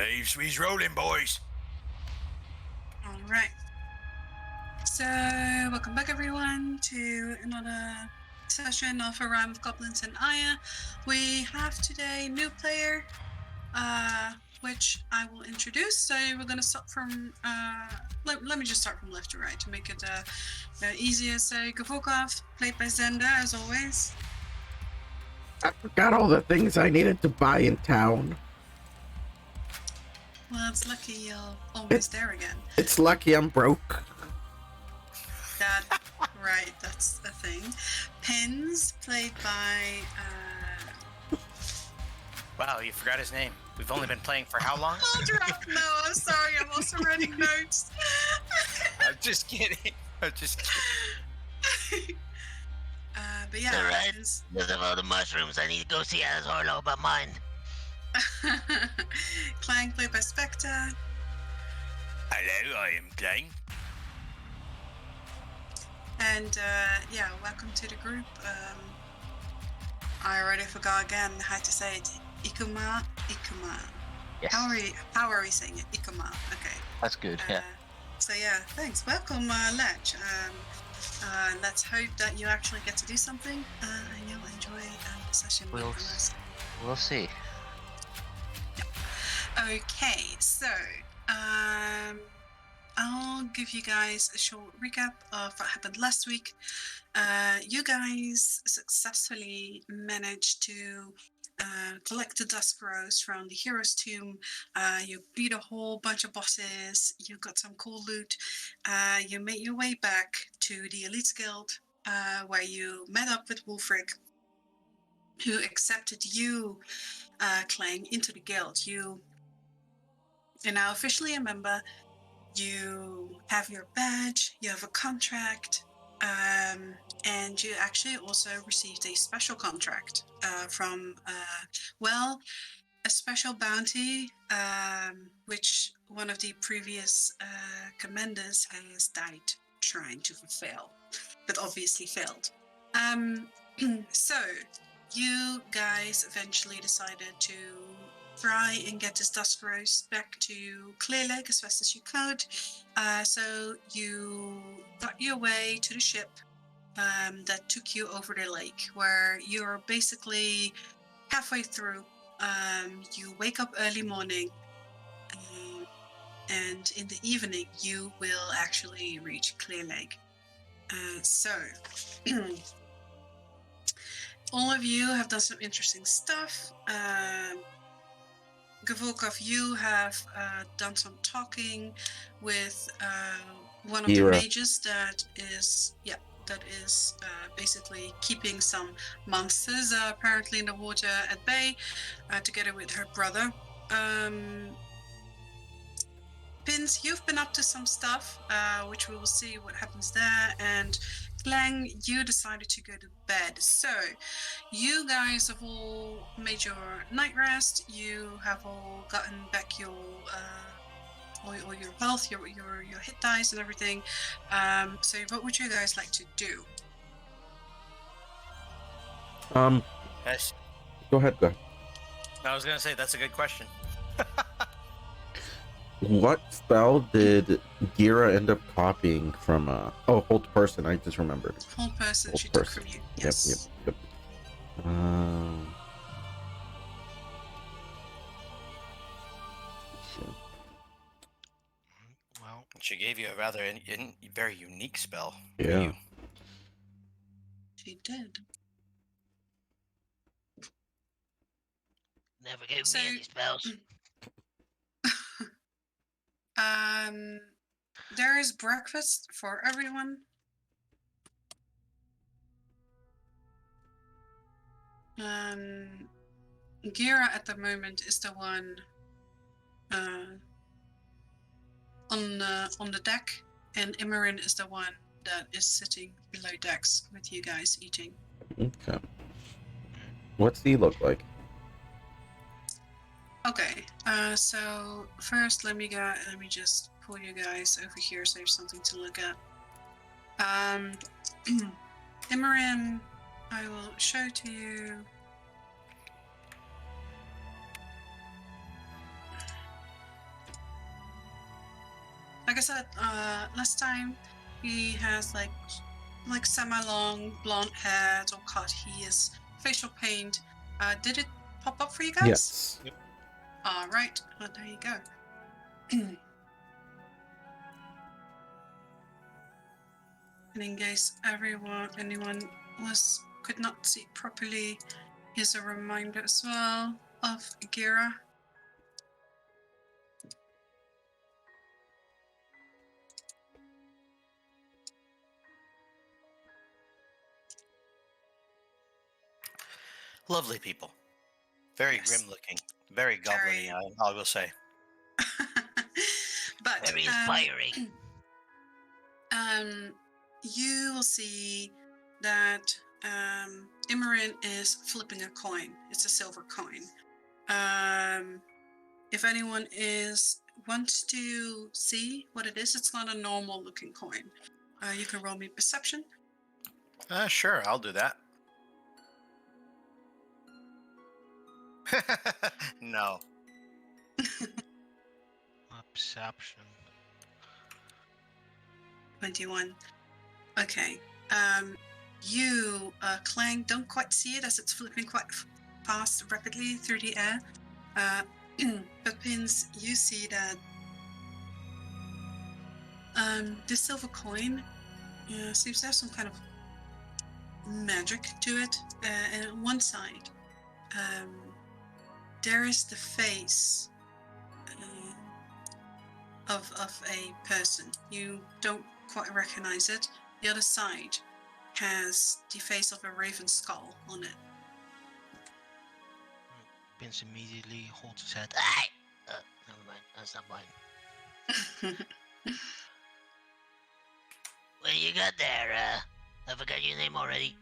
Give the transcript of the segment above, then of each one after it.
He's rolling, boys. All right. So, welcome back, everyone, to another session of A Rhyme of Goblins and Aya. We have today a new player, which I will introduce. So, we're going to start from, let me just start from left to right to make it easier. So, Gavukov, played by Zenda, as always. I forgot all the things I needed to buy in town. Well, it's lucky you're almost there again. It's lucky I'm broke. Right, that's a thing. Pins, played by... Wow, you forgot his name. We've only been playing for how long? Hold up, no, I'm sorry, I'm also writing notes. I'm just kidding. But yeah, All right. Pins. Because of all the mushrooms, I need to go see Azorlo about mine. Clang, played by Spectre. Hello, I am Clang. And yeah, welcome to the group. I already forgot again how to say it. Ikuma. Yes. How are we saying it? Ikuma. Okay. That's good, yeah. So yeah, thanks. Welcome, Lech. Let's hope that you actually get to do something and you'll enjoy the session with us. We'll see. Okay, so I'll give you guys a short recap of what happened last week. You guys successfully managed to collect the Dusk Rose from the Hero's Tomb. You beat a whole bunch of bosses. You got some cool loot. You made your way back to the Elites Guild, where you met up with Wulfric, who accepted you, Clang, into the guild. You are now officially a member. You have your badge, you have a contract, and you actually also received a special contract from, a special bounty, which one of the previous commanders has died trying to fulfill, but obviously failed. So, you guys eventually decided to try and get this Dusk Rose back to Clear Lake as fast as you could. So you got your way to the ship that took you over the lake, where you're basically halfway through. You wake up early morning, and in the evening you will actually reach Clear Lake. So all of you have done some interesting stuff. Gavukov, you have done some talking with one of the mages that is basically keeping some monsters apparently in the water at bay, together with her brother. Pins, you've been up to some stuff, which we will see what happens there, and Clang, you decided to go to bed. So, you guys have all made your night rest. You have all gotten back your all your health, your hit dice, and everything. So, what would you guys like to do? Yes. Go ahead. I was gonna say that's a good question. What spell did Gira end up copying from? Hold person. I just remembered. Hold person. She took from you. Yes. Yep. Well, she gave you a rather very unique spell. Yeah. She did. Never gave me any spells. There is breakfast for everyone. Gira at the moment is the one on the deck, and Imran is the one that is sitting below decks with you guys eating. Okay. What's he look like? Okay. So first, let me just pull you guys over here so there's something to look at. Imran, I will show to you. like I said last time, he has like semi-long blonde hair, or cut. He is facial paint. Did it pop up for you guys? Yes. All right. Well, there you go. And in case anyone could not see properly, here's a reminder as well of Gira. Lovely people. Very Yes. grim looking. Very goblin-y, I will say. But Very inspiring. You will see that Imran is flipping a coin. It's a silver coin. If anyone wants to see what it is, it's not a normal looking coin. You can roll me perception. Sure, I'll do that. No. Perception. 21. Okay. You, Clang, don't quite see it as it's flipping quite fast, rapidly through the air. But Pins, you see that this silver coin seems to have some kind of magic to it. And on one side, there is the face of a person. You don't quite recognize it. The other side has the face of a raven skull on it. Vince immediately holds his head. Hey! Never mind. That's not mine. What do you got there? I forgot your name already.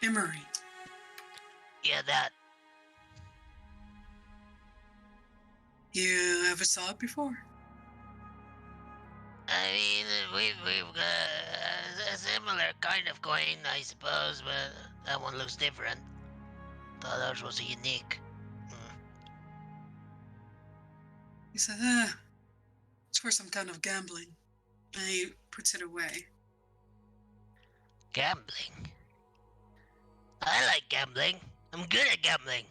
Emery. Yeah, that. You ever saw it before? I mean, we've got a similar kind of coin, I suppose, but that one looks different. Thought ours was unique. He said, it's for some kind of gambling. And he puts it away. Gambling? I like gambling. I'm good at gambling.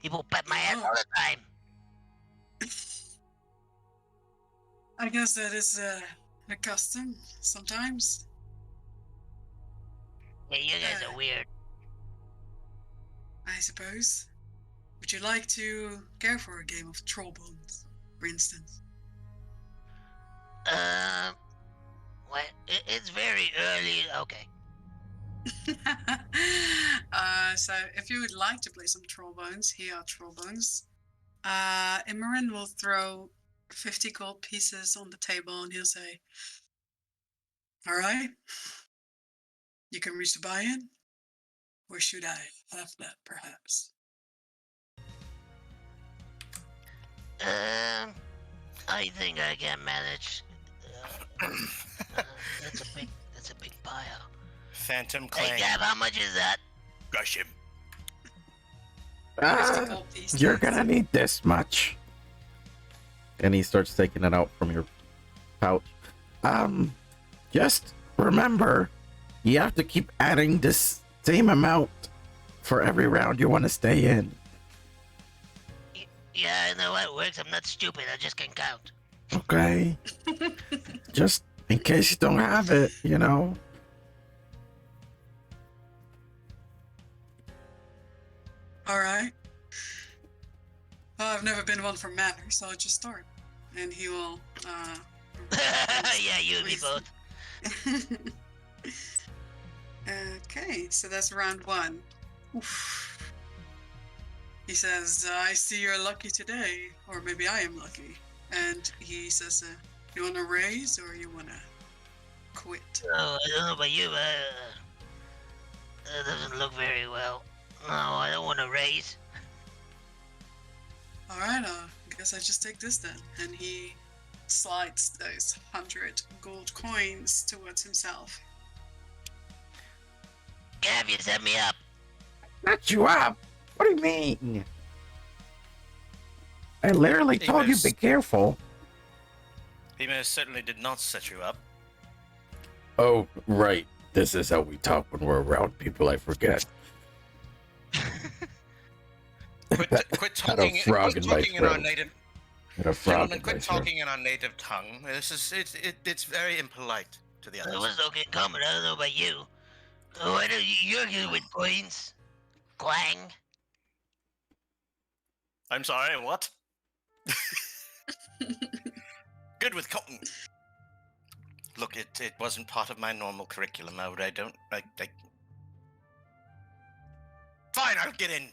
People bet my ass all the time. I guess that is a custom sometimes. Yeah, you guys are weird. I suppose. Would you like to go for a game of troll bones, for instance? What? It's very early. Okay. So if you would like to play some troll bones, here are troll bones. Imran will throw 50 gold pieces on the table and he'll say, all right, you can reach the buy-in, or should I have that perhaps? I think I can manage. That's a big pile. Phantom Hey, Clang. Gab, how much is that? Crush him. 50 gold pieces. You're gonna need this much. And he starts taking it out from your pouch. Just remember, you have to keep adding this same amount for every round you want to stay in. Yeah, I know how it works. I'm not stupid. I just can count. Okay? Just in case you don't have it, you know? All right. Well, I've never been one for manners, so I'll just start. And he will, Yeah, you and me both. Okay, so that's round one. Oof. He says, I see you're lucky today, or maybe I am lucky. And he says, you want to raise or you want to quit? Oh, I don't know about you, but that doesn't look very well. No, I don't want to raise. All right, I guess I just take this then. And he slides those 100 gold coins towards himself. Gav, you set me up. Not you up? What do you mean? I literally told you be careful. He most certainly did not set you up. Oh, right. This is how we talk when we're around people. I forget. Quit Had a talking. frog Quit in my talking in our throat. native. Had a frog Gentlemen, in my quit throat. talking in our native tongue. It's very impolite to the It others. was okay comment. I don't know about you. Oh, I know you're good with coins. Clang. I'm sorry. What? Good with cotton. Look, it wasn't part of my normal curriculum. I don't. Fine, I'll get in.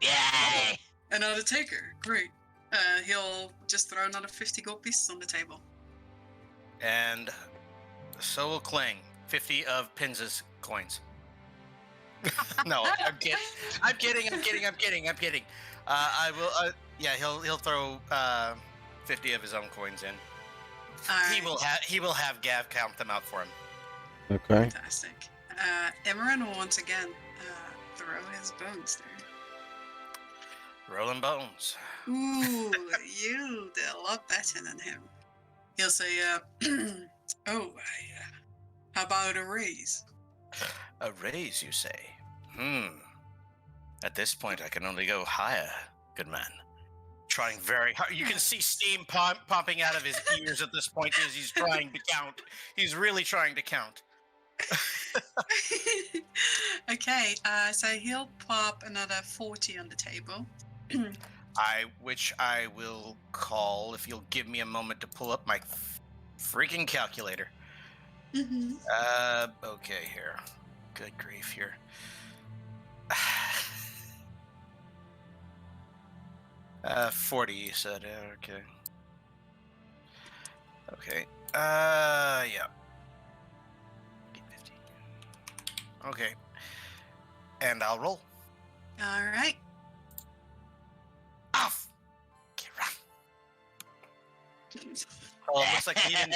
Yay! Another taker. Great. He'll just throw another 50 gold pieces on the table. And so will Clang. 50 of Pinz's coins. No, I'm kidding. I'm kidding. I will. Yeah, he'll throw 50 of his own coins in. He will have Gav count them out for him. Okay. Fantastic. Imran will once again throw his bones there. Rolling bones. Ooh, you did a lot better than him. He'll say, how about a raise? A raise, you say? At this point, I can only go higher, good man. Trying very hard. You can see steam pumping out of his ears at this point as he's trying to count. He's really trying to count. Okay, so he'll pop another 40 on the table. Which I will call if you'll give me a moment to pull up my freaking calculator. Mm-hmm. Okay, here. Good grief, here. 40, you said. Okay. Okay. Yeah. 50. Okay. And I'll roll. All right. Off. Okay, run. Oh, it looks like he didn't.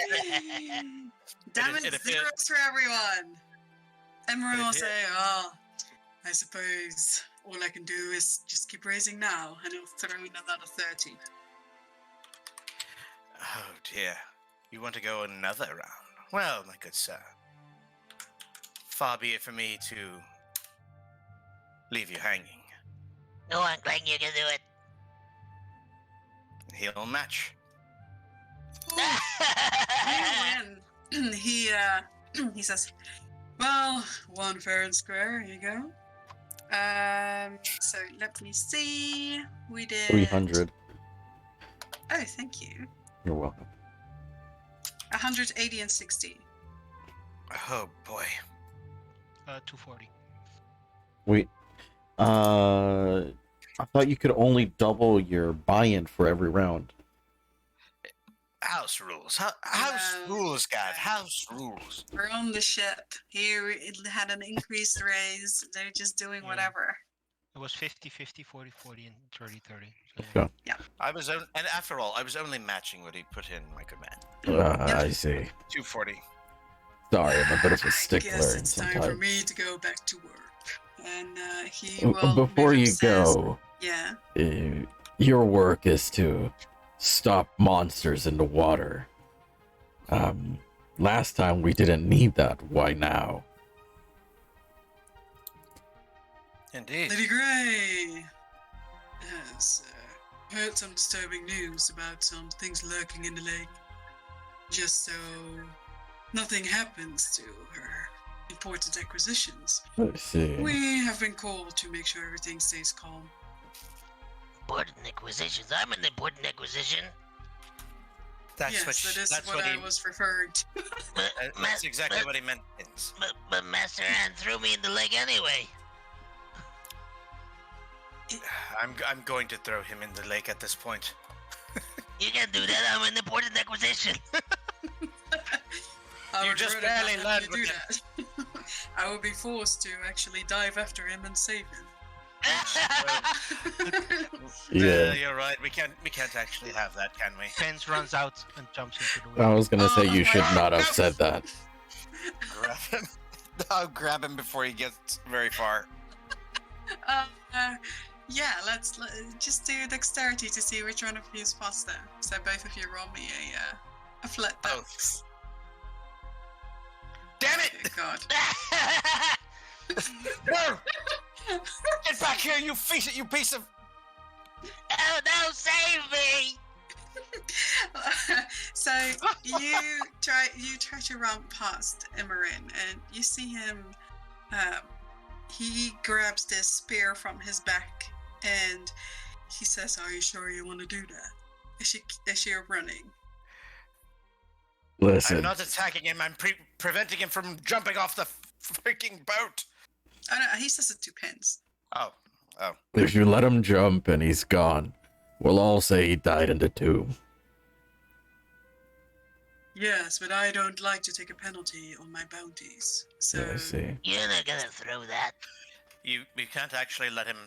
Damn It it, appears- zeros for everyone. Everyone It will appears- say, oh, I suppose all I can do is just keep raising now, and he'll throw in another 30. Oh dear. You want to go another round? Well, my good sir. Far be it for me to leave you hanging. Go on, Clang, you can do it. He'll match. You win. He says, well, one fair and square, here you go. So let me see. We did 300. Oh, thank you. You're welcome. 180 and 60. Oh boy. 240. Wait. I thought you could only double your buy-in for every round. House rules. House No. rules, Gav. House rules. We're on the ship. Here it had an increased raise. They're just doing Yeah. whatever. It was 50, 50, 40, 40, and 30, 30. Go. And after all, I was only matching what he put in, my good man. I see. 240. Sorry, I'm a bit of a I stickler. guess and it's time for sometimes. me to go back to work. And he will. Before Miriam you says, go, Yeah. your work is to stop monsters in the water. Last time we didn't need that. Why now? Indeed. Lady Grey has heard some disturbing news about some things lurking in the lake. Just so nothing happens to her important acquisitions. I see. We have been called to make sure everything stays calm. Important acquisitions. I'm an important acquisition. That's yes, what. that is That's what what I he. was referring to. That's exactly what he meant. But Master Hand threw me in the leg anyway. I'm going to throw him in the lake at this point. You can't do that. I'm an important acquisition. I You would just rather barely not learned have you do that. I would be forced to actually dive after him and save him. Yeah. You're right. We can't actually have that, can we? Pence runs out and jumps into the I wind. was gonna say Oh you my should not have God. said that. Grab him. I'll grab him before he gets very far. Uh, Yeah, let's just do dexterity to see which one of you is faster. So both of you roll me a flat Oh. dex. Damn Oh it! God. No! Get back here, you piece of. Oh no, save me! So you try to run past Imran, and you see him. He grabs this spear from his back, and he says, "Are you sure you want to do that?" As you're running. I'm Listen, not attacking him. I'm preventing him from jumping off the freaking boat. Oh no, he says it to Pins. Oh. if you let him jump and he's gone, we'll all say he died in the tomb. Yes, but I don't like to take a penalty on my bounties. So I see. You're not gonna throw that. You can't actually let him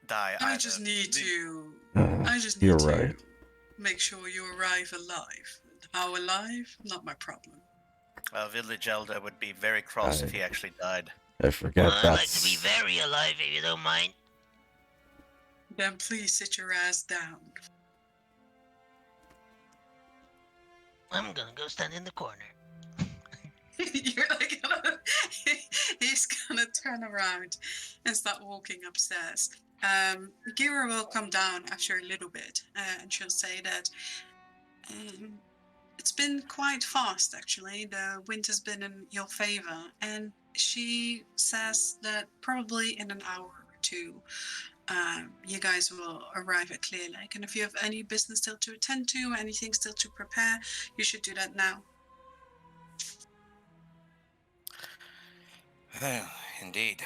die. I either. just need to. Uh, I just need you're to right. make sure you arrive alive. How alive? Not my problem. Village Elder would be very cross if he actually died. I forget I'd like to be very alive if you don't mind. Then please sit your ass down. I'm gonna go stand in the corner. You're like, he's gonna turn around and start walking upstairs. Gira will come down after a little bit, and she'll say that it's been quite fast, actually. The wind has been in your favor, and she says that probably in an hour or two, you guys will arrive at Clear Lake. And if you have any business still to attend to, anything still to prepare, you should do that now. Indeed.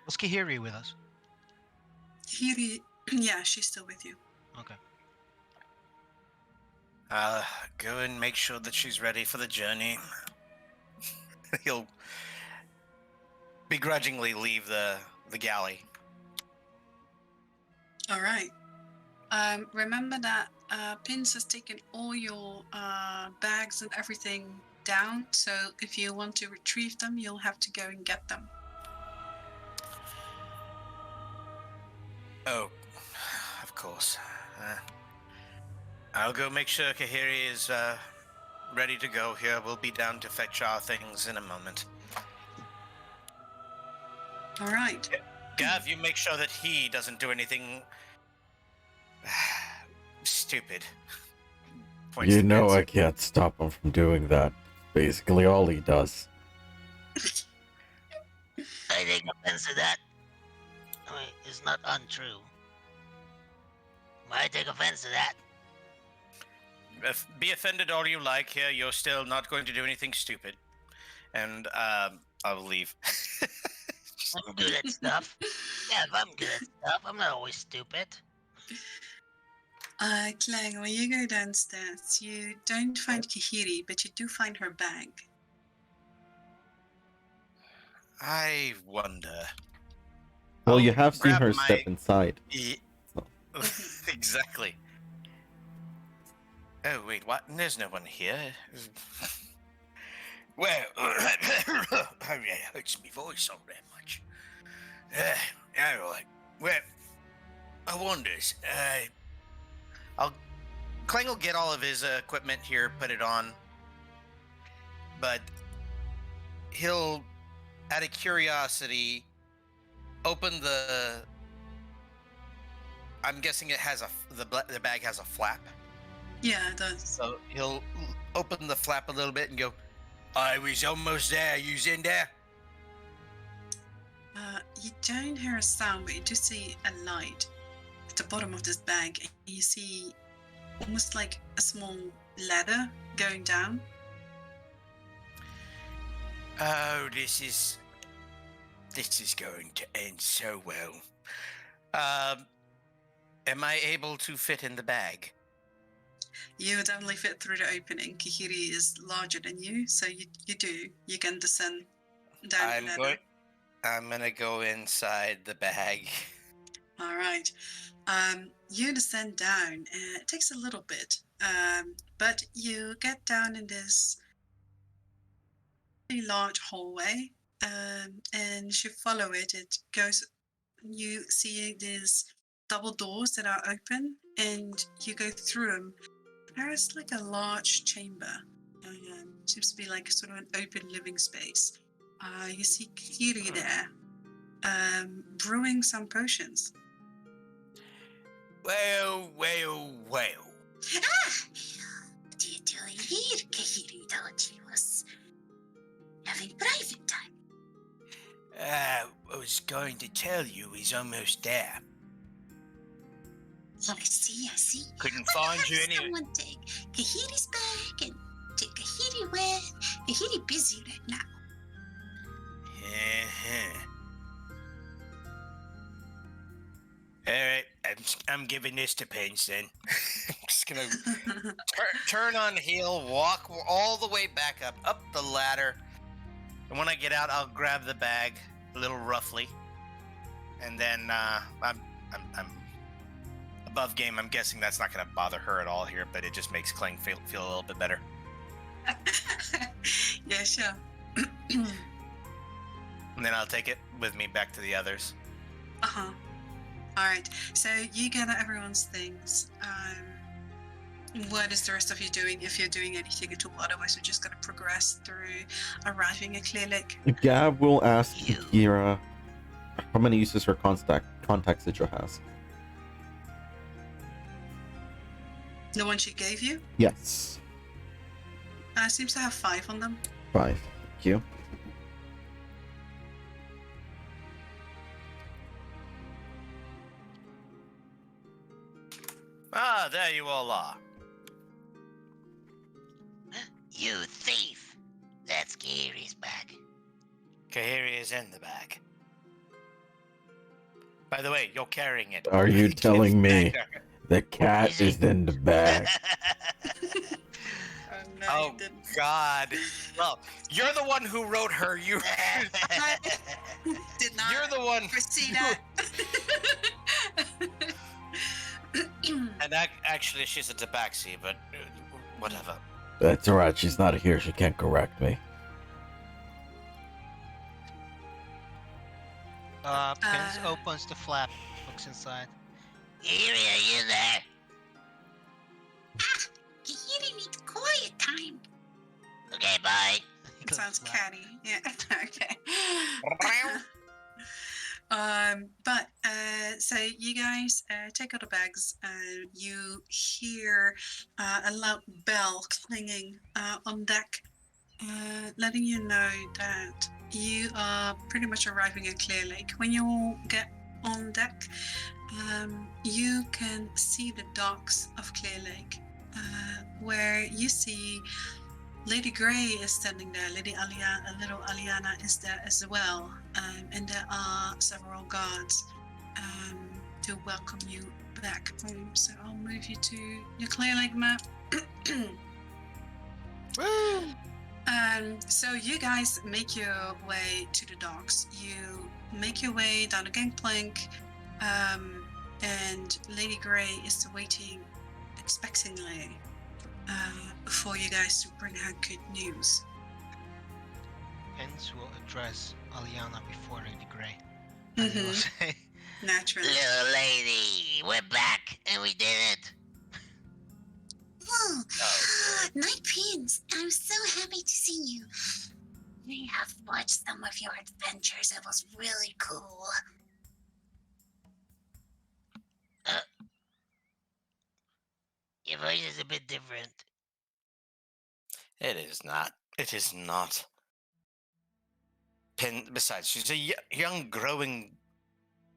Was Kahiri with us? Hiri, yeah, she's still with you. Okay. Go and make sure that she's ready for the journey. He'll begrudgingly leave the galley. All right. Remember that Pins has taken all your bags and everything down. So if you want to retrieve them, you'll have to go and get them. Oh, of course. I'll go make sure Kahiri is ready to go here. We'll be down to fetch our things in a moment. All right. Gav, you make sure that he doesn't do anything stupid. Points You to know Pins. I can't stop him from doing that. Basically all he does. I take offense to that. I mean, it's not untrue. I take offense to that. Be offended all you like here. You're still not going to do anything stupid. And I'll leave. I'm good at stuff. Yeah, I'm good at stuff. I'm not always stupid. Clang, when you go downstairs, you don't find Kahiri, but you do find her bag. I wonder. Well, I'll you have seen grab her my- step inside. Exactly. Oh wait, what? There's no one here. Well, it hurts my voice all that much. All right. Well, I wonders. Clang will get all of his equipment here, put it on, but he'll, out of curiosity, open the. I'm guessing it has the bag has a flap. Yeah, it does. So he'll open the flap a little bit and go, I was almost there. You's in there? You don't hear a sound, but you do see a light at the bottom of this bag. And you see almost like a small ladder going down. Oh, this is going to end so well. Am I able to fit in the bag? You would definitely fit through the opening. Kahiri is larger than you, so you do. You can descend down the ladder. I'm gonna go inside the bag. All right. You descend down. It takes a little bit, but you get down in this pretty large hallway. and as you follow it, it goes. You see these double doors that are open, and you go through them. There's like a large chamber. Seems to be like sort of an open living space. You see Kiri there, brewing some potions. Well. Ah! What are you doing here, Kahiri? Thought you was having private time. I was going to tell you he's almost there. Oh, I see. Couldn't Why find not you have anyway. someone take Kahiri's bag and take Kahiri with? Kahiri busy right now. All right, I'm giving this to Pins then. I'm just gonna turn on heel, walk all the way back up the ladder, and when I get out, I'll grab the bag a little roughly, and then I'm above game. I'm guessing that's not gonna bother her at all here, but it just makes Kling feel a little bit better. Yeah, sure. And then I'll take it with me back to the others. Uh-huh. All right. So you gather everyone's things. What is the rest of you doing, if you're doing anything at all? Otherwise, we're just going to progress through arriving at Clear Lake. Gab will ask Kira how many uses her contact sigil has. The one she gave you Yes. seems to have 5 on them. 5. Thank you. Ah, there you all are. You thief! That's Gary's bag. Kahiri is in the bag. By the way, you're carrying it. Are you Give telling it me back there. the cat is in the bag? No, Oh you didn't. God! Well, you're the one who wrote her. You, Did not you're the one. foresee that. And actually, she's a tabaxi, but whatever. That's alright, she's not here, she can't correct me. Pins opens the flap, looks inside. Gary, are you there? Kahiri needs quiet time. Okay, bye. Sounds Flap. catty. Yeah. Okay. But so you guys take out the bags. You hear a loud bell clanging on deck, letting you know that you are pretty much arriving at Clear Lake. When you all get on deck, you can see the docks of Clear Lake, where you see Lady Grey is standing there. Lady little Aliana is there as well, and there are several guards to welcome you back home. So I'll move you to your Clear Lake map. Woo! So you guys make your way to the docks. You make your way down the gangplank, and Lady Grey is waiting expectingly for you guys to bring her good news. Pins will address Aliana before Lady Grey. And he will say, Naturally. Little lady, we're back, and we did it. Oh, Night Prince, I'm so happy to see you. We have watched some of your adventures. It was really cool. Your voice is a bit different. It is not. It is not. Besides, she's a young, growing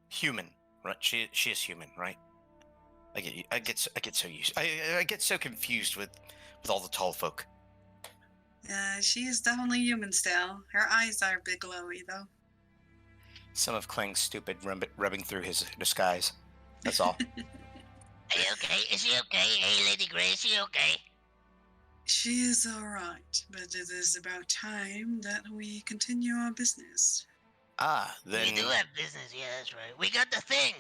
human, right? She is human, right? I get so used. I get so confused with all the tall folk. She is definitely human still. Her eyes are a bit glowy though. Some of Kling's stupid rubbing through his disguise. That's all. Are you okay? Is she okay? Hey, Lady Grey, is she okay? She is alright, but it is about time that we continue our business. Ah, then. We do have business, yeah, that's right. We got the thing.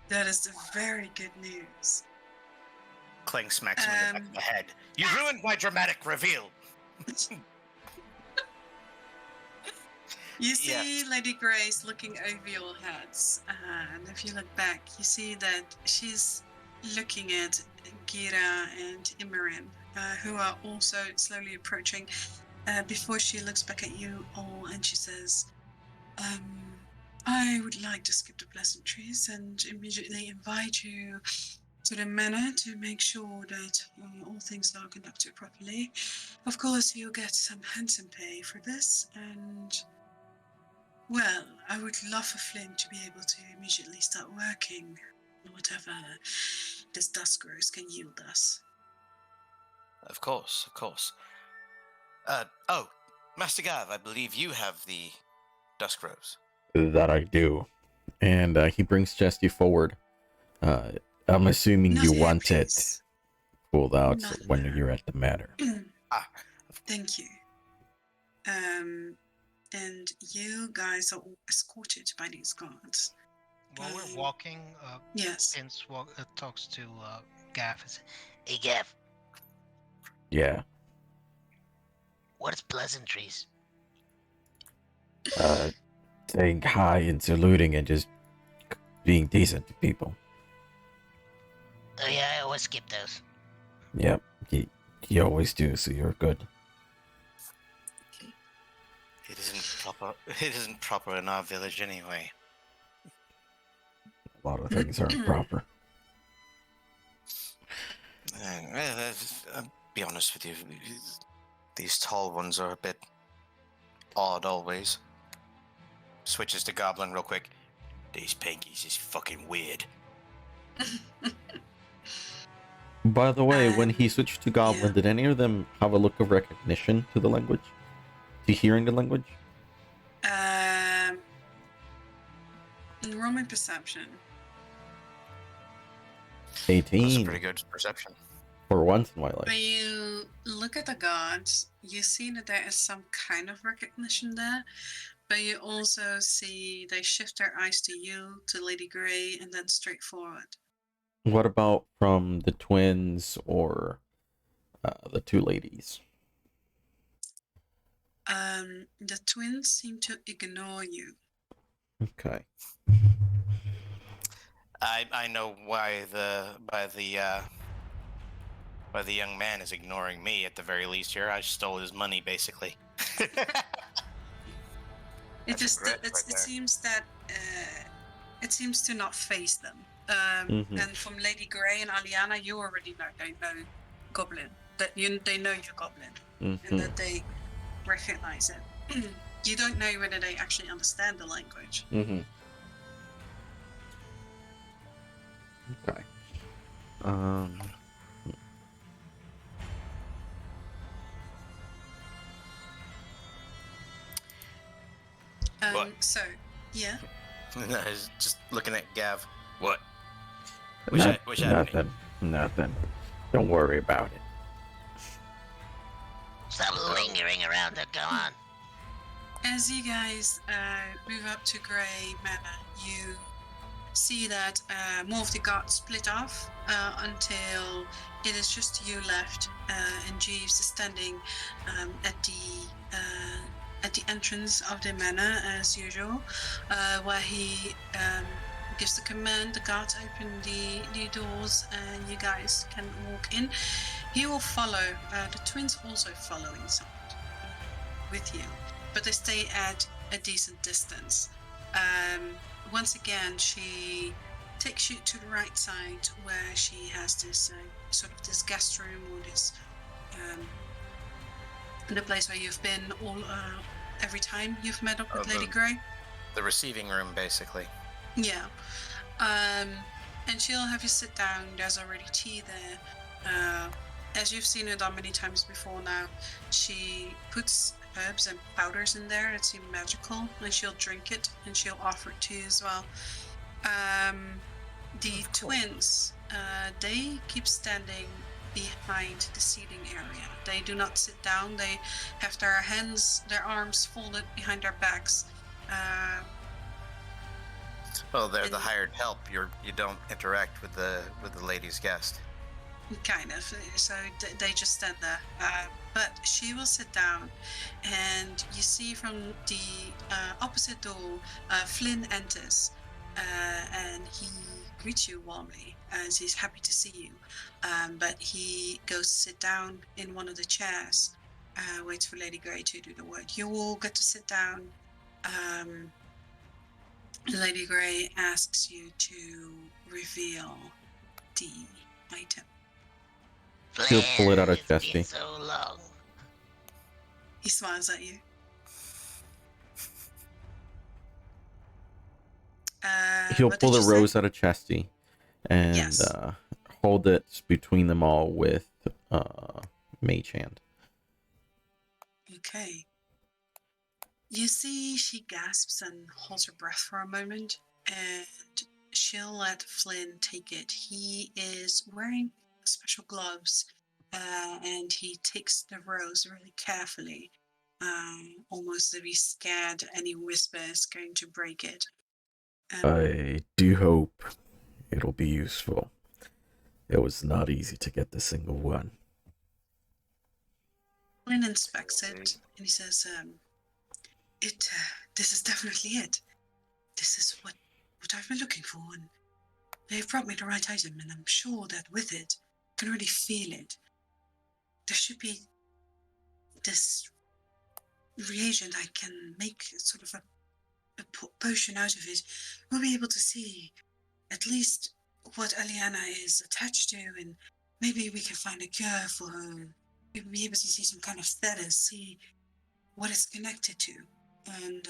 That is the very good news. Kling smacks him in the back of the head. You ruined my dramatic reveal. You Yeah. see Lady Grace looking over your heads, and if you look back, you see that she's looking at Gira and Imran, who are also slowly approaching. Before she looks back at you all, and she says, "I would like to skip the pleasantries and immediately invite you to the manor to make sure that all things are conducted properly. Of course, you'll get some handsome pay for this, and well, I would love for Flynn to be able to immediately start working on whatever this dusk rose can yield us." Of course, of course. Master Gav, I believe you have the Dusk Rose. That I do. And he brings Chesty forward. I'm assuming Not you here, want it please. pulled out Not when there. you're at the manor. Thank you. And you guys are all escorted by these guards. While we're walking, Yes. Vince talks to Gaff and says, Hey, Gav, Yeah. what is pleasantries? Saying hi and saluting and just being decent to people. Oh, yeah, I always skip those. Yep. You always do, so you're good. It isn't proper. It isn't proper in our village anyway. A lot of things aren't proper. I'll be honest with you. These tall ones are a bit odd always. Switches to Goblin real quick. These pinkies is fucking weird. By the way, when he switched to Goblin, yeah. did any of them have a look of recognition to the language? To hearing the language? Roll my perception. 18. That's a pretty good perception. For once in my life. When you look at the guards, you see that there is some kind of recognition there, but you also see they shift their eyes to you, to Lady Grey, and then straight forward. What about from the twins or the two ladies? The twins seem to ignore you. Okay. I know why the young man is ignoring me at the very least here. I stole his money basically. It That's a grudge it right there. seems that it seems to not phase them. Mhm. And from Lady Grey and Aliana, you already know they know Goblin. They know you're Goblin, and Mhm. that they recognize it. You don't know whether they actually understand the language. Mhm. Okay. What? So yeah. I was just looking at Gav. What? What's happening? Nothing. Don't worry about it. Stop lingering around and go on. As you guys move up to Grey Manor, you see that more of the guards split off until it is just you left, and Jeeves is standing at the entrance of the manor as usual, where he gives the command. The guards open the doors, and you guys can walk in. He will follow. The twins also follow inside with you, but they stay at a decent distance. Once again, she takes you to the right side where she has this sort of this guest room, or this the place where you've been every time you've met up with Lady Grey. The receiving room, basically. Yeah. And she'll have you sit down. There's already tea there. As you've seen her done many times before now, she puts herbs and powders in there that seem magical, and she'll drink it, and she'll offer it to you as well. The twins, they keep standing behind the seating area. They do not sit down. They have their arms folded behind their backs. Well, they're the hired help. You don't interact with the lady's guest. Kind of. So they just stand there. But she will sit down, and you see from the opposite door, Flynn enters, and he greets you warmly as he's happy to see you. But he goes to sit down in one of the chairs, waits for Lady Grey to do the work. You all get to sit down. Lady Grey asks you to reveal the item. He'll pull it out of It's been chesty. so long. He smiles at you. He'll What pull did the you say? rose out of chesty and Yes. hold it between them all with mage hand. Okay. You see, she gasps and holds her breath for a moment, and she'll let Flynn take it. He is wearing special gloves, and he takes the rose really carefully, almost as if he's scared any whisper is going to break it. I do hope it'll be useful. It was not easy to get the single one. Flynn inspects it, and he says, this is definitely it. This is what I've been looking for, and they've brought me the right item, and I'm sure that with it, I can really feel it. There should be this reagent I can make sort of a potion out of it. We'll be able to see at least what Aliana is attached to, and maybe we can find a cure for her. We'll be able to see some kind of status, see what it's connected to. And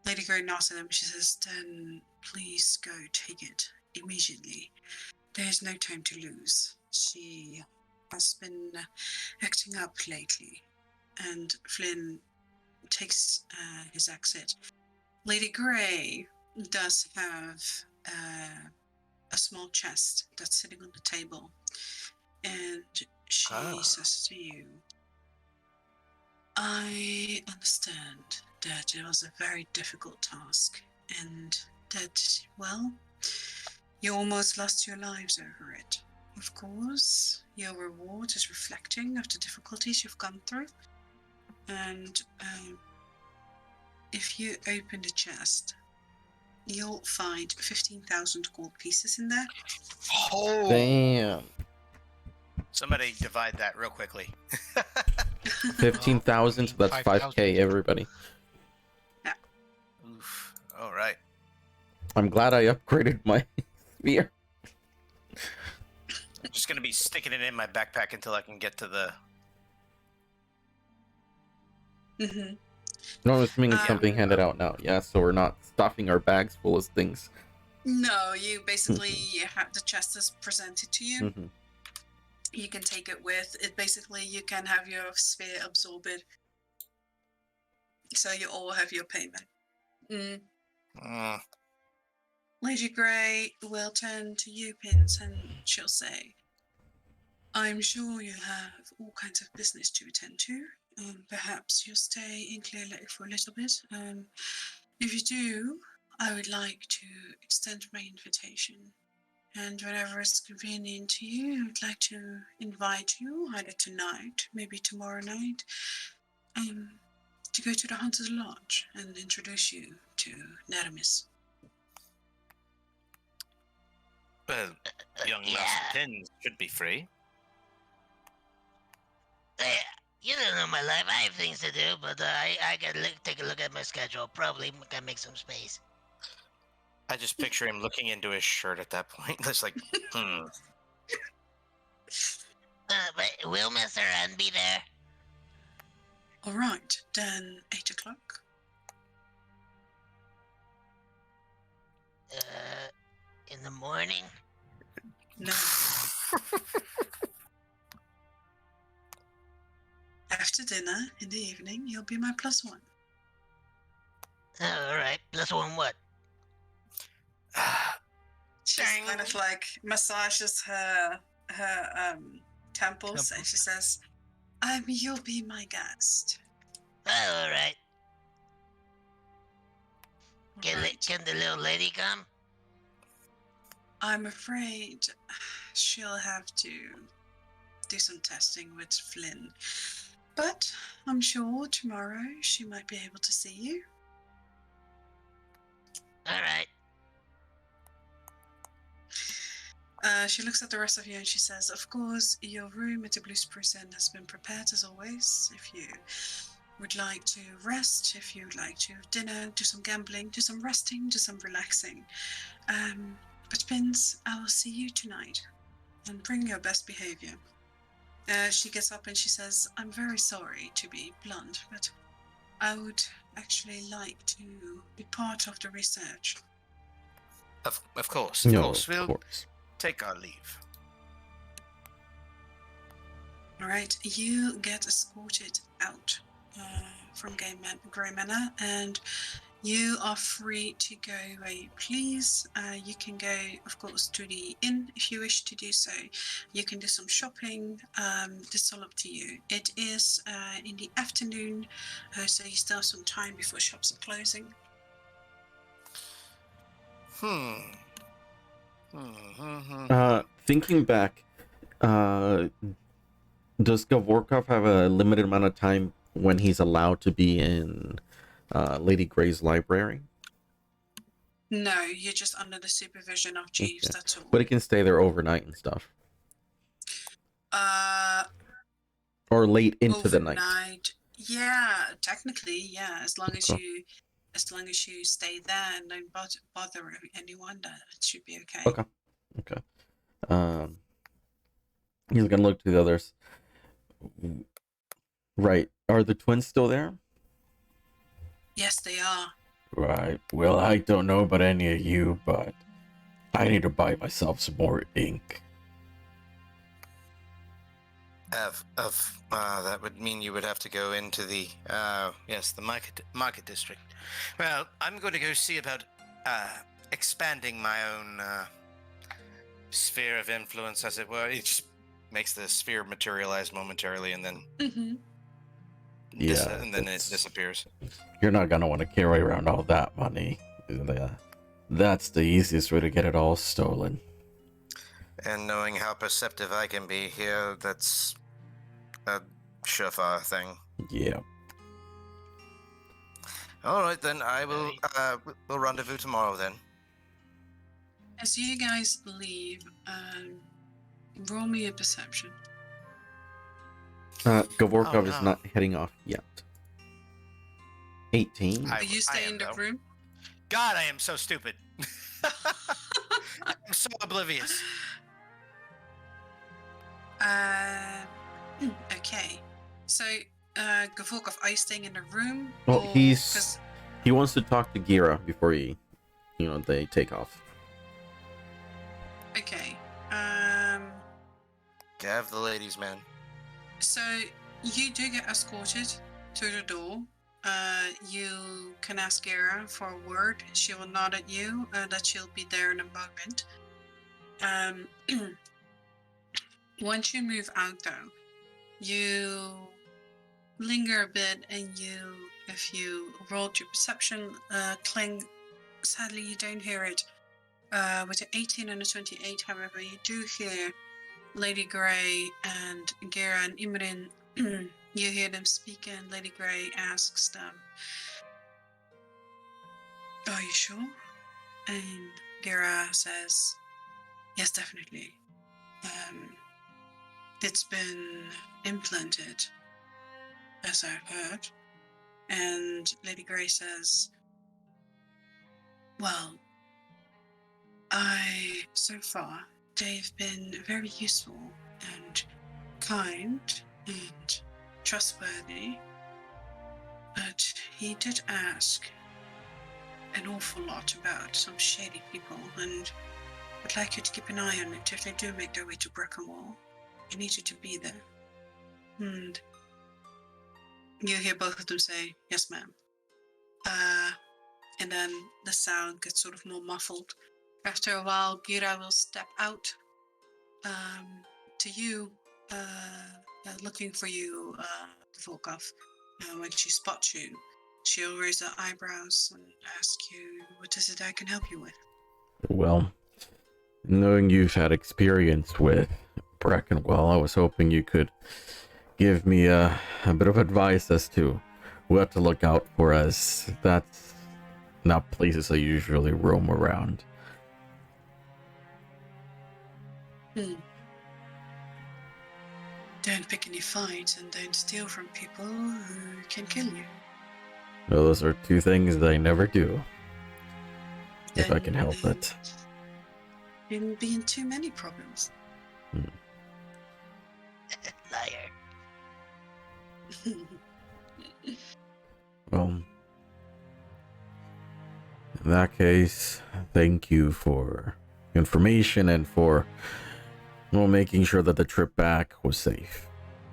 Lady Grey nods at him. She says, then please go take it immediately. There's no time to lose. She has been acting up lately. And Flynn takes his exit. Lady Grey does have a small chest that's sitting on the table. And she says to you, I understand that it was a very difficult task, and that, well, you almost lost your lives over it. Of course, your reward is reflecting of the difficulties you've gone through. And if you open the chest, you'll find 15,000 gold pieces in there. Oh, Damn. somebody divide that real quickly. 15,000, so that's 5K, everybody. Oof. All right. I'm glad I upgraded my spear. I'm just gonna be sticking it in my backpack until I can get to the. Mm-hmm. No, I'm assuming it's something handed out now. Yeah, so we're not stuffing our bags full of things. No, you basically have the chest is presented to you. Mm-hmm. You can take it with it. Basically, you can have your sphere absorb it, so you all have your payment. Lady Grey will turn to you, Pins, and she'll say, I'm sure you have all kinds of business to attend to. Perhaps you'll stay in Clear Lake for a little bit. If you do, I would like to extend my invitation. And whenever it's convenient to you, I'd like to invite you, either tonight, maybe tomorrow night, to go to the Hunter's Lodge and introduce you to Neramis. Well, young Master Pins should be free. You don't know my life. I have things to do, but I gotta take a look at my schedule. Probably can make some space. I just picture him looking into his shirt at that point. It's like, But will Mr. N be there? All right, then 8 o'clock. In the morning? No. After dinner in the evening, you'll be my +1. All right. +1 what? She kind of like massages her temples, and she says, you'll be my guest. Oh, all right. Right. Can the little lady come? I'm afraid she'll have to do some testing with Flynn. But I'm sure tomorrow she might be able to see you. All right. She looks at the rest of you and she says, of course, your room at the Blue Spruce Inn has been prepared as always. If you would like to rest, if you would like to have dinner, do some gambling, do some resting, do some relaxing. But Pins, I will see you tonight and bring your best behavior. She gets up and she says, I'm very sorry to be blunt, but I would actually like to be part of the research. Of course, No, we'll of course. take our leave. All right, you get escorted out from Grey Manor, and you are free to go where you please. You can go, of course, to the inn if you wish to do so. You can do some shopping. It's all up to you. It is in the afternoon, so you still have some time before shops are closing. Thinking back, does Gavorkov have a limited amount of time when he's allowed to be in Lady Grey's library? No, you're just under the supervision of Jeeves, Okay. that's all. But he can stay there overnight and stuff. Or late into the night. Overnight. Yeah, technically, yeah. As long as Okay. you stay there and don't bother anyone, that should be okay. Okay. He's gonna look to the others. Right. Are the twins still there? Yes, they are. Right. Well, I don't know about any of you, but I need to buy myself some more ink. That would mean you would have to go into the the market district. Well, I'm going to go see about expanding my own sphere of influence, as it were. It just makes the sphere materialize momentarily, and then it disappears. You're not gonna want to carry around all that money. That's the easiest way to get it all stolen. And knowing how perceptive I can be here, that's a surefire thing. Yeah. All right, then I will. We'll rendezvous tomorrow then. As you guys leave, roll me a perception. Gavorkov is no. not heading off yet. 18. Are you stay in the room? God, I am so stupid. I'm so oblivious. Okay. So, Gavorkov, are you staying in the room? Well, or- he wants to talk to Gira before they take off. Okay. Gav the ladies, man. So you do get escorted to the door. You can ask Gira for a word. She will nod at you that she'll be there in a moment. Once you move out, though, you linger a bit, and if you rolled your perception, Kling, sadly you don't hear it. With an 18 and a 28, however, you do hear Lady Grey and Gira and Imrin. You hear them speak, and Lady Grey asks them, are you sure? And Gira says, yes, definitely. It's been implanted, as I've heard. And Lady Grey says, well, so far, they've been very useful and kind and trustworthy, but he did ask an awful lot about some shady people, and I'd like you to keep an eye on it if they do make their way to Breckenwall. I need you to be there. And you hear both of them say, yes, ma'am. And then the sound gets sort of more muffled. After a while, Gira will step out to you, looking for you, Volkov. When she spots you, she'll raise her eyebrows and ask you, what is it I can help you with? Well, knowing you've had experience with Brackenwell, I was hoping you could give me a bit of advice as to what to look out for, as that's not places I usually roam around. Don't pick any fights and don't steal from people who can kill you. Those are two things that I never do, if I can Then, help it. You'll be in too many problems. Liar. Well, in that case, thank you for information and for, well, making sure that the trip back was safe.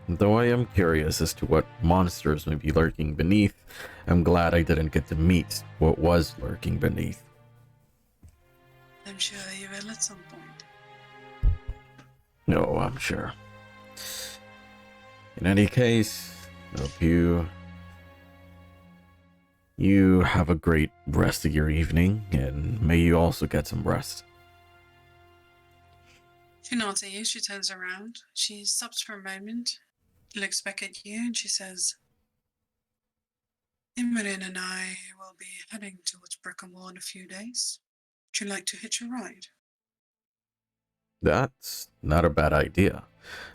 Though I am curious as to what monsters may be lurking beneath, I'm glad I didn't get to meet what was lurking beneath. I'm sure you will at some point. No, I'm sure. In any case, I hope you have a great rest of your evening, and may you also get some rest. She nods at you, she turns around, she stops for a moment, looks back at you, and she says, Imogen and I will be heading towards Brickamore in a few days. Would you like to hitch a ride? That's not a bad idea.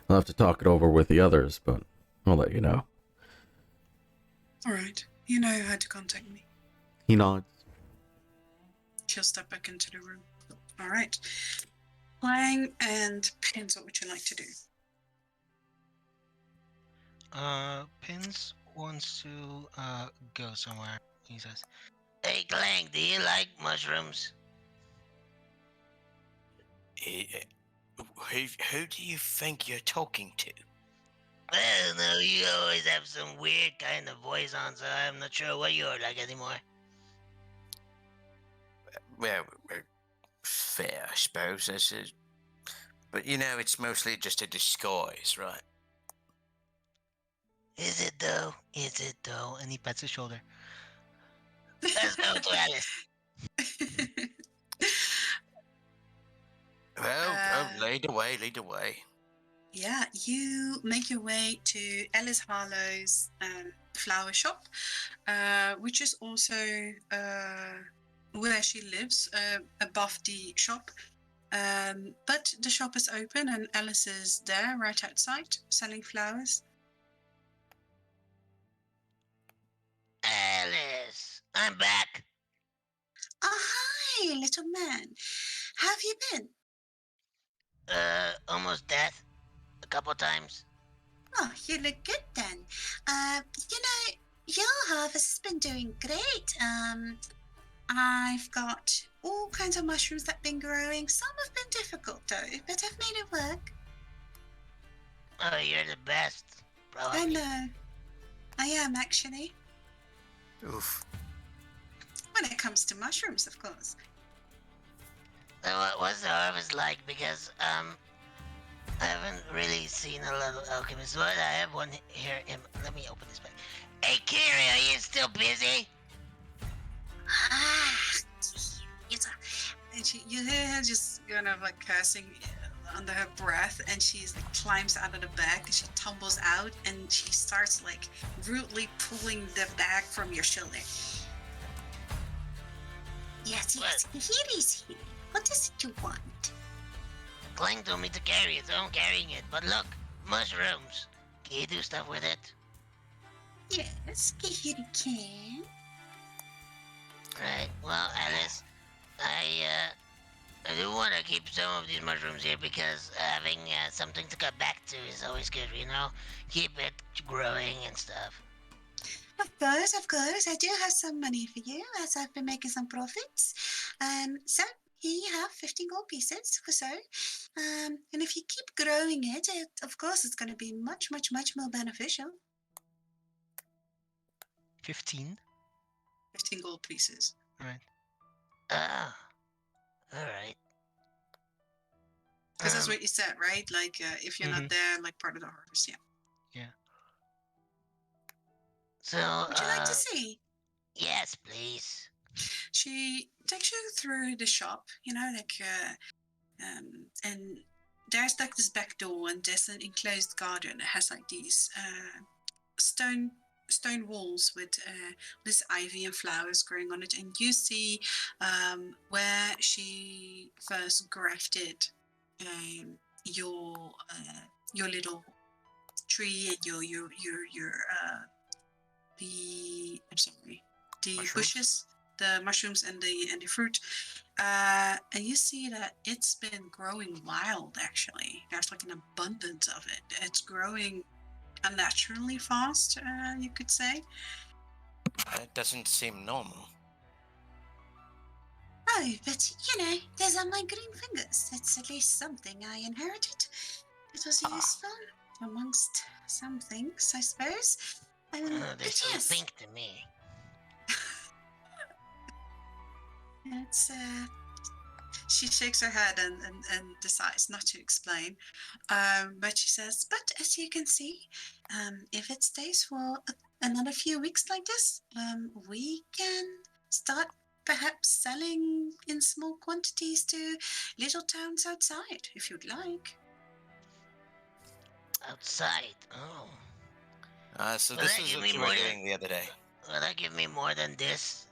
I'll have to talk it over with the others, but I'll let you know. All right, you know how to contact me. He nods. She'll step back into the room. All right. Clang and Pins, what would you like to do? Pins wants to go somewhere. He says, Hey, Clang, do you like mushrooms? Who do you think you're talking to? I don't know, you always have some weird kind of voice on, so I'm not sure what you're like anymore. Well, fair, I suppose. But it's mostly just a disguise, right? Is it though? Is it though? and he pets his shoulder. Let's go to Alice. Well, lead away, lead away. Yeah, you make your way to Ellis Harlow's flower shop, which is also where she lives, above the shop. But the shop is open and Alice is there right outside selling flowers. Alice, I'm back. Oh, hi, little man. How have you been? Almost death. A couple times. Oh, you look good then. Your harvest has been doing great. I've got all kinds of mushrooms that have been growing. Some have been difficult though, but I've made it work. Oh, you're the best. Probably. I know. I am actually. Oof. When it comes to mushrooms, of course. So what's the harvest like? Because I haven't really seen a lot of alchemists, but I have one here. Let me open this bag. Hey, Kiri, are you still busy? Ah, And you hear her just kind of like cursing under her breath, and she's like climbs out of the bag and she tumbles out and she starts like rudely pulling the bag from your shoulder. yes, here is here. What is it you want? Clang told me to carry it, so I'm carrying it. But look, mushrooms. Can you do stuff with it? Yes, here you can. Right. Well, Alice, I do want to keep some of these mushrooms here because having something to cut back to is always good, you know? Keep it growing and stuff. Of course. I do have some money for you as I've been making some profits. So here you have 15 gold pieces or so. And if you keep growing it, of course, it's going to be much, much, much more beneficial. 15. 15 gold pieces. Right. Ah. Alright. Because that's what you said, right? Like, if you're not there, like part of the harvest, yeah. Yeah. So, Would you like to see? Yes, please. She takes you through the shop, and there's like this back door, and there's an enclosed garden. It has like these stone walls with this ivy and flowers growing on it, and you see where she first grafted your little tree and your the I'm sorry, the Mushrooms? bushes, the mushrooms and the fruit. And you see that it's been growing wild. Actually, there's like an abundance of it. It's growing unnaturally fast, you could say. It doesn't seem normal. Oh, but these are my green fingers. It's at least something I inherited. It was useful amongst some things, I suppose. They're But so yes, pink to me. It's she shakes her head and decides not to explain. But she says, but as you can see, if it stays for another few weeks like this, we can start perhaps selling in small quantities to little towns outside, if you'd like. Outside. Oh. So Will this that is give what me you more were than- doing the other day. Will that give me more than these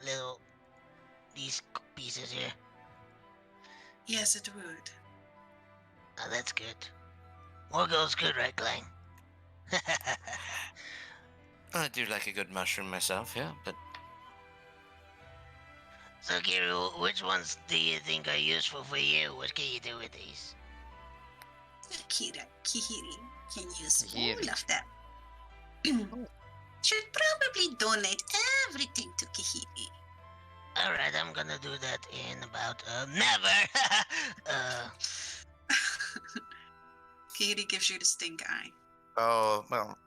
pieces here? Yes, it would. Oh, that's good. More gold's good, right, Clang? I do like a good mushroom myself, yeah, but So, Kiru, which ones do you think are useful for you? What can you do with these? Akira Kihiri can use Kihiri. all of them. Should probably donate everything to Kihiri. Alright, I'm gonna do that in about, never! Katie gives you the stink eye. oh well.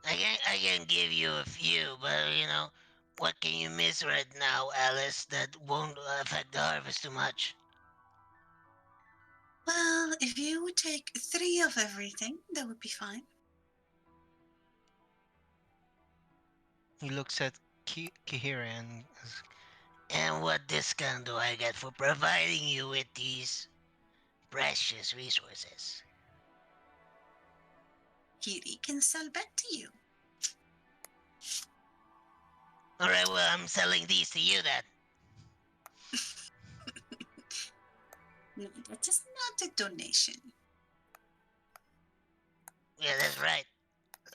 I can give you a few, but what can you miss right now, Alice, that won't affect the harvest too much? Well, if you would take 3 of everything, that would be fine. He looks at Kihira and And what discount do I get for providing you with these precious resources? Kiri can sell back to you. Alright, well, I'm selling these to you then. No, that is not a donation. Yeah, that's right.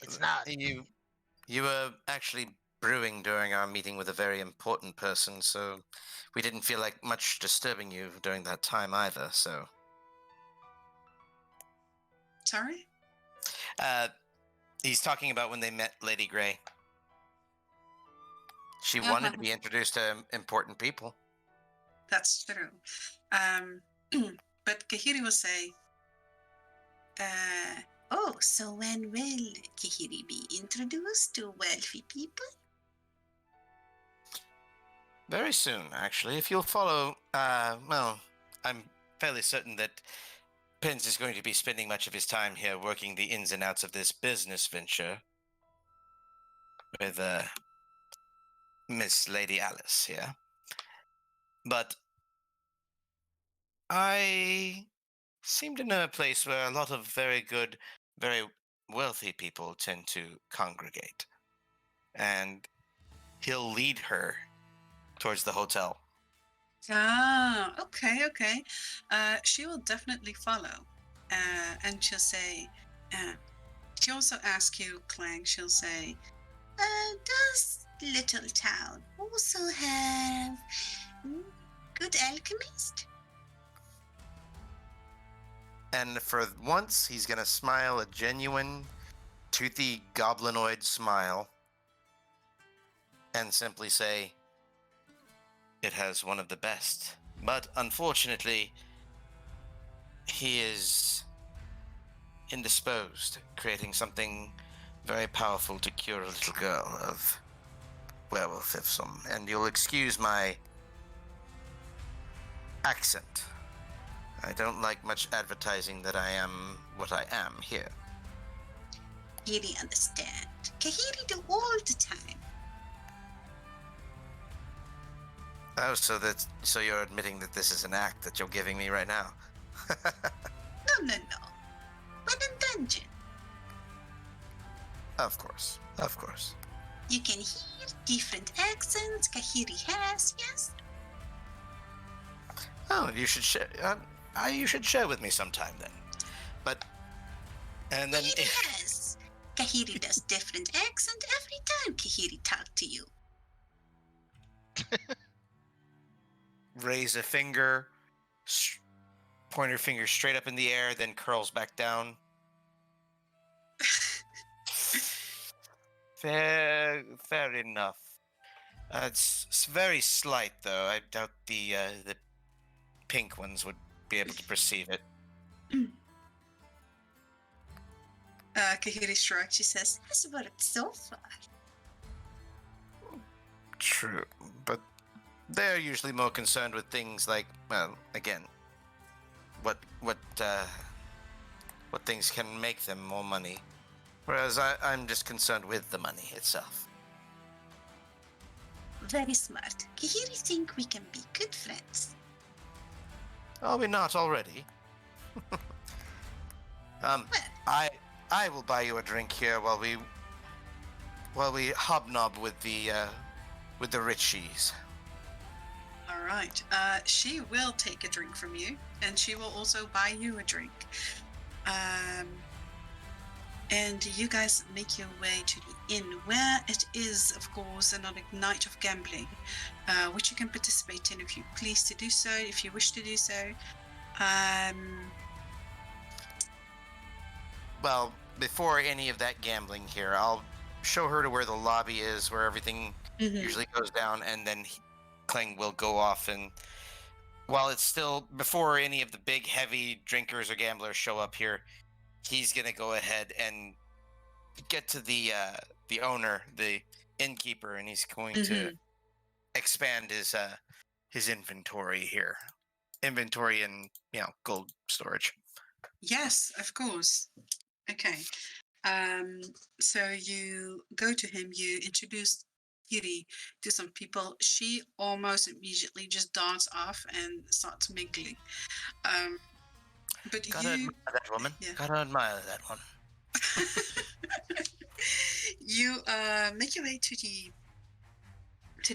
It's not. You were actually brewing during our meeting with a very important person, so we didn't feel like much disturbing you during that time either, so. Sorry? He's talking about when they met Lady Grey. She wanted to be introduced to important people. That's true. But Kahiri will say, Oh, so when will Kihiri be introduced to wealthy people? Very soon, actually. If you'll follow, well, I'm fairly certain that Pins is going to be spending much of his time here working the ins and outs of this business venture with Miss Lady Alice here. But I seem to know a place where a lot of very good, very wealthy people tend to congregate. And he'll lead her towards the hotel. okay. She will definitely follow. And she'll say, she'll also ask you, Clang, she'll say, Does Little Town also have good alchemist? And for once, he's going to smile a genuine, toothy, goblinoid smile and simply say, it has one of the best. But unfortunately, he is indisposed, creating something very powerful to cure a little girl of werewolfism. And you'll excuse my accent. I don't like much advertising that I am what I am here. Kihiri understand. Kihiri do all the time. Oh, so you're admitting that this is an act that you're giving me right now? No. But in dungeon, Of course. Of course. you can hear different accents Kahiri has, yes? Oh, you should share. You should share with me sometime then. But and then Kahiri has. Kahiri does different accent every time Kahiri talk to you. raise a finger, pointer finger straight up in the air, then curls back down. Fair enough. It's very slight, though. I doubt the pink ones would be able to perceive it. Kahiri shrugs. She says, "Has worked so far." True, but they're usually more concerned with things like, well, again, what things can make them more money, whereas I'm just concerned with the money itself. Very smart. Kahiri think we can be good friends. Are we not already? Well, I will buy you a drink here while we hobnob with the Richies. All right. She will take a drink from you, and she will also buy you a drink. And you guys make your way to the inn, where it is, of course, another night of gambling, which you can participate in if you please to do so, if you wish to do so. Well, before any of that gambling here, I'll show her to where the lobby is, where everything usually goes down, and then Kling will go off. And while it's still before any of the big, heavy drinkers or gamblers show up here, he's gonna go ahead and get to the owner, the innkeeper, and he's going to expand his inventory here, inventory and gold storage. Yes, of course. Okay. So you go to him, you introduce Kiri to some people. She almost immediately just darts off and starts mingling. But Gotta admire that woman. Yeah. Gotta admire that one. You make your way to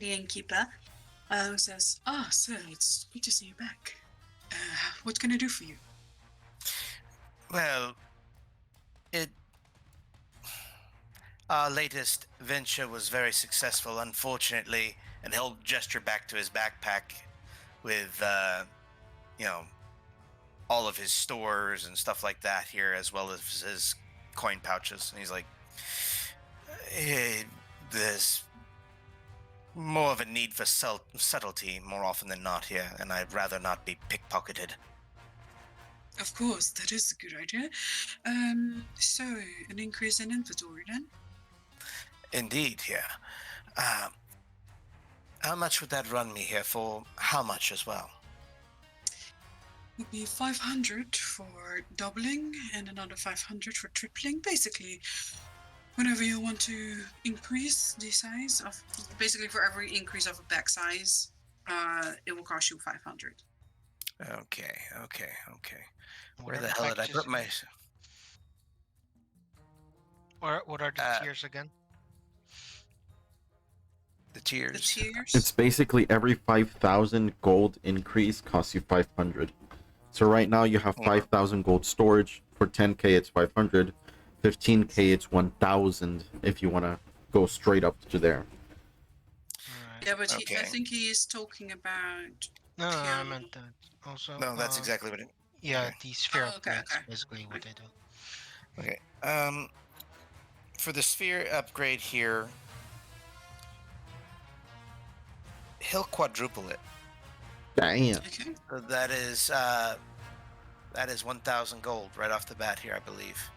the innkeeper, who says, "Ah, sir, it's good to see you back. What can I do for you?" Well, our latest venture was very successful, unfortunately, and he'll gesture back to his backpack with, all of his stores and stuff like that here, as well as his coin pouches. And he's like, there's more of a need for subtlety more often than not here, and I'd rather not be pickpocketed. Of course, that is a good idea. So an increase in inventory then? Indeed, yeah. How much would that run me here for? How much as well? Would be 500 for doubling and another 500 for tripling. Basically, whenever you want to increase the size of, basically for every increase of a bag size, it will cost you 500. Okay. Where What the are hell did I packages put my... again? What are the tiers again? The tiers? The tiers? It's basically every 5,000 gold increase costs you 500. So right now you have 5,000 gold storage. For 10k it's 500. 15k it's 1,000 if you want to go straight up to there. Alright. Yeah, but Okay. I think he is talking about... No, I Yeah. meant that. Also, No, that's exactly what it... Yeah, okay. the sphere okay, upgrades, okay. basically what they do. Okay. For the sphere upgrade here, he'll quadruple it. Damn. Okay. So that is 1,000 gold right off the bat here, I believe.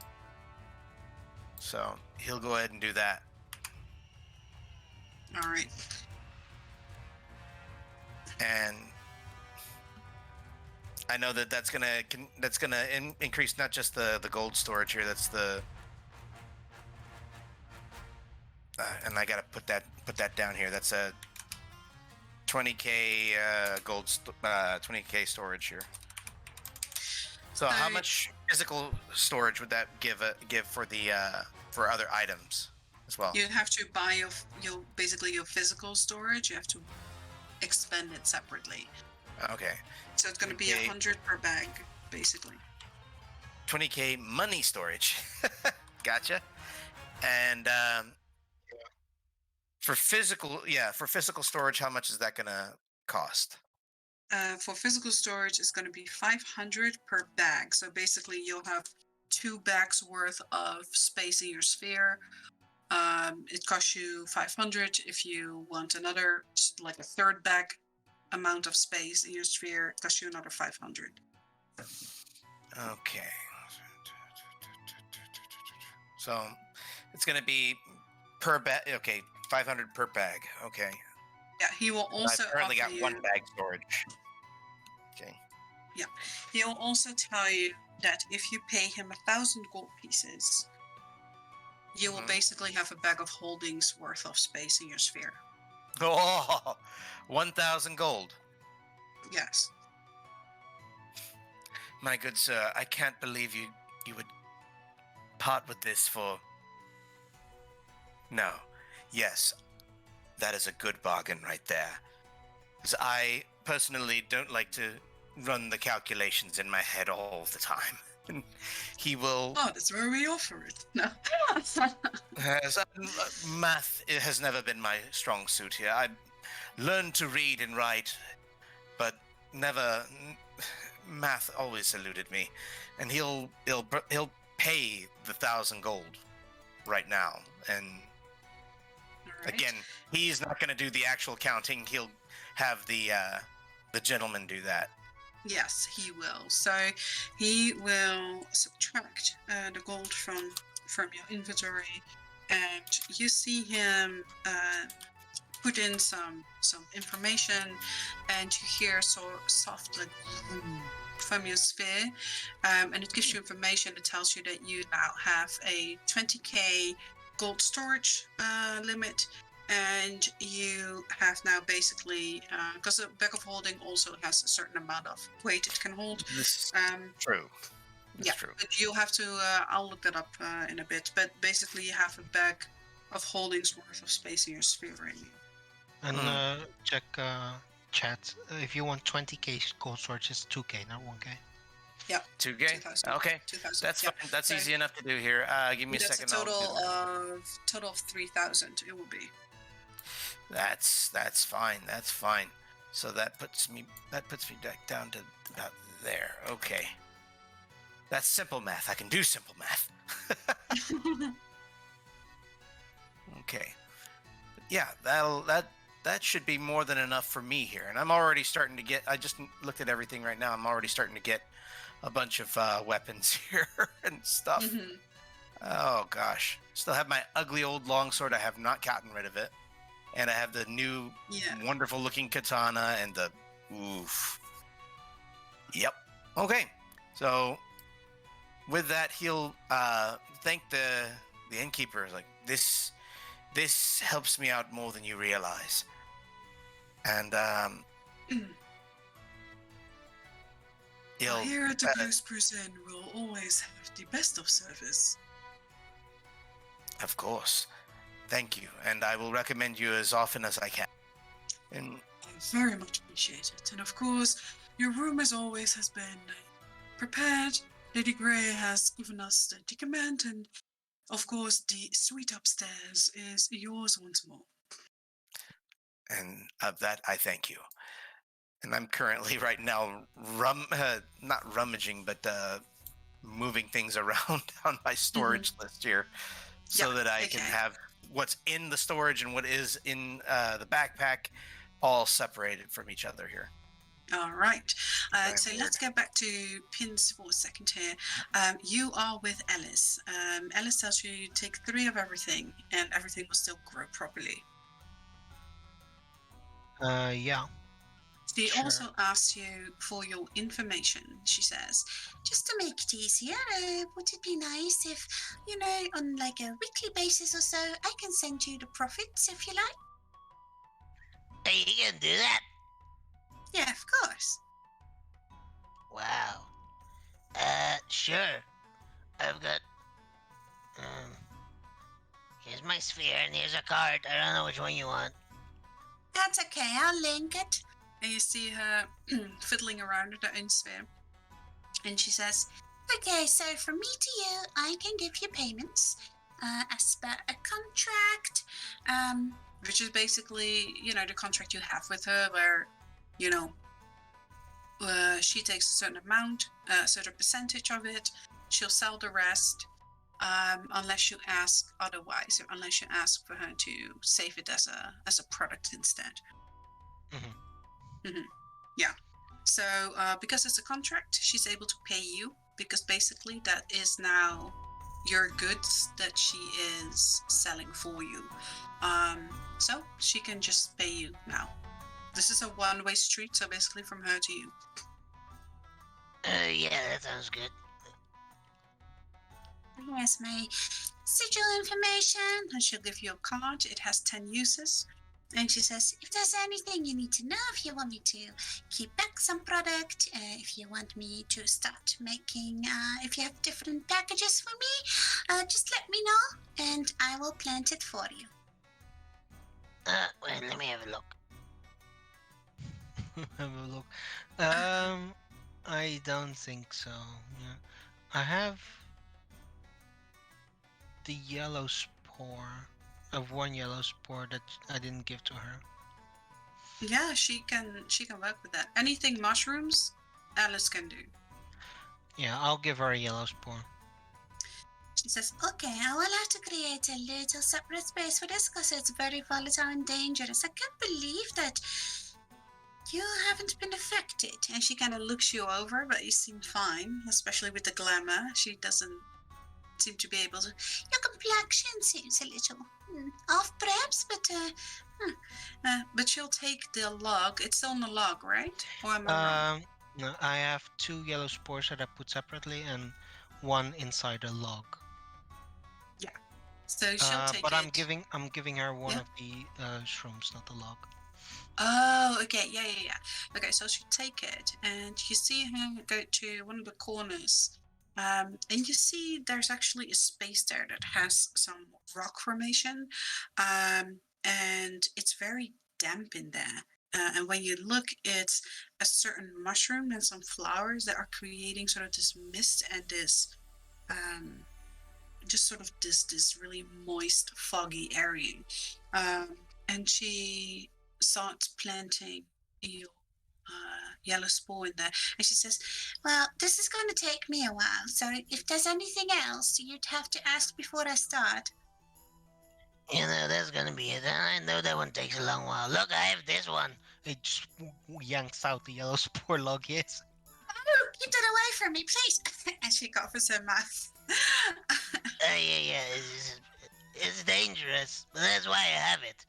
So he'll go ahead and do that. All right. And I know that's gonna increase not just the gold storage here. That's the and I gotta put that down here. That's a 20k 20k storage here. So how much physical storage would that give for the for other items as well? You have to buy your basically your physical storage. You have to expend it separately. Okay. So it's going to be 20K. 100 per bag, basically. 20K money storage. Gotcha. And for physical storage, how much is that gonna cost? For physical storage, it's going to be 500 per bag. So basically, you'll have 2 bags worth of space in your sphere. It costs you 500. If you want another, like a third bag amount of space in your sphere, it costs you another 500. Okay. So it's gonna be per bag. Okay, 500 per bag. Okay. Yeah, he will also I've currently got offer one you- bag storage. Okay. He will also tell you that if you pay him 1,000 gold pieces, you will Mhm. basically have a bag of holdings worth of space in your sphere. Oh, 1,000 gold. Yes. My good sir, I can't believe you would part with this for. No. Yes, that is a good bargain right there. Because I personally don't like to run the calculations in my head all the time. And he will. Oh, that's where we offer it. No. Math it has never been my strong suit here. I learned to read and write, but never. Math always eluded me, and he'll pay the 1,000 gold right now. And Alright. again, he's not going to do the actual counting. He'll have the gentleman do that. Yes, he will. So he will subtract the gold from your inventory, and you see him put in some information, and you hear so soft like from your sphere, and it gives you information that tells you that you now have a 20k gold storage limit. And you have now basically, because a bag of holding also has a certain amount of weight it can hold. This Yeah, true. That's true. but you'll have to, I'll look that up in a bit. But basically, you have a bag of holdings worth of space in your sphere right now. And check chat. If you want 20k gold storage, it's 2k, not 1k. 2K. 2,000. Okay, 2,000. that's yeah. fine. That's So easy enough to do here. Give me a That's second. a I'll do total of 3,000. It will be. That's fine. That's fine. So that puts me back down to about there. Okay. That's simple math. I can do simple math. Okay. Yeah, that should be more than enough for me here. And I'm already starting to get. I just looked at everything right now. I'm already starting to get a bunch of weapons here and stuff. Mhm. Oh gosh. Still have my ugly old longsword. I have not gotten rid of it. And I have the new Yeah. wonderful looking katana and the oof. Yep. Okay. So with that, he'll thank the innkeeper. Like this helps me out more than you realize. And he'll Here at the Blues Prison, we'll always have the best of service. of course. Thank you, and I will recommend you as often as I can. And I very much appreciate it. And of course, your room as always has been prepared. Lady Grey has given us the command, and of course, the suite upstairs is yours once more. of that I thank you. And I'm currently right now not rummaging, but moving things around on my storage list here, so Yeah, that I can okay. have what's in the storage and what is in the backpack all separated from each other here. All right. Very So weird. let's go back to Pins for a second here. You are with Ellis. Ellis tells you take 3 of everything, and everything will still grow properly. Yeah. She Sure. also asks you for your information. She says, just to make it easier, would it be nice if, on like a weekly basis or so, I can send you the profits if you like? Hey, you gonna do that? Yeah, of course. Wow. sure. I've got. Um, here's my sphere and here's a card. I don't know which one you want. That's okay. I'll link it. And you see her fiddling around with her own sphere. And she says, Okay, so from me to you, I can give you payments as per a contract. which is basically, the contract you have with her, where, she takes a certain amount, a certain percentage of it. She'll sell the rest, unless you ask otherwise, or unless you ask for her to save it as a product instead. Yeah. So because it's a contract, she's able to pay you, because basically that is now your goods that she is selling for you. So she can just pay you now. This is a one-way street, so basically from her to you. Yeah, that sounds good. Here's my sigil information. And she'll give you a card. It has 10 uses. And she says, if there's anything you need to know, if you want me to keep back some product, if you want me to start making, if you have different packages for me, just let me know and I will plant it for you. Wait, let me have a look. Have a look. I don't think so. Yeah. I have the yellow spore. Of one yellow spore that I didn't give to her. Yeah, she can work with that. Anything mushrooms, Alice can do. Yeah, I'll give her a yellow spore. She says, okay, I will have to create a little separate space for this because it's very volatile and dangerous. I can't believe that you haven't been affected. And she kind of looks you over, but you seem fine, especially with the glamour. She doesn't seem to be able to. Your complexion seems a little off, perhaps, but she'll take the log. It's still on the log, right? Or am I wrong? No, I have 2 yellow spores that I put separately and one inside a log. So she'll take but it. I'm giving her one Yeah. of the shrooms, not the log. Oh, okay, yeah. Okay, so she'll take it, and you see her go to one of the corners, and you see there's actually a space there that has some rock formation, and it's very damp in there. And when you look, it's a certain mushroom and some flowers that are creating sort of this mist and this, just sort of this really moist, foggy area. And she starts planting your yellow spore in there. And she says, well, this is going to take me a while. So if there's anything else, you'd have to ask before I start. That's gonna be it. I know that one takes a long while. Look, I have this one. It just yanks out the yellow spore log, yes. Oh, keep that away from me, please. and she covers her mouth. Yeah. It's dangerous, but that's why I have it.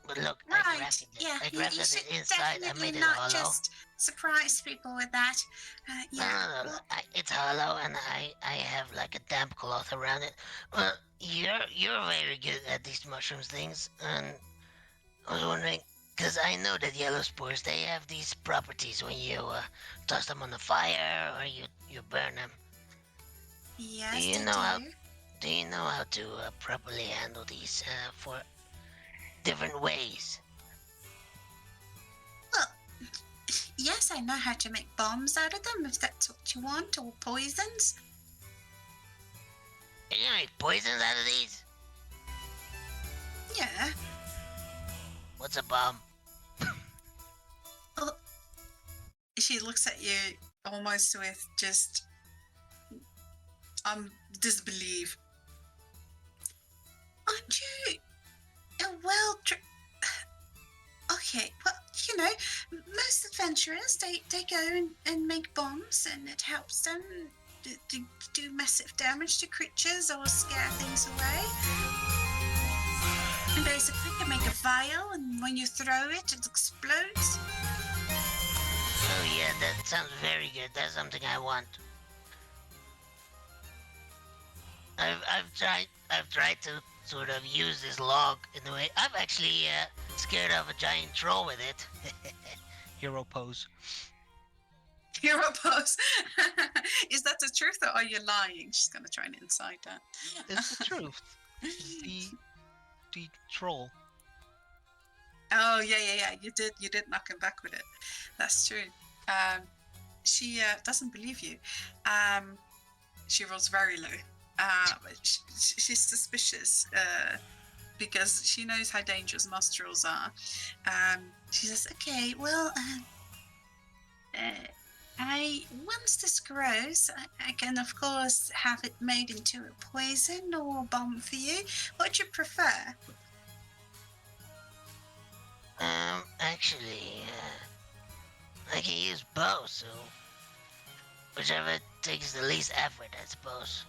But look, I Right, grafted it. yeah, I you grafted should it inside. I definitely made it not hollow. just surprise people with that. No, Well, it's hollow, and I have like a damp cloth around it. Well, you're very good at these mushrooms things, and I was wondering, because I know that yellow spores, they have these properties when you toss them on the fire or you burn them. yes, Do you they know how? do. Do you know how to properly handle these for different ways? Well, yes, I know how to make bombs out of them if that's what you want, or poisons. Are you gonna make poisons out of these? Yeah. What's a bomb? She looks at you almost with just disbelief. Aren't you okay, well, most adventurers, they go and make bombs, and it helps them to do massive damage to creatures or scare things away. And basically, you make a vial, and when you throw it, it explodes. Oh yeah, that sounds very good. That's something I want. I've tried to sort of use this log in a way. I'm actually scared of a giant troll with it. Hero pose. Hero pose. Is that the truth or are you lying? She's gonna try and incite that. It's the truth. The troll. Oh yeah. You did knock him back with it. That's true. She doesn't believe you. She rolls very low. She's suspicious because she knows how dangerous nostrils are. She says, "Okay, well, once this grows, I can of course have it made into a poison or a bomb for you. What do you prefer?" Actually, I can use both, so whichever takes the least effort, I suppose.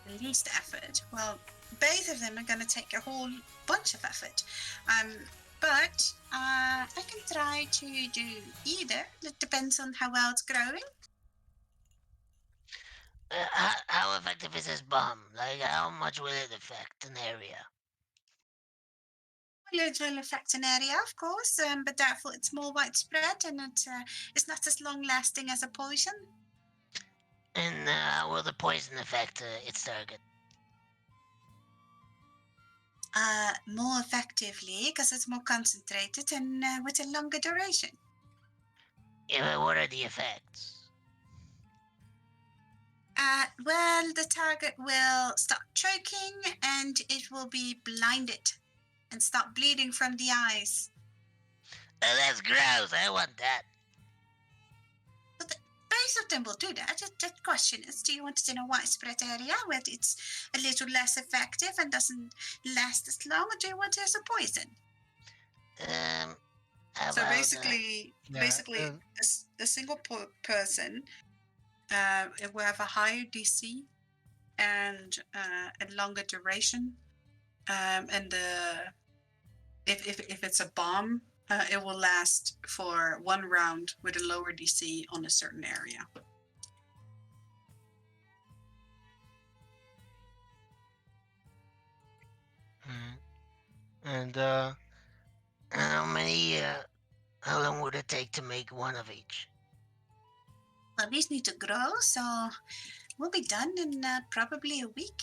The least effort. Well, both of them are going to take a whole bunch of effort. But I can try to do either. It depends on how well it's growing. How effective is this bomb? Like, how much will it affect an area? Well, it will affect an area, of course, but therefore it's more widespread and it's not as long lasting as a poison. And how will the poison affect its target? More effectively because it's more concentrated and with a longer duration. Yeah, but what are the effects? Well, the target will start choking and it will be blinded and start bleeding from the eyes. That's gross. I want that. But both of them will do that. The question is, do you want it in a widespread area where it's a little less effective and doesn't last as long, or do you want it as a poison? How So about, basically, Yeah, a single person it will have a higher DC and a longer duration. And if it's a bomb, it will last for one round with a lower DC on a certain area. and how long would it take to make one of each? Well, these need to grow, so we'll be done in probably a week.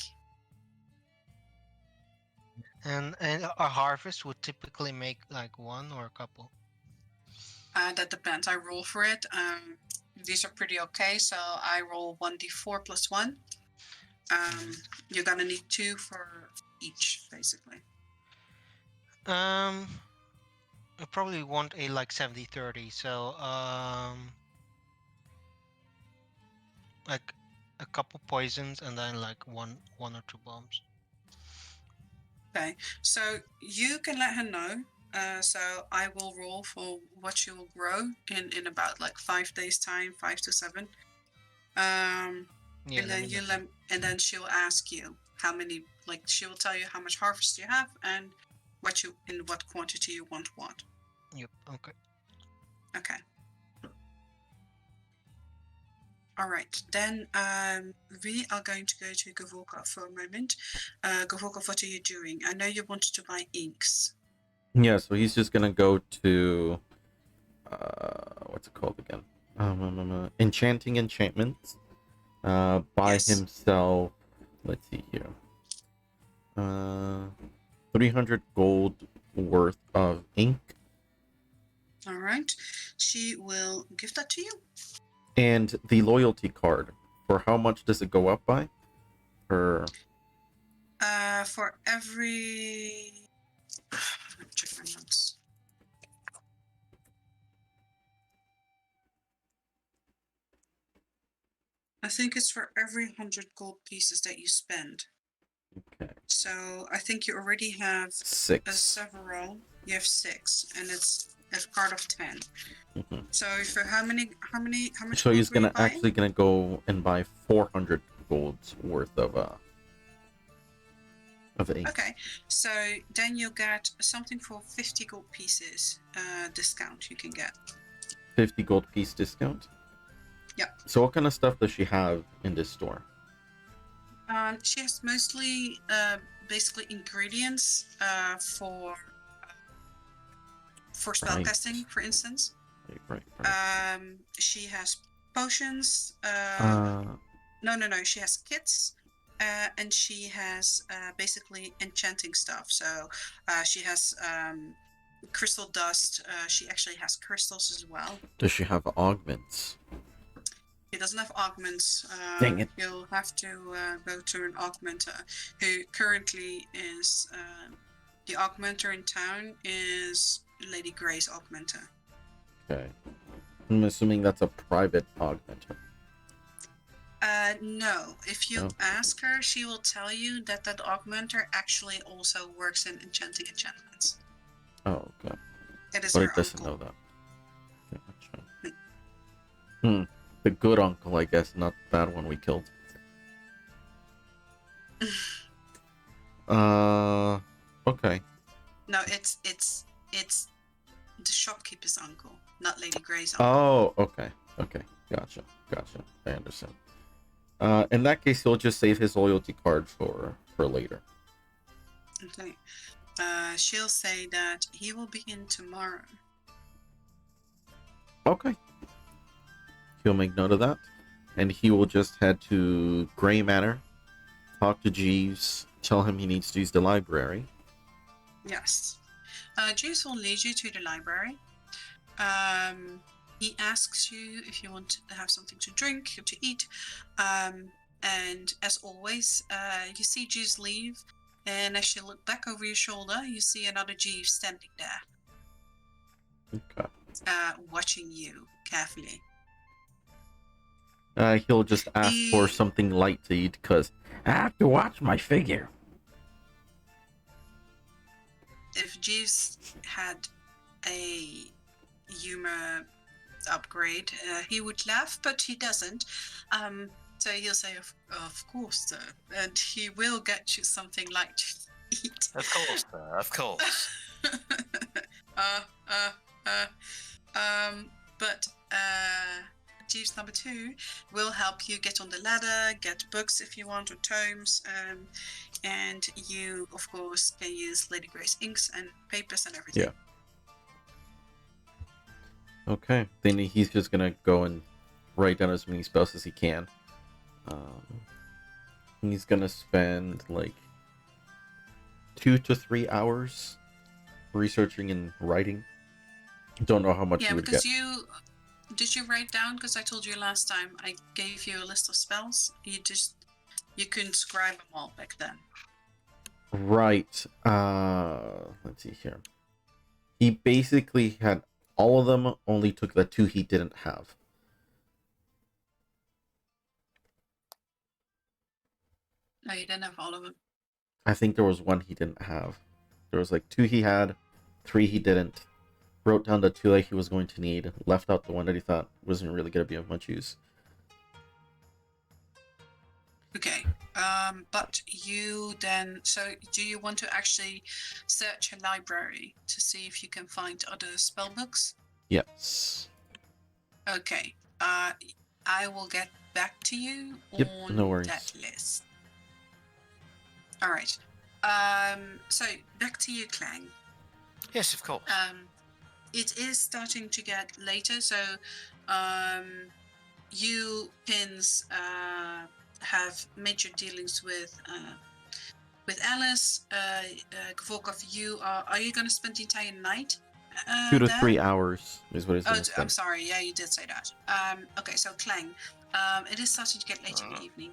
and a harvest would typically make like one or a couple. That depends. I roll for it. These are pretty okay, so I roll 1d4 plus 1. You're gonna need 2 for each, basically. I probably want a like 70-30, so like a couple poisons and then like one or two bombs. Okay, so you can let her know. So I will roll for what she will grow in about like 5 days time, 5 to 7. Yeah, And then she'll ask you how many. Like she will tell you how much harvest you have and in what quantity you want what. Yep. Okay. Okay. All right, then we are going to go to Gavorka for a moment. Gavorka, what are you doing? I know you wanted to buy inks. Yeah, so he's just gonna go to what's it called again? Enchanting enchantments. Buy Yes. himself. Let's see here. 300 gold worth of ink. All right, she will give that to you. And the loyalty card. For how much does it go up by? For every. Let me check my notes. I think it's for every 100 gold pieces that you spend. Okay. So I think you already have 6. several. You have 6, and it's a card of 10. Mhm. So for how much? So he's gold were you gonna actually go and buy 400 golds worth of ink. Okay, so then you'll get something for 50 gold pieces discount you can get. 50 gold piece discount. Yeah. So what kind of stuff does she have in this store? She has mostly basically ingredients for spellcasting, for instance. Right. She has potions. Uh, No. She has kits. And she has basically enchanting stuff. So she has crystal dust. She actually has crystals as well. does she have augments? She doesn't have augments. Dang it. You'll have to go to an augmenter who currently is the augmenter in town is Lady Grey's augmenter. Okay. I'm assuming that's a private augmenter. No. If you No? ask her, she will tell you that that augmenter actually also works in enchanting enchantments. Oh, okay. It is But her it doesn't uncle. know that. Gotcha. The good uncle, I guess, not the bad one we killed. Okay. No, it's the shopkeeper's uncle, not Lady Grey's uncle. Oh, okay. Okay. Gotcha. I understand. In that case, he'll just save his loyalty card for later. Okay. She'll say that he will be in tomorrow. Okay. He'll make note of that. And he will just head to Gray Manor, talk to Jeeves, tell him he needs to use the library. Yes. Jeeves will lead you to the library. He asks you if you want to have something to drink or to eat. And as always, you see Jeeves leave. And as you look back over your shoulder, you see another Jeeves standing there, Okay. watching you carefully. He'll just ask for something light to eat because I have to watch my figure. If Jeeves had a humor upgrade, he would laugh, but he doesn't. So he'll say, of course, sir. And he will get you something light to eat. Of course, sir. Of course. But Jeeves number 2 will help you get on the ladder, get books if you want, or tomes. And you, of course, can use Lady Grey's inks and papers and everything. Yeah. Okay. Then he's just gonna go and write down as many spells as he can. He's gonna spend like 2 to 3 hours researching and writing. Don't know how much Yeah, he would because get. did you write down? Because I told you last time I gave you a list of spells. You couldn't scribe them all back then. Right. Let's see here. He basically had all of them, only took the 2 he didn't have. No, you didn't have all of them. I think there was 1 he didn't have. There was like 2 he had, 3 he didn't. Wrote down the 2 that he was going to need, left out the 1 that he thought wasn't really going to be of much use. Okay. But you then, so do you want to actually search a library to see if you can find other spell books? Yes. Okay. I will get back to you Yep, on no worries. that list. All right. So back to you, Clang. Yes, of course. It is starting to get later, so you pins have made your dealings with Alice. Kvorkov, are you going to spend the entire night? 2 to there? 3 hours is what he's Oh, going to I'm spend. sorry. Yeah, you did say that. Okay, so Clang. It is starting to get late in the evening.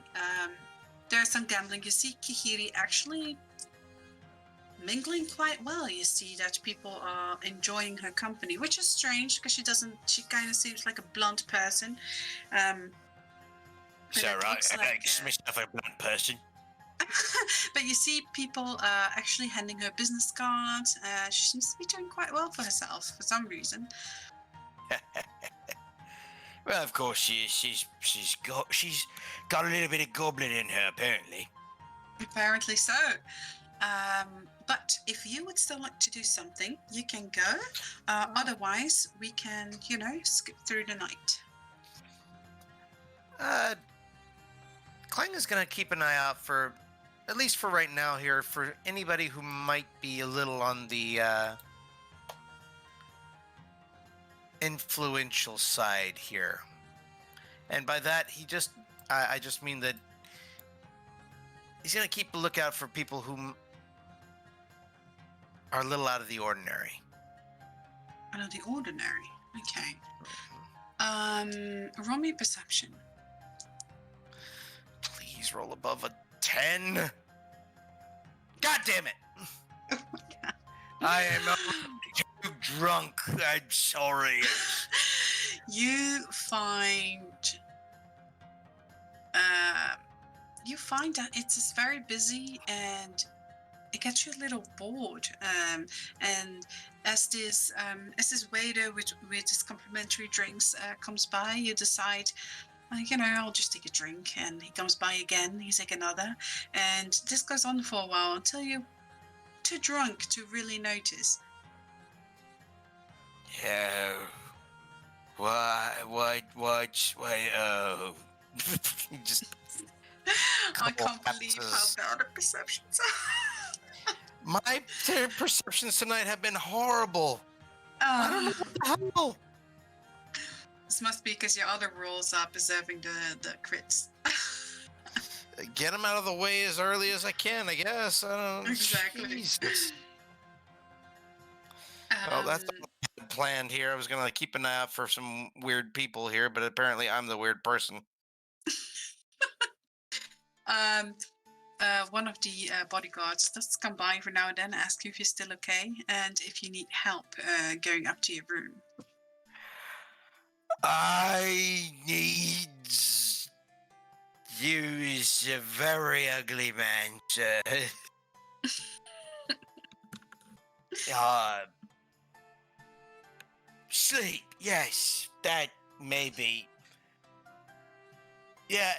There's some gambling. You see Kihiri actually mingling quite well. You see that people are enjoying her company, which is strange because she kind of seems like a blunt person. It's it alright. looks I like, don't consider myself a blunt person. but you see people actually handing her business cards. She seems to be doing quite well for herself for some reason. Well, of course she is. She's got a little bit of goblin in her, apparently. Apparently so. But if you would still like to do something, you can go. Otherwise, we can, skip through the night. Clang is gonna keep an eye out for, at least for right now here, for anybody who might be a little on the influential side here. And by that, I just mean that he's going to keep a lookout for people who are a little out of the ordinary. Out of the ordinary. Okay. Roll me perception. Please roll above a 10. God damn it. Oh my god. I am too drunk. I'm sorry. You find that it's just very busy and it gets you a little bored. And as this waiter with his complimentary drinks comes by, you decide, I'll just take a drink. And he comes by again. You take another, and this goes on for a while until you're too drunk to really notice. Yeah. Why, oh. Just I can't couple believe how lapses. bad the perceptions are. My perceptions tonight have been horrible. I don't know what the hell. This must be because your other rules are preserving the crits. Get them out of the way as early as I can, I guess. I don't. Exactly. Jesus. Well, that's not planned here. I was gonna keep an eye out for some weird people here, but apparently I'm the weird person. One of the bodyguards does come by every now and then, ask you if you're still okay and if you need help going up to your room. I need use a very ugly man, sir. Sleep, yes, that maybe. Yeah,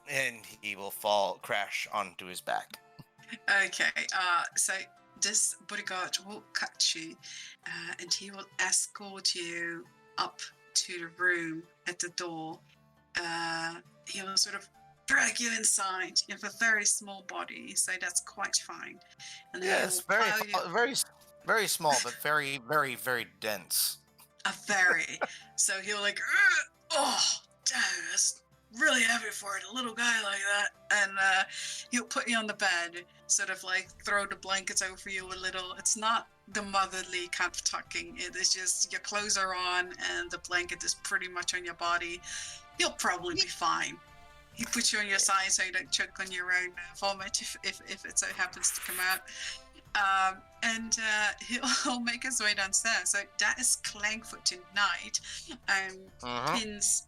and he will crash onto his back. Okay, so this bodyguard will cut you and he will escort you up to the room at the door. He will sort of drag you inside. You have a very small body, so that's quite fine. And Yes, he'll pile you- very small, but very, very, very dense. So he'll like, oh, damn, that's really heavy for a little guy like that. And he'll put you on the bed, sort of like throw the blankets over you a little. It's not the motherly kind of tucking. It is just your clothes are on and the blanket is pretty much on your body. You'll probably be fine. He puts you on your side so you don't choke on your own vomit if it so happens to come out. And he'll make his way downstairs. So that is Clangfoot tonight. Pins,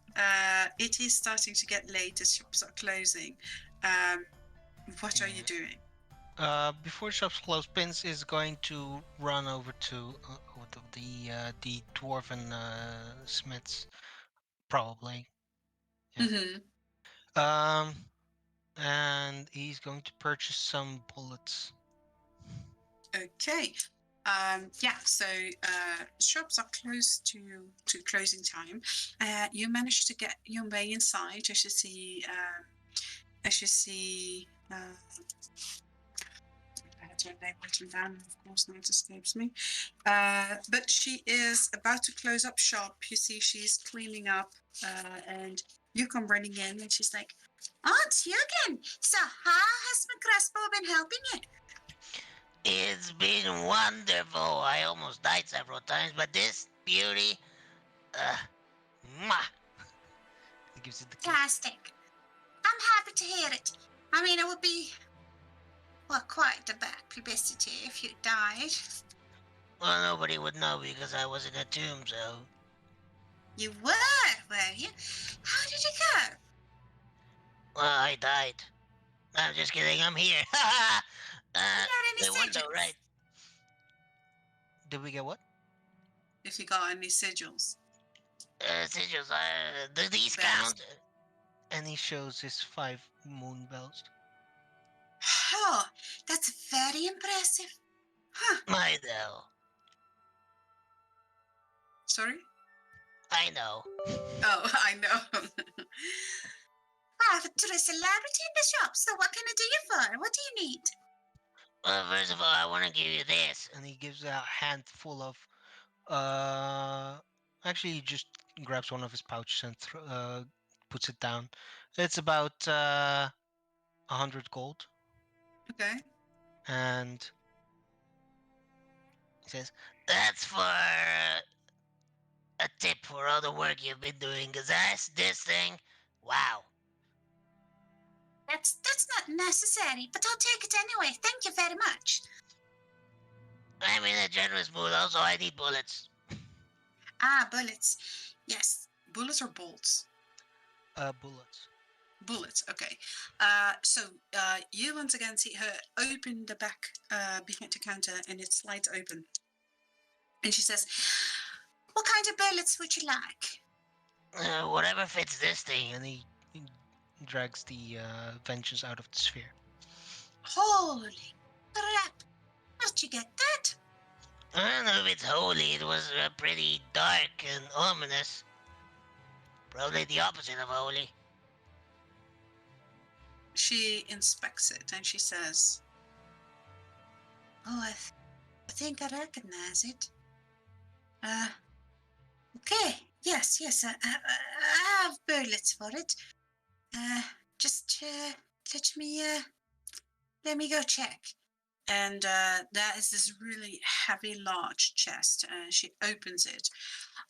it is starting to get late. The shops are closing. What are you doing? Before shops close, Pins is going to run over to the dwarven smiths, probably. Yeah. Mm-hmm. And he's going to purchase some bullets. Okay. So shops are close to closing time. You managed to get your way inside. As you see, I had her name written down. Of course, now it escapes me. But she is about to close up shop. You see, she's cleaning up, and you come running in, and she's like, Oh, it's you again. So how has McCrespo been helping you? It's been wonderful. I almost died several times, but this beauty, mwah. He gives it the kiss. Fantastic. I'm happy to hear it. I mean, it would be, well, quite the bad publicity if you died. Well, nobody would know because I was in a tomb, so. You were you? How did it go? Well, I died. I'm just kidding, I'm here. You got any The window, sigils? right? Did we get what? if you got any sigils. Sigils, do these Bells. count? And he shows his 5 moon bells. Oh, that's very impressive. Huh. I know. Sorry? I know. Oh, I know. I have a true celebrity in the shop, so what can I do you for? What do you need? Well, first of all, I want to give you this. And he gives a handful of Actually, he just grabs one of his pouches and puts it down. It's about 100 gold, Okay. and he says, That's for a tip for all the work you've been doing, cause this thing, wow. That's not necessary, but I'll take it anyway. Thank you very much. I'm in a generous mood, also I need bullets. Ah, bullets. Yes. Bullets or bolts? bullets. Bullets. Okay. So you once again see her open the back behind the counter, and it slides open. And she says, What kind of bullets would you like? Whatever fits this thing. And he drags the vengeance out of the sphere. Holy crap! How'd you get that? I don't know if it's holy, it was pretty dark and ominous. Probably the opposite of holy. she inspects it, and she says, Oh, I think I recognize it. Okay. Yes, yes. I have bullets for it. Just let me go check. and that is this really heavy, large chest. She opens it,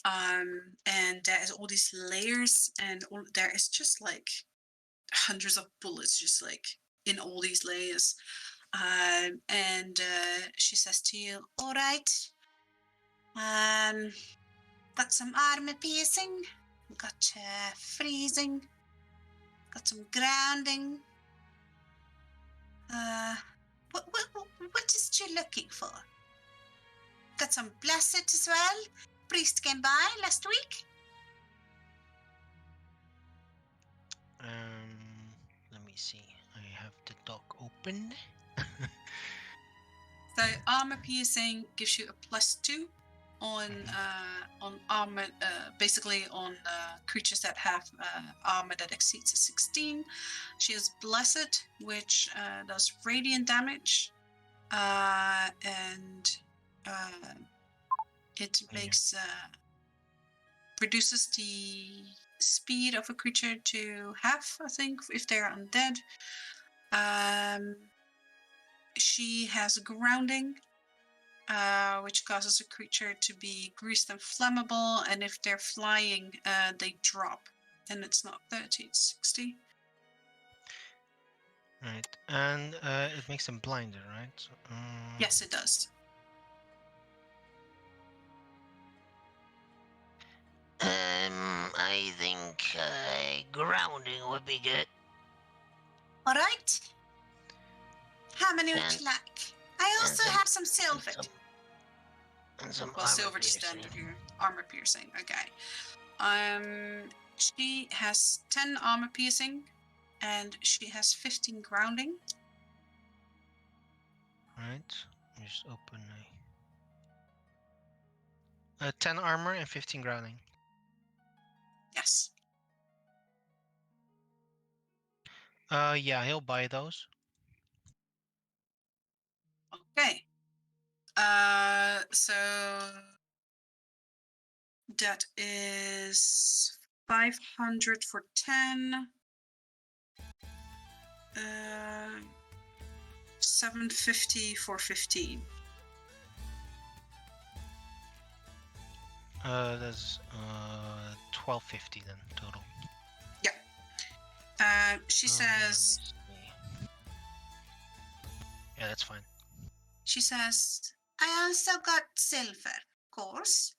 and there is all these layers, and there is just like hundreds of bullets, just like in all these layers. And she says to you, All right. Got some armor piercing. Got freezing. Got some grounding. What is she looking for? Got some blessed as well. Priest came by last week. Let me see. I have the dock open. so armor piercing gives you a +2 on armor, basically on creatures that have armor that exceeds a 16. She has blessed, which does radiant damage, and it makes reduces the speed of a creature to half, I think, if they're undead. She has grounding, which causes a creature to be greased and flammable, and if they're flying, they drop. And it's not 30, it's 60. Right, and it makes them blinder, right? So, Yes, it does. I think grounding would be good. All right. How many would And- you like? I also some- have some silver. And some Well, armor silver is piercing. standard here. Armor piercing, okay. She has 10 armor piercing, and she has 15 grounding. Right, just open 10 armor and 15 grounding. Yes. Yeah, he'll buy those. Okay. So that is 500 for 10. 750 for 15. That's 1250 then total. She Let says, me see. Yeah, that's fine. she says, I also got silver, of course.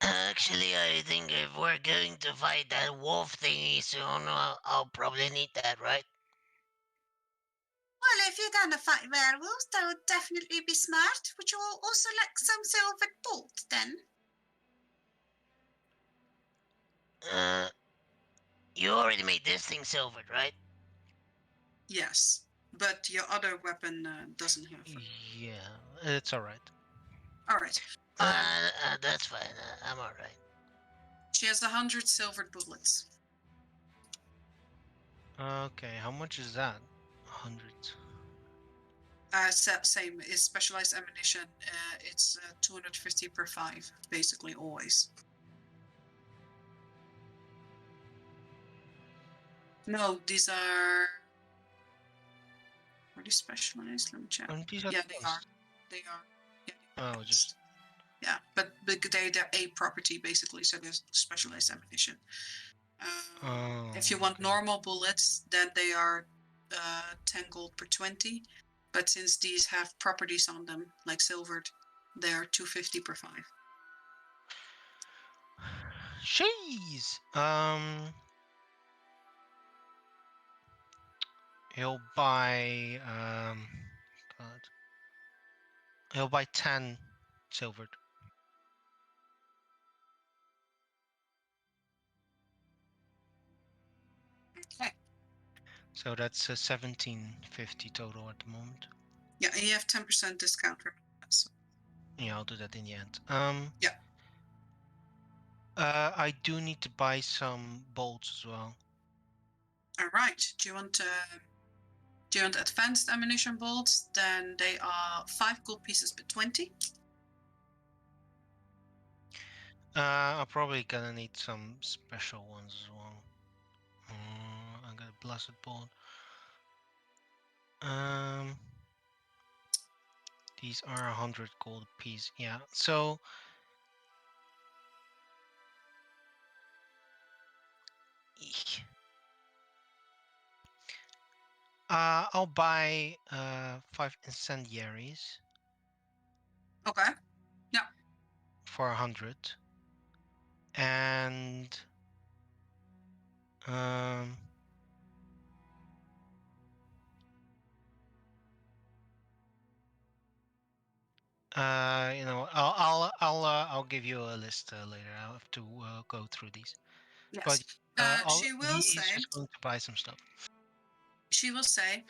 Actually, I think if we're going to fight that wolf thingy soon, I'll probably need that, right? Well, if you're gonna fight werewolves, that would definitely be smart. Would you also like some silver bolt then? Uh, you already made this thing silvered, right? yes, but your other weapon doesn't have. Yeah, it's alright. All right. That's fine. I'm alright. She has 100 silvered bullets. Okay, how much is that? 100. Same. It's specialized ammunition. It's 250 per 5, basically always. No, these are these specialized? Let me check. Aren't these Yeah, they are. advanced? They are. Yeah, Oh, just yeah, but they're a property basically, so there's specialized ammunition. If you want okay. normal bullets, then they are 10 gold per 20. But since these have properties on them, like silvered, they are 250 per 5. Jeez. He'll buy God. He'll buy 10 silvered. Okay. So that's 1750 total at the moment. Yeah, and you have 10% discount. So. Yeah, I'll do that in the end. Yeah. I do need to buy some bolts as well. All right. Do you want advanced ammunition bolts? Then they are 5 gold pieces per 20. I'm probably gonna need some special ones as well. I got a blessed bolt. These are 100 gold piece. Yeah. So eek. I'll buy 5 incendiaries Okay. for 100, and you know, I'll give you a list later. I'll have to go through these. But Yes. She will he's say. just going to buy some stuff. She will say.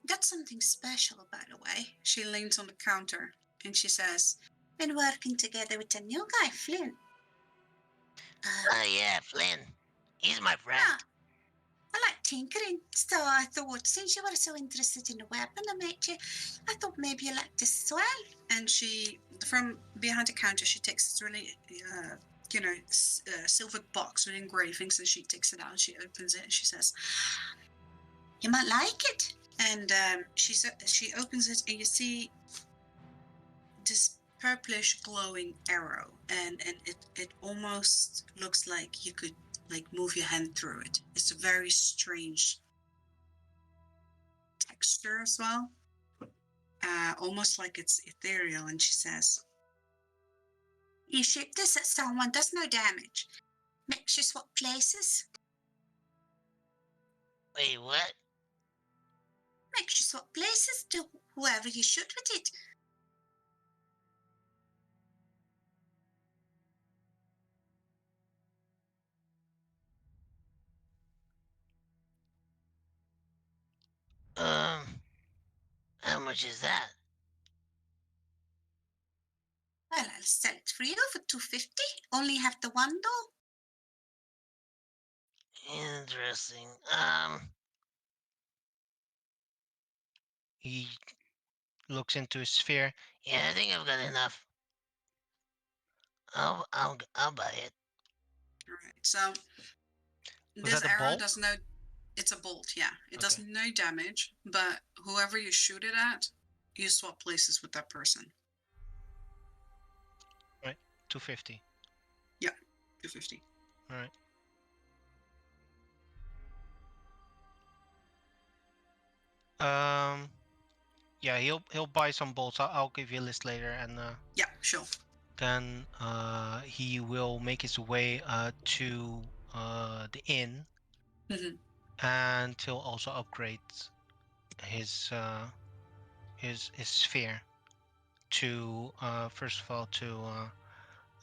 That's something special, by the way. She leans on the counter and she says, "Been working together with a new guy, Flynn. Oh yeah, Flynn. He's my friend. Ah, I like tinkering, so I thought since you were so interested in the weapon I thought maybe you liked this as well." And she, from behind the counter, she takes this really, silver box with engravings, and she takes it out. She opens it and she says, You might like it. and she opens it, and you see this purplish glowing arrow, and it almost looks like you could like move your hand through it. It's a very strange texture as well, almost like it's ethereal. And she says, You shoot this at someone, does no damage. Makes you swap places. Wait, what? Makes you swap places to whoever you shoot with it. How much is that? Well, I'll sell it for you for 250. Only have the one though. Interesting. He looks into his sphere. Yeah, I think I've got enough. I'll buy it. all right, so Was this that a arrow bolt? does no, it's a bolt, yeah. It does Okay. no damage, but whoever you shoot it at, you swap places with that person. Right. 250. 250. All right. Yeah, he'll buy some bolts. I'll give you a list later, and Yeah, sure. then he will make his way to the inn, Mhm. and he'll also upgrade his sphere to first of all to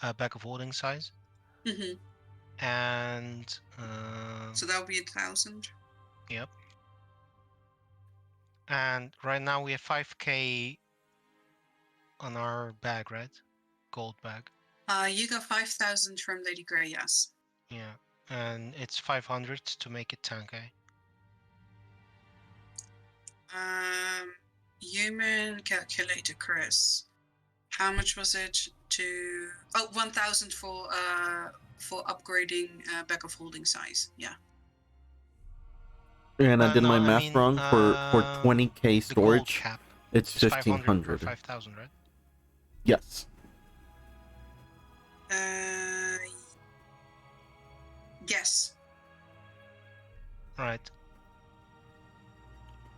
a bag of holding size, Mhm. and So that would be 1,000. yep. And right now we have 5k on our bag, right? Gold bag. You got 5,000 from Lady Grey, yes. Yeah, and it's 500 to make it 10k. Um, human calculator, Chris. How much was it to? Oh, 1,000 for upgrading bag of holding size. Yeah. And I did No, my I math mean, wrong for 20k the gold storage. cap It's is 500 or 1500. 5,000, right? Yes. Yes. Right.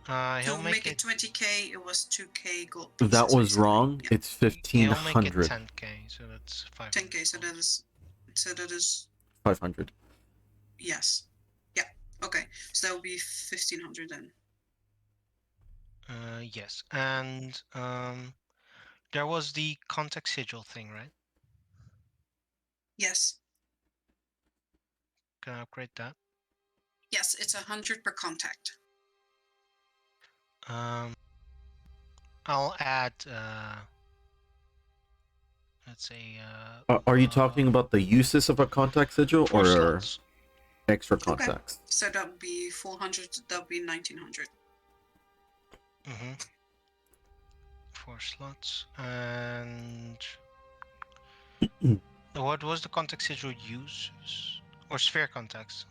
To He'll make it 20k, it was 2k gold That pieces, was basically. wrong. Yeah. It's He'll make it 1500. 10k, so that's 500. 10k. So that is 500. yes. Yeah. Okay. So that will be 1,500 then. Yes, and there was the contact sigil thing, right? Yes. Can I upgrade that? Yes, it's 100 per contact. I'll add. Let's say. Are you talking about the uses of a contact sigil 4 or slots. extra Okay. contacts? So that would be 400. That would be 1,900. Mm-hmm. 4 slots, and what was the contact sigil uses or sphere contacts?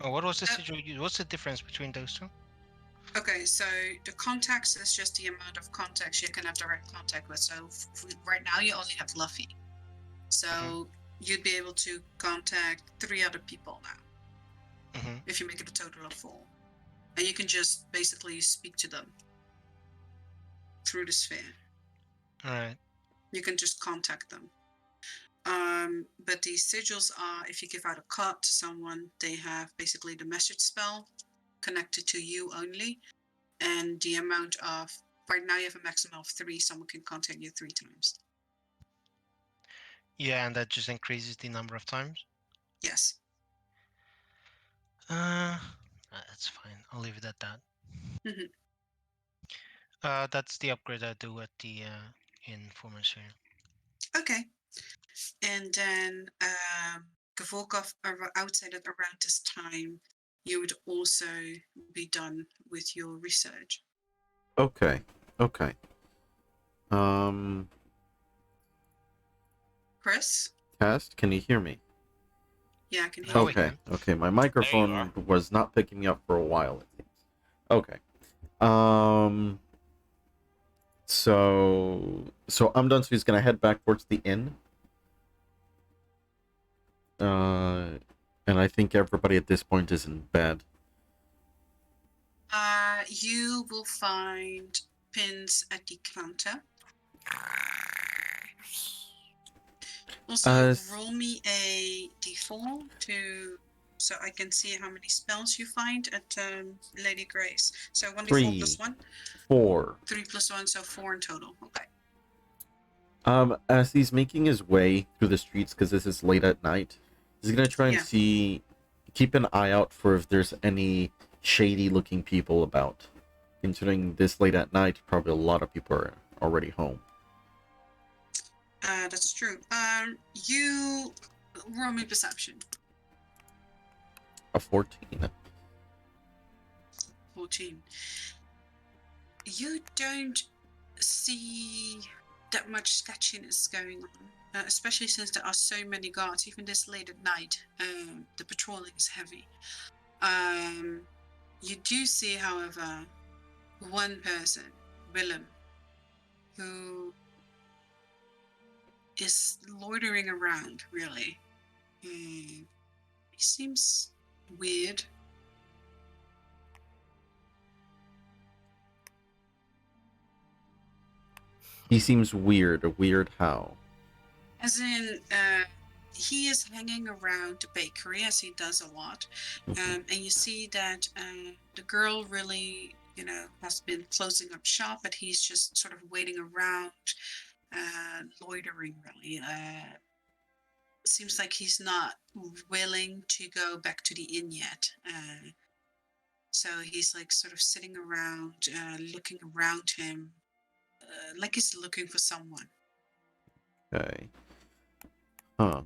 Oh, what was the sigil use? What's the difference between those two? Okay, so the contacts is just the amount of contacts you can have direct contact with. So right now you only have Luffy. So you'd be able to contact 3 other people now. If you make it a total of 4. And you can just basically speak to them through the sphere. All right. You can just contact them. But the sigils are, if you give out a card to someone, they have basically the message spell connected to you only. And the amount of, right now you have a maximum of 3, someone can contact you 3 times. Yeah, and that just increases the number of times? Yes. That's fine. I'll leave it at that. That's the upgrade I do at the in formation. Okay. And then Gavorkov, outside at around this time, you would also be done with your research. Okay. Chris? Test, can you hear me? Yeah, I can hear Now you. we can. Okay, my There you microphone are. was not picking me up for a while, it seems. Okay. So I'm done, so he's gonna head back towards the inn. And I think everybody at this point is in bed. You will find pins at the counter. Also, roll me a d4 so I can see how many spells you find at Lady Grace. So 1d4 plus 1? 4. 3 plus 1, so 4 in total. Okay. As he's making his way through the streets, because this is late at night, he's gonna try and keep an eye out for if there's any shady-looking people about. Considering this late at night, probably a lot of people are already home. That's true. You roll me perception. A 14. 14. You don't see that much sketchiness going on, especially since there are so many guards, even this late at night. The patrolling is heavy. You do see, however, one person, Willem, who is loitering around, really. He seems weird. He seems weird. Weird how? As in, he is hanging around the bakery, as he does a lot. And you see that the girl really, has been closing up shop, but he's just sort of waiting around, loitering, really. Seems like he's not willing to go back to the inn yet. So he's like sort of sitting around, looking around him, like he's looking for someone. Okay. Huh.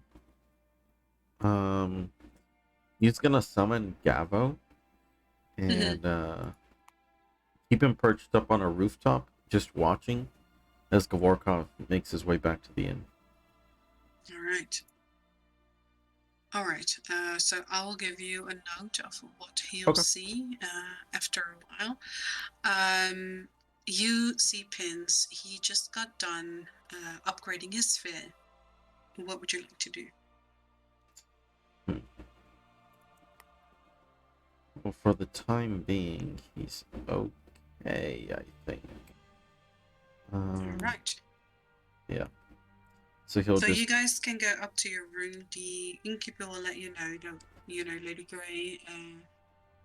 He's gonna summon Gavo, and keep him perched up on a rooftop, just watching as Gavorkov makes his way back to the inn. All right. All right. So I will give you a note of what he'll Okay. see after a while. You see Pins. He just got done upgrading his sphere. What would you like to do? Well, for the time being, he's okay, I think. All right. Yeah. So he'll So just. you guys can go up to your room. The innkeeper will let you know that Lady Grey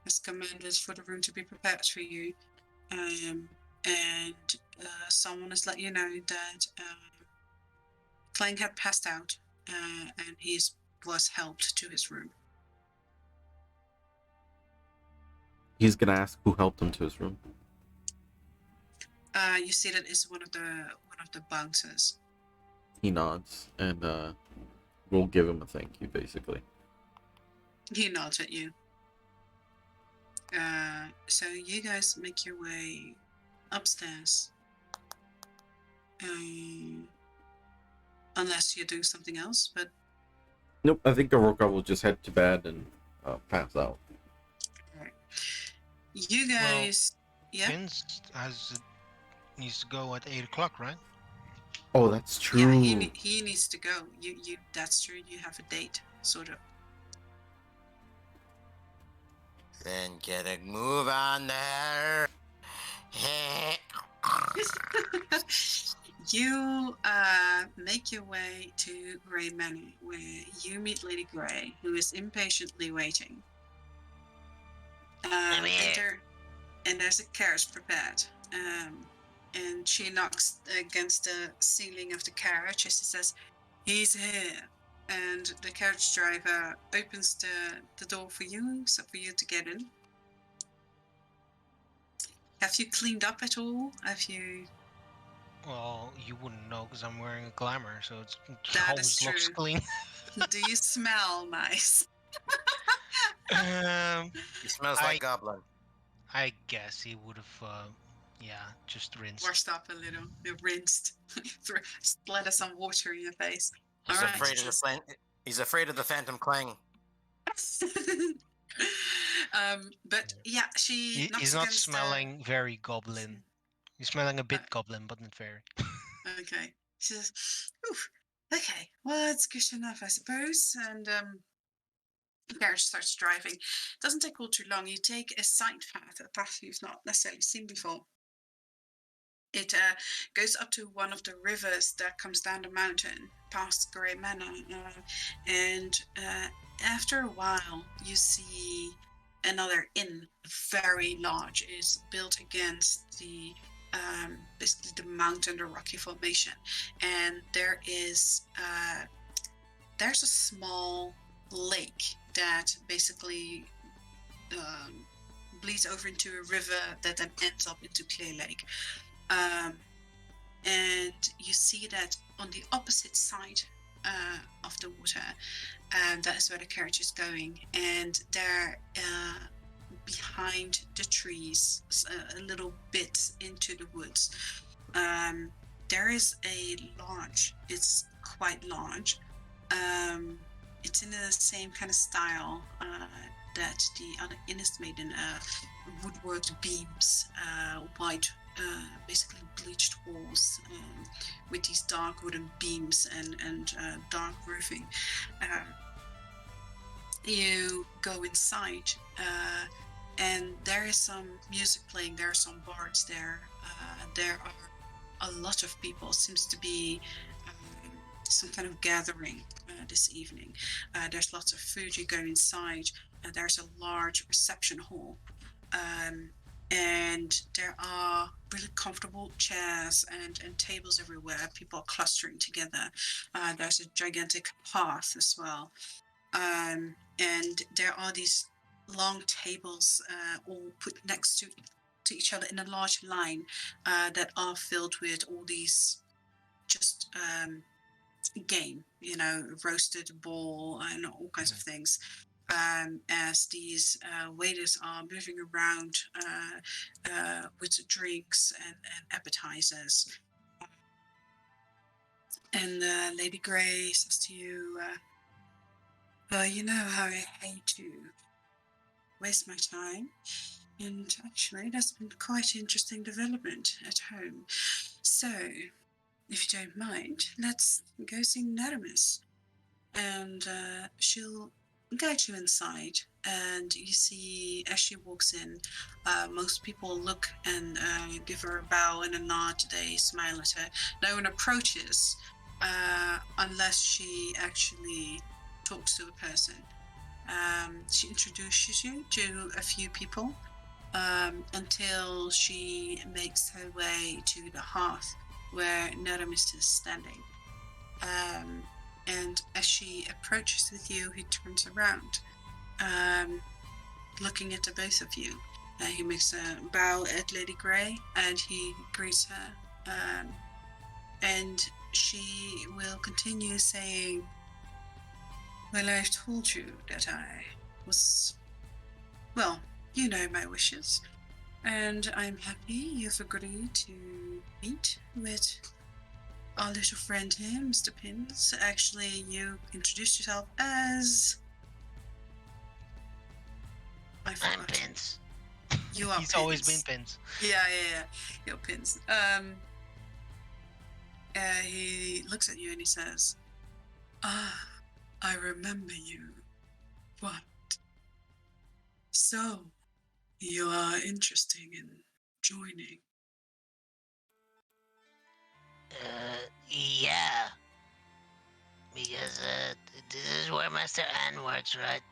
has commanded for the room to be prepared for you, and someone has let you know that Clang had passed out, and he was helped to his room. He's gonna ask who helped him to his room. You see that is one of the bouncers. He nods, and we'll give him a thank you, basically. He nods at you. So you guys make your way upstairs. Unless you're doing something else, but Nope, I think Gavorkov will just head to bed and pass out. right. You guys, yeah, Vince needs to go at 8 o'clock, right? Oh, that's true. yeah. He needs to go. You. That's true. You have a date, sort of. Then get a move on there. You make your way to Grey Manor, where you meet Lady Grey, who is impatiently waiting. Come here. And there's a carriage prepared. And she knocks against the ceiling of the carriage as she says, "He's here." And the carriage driver opens the door for you, so for you to get in. Have you cleaned up at all? Have you? Well, you wouldn't know because I'm wearing a glamour, so it That always is looks true. clean. Do you smell nice? He smells like Goblin. I guess he would have, just rinsed. Washed up a little, rinsed, splattered some water in your face. He's All right. afraid of the He's afraid of the Phantom Clang. But yeah, she knocks He's not against smelling very goblin. He's smelling a bit goblin, but not very. Okay. She says, "Oof, okay, well, that's good enough, I suppose." And the carriage starts driving. Doesn't take all too long. You take a side path, a path you've not necessarily seen before. It goes up to one of the rivers that comes down the mountain past Grey Manor. And after a while, you see another inn, very large, is built against the basically the mountain, the rocky formation. And there's a small lake that basically bleeds over into a river that then ends up into Clear Lake. And you see that on the opposite side of the water, that is where the carriage is going. And there, behind the trees, a little bit into the woods, there is a lodge. It's quite large. It's in the same kind of style that the other inn is made in, woodworked beams, white, basically bleached walls, with these dark wooden beams and dark roofing. You go inside, and there is some music playing. There are some bards there. There are a lot of people. Seems to be some kind of gathering this evening. There's lots of food. You go inside. There's a large reception hall. And there are really comfortable chairs and tables everywhere. People are clustering together. There's a gigantic hearth as well. And there are these long tables all put next to each other in a large line that are filled with all these just game, roasted boar and all kinds of things. as these waiters are moving around with the drinks and appetizers. And Lady Grey says to you, well, you know how I hate to waste my time. And actually, there's been quite an interesting development at home. So, if you don't mind, let's go see Nerimus. And she'll guide you inside. And you see, as she walks in, most people look and give her a bow and a nod. They smile at her. No one approaches unless she actually talks to a person. She introduces you to a few people until she makes her way to the hearth where Neramis is standing. And as she approaches with you, he turns around, looking at the both of you. He makes a bow at Lady Grey and he greets her. And she will continue saying, well, I've told you that I was, well, you know my wishes. And I'm happy you've agreed to meet with our little friend here, Mr. Pins. Actually, you introduced yourself as... I I'm forgot. Pins. You are He's Pins. always been Pins. Yeah. You're Pins. He looks at you and he says, ah, I remember you. What? So, you are interested in joining? Yeah. Because, this is where Master Anne works, right?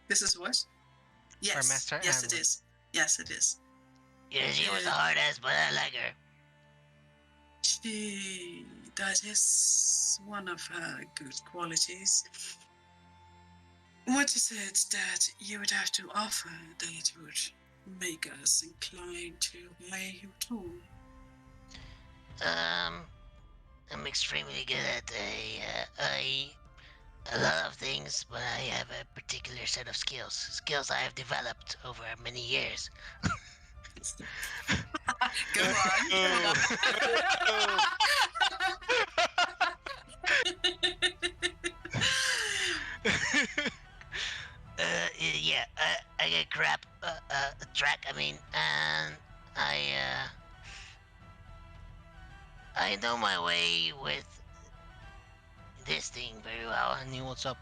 This is what? Yes. Master Yes, Anne it is. Yes, it is. Yeah, she was a hard ass, but I like her. That is one of her good qualities. What is it that you would have to offer that would make us inclined to hire you at all? I'm extremely good at a lot of things, but I have a particular set of skills I have developed over many years. Go on. Yeah, I get crap track. I mean, and I know my way with this thing very well. and he holds up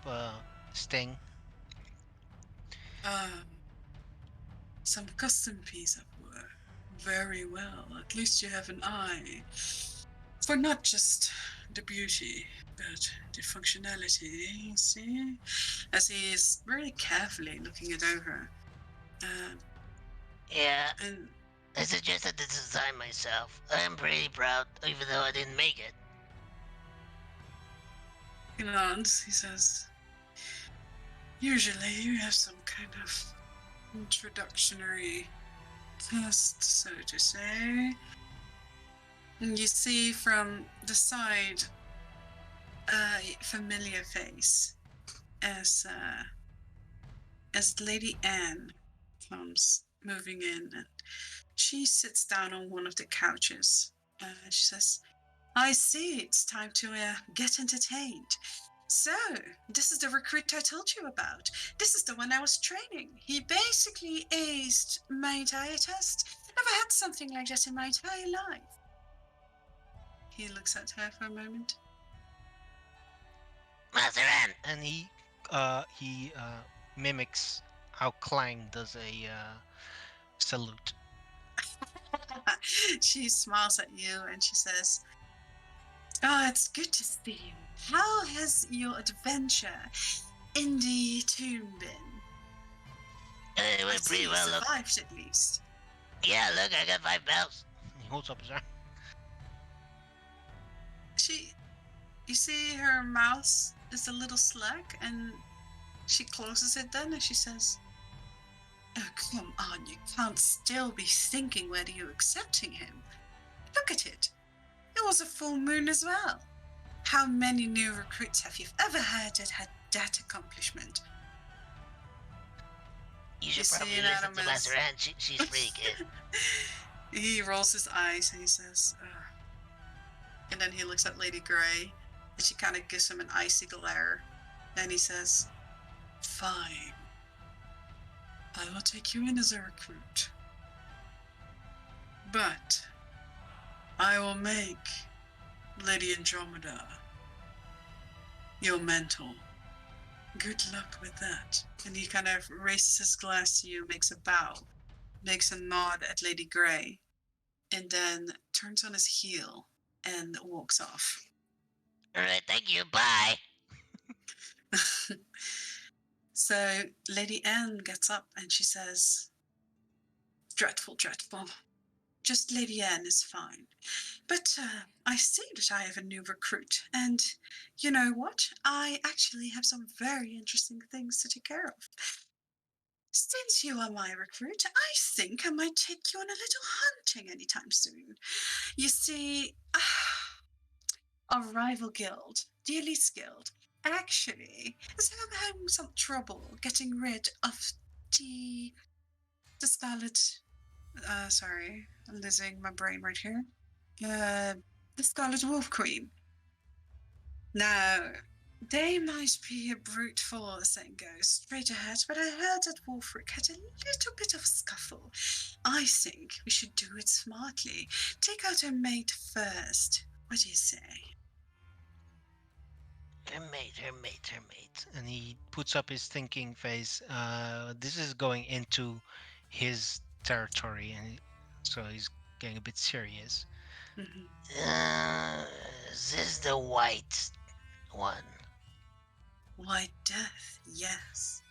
Sting. Some custom piece of work. Very well. At least you have an eye for not just the beauty, but the functionality. You see, as he is very carefully looking it over. Yeah, And I suggested the design myself. I am pretty proud, even though I didn't make it. he nods. He says, "Usually, you have some kind of introductory test, so to say." And you see from the side a familiar face as Lady Anne comes moving in, and she sits down on one of the couches. She says, "I see it's time to get entertained. So, this is the recruit I told you about. This is the one I was training. He basically aced my entire test. Never had something like that in my entire life." He looks at her for a moment. Master Anne! And he mimics how Clang does a salute. She smiles at you and she says, "Oh, it's good to see you. How has your adventure in the tomb been?" It I went see pretty you well, look. survived at least. Yeah, look, I got 5 bells. He holds up his arm. You see her mouth is a little slack and she closes it then and she says, "Oh, come on, you can't still be thinking whether you're accepting him. Look at it. It was a full moon as well. How many new recruits have you ever heard that had that accomplishment? You should see, probably listen to Anonymous. Master Hand. She's pretty good. He rolls his eyes and he says, "Ugh." And then he looks at Lady Grey and she kind of gives him an icy glare. And he says, "Fine. I will take you in as a recruit. But I will make Lady Andromeda your mentor. Good luck with that." And he kind of raises his glass to you, makes a bow, makes a nod at Lady Grey, and then turns on his heel and walks off. Alright, thank you. Bye. So Lady Anne gets up and she says, "Dreadful, dreadful. Just Lady Anne is fine. But I see that I have a new recruit, and you know what? I actually have some very interesting things to take care of. Since you are my recruit, I think I might take you on a little hunting anytime soon. You see, our rival guild, the Elite Guild, actually is having some trouble getting rid of the Scarlet. Sorry, I'm losing my brain right here. The Scarlet Wolf Queen. Now, they might be a brute force and go straight ahead, but I heard that Wolfric had a little bit of a scuffle. I think we should do it smartly. Take out her mate first. What do you say?" Her mate. And he puts up his thinking face. This is going into his territory, and so he's getting a bit serious. Mhm. Is this the white one? White Death, yes.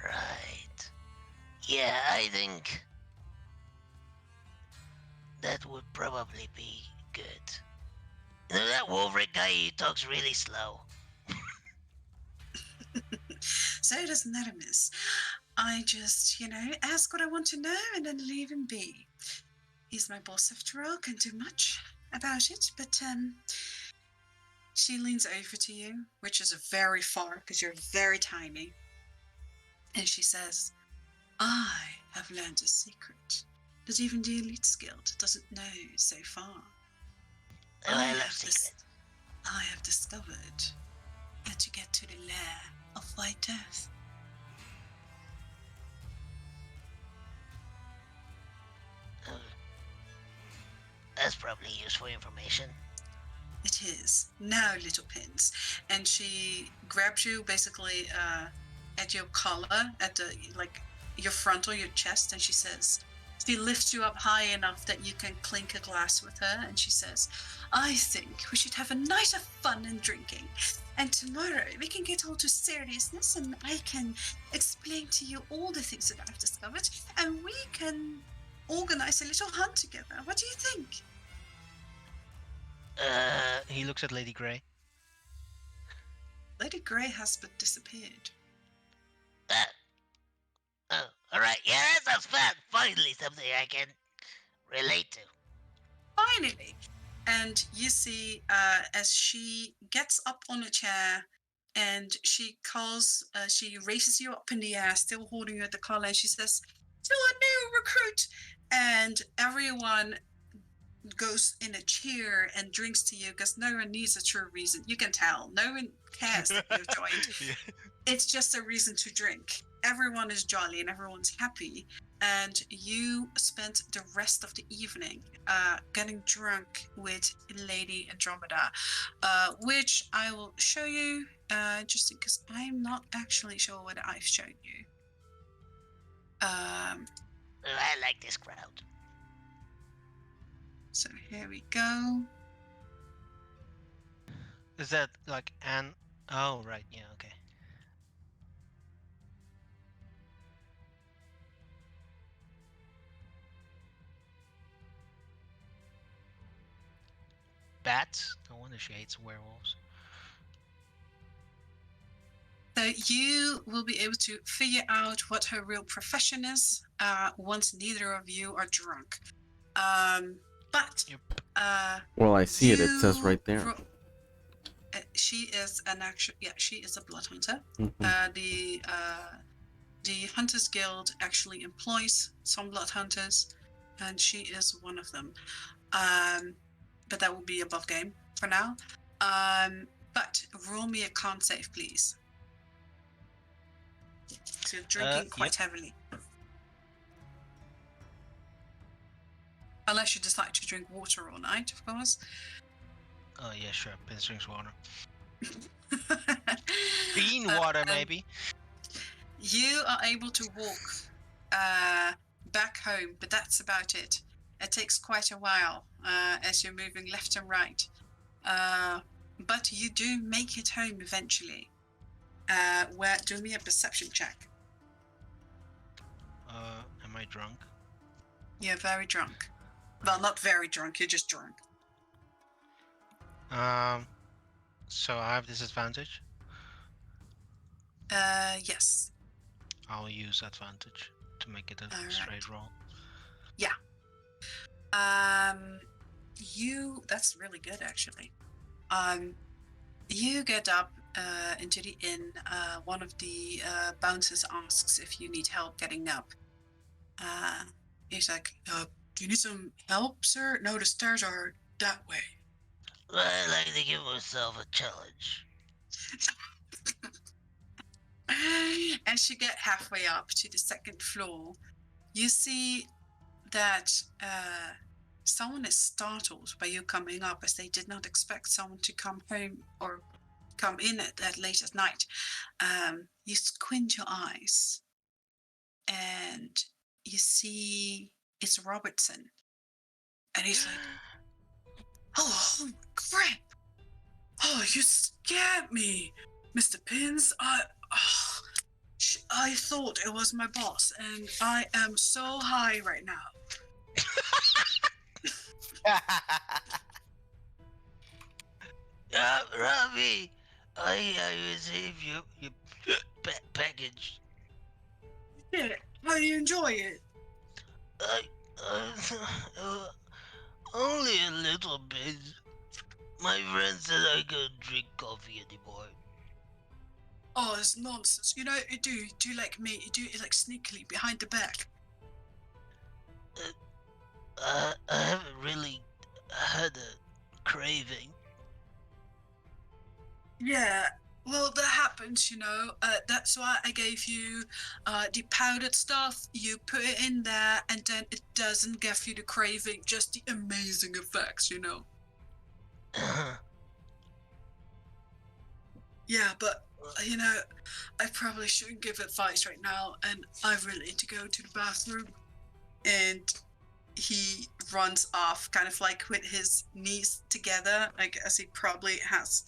Right. Yeah, I think that would probably be good. You know that Wolverine guy, he talks really slow. So doesn't that, miss? I just, ask what I want to know and then leave him be. He's my boss after all, can't do much about it, but she leans over to you, which is very far because you're very tiny, and she says, "I have learned a secret that even the Elite Guild doesn't know so far. Oh, I love secrets. I have discovered how to get to the lair of White Death." Oh, that's probably useful information. "It is. Now, little pins." And she grabs you basically at your collar, at the your frontal, your chest, and she says, she lifts you up high enough that you can clink a glass with her, and she says, "I think we should have a night of fun and drinking. And tomorrow we can get all to seriousness and I can explain to you all the things that I've discovered, and we can organize a little hunt together. What do you think?" He looks at Lady Grey. Lady Grey has but disappeared. Oh, alright, yeah, that sounds fun. Finally, something I can relate to. Finally. And you see as she gets up on a chair and she raises you up in the air, still holding you at the collar, and she says, "To a new recruit." And everyone goes in a cheer and drinks to you because no one needs a true reason. You can tell. No one cares that you've joined. Yeah. It's just a reason to drink. Everyone is jolly and everyone's happy. And you spent the rest of the evening getting drunk with Lady Andromeda, which I will show you just because I'm not actually sure whether I've shown you. Oh, I like this crowd. So here we go. Is that like Anne? Oh, right. Yeah. Okay. Bats. No wonder she hates werewolves. So you will be able to figure out what her real profession is once neither of you are drunk. But Yep. Well, I see it. It says right there. She is she is a blood hunter. Mhm. the Hunters Guild actually employs some blood hunters, and she is one of them. But that will be above game for now. But roll me a con save, please. So you're drinking quite heavily. Unless you decide to drink water all night, of course. Oh yeah, sure. Pins drinks water. Bean water, maybe. You are able to walk back home, but that's about it. It takes quite a while as you're moving left and right. But you do make it home eventually. Do me a perception check. Am I drunk? You're very drunk. Well, not very drunk, you're just drunk. So I have disadvantage. Yes. I'll use advantage to make it a straight roll. Yeah. That's really good actually. You get up into the inn. One of the bouncers asks if you need help getting up. He's like, do you need some help, sir? No, the stairs are that way. Well, I like to give myself a challenge. As you get halfway up to the second floor, you see that someone is startled by you coming up, as they did not expect someone to come home or come in at that late at night. You squint your eyes and you see it's Robertson. And he's like, oh, crap. Oh, you scared me, Mr. Pins. I thought it was my boss, and I am so high right now. Robbie, I received your package. Yeah, how do you enjoy it? Only a little bit. My friend said I couldn't drink coffee anymore. Oh, it's nonsense. You know, you do like me. You do it like sneakily behind the back. I haven't really had a craving. Yeah, well, that happens, you know. That's why I gave you the powdered stuff. You put it in there, and then it doesn't give you the craving, just the amazing effects, you know. Yeah, but, you know, I probably shouldn't give advice right now, and I really need to go to the bathroom. And he runs off, kind of like with his knees together, like as he probably has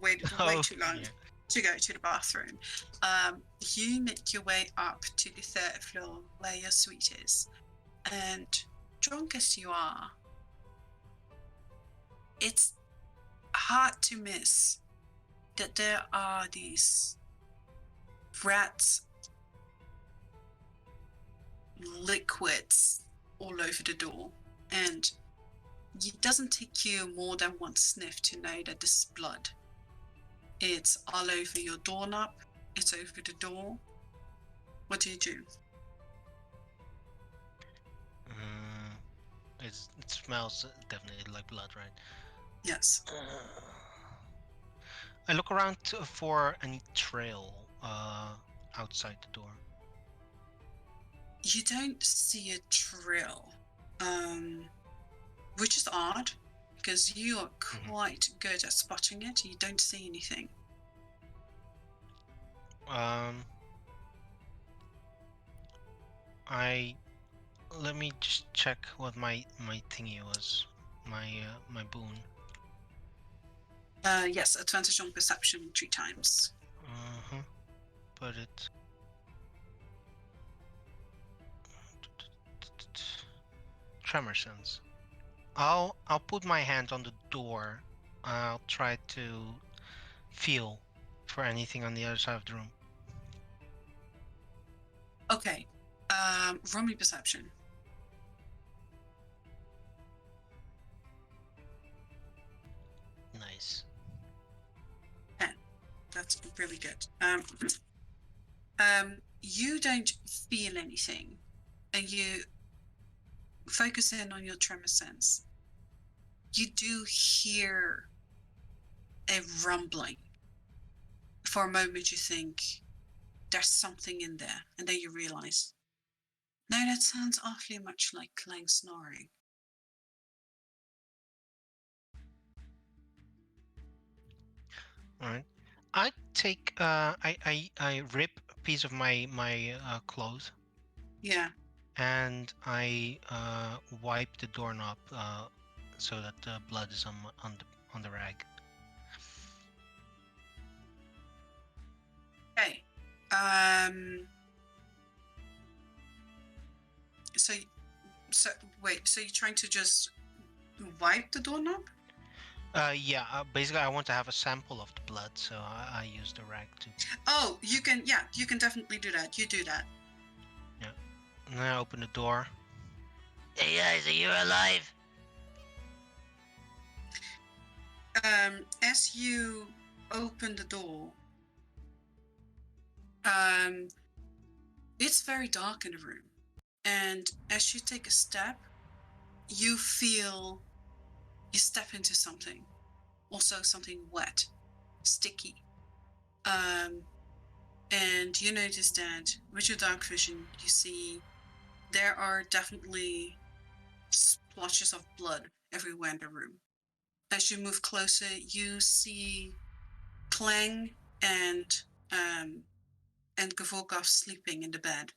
waited way too long to go to the bathroom. You make your way up to the third floor where your suite is, and drunk as you are, it's hard to miss that there are these rats liquids all over the door, and it doesn't take you more than one sniff to know that this is blood. It's all over your doorknob, it's over the door. What do you do? It smells definitely like blood, right? Yes. I look around for any trail outside the door. You don't see a trail, which is odd, because you are quite good at spotting it. You don't see anything. Let me just check what my thingy was, my boon. Yes, advantage on perception 3 times. Put it. Tremor sense. I'll put my hand on the door. I'll try to feel for anything on the other side of the room. Okay. Roll me perception. Nice. 10. That's really good. you don't feel anything, and you focus in on your tremor sense. You do hear a rumbling. For a moment, you think there's something in there, and then you realize, no, that sounds awfully much like Clang snoring. All right. I take I rip a piece of my clothes Yeah. and I wipe the doorknob so that the blood is on the rag. Okay. So, so wait. So you're trying to just wipe the doorknob? Yeah. Basically, I want to have a sample of the blood, so I use the rag to. Oh, you can. Yeah, you can definitely do that. You do that. Yeah. And then I open the door. Hey guys, are you alive? As you open the door, it's very dark in the room, and as you take a step, you feel you step into something, also something wet, sticky. And you notice that with your dark vision, you see there are definitely splotches of blood everywhere in the room. As you move closer, you see Clang and um, and Gavorkov sleeping in the bed.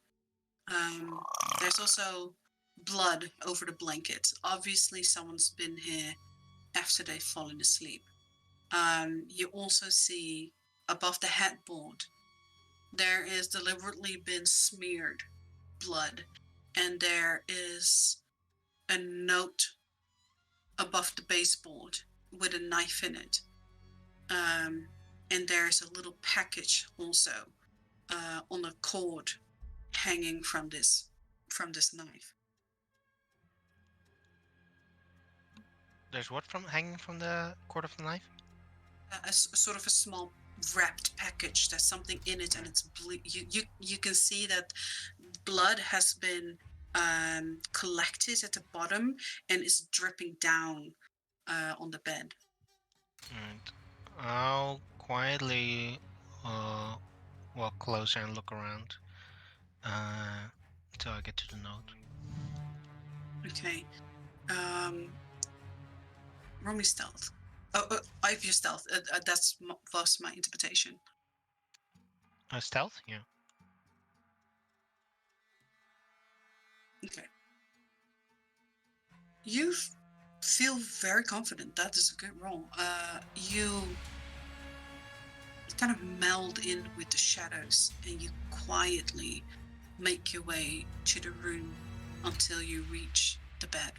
There's also blood over the blanket. Obviously, someone's been here after they've fallen asleep. You also see above the headboard, there is deliberately been smeared blood, and there is a note above the baseboard with a knife in it. And there's a little package also on a cord hanging from this knife. There's what from hanging from the cord of the knife? Sort of a small wrapped package. There's something in it, and it's you can see that blood has been collected at the bottom and is dripping down on the bed. And I'll quietly walk closer and look around until I get to the note. Okay. Roll me stealth. I have your stealth. Was my interpretation. Stealth? Yeah. Okay. You feel very confident. That is a good roll. You kind of meld in with the shadows, and you quietly make your way to the room until you reach the bed.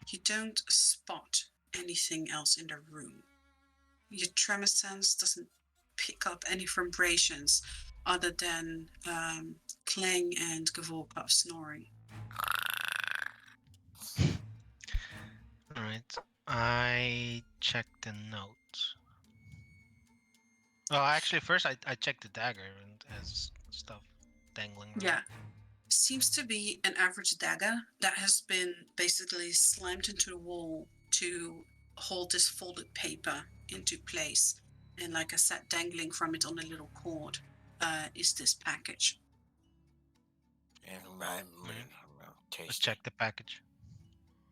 You don't spot anything else in the room. Your tremor sense doesn't pick up any vibrations other than Clang and Gavorkov snoring. All right. I check the note. Oh, actually, first I check the dagger and has stuff dangling around. Yeah. Seems to be an average dagger that has been basically slammed into the wall to hold this folded paper into place. And like I said, dangling from it on a little cord is this package. Let's check the package.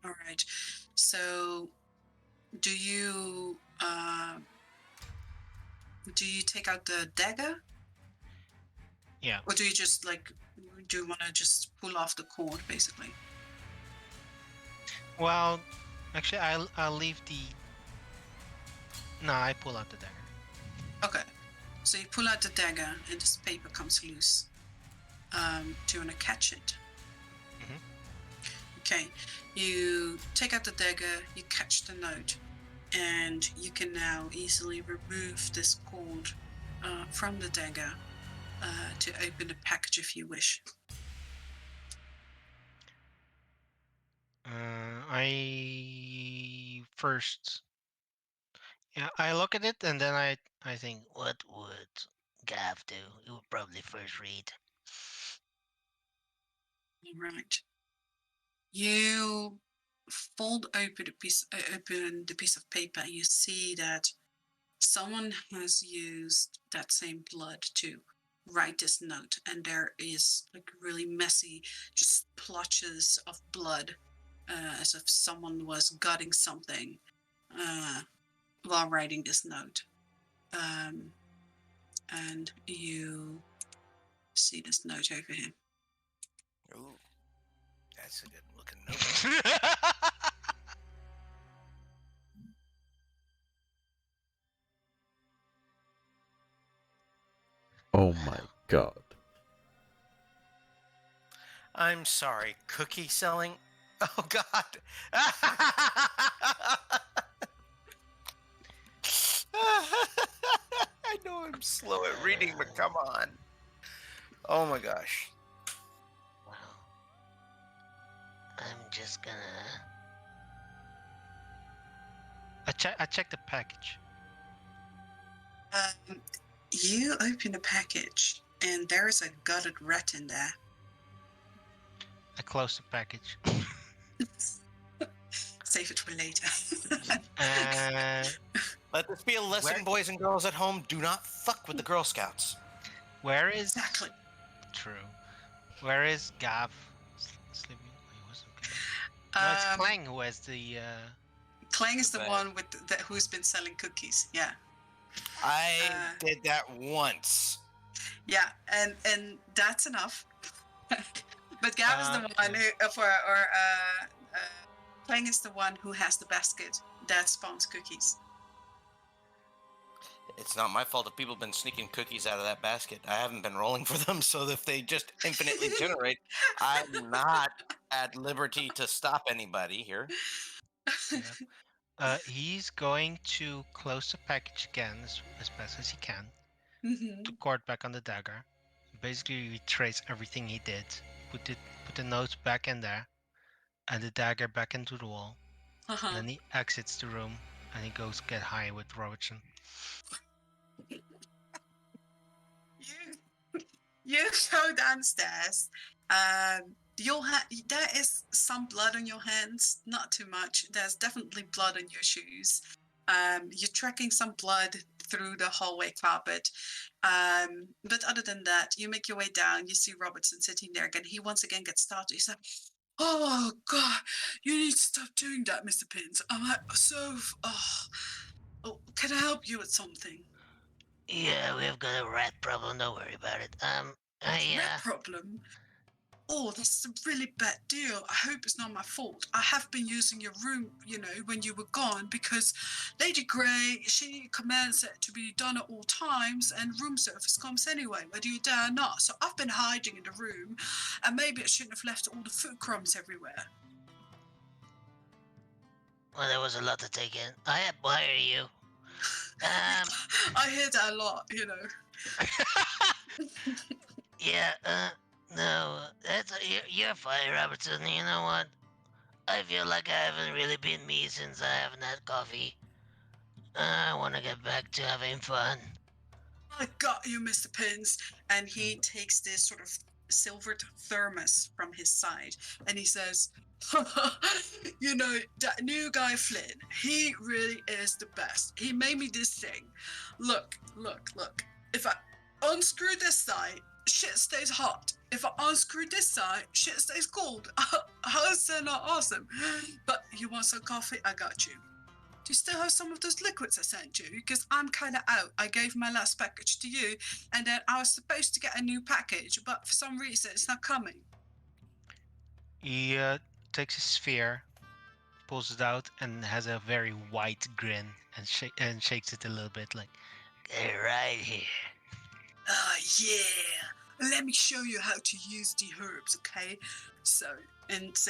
All right. So do you take out the dagger? Yeah. Or do you just do you want to just pull off the cord basically? Well, actually, I'll leave the. No, I pull out the dagger. Okay. So you pull out the dagger and this paper comes loose. Do you want to catch it? Mhm. Okay. You take out the dagger, you catch the note, and you can now easily remove this cord from the dagger to open the package if you wish. I first. Yeah, I look at it and then I think what would Gav do? He would probably first read. Right. You fold open open the piece of paper, and you see that someone has used that same blood to write this note, and there is like really messy, just splotches of blood, as if someone was gutting something uh, while writing this note. Um, and you see this note over here. Ooh, that's a good looking note. Oh my god. I'm sorry, cookie selling. Oh God. I know I'm slow at reading, but come on. Oh my gosh. Well, I'm just gonna. I check the package. You open the package, and there is a gutted rat in there. I close the package. Save it for later. Let this be a lesson, Where- boys and girls at home. Do not fuck with the Girl Scouts. Where is Exactly. true? Where is Gav sleeping? Wait, was it Gav? No, it's Clang who has the. Clang is the But- one with who's been selling cookies. Yeah, I Uh, did that once. yeah, and that's enough. But Gav is the one Okay. who Clang is the one who has the basket that spawns cookies. It's not my fault if people have been sneaking cookies out of that basket. I haven't been rolling for them, so if they just infinitely generate, I'm not at liberty to stop anybody here. He's going to close the package again as best as he can. Mm-hmm. To cord back on the dagger. Basically, retrace everything he did. Put the notes back in there, and the dagger back into the wall. Uh-huh. And then he exits the room and he goes get high with Robertson. You go downstairs. There is some blood on your hands, not too much. There's definitely blood on your shoes. You're tracking some blood through the hallway carpet. But other than that, you make your way down. You see Robertson sitting there again. He once again gets started. He's like, "Oh God, you need to stop doing that, Mr. Pins. I'm like, oh, can I help you with something?" Yeah, we've got a rat problem. Don't worry about it. Rat problem? Oh, that's a really bad deal. I hope it's not my fault. I have been using your room, when you were gone, because Lady Grey, she commands it to be done at all times, and room service comes anyway, whether you dare or not. So I've been hiding in the room, and maybe I shouldn't have left all the food crumbs everywhere. Well, there was a lot to take in. I admire you. I hear that a lot, Yeah, no, you're fine, Robertson. You know what? I feel like I haven't really been me since I haven't had coffee. I want to get back to having fun. I got you, Mr. Pins. And he takes this sort of silvered thermos from his side and he says, that new guy Flynn, he really is the best. He made me this thing. Look. If I unscrew this side, shit stays hot. If I unscrew this side, shit stays cold. How is that not awesome? But you want some coffee? I got you. Do you still have some of those liquids I sent you? Because I'm kind of out. I gave my last package to you, and then I was supposed to get a new package, but for some reason it's not coming. He takes his sphere, pulls it out, and has a very white grin and shakes it a little bit like, Get right here. Yeah. Let me show you how to use the herbs, okay? So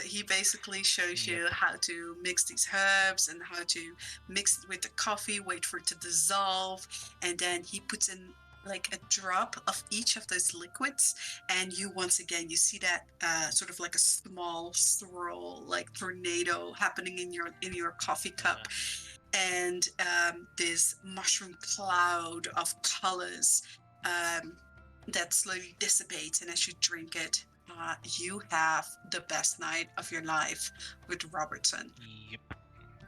he basically shows you how to mix these herbs and how to mix it with the coffee, wait for it to dissolve, and then he puts in like a drop of each of those liquids, and you see that sort of like a small swirl, like tornado happening in your coffee cup. and this mushroom cloud of colors that slowly dissipates. And as you drink it, you have the best night of your life with Robertson. Yep.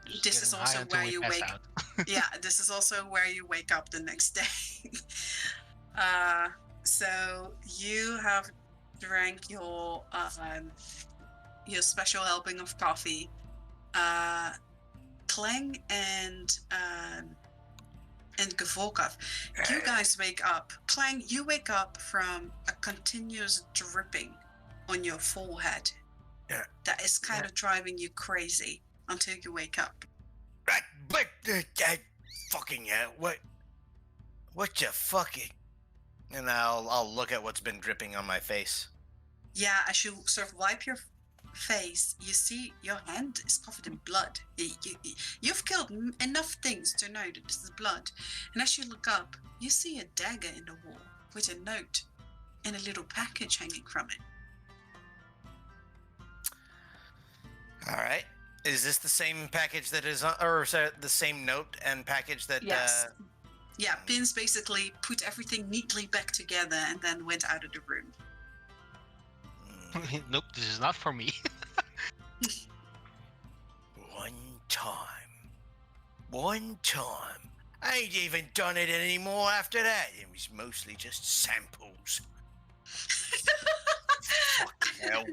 Just This is getting also high until where we you pass wake. out. Yeah, this is also where you wake up the next day. So you have drank your special helping of coffee. Kling and Gavolkov, you guys wake up. Klang, you wake up from a continuous dripping on your forehead. Yeah. That is kind of driving you crazy until you wake up. But fucking hell, what the fucking? And I'll look at what's been dripping on my face. Yeah, as you sort of wipe your face, you see your hand is covered in blood. You've killed enough things to know that this is blood. And as you look up, you see a dagger in the wall with a note and a little package hanging from it. All right. Is this the same package that is on, or sorry, the same note and package that? Yes. Yeah, Pins basically put everything neatly back together and then went out of the room. Nope, this is not for me. One time. I ain't even done it anymore after that. It was mostly just samples. Fucking hell.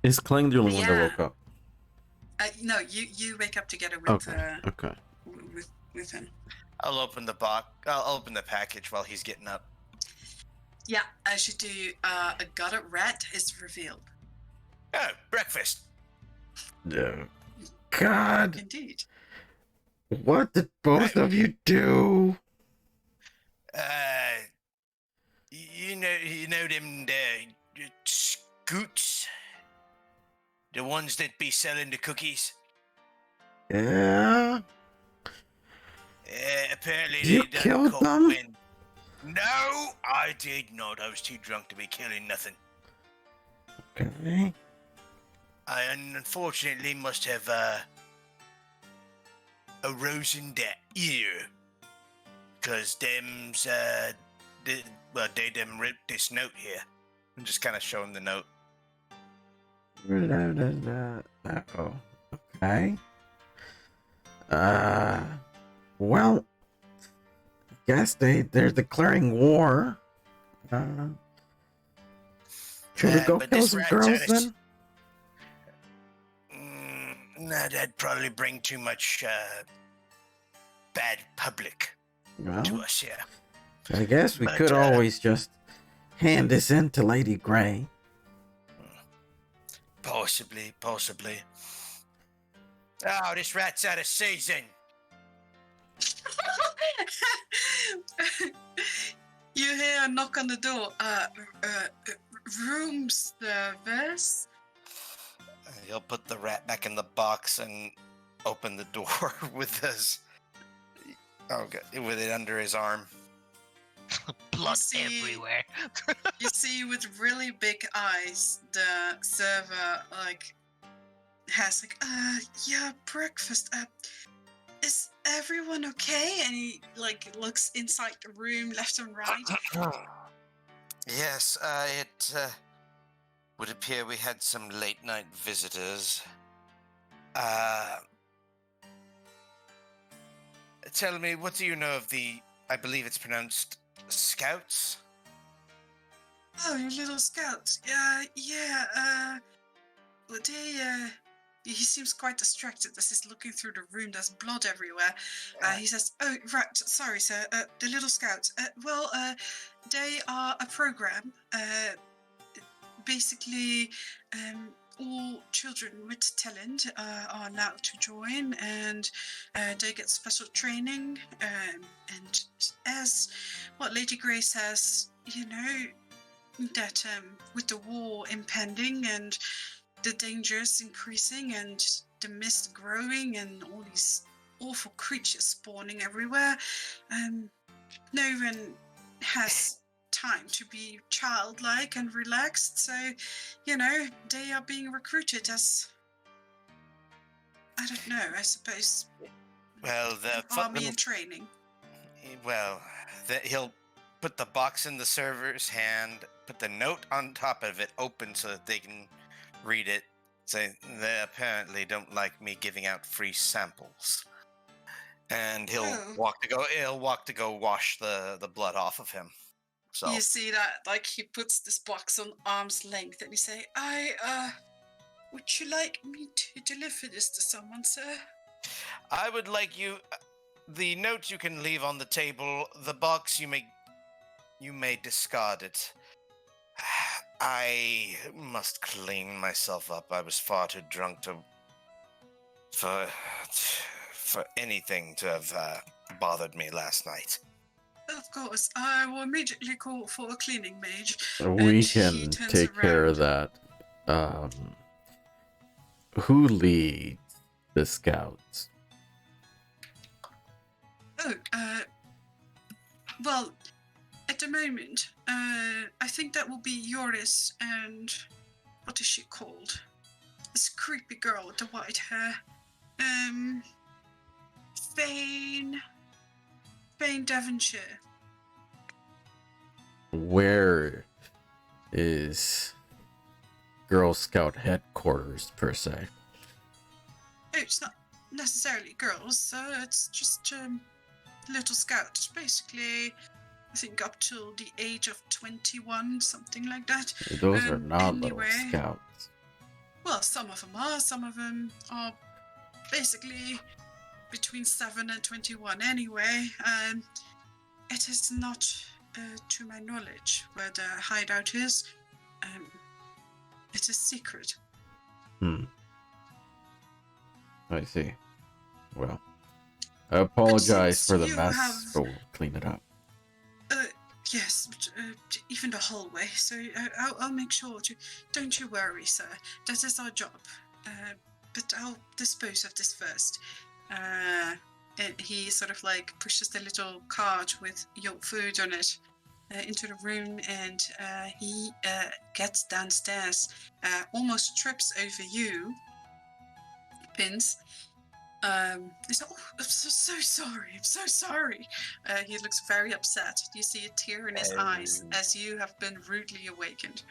Is Kling the only one that Yeah. woke up? No, you wake up together with Okay. with him. I'll open the box. I'll open the package while he's getting up. Yeah, as you do, a gutted rat is revealed. Oh, breakfast. Yeah. God, Indeed. what did both of you do? You know them scoots, the ones that be selling the cookies. Yeah. Apparently You they done killed caught them? wind. No, I did not. I was too drunk to be killing nothing. Okay. I unfortunately must have erosion that ear, cause them's they them ripped this note here. I'm just kind of showing the note. Oh, okay. Well, I guess they're declaring war. Should we go but kill this some rat's girls out of then? Nah, that'd probably bring too much bad public to Well, us, yeah. I guess we But, could always just hand this in to Lady Grey. Possibly. Oh, this rat's out of season. You hear a knock on the door. Room service. He'll put the rat back in the box and open the door with his. Oh, God, with it under his arm. Blood see- everywhere. You see, with really big eyes, the server has yeah, breakfast. Is everyone okay? And he looks inside the room, left and right. Yes, it would appear we had some late night visitors. Tell me, what do you know of the, I believe it's pronounced Scouts? Oh, your little scouts. Well, he seems quite distracted as he's looking through the room. There's blood everywhere. He says, "Oh, right, sorry, sir. The little scouts. They are a program. Basically, all children with talent are allowed to join, and they get special training. And as what Lady Grey says, you know, that with the war impending and the dangers increasing and the mist growing and all these awful creatures spawning everywhere, no one has time to be childlike and relaxed. So, you know, they are being recruited as I don't know. I suppose Well, the army in training. well, he'll put the box in the server's hand, put the note on top of it open so that they can read it. Say they apparently don't like me giving out free samples. And he'll Oh. walk to go wash the blood off of him. So You see that, like, he puts this box on arm's length, and he say, would you like me to deliver this to someone, sir? I would like you. The note you can leave on the table. The box you may discard it. I must clean myself up. I was far too drunk for anything to have bothered me last night. Of course, I will immediately call for a cleaning mage. We and he can turns take care of around. that. Who leads the scouts? Oh, well, at the moment, I think that will be Yoris and what is she called? This creepy girl with the white hair. Fane Devonshire. Where is Girl Scout headquarters, per se? Oh, it's not necessarily girls. It's just little scouts, basically. I think up till the age of 21, something like that. Those are not little Anyway. scouts. Well, some of them are. Some of them are basically between 7 and 21 anyway. It is not, to my knowledge, where the hideout is. It is secret. I see. Well, I apologize since for the you mess, have- but we'll clean it up. Yes, but, even the hallway. So I'll make sure to. Don't you worry, sir. That is our job. But I'll dispose of this first. And he sort of like pushes the little cart with your food on it into the room, and he gets downstairs, almost trips over you, Pins. He's like, oh, I'm so sorry. I'm so sorry. He looks very upset. You see a tear in his eyes as you have been rudely awakened.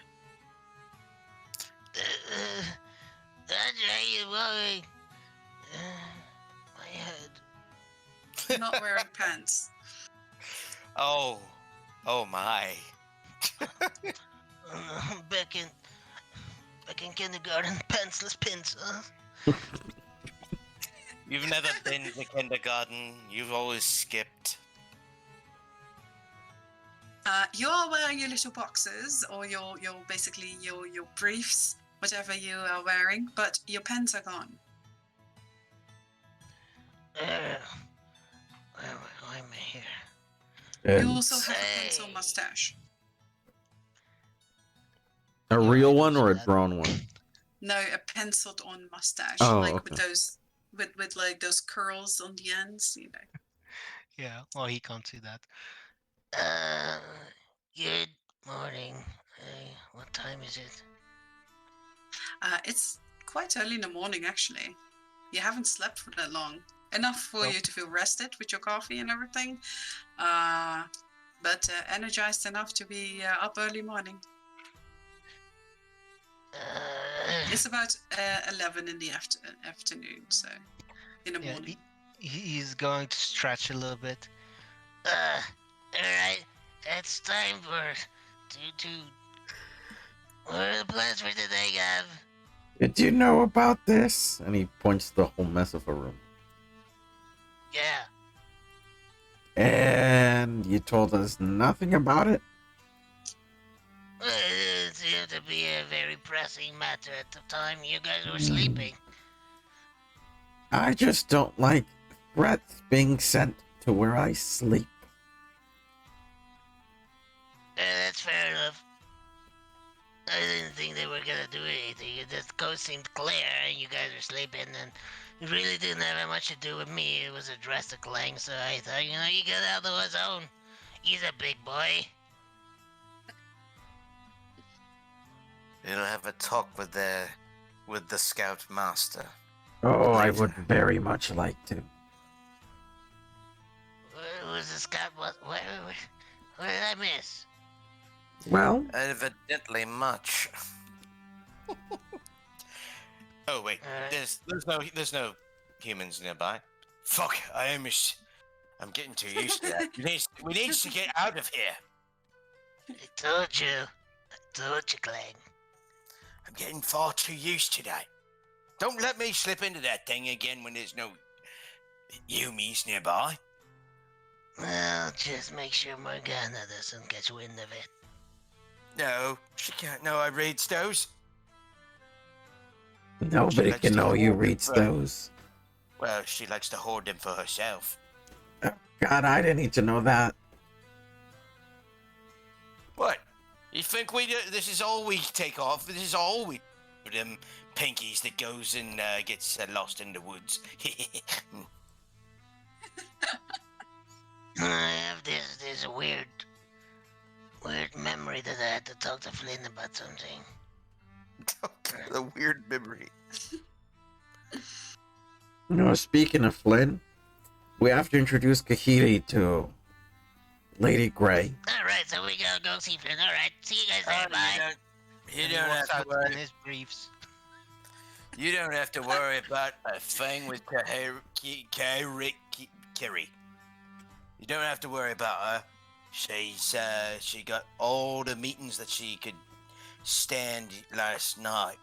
Andre, you worry. My head. You're not wearing pants. Oh my. Back in kindergarten, pantsless pins, huh? You've never been to kindergarten. You've always skipped. You are wearing your little boxes or your basically your briefs, whatever you are wearing, but your pens are gone. I'm here. And You also have a pencil mustache. a Yeah, real I one or a noticed that. drawn one? No, a penciled on mustache, Oh, like okay. with those with like those curls on the ends, you know. Yeah, well, he can't see that. Good morning. What time is it? It's quite early in the morning, actually. You haven't slept for that long. Enough for Nope. you to feel rested with your coffee and everything, but energized enough to be up early morning. It's about 11 in the afternoon, so in the Yeah, morning. he's going to stretch a little bit. Alright. It's time to what are the plans for today, Gav? Did you know about this? And he points to the whole mess of a room. Yeah. And you told us nothing about it? It seemed to be a very pressing matter at the time you guys were sleeping. I just don't like threats being sent to where I sleep. That's fair enough. I didn't think they were gonna do anything. The coast seemed clear and you guys were sleeping, and it really didn't have much to do with me. It was addressed to Clang, so I thought, you get out of his own. He's a big boy. You'll have a talk with the scout master. Oh, I Like- would very much like to. Who's this guy? What did I miss? Well, Evidently much. Oh wait, Alright. there's no humans nearby. Fuck! I'm getting too used to that. We need to get out of here. I told you, Clang. I'm getting far too used to that. Don't let me slip into that thing again when there's no humies nearby. Well, just make sure Morgana doesn't catch wind of it. No, she can't know I read those. nobody likes can to know you hold read it, those. Well, she likes to hoard them for herself. God, I didn't need to know that. What? You think this is all we take off? This is all we them pinkies that goes and gets lost in the woods. I have there's a weird memory that I had to talk to Flynn about something. The weird memory. Speaking of Flynn, we have to introduce Kahiri to Lady Grey. Alright, so we gotta go see Flynn. Alright, see you guys later. Bye. You And don't he have walks to out worry. in his briefs. You don't have to worry about a thing with Kiri. You don't have to worry about her. She got all the meetings that she could stand last night.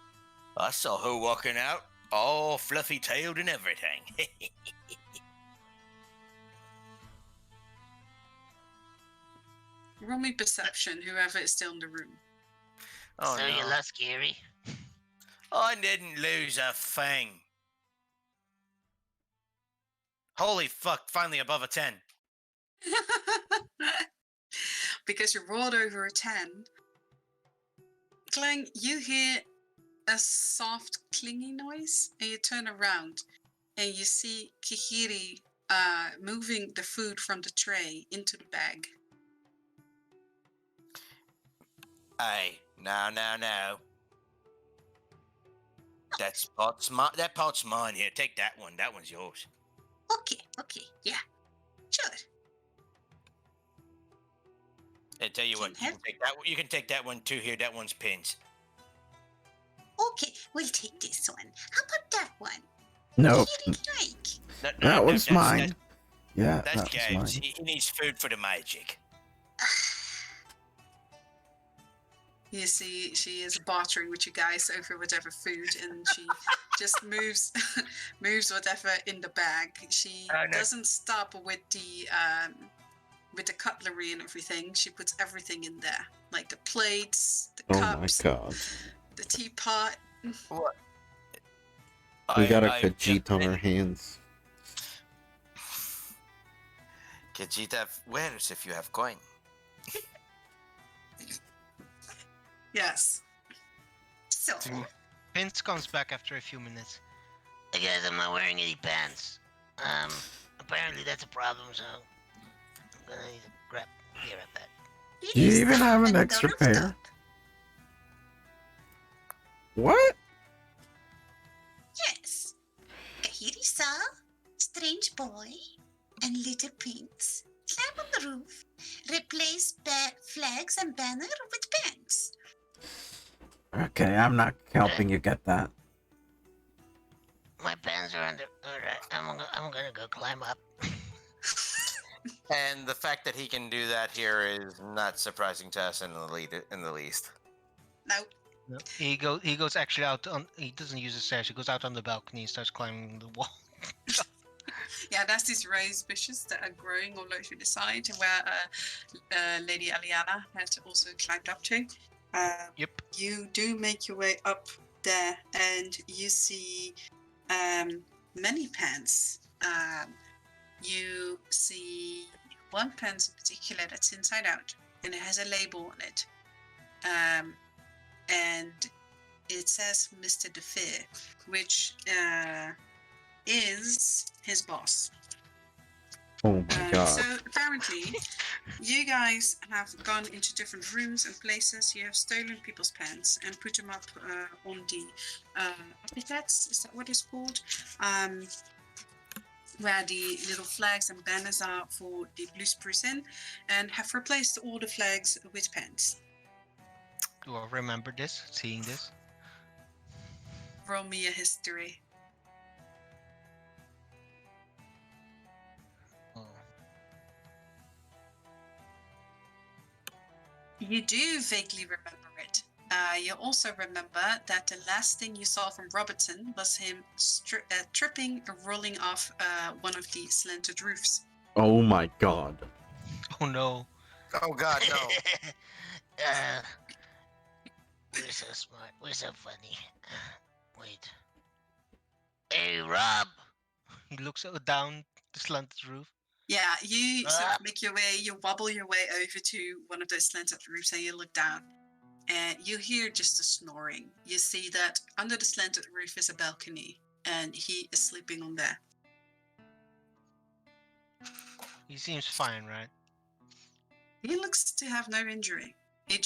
I saw her walking out, all fluffy-tailed and everything. Roll me perception, whoever is still in the room. Oh So you no! lost Gary? I didn't lose a thing. Holy fuck! Finally above a 10. Because you rolled over a 10. Clang, you hear a soft clinging noise, and you turn around, and you see Kihiri moving the food from the tray into the bag. Hey, no. That pot's mine here. Take that one. That one's yours. Okay, yeah, sure. I tell you what, you can take that. You can take that one too. Here, that one's pins. Okay, we'll take this one. How about that one? No, Kiri like. that one's mine. Yeah, That's that was Gabe's. mine. He needs food for the magic. You see, she is bartering with you guys over whatever food, and she just moves whatever in the bag. She Oh, no. doesn't stop with the cutlery and everything. She puts everything in there, like the plates, the Oh my cups, god. the teapot. What? We got a I Khajiit on our hands. Khajiit have wares if you have coin. Yes. So, Vince comes back after a few minutes. Hey guys, I'm not wearing any pants. Apparently that's a problem, so I'm gonna need to grab here at that. Do you even have an on the extra rooftop. pair? What? Yes. Kahiri saw strange boy and little prince climb on the roof, replace flags and banner with pants. Okay, I'm not helping you get that. My pants are under. Alright, I'm gonna go climb up. And the fact that he can do that here is not surprising to us in the least. Nope. No. He goes actually out on. He doesn't use the stairs. He goes out on the balcony and starts climbing the wall. Yeah, that's these raised bushes that are growing all over the side where Lady Aliana had also climbed up to. Yep. You do make your way up there, and you see many pants. You see one pants in particular that's inside out, and it has a label on it. And it says Mr. DeFeer, which is his boss. Oh my god. So apparently, you guys have gone into different rooms and places. You have stolen people's pens and put them up on the epithets. Is that what it's called? Where the little flags and banners are for the Blues prison, and have replaced all the flags with pens. Do I remember this? Seeing this? Roll me a history. Oh. You do vaguely remember it. You also remember that the last thing you saw from Robertson was him tripping and rolling off one of the slanted roofs. Oh my god. Oh no. Oh God, no. uh, we're so smart. We're so funny. Wait. Hey, Rob. He looks down the slanted roof. Yeah, you sort Ah. of make your way, you wobble your way over to one of those slanted roofs and you look down. And you hear just a snoring. You see that under the slanted roof is a balcony and he is sleeping on there. He seems fine, right? He looks to have no injury. It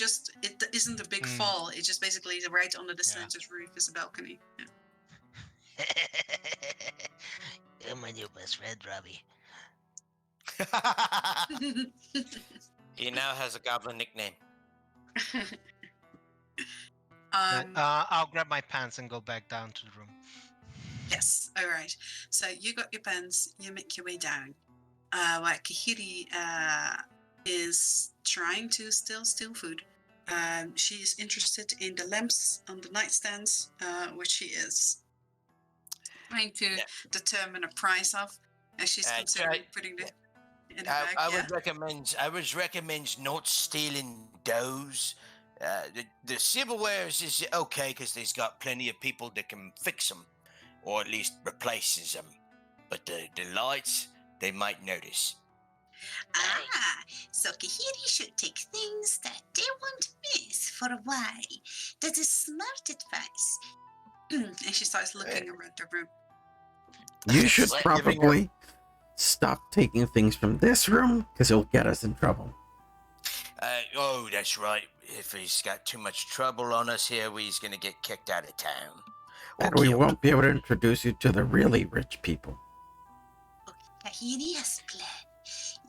isn't a big Mm. fall. It's just basically right under the Yeah. slanted roof is a balcony. Yeah. You're my new best friend, Robbie. He now has a goblin nickname. I'll grab my pants and go back down to the room. Yes, all right. So you got your pens, you make your way down. While Kahiri is trying to still steal food. She is interested in the lamps on the nightstands, which she is trying to determine a price of, as she's considering putting it in the bag. I would recommend not stealing those. The silverwares is okay because there's got plenty of people that can fix them, or at least replaces them. But the lights, they might notice. So Kahiri should take things that they won't miss for a while. That is smart advice. And she starts looking around the room. You should Like probably stop taking things from this room because it'll get us in trouble. That's right. If he's got too much trouble on us here, he's gonna get kicked out of town. Or And we killed. won't be able to introduce you to the really rich people. Kahiri has a plan.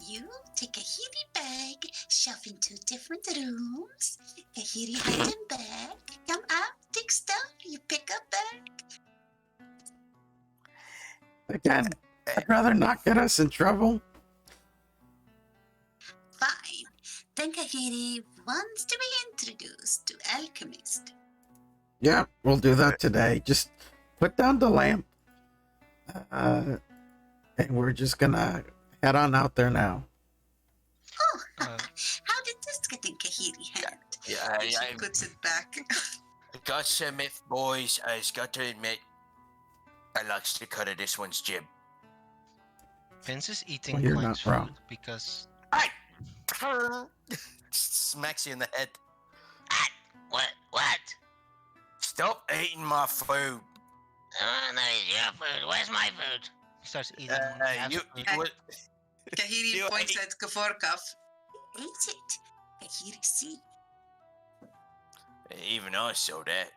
You take Kahiri bag, shove into different rooms. Kahiri hide him back. Come out, take stuff. You pick up bag. Again, I'd rather not get us in trouble. Fine. Then Kahiri wants to be introduced to alchemist. Yeah, we'll do that today. Just put down the lamp. And we're just gonna head on out there now. Oh, Uh, how did this get in Kahiri hand? Yeah, And she puts it back. I got to admit, boys, I've got to admit, I likes the cut of this one's jib. Vince is eating Well, you're Clank's not wrong. food because Smacks you in the head. What? Stop eating my food. Oh, no, it's your food. Where's my food? he starts eating half You, food. what- Kahiri You points ate- at Kavorkov. Eat it. Kahiri see. even I saw that.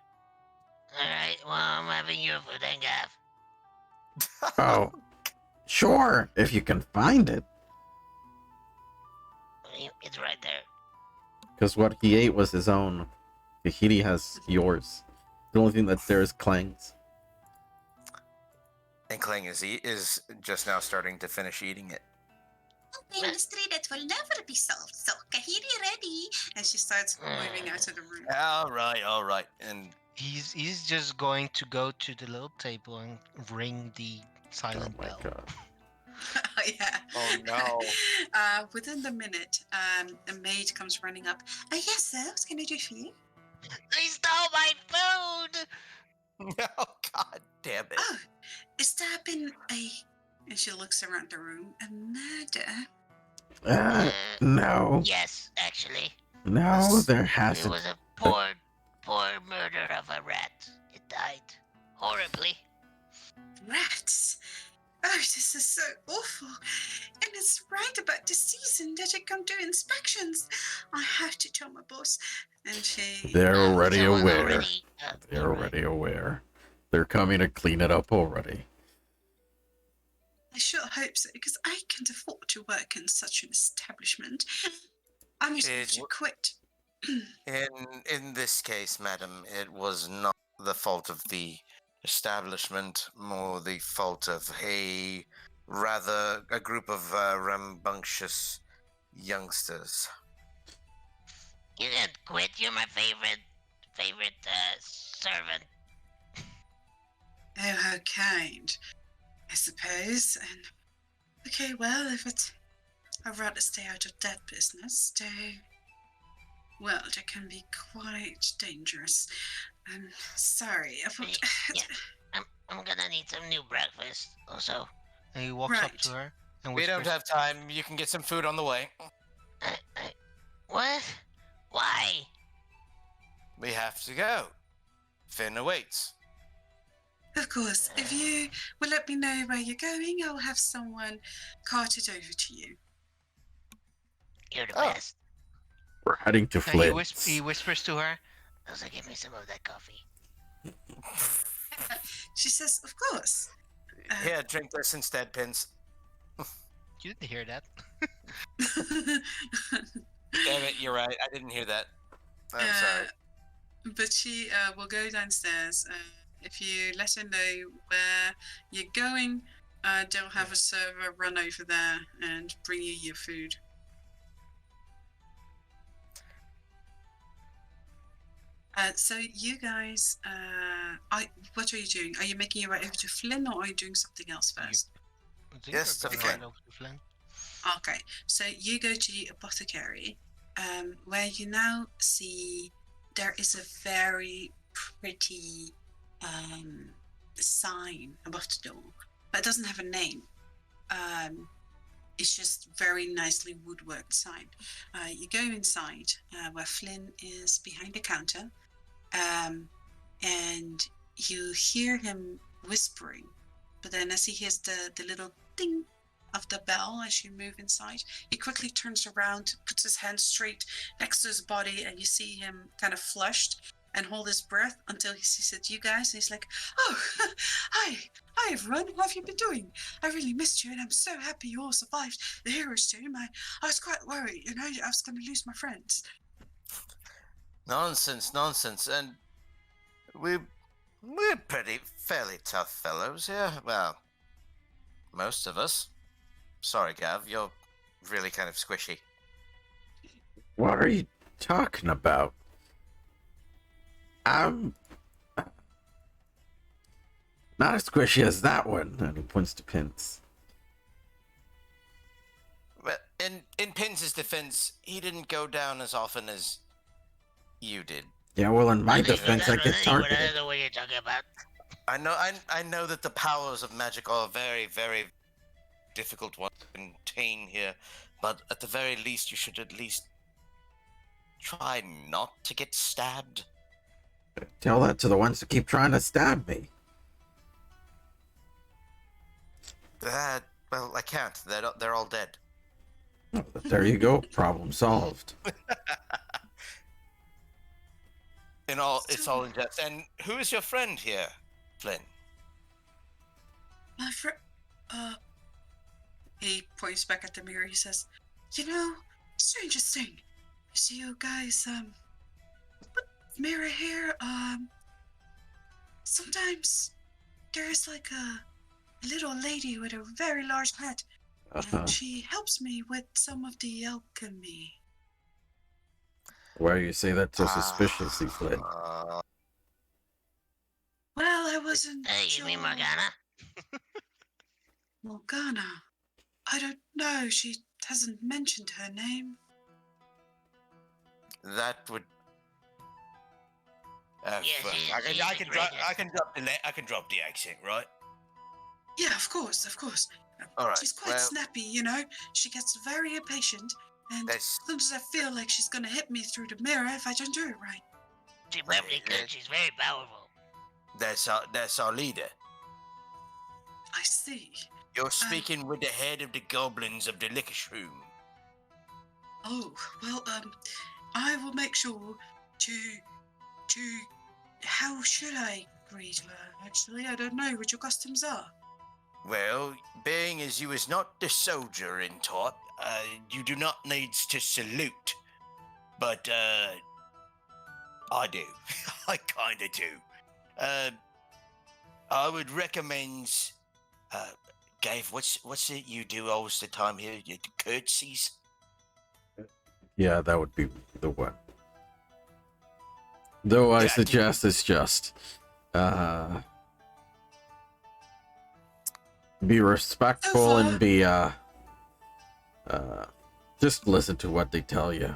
Alright, well, I'm having your food then, Gav. Oh, sure, if you can find it. It's right there. Because what he ate was his own. Kahiri has yours. The only thing that's there is Klang's. And Kling is just now starting to finish eating it. A mystery that will never be solved. So Kahiri ready. And she starts moving out of the room. All right. And He's just going to go to the little table and ring the silent Oh my bell. god. Yeah. Oh, no. Within the minute, a maid comes running up. Yes, sir. What can I do for you? They stole my food! Oh, God damn it. Oh, is there been a? And she looks around the room. A murder? No. Yes, actually. No, there It hasn't. was a poor murder of a rat. It died horribly. Rats. Oh, this is so awful. And it's right about the season that I come to inspections. I have to tell my boss. And she They're already someone aware. already. They're Alright. already aware. They're coming to clean it up already. I sure hope so, because I can't afford to work in such an establishment. I'm just going It to w- quit. In this case, madam, it was not the fault of the establishment, more the fault of a group of rambunctious youngsters. You didn't quit. You're my favorite servant. Oh, how kind, I suppose. And okay, well, if it's, I'd rather stay out of that business. Well, that can be quite dangerous. I'm sorry. I thought, Yeah. I'm gonna need some new breakfast. Also, And he walks up to Right. her and We whispers, don't have time. You can get some food on the way. what? Why? We have to go. Finn awaits. of course, if you will let me know where you're going, I'll have someone cart it over to you. You're the Oh. best. We're heading to and he Flint's. whispers to her, Also, give me some of that coffee. She says, of course. Here, drink this instead, Pins. "You didn't hear that." Damn it, you're right. I didn't hear that. I'm sorry. But she will go downstairs. If you let her know where you're going, they'll have a server run over there and bring you your food. So you guys, what are you doing? Are you making your way over to Flynn, or are you doing something else first? I think Yes, we're to going Flynn. over to Flynn. Okay, so you go to the apothecary, where you now see there is a very pretty sign above the door, but it doesn't have a name. It's just very nicely woodworked sign. You go inside where Flynn is behind the counter, and you hear him whispering. But then as he hears the little ding of the bell as you move inside, he quickly turns around, puts his hand straight next to his body, and you see him kind of flushed and hold his breath until he sees it, you guys, and he's like, "Oh, hi everyone, how have you been doing? I really missed you, and I'm so happy you all survived the hero's tomb. I was quite worried, I was going to lose my friends." Nonsense. And we're fairly tough fellows here. Well, most of us. Sorry, Gav, you're really kind of squishy. What are you talking about? I'm not as squishy as that one. And he points to Pins. But in Pins' defense, he didn't go down as often as you did. Yeah, well, in my I think defense, I get I don't targeted. know what you're talking about. I know that the powers of magic are very, very difficult one to contain here, but at the very least, you should at least try not to get stabbed. Tell that to the ones who keep trying to stab me. Well, I can't. They're all dead. Oh, but there you go. Problem solved. It's all in jest. And who is your friend here, Flynn? My friend, he points back at the mirror. He says, strangest thing. I see you guys, put mirror here, sometimes there's like a little lady with a very large head, and she helps me with some of the alchemy. Why do you say that so suspiciously, Flynn? Well, I wasn't Hey, sure. you mean Morgana? Morgana. I don't know. She hasn't mentioned her name. That would. Yes, I can drop the accent, right? Yeah, of course. All right. She's quite snappy, She gets very impatient, and That's sometimes I feel like she's gonna hit me through the mirror if I don't do it right. She probably could. She's very powerful. that's our leader. I see. You're speaking with the head of the goblins of the liquor room. Oh, well, I will make sure to, how should I greet her? Actually, I don't know what your customs are. Well, being as you is not the soldier in type, you do not need to salute. But, I do. I kinda do. I would recommend, Gabe, what's it you do all the time here? You do curtsies? Yeah, that would be the one. Though I Yeah, suggest it's just be respectful and be just listen to what they tell you.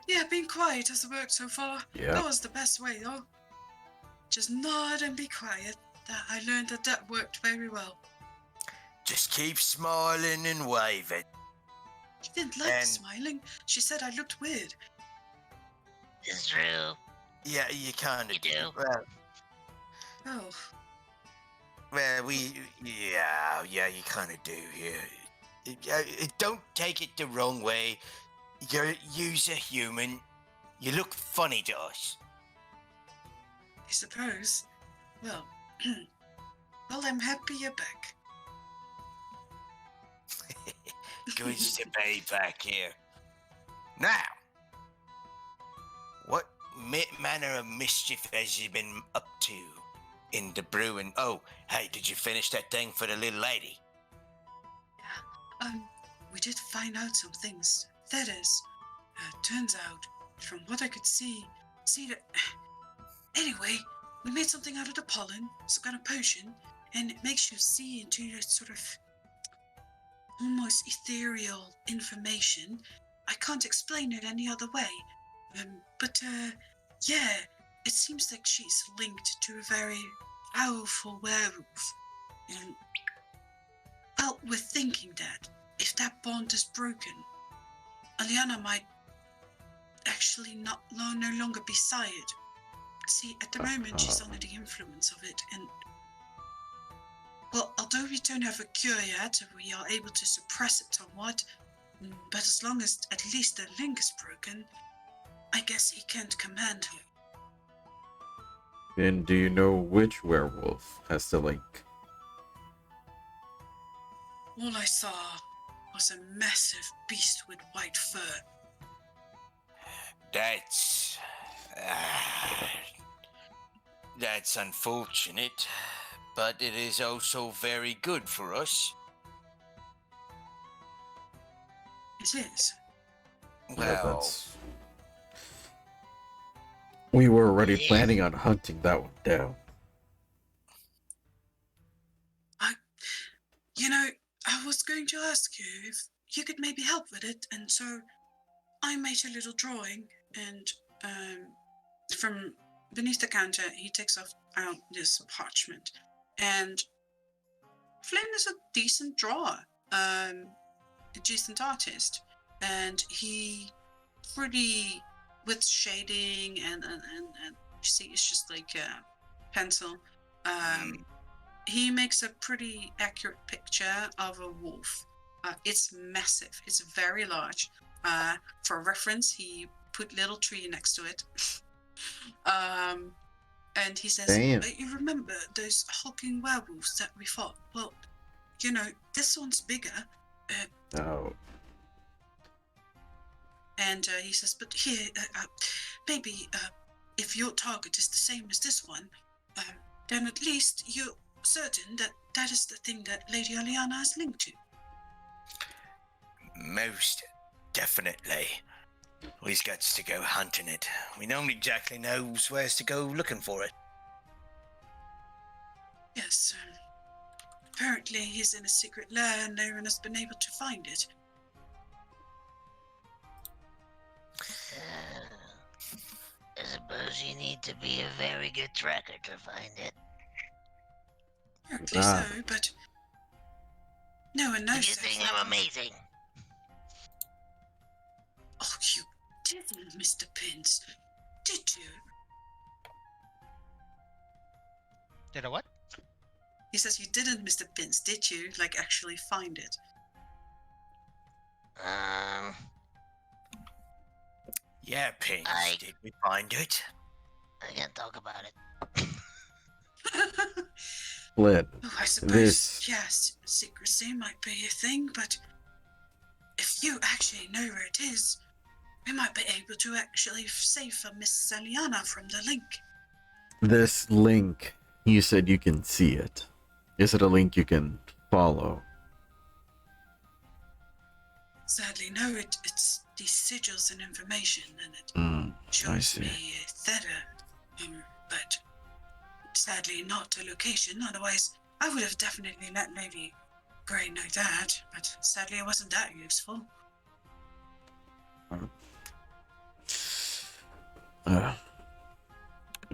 Yeah, being quiet has worked so far. Yeah. That was the best way, though. Just nod and be quiet. I learned that worked very well. Just keep smiling and waving. She didn't like And- smiling. She said I looked weird. It's true. Yeah, you kind You of do. Oh, Well, yeah, you kind of do. Yeah. Don't take it the wrong way. You're a human. You look funny to us. I suppose. Well, well, I'm happy you're back. Good to be back here. Now, what manner of mischief has you been up to in the brewing? Oh, hey, did you finish that thing for the little lady? We did find out some things. That is, turns out, from what I could see that. Anyway, we made something out of the pollen, some kind of potion, and it makes you see into your sort of almost ethereal information. I can't explain it any other way. But yeah, it seems like she's linked to a very powerful werewolf. And, well, we're thinking that if that bond is broken, Aliana might actually no longer be sired. See, at the moment, she's under the influence of it, and well, although we don't have a cure yet, we are able to suppress it somewhat. But as long as at least the link is broken, I guess he can't command her. And do you know which werewolf has the link? All I saw was a massive beast with white fur. That's unfortunate, but it is also very good for us. It is. Well, We were already planning on hunting that one down. You know, I was going to ask you if you could maybe help with it, and so I made a little drawing, and from beneath the counter, he takes out this parchment, and Flynn is a decent drawer, a decent artist, and he pretty with shading and you see, it's just like a pencil. He makes a pretty accurate picture of a wolf. It's massive. It's very large. For reference, he put little tree next to it. And he says, Damn. You remember those hulking werewolves that we fought? Well, you know, this one's bigger. Oh. And he says, but here, maybe if your target is the same as this one, then at least you're certain that that is the thing that Lady Aliana is linked to. most definitely. We've got to go hunting it. We don't exactly know where to go looking for it. Yes. Apparently he's in a secret lair and no one has been able to find it. I suppose you need to be a very good tracker to find it. Apparently Ah. so, but no one Do knows. you so think far. I'm amazing? Oh, you didn't, Mr. Pins. Did you? Did I what? He says you didn't miss the pins, did you? Like, actually find it. Yeah, Pins. Did we find it? I can't talk about it. Flynn, Oh, I suppose, this yes, secrecy might be a thing, but if you actually know where it is, we might be able to actually save Miss Saliana from the link. this link, you said you can see it. Is it a link you can follow? Sadly, no, it's these sigils and information, and it I shows see. me Theta, but sadly not a location. Otherwise, I would have definitely let Lady Grey know that, but sadly it wasn't that useful. At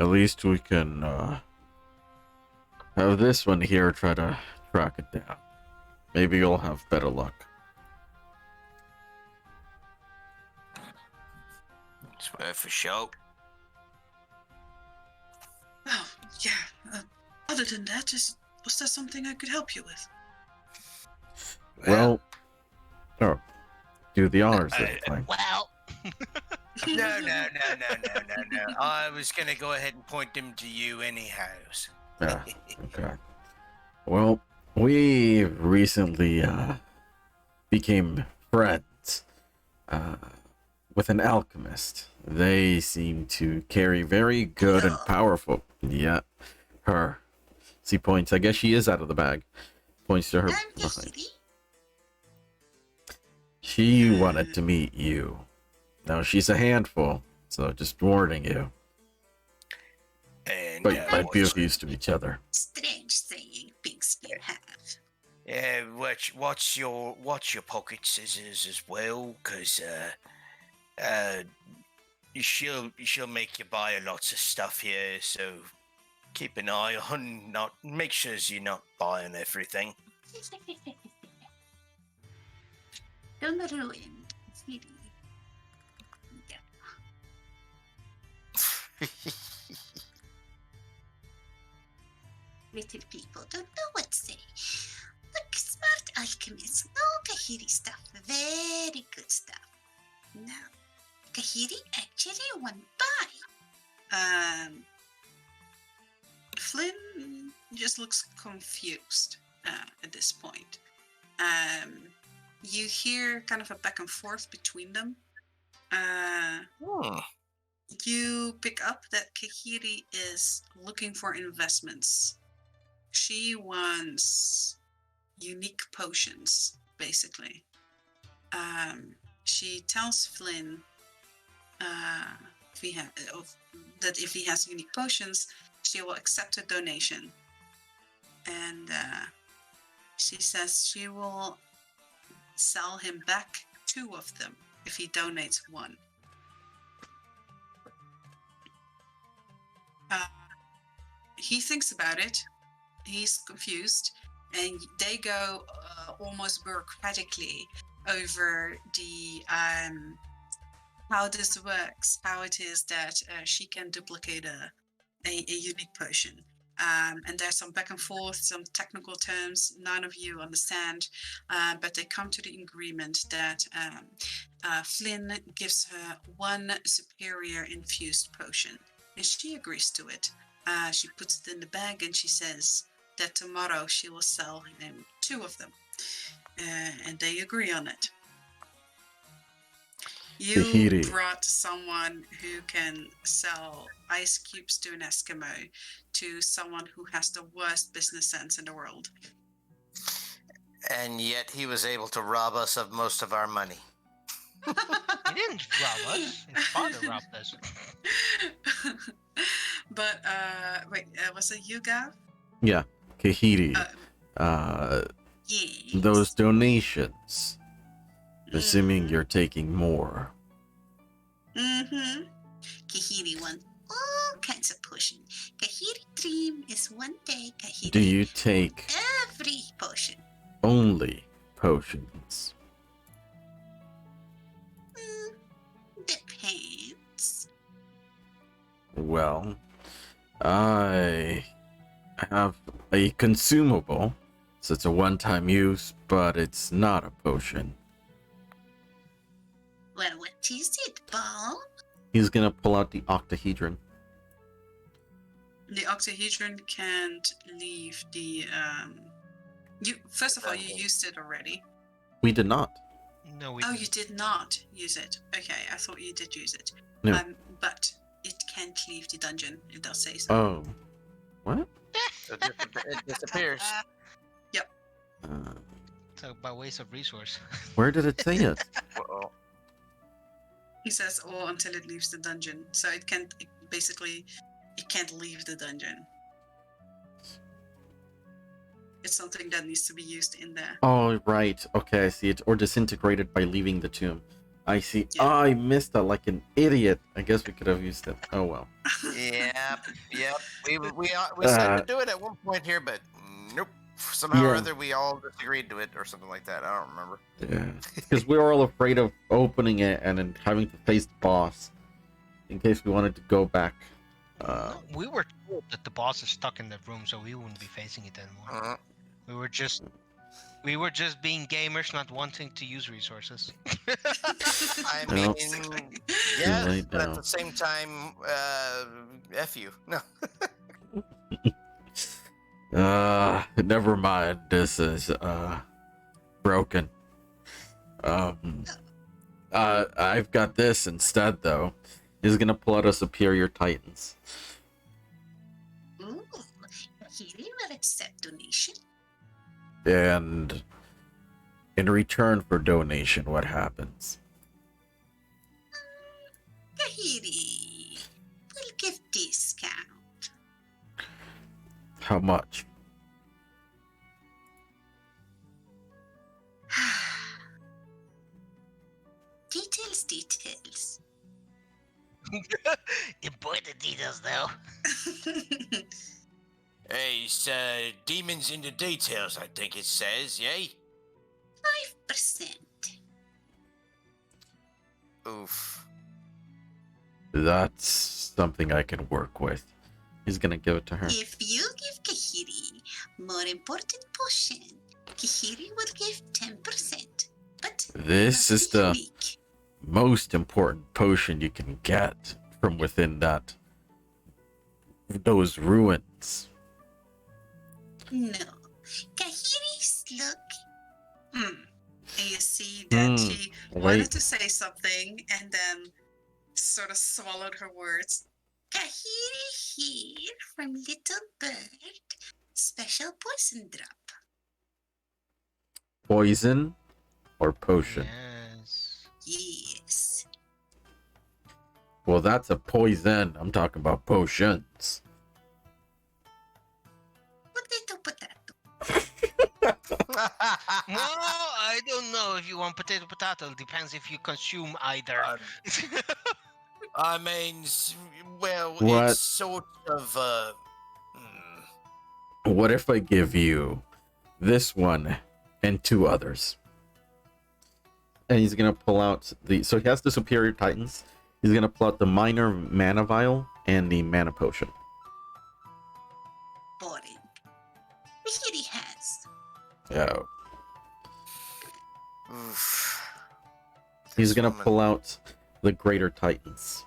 least we can have this one here try to track it down. Maybe you'll have better luck. It's worth a shot. Oh, yeah. Other than that, was there something I could help you with? Well, do the honors, little thing. Well, No. I was gonna go ahead and point them to you anyhow. Yeah, okay. Well, we recently became friends with an alchemist. They seem to carry very good and powerful. Yeah, her. See, points. I guess she is out of the bag. Points to her behind. She wanted to meet you. Now she's a handful, so just warning you. And But you might be of use to each other. Strange saying pigs can have. yeah, watch your pocket scissors as well, cause she'll make you buy lots of stuff here. So keep an eye on, make sure you're not buying everything. Don't ruin Kitty. Yeah. Little people don't know what to say. Look, smart alchemists. No Kahiri stuff. Very good stuff. Now, Kahiri actually won by. Flynn just looks confused at this point. You hear kind of a back and forth between them. You pick up that Kahiri is looking for investments. She wants unique potions, basically. She tells Flynn that if he has unique potions, she will accept a donation. And she says she will sell him back 2 of them if he donates 1. He thinks about it. He's confused, and they go almost bureaucratically over the how this works, how it is that she can duplicate a unique potion. And there's some back and forth, some technical terms none of you understand, but they come to the agreement that Flynn gives her 1 superior infused potion, and she agrees to it. She puts it in the bag, and she says that tomorrow she will sell him 2 of them, and they agree on it. You Tahiti. brought someone who can sell ice cubes to an Eskimo to someone who has the worst business sense in the world. And yet he was able to rob us of most of our money. He didn't rob us. His father robbed us. But, wait, was it you, Gav? Yeah, Kahiri. Yes. Those donations. Assuming you're taking more. Mm-hmm. Kahiri wants all kinds of potion. Kahiri dream is one day Kahiri Do you take every potion. only potions? Depends. Well, I have a consumable. So it's a one-time use, but it's not a potion. Well, what is it, Paul? He's gonna pull out the octahedron. The octahedron can't leave the. You first of all, you used it already. We did not. No, we Oh, didn't. you did not use it. Okay, I thought you did use it. No. But it can't leave the dungeon. It does say so. Oh. What? So it disappears. Uh, So by waste of resource. where did it say it? Uh-oh. He says, "Or until it leaves the dungeon." So it can't. It can't leave the dungeon. It's something that needs to be used in there. Oh, right. Okay, I see it. Or disintegrated by leaving the tomb. I see. Yeah. Oh, I missed that like an idiot. I guess we could have used it. Oh, well. Yep. We said to do it at one point here, but nope. Somehow or Yeah. other, we all disagreed to it or something like that. I don't remember. Yeah. Because we were all afraid of opening it and then having to face the boss in case we wanted to go back. No, we were told that the boss is stuck in that room, so we wouldn't be facing it anymore. Uh, We were just being gamers, not wanting to use resources. I Well. mean, yes, late but at now. the same time, F you. No. Never mind. This is broken. I've got this instead though. He's gonna pull out a superior titans. Ooh, Kahiri will accept donation. And in return for donation, what happens? Kahiri will give discount. How much? Details. Important details, though. Hey, it's demons in the details, I think it says, yay? 5%. Oof. That's something I can work with. He's gonna give it to her. If you give Kahiri more important potion, Kahiri will give 10%. But This must is be the unique. most important potion you can get from within those ruins. No. Kahiri's look. And you see that she wait. wanted to say something and then sort of swallowed her words. Kahiri here from Little Bird. Special poison drop. Poison or potion? Yes. Yes. Well, that's a poison. I'm talking about potions. Potato. Well, I don't know if you want potato. Depends if you consume either. I mean, well, What? it's sort of, What if I give you this one and two others? And he's gonna pull out so he has the superior titans. He's gonna pull out the minor mana vial and the mana potion. Boring. Kahiri has. Oh. oof. He's This gonna woman- pull out the greater titans.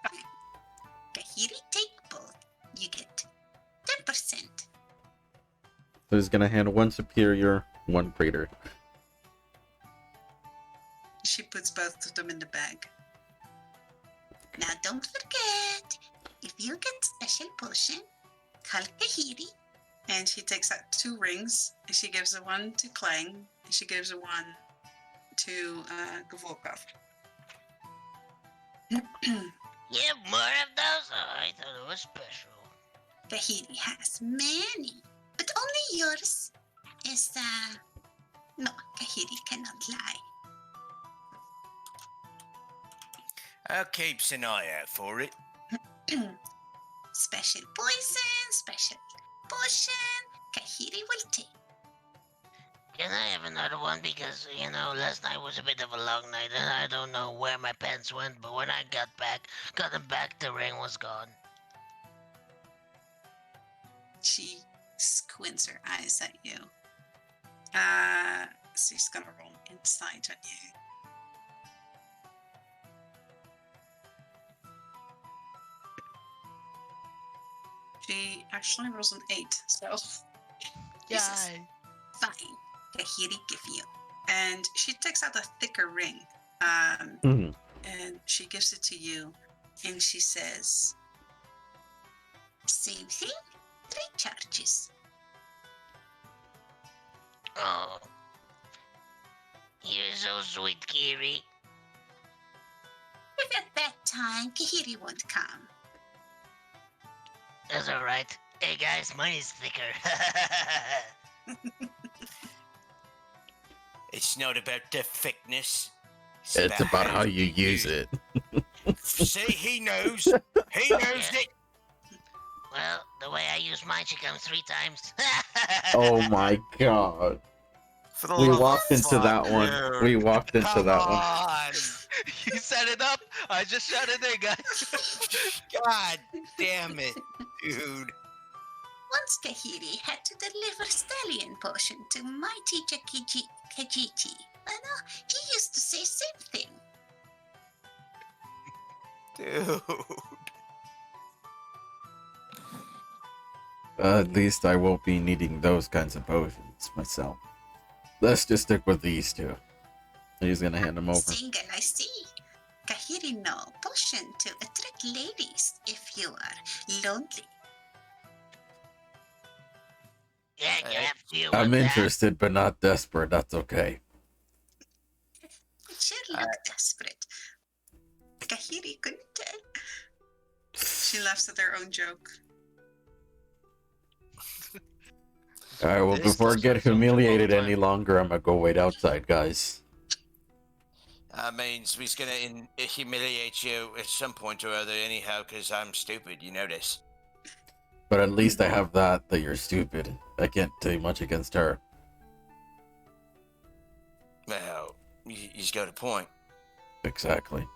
Fine. Kahiri, take both. You get 10%. So he's gonna hand one superior, one greater. She puts both of them in the bag. Now don't forget, if you get special potion, call Kahiri. And she takes out 2 rings and she gives the one to Clang and she gives the one to Gvorkov. Yeah, more of those? Oh, I thought it was special. Kahiri has many, but only yours is, no, Kahiri cannot lie. I'll keep an eye out for it. Special poison, special potion, Kahiri will take. Can I have another one? Because, last night was a bit of a long night and I don't know where my pants went, but when I got them back, the ring was gone. She squints her eyes at you. She's gonna roll insight on you. She actually rolls an 8, so this is fine. Kahiri give you. And she takes out a thicker ring. Mhm. And she gives it to you. And she says, same thing, 3 charges. Oh. You're so sweet, Kiri. If at that time Kahiri won't come. That's alright. Hey guys, mine is thicker. It's not about the thickness. It's about how you use it. See, he knows. He knows it. Well, the way I use mine, she comes 3 times. Oh my god. For the We love of walked into fuck, that one. dude. We walked into Come that one. on. You set it up. I just shut it in, guys. God damn it, dude. Once Kahiri had to deliver stallion potion to my teacher Kajiti. He used to say same thing. Dude. At least I won't be needing those kinds of potions myself. Let's just stick with these two. He's gonna hand them over. Single, I see. Kahiri no potion to attract ladies if you are lonely. Yeah, you have to. I'm with that. interested, but not desperate. That's okay. It sure looked desperate. Kahiri couldn't tell. She laughs at their own joke. Alright, well, This before I does get something all humiliated the any time. longer, I'm gonna go wait outside, guys. That means we's gonna humiliate you at some point or other anyhow, because I'm stupid, you know this. But at least I have that you're stupid. I can't do much against her. Well, he's got a point. Exactly.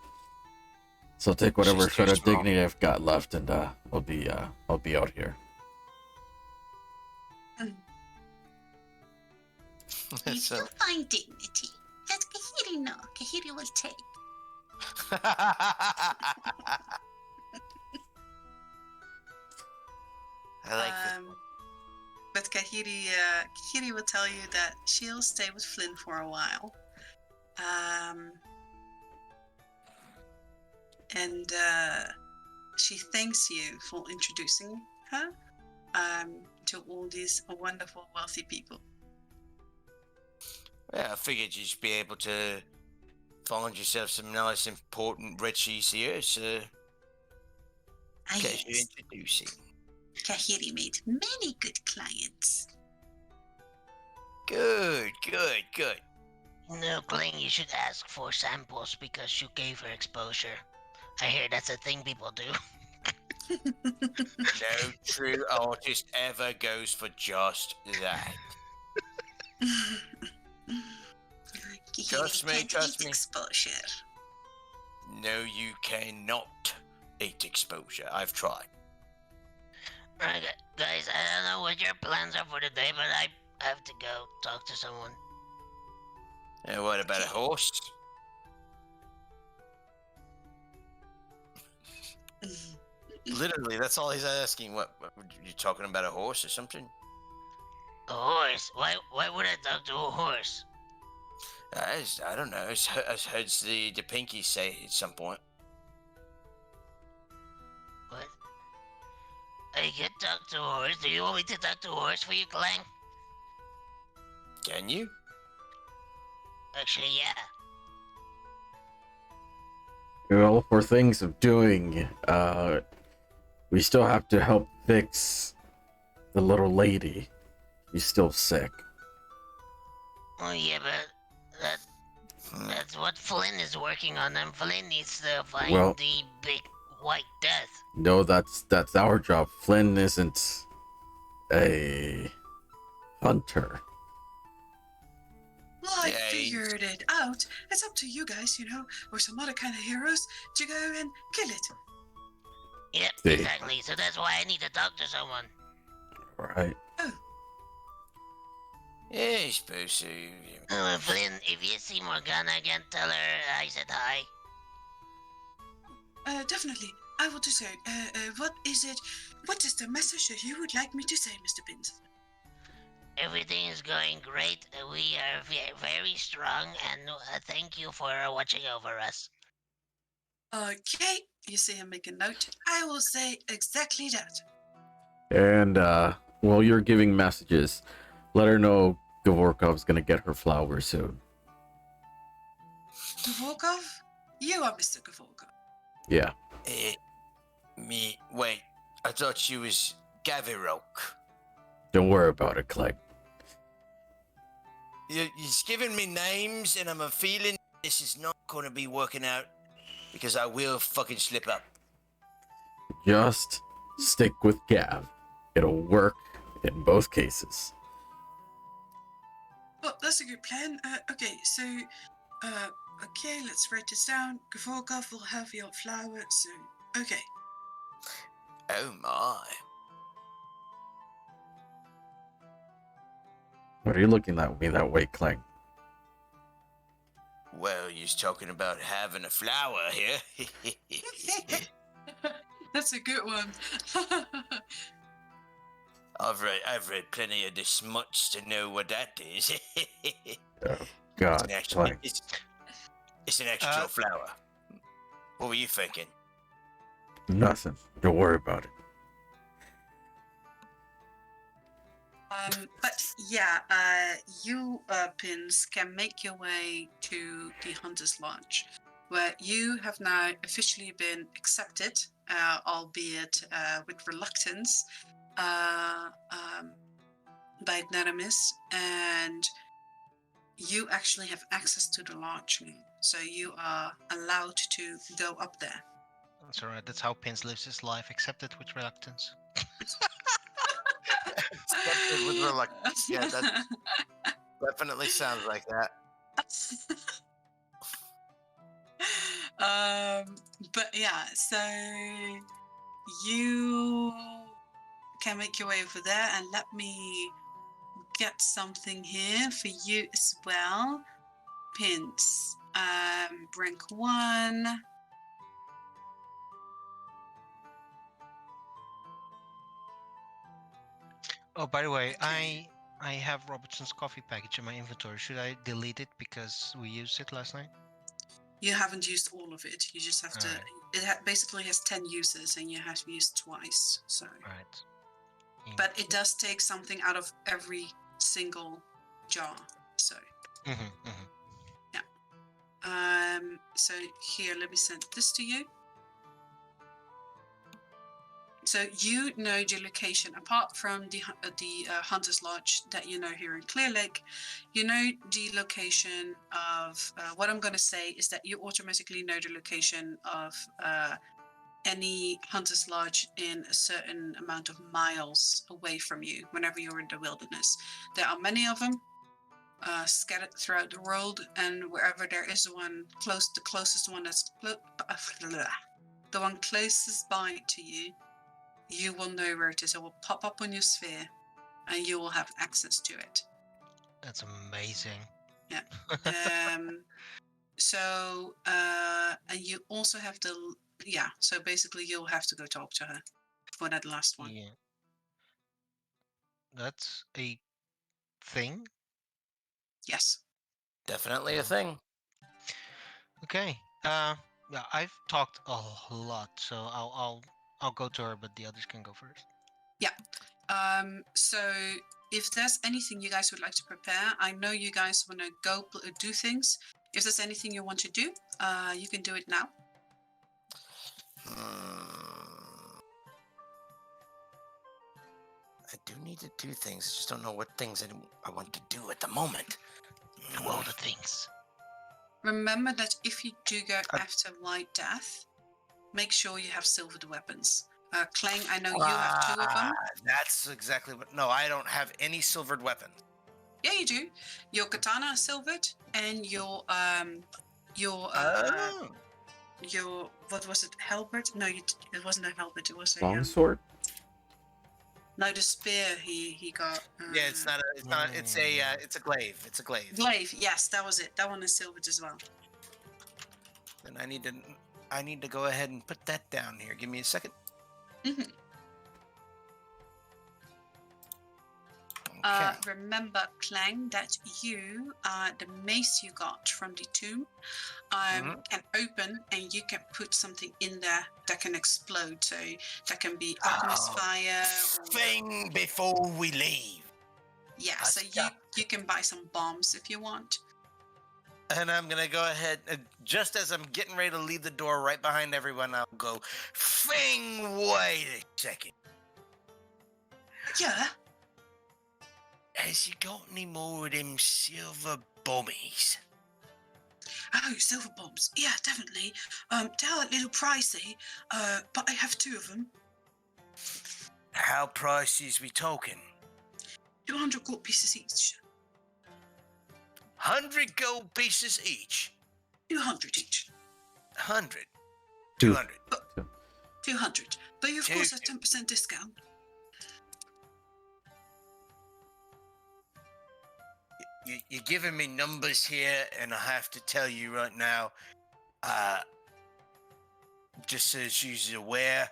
So I'll take whatever She's too sort of strong. dignity I've got left, and I'll be out here. If So- you find dignity, let Kahiri know. Kahiri will take. I like this. But Kahiri will tell you that she'll stay with Flynn for a while. And she thanks you for introducing her to all these wonderful, wealthy people. Yeah, I figured you'd be able to find yourself some nice, important, rich ECS Ah, in case you're yes. introducing. Kahiri made many good clients. Good, good, good. No, Kling, you should ask for samples because you gave her exposure. I hear that's a thing people do. No true artist ever goes for just that. Kahiri Trust me, can't trust eat me. exposure. No, you cannot eat exposure. I've tried. Right, guys, I don't know what your plans are for the day, but I have to go talk to someone. And what about a horse? Literally, that's all he's asking. What you talking about a horse or something? A horse? Why would I talk to a horse? I don't know. I heard the pinky say at some point. What? I can talk to a horse. Do you want me to talk to a horse for you, Clang? Can you? Actually, yeah. Well, for things of doing, we still have to help fix the little lady. She's still sick. Oh yeah, but that's what Flynn is working on, and Flynn needs to find Well- the big white death. No, that's our job. Flynn isn't a hunter. Well, I Yeah, figured it out. It's up to you guys, or some other kind of heroes to go and kill it. Yep, See. exactly. So that's why I need to talk to someone. Right. Oh, yeah, I suppose so. Flynn, if you see Morgana again, tell her I said hi. definitely. I will do so. What is it? What is the message that you would like me to say, Mr. Pins? Everything is going great. We are very strong, and thank you for watching over us. Okay, you see him make a note. I will say exactly that. And while you're giving messages, let her know Gavorkov's gonna get her flowers soon. Gavorkov? You are Mr. Gavorkov. Yeah. Wait, I thought she was Gavirok. Don't worry about it, Clegg. You're giving me names, and I'm a feeling this is not going to be working out because I will fucking slip up. Just stick with Gav. It'll work in both cases. Well, that's a good plan. Okay, so, okay, let's write this down. Gavorkov will have your flower soon. Okay. Oh my. What are you looking at me that way, Clegg? Well, you're talking about having a flower here. That's a good one. I've read plenty of this much to know what that is. Oh, God, Clegg. It's an extra flower. What were you thinking? Nothing. Don't worry about it. But yeah, you, Pins, can make your way to the Hunter's Lodge, where you have now officially been accepted, albeit with reluctance, by Neramis, and you actually have access to the lodge now. So you are allowed to go up there. That's alright. That's how Pins lives his life, accepted with reluctance. Accepted with reluctance. Yeah, that definitely sounds like that. But yeah, so you can make your way over there, and let me get something here for you as well. Pins. Rank 1. Oh, by the way, Okay. I have Robertson's coffee package in my inventory. Should I delete it because we used it last night? You haven't used all of it. You just have to. Alright. It basically has 10 uses, and you have used twice. So, Right. but it does take something out of every single jar. So, so here, let me send this to you. So you know your location apart from the Hunter's Lodge that you know here in Clear Lake. You know the location of what I'm going to say is that you automatically know the location of any Hunter's Lodge in a certain amount of miles away from you whenever you're in the wilderness. There are many of them scattered throughout the world, and wherever there is one close, the closest one that's the one closest by to you, you will know where it is. It will pop up on your sphere, and you will have access to it. That's amazing. Yeah. So, and you also have so basically you'll have to go talk to her for that last one. Yeah. That's a thing. Yes. Definitely a thing. Okay. Yeah, I've talked a lot, so I'll go to her, but the others can go first. Yeah. So if there's anything you guys would like to prepare, I know you guys want to go do things. If there's anything you want to do, you can do it now. I do need to do things. I just don't know what things I want to do at the moment. Do all the things. Remember that if you do go after White Death, make sure you have silvered weapons. Clang, I know you have 2 of them. That's exactly what. No, I don't have any silvered weapons. Yeah, you do. Your katana is silvered, and your Oh. what was it? Halberd? No, it wasn't a halberd. It was a Longsword? no, the spear he got. Yeah, it's not a. It's not. It's a. It's a glaive. It's a glaive. Glaive. Yes, that was it. That one is silvered as well. Then I need to. I need to go ahead and put that down here. Give me a second. Mhm. Okay. Remember, Clang, that the mace you got from the tomb, can open and you can put something in there that can explode. So that can be alchemist Oh, fire. Or, thing before we leave. yeah, I so got you can buy some bombs if you want. And I'm gonna go ahead, just as I'm getting ready to leave the door, right behind everyone, I'll go, Fing, wait a second. Yeah. Has you got any more of them silver bombies? Oh, silver bombs. Yeah, definitely. They're a little pricey, but I have 2 of them. How pricey is we talking? 200 gold pieces each. 100 gold pieces each. 200 each. 100. Two. 200. 200. But you, of Two. course, have 10% discount. You're giving me numbers here, and I have to tell you right now, just so you're aware,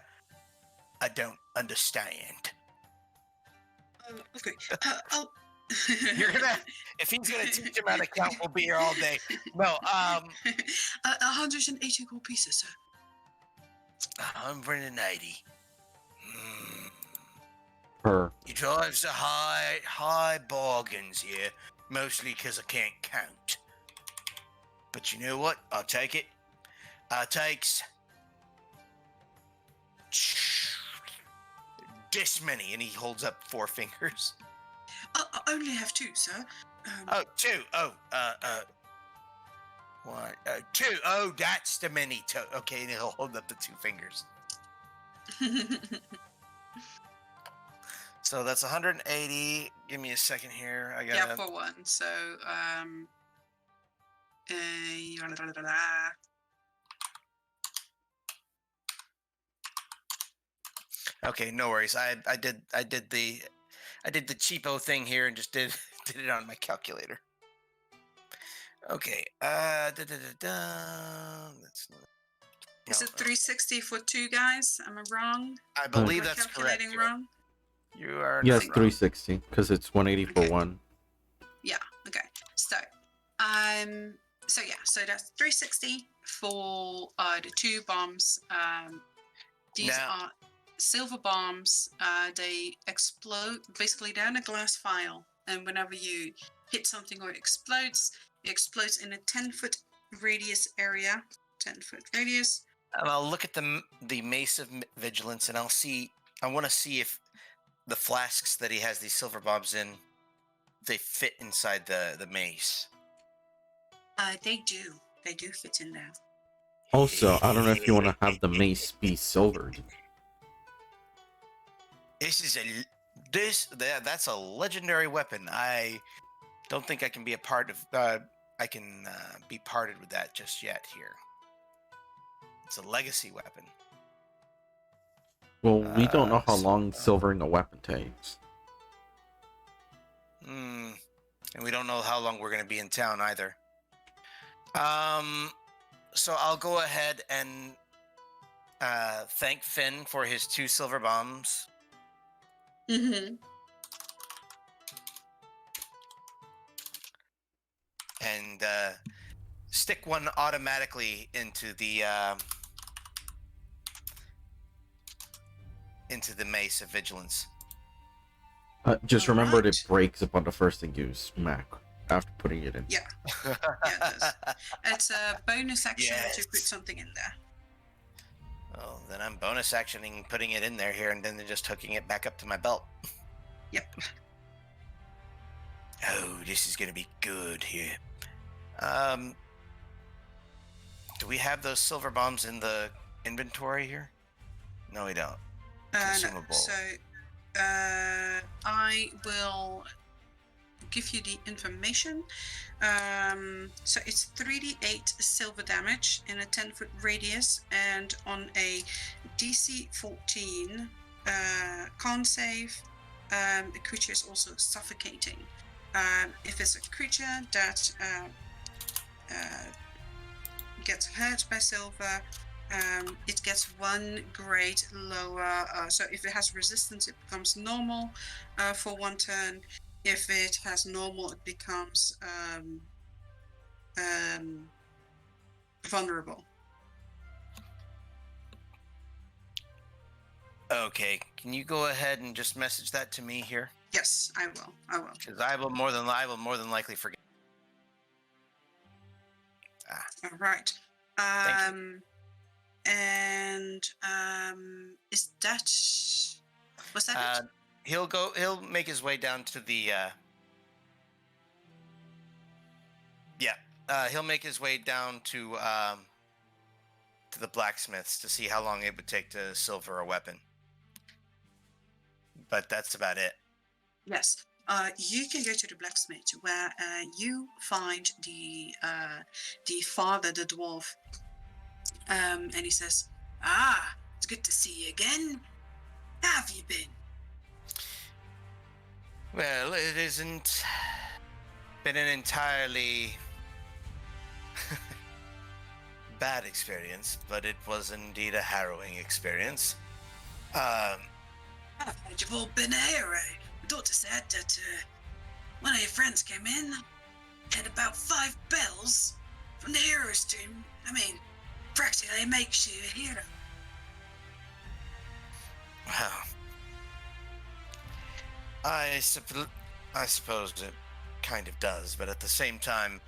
I don't understand. Okay. I'll... You're gonna, if he's gonna teach him how to count, we'll be here all day. No, 180 gold pieces, sir. 180. Per. He drives the high bargains here, mostly because I can't count. But you know what? I'll take it. Takes this many, and he holds up 4 fingers. I only have 2, sir. Oh, 2. Oh, what? 2. Oh, that's the many. Okay, and he'll hold up the 2 fingers. So that's 180. Give me a second here. I got Yeah, for 1. So, Okay, no worries. I did the cheapo thing here and just did it on my calculator. Okay. That's is it 360 for 2 guys? Am I wrong? I believe Am I that's correct. calculating wrong? You are Yes, not wrong. 360, because it's 180 for Okay. 1. Yeah. Okay. So, so that's 360 for the 2 bombs. These Now- are silver bombs. They explode. Basically, they're in a glass vial, and whenever you hit something or it explodes in a 10-foot radius area. 10-foot radius. And I'll look at the Mace of Vigilance, and I'll see. I want to see if the flasks that he has these silver bombs in, they fit inside the mace. They do. They do fit in there. Also, I don't know if you want to have the mace be silvered. That's a legendary weapon. I don't think I can be a part of. I can be parted with that just yet. Here, it's a legacy weapon. Well, we don't know how so- long silvering a weapon takes. And we don't know how long we're going to be in town either. So I'll go ahead and thank Finn for his 2 silver bombs. Mm-hmm. And stick 1 automatically into the Mace of Vigilance. Just remember Alright. it breaks upon the first thing you smack after putting it in. Yeah. Yeah, it does. It's a bonus action to put Yes. something in there. Well, then I'm bonus actioning putting it in there here, and then just hooking it back up to my belt. Yep. Oh, this is gonna be good here. Do we have those silver bombs in the inventory here? No, we don't. No. Consumable. So, I will give you the information. So it's 3d8 silver damage in a 10-foot radius, and on a DC 14 con save, the creature is also suffocating. If it's a creature that gets hurt by silver, it gets 1 grade lower. So if it has resistance, it becomes normal for 1 turn. If it has normal, it becomes vulnerable. Okay, can you go ahead and just message that to me here? Yes, I will. Because I will more than likely forget. All right. Thank you. And is that was that it? He'll make his way down to the he'll make his way down to the blacksmiths to see how long it would take to silver a weapon. But that's about it. Yes. You can go to the blacksmith where you find the father, the dwarf, and he says, "Ah, it's good to see you again. How have you been?" Well, it isn't been an entirely bad experience, but it was indeed a harrowing experience. I've heard you've all been here. My daughter said that one of your friends came in, had about 5 bells from the heroes team. I mean, practically makes you a hero. Well, I suppose it kind of does, but at the same time,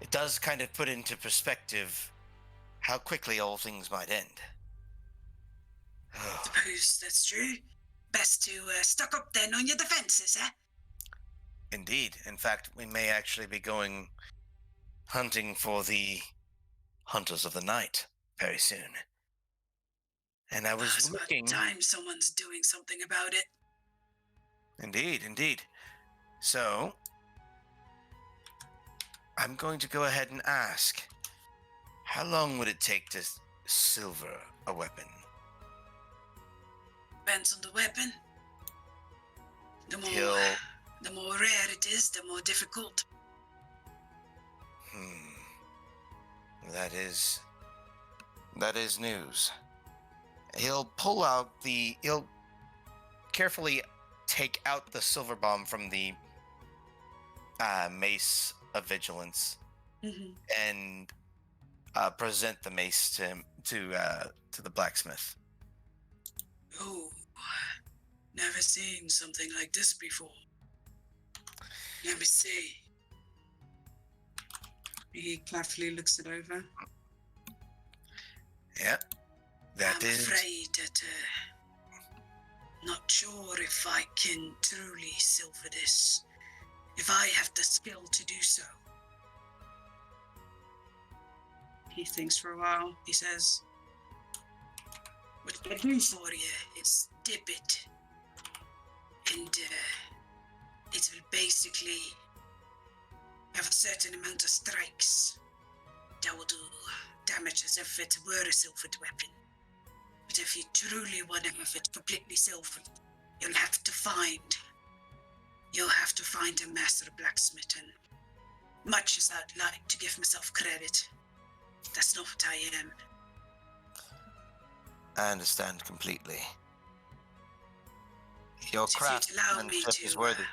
it does kind of put into perspective how quickly all things might end. Suppose that's true. Best to stock up then on your defenses, eh? Indeed. In fact, we may actually be going hunting for the Hunters of the Night very soon. And I was It's looking... about time someone's doing something about it. Indeed. So, I'm going to go ahead and ask, how long would it take to silver a weapon? Depends on the weapon. The more rare it is, the more difficult. That is news. He'll carefully take out the silver bomb from the mace of vigilance, and present the mace to the blacksmith. Oh, never seen something like this before. Let me see. He carefully looks it over. Yeah, I'm afraid that not sure if I can truly silver this, if I have the skill to do so. He thinks for a while. He says, what I do for you is dip it, and it will basically have a certain amount of strikes that will do damage as if it were a silvered weapon. But if you truly want to have it completely silvered, you'll have to find a master blacksmith, and much as I'd like to give myself credit, that's not what I am. I understand completely. Your So if you'd allow me craftsmanship to, is worthy.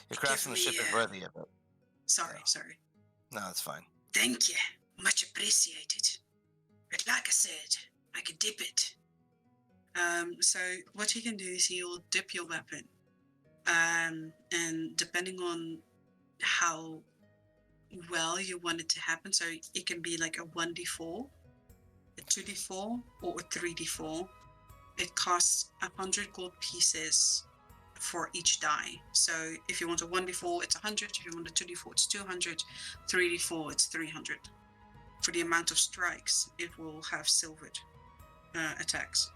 Your craftsmanship is worthy of it. Sorry. No, it's fine. Thank you. Much appreciated. But like I said, I could dip it. So what he can do is he'll dip your weapon. And depending on how well you want it to happen, so it can be like a 1d4, a 2d4, or a 3d4. It costs 100 gold pieces for each die. So if you want a 1d4, it's 100. If you want a 2d4, it's 200. 3d4, it's 300. For the amount of strikes, it will have silvered attacks.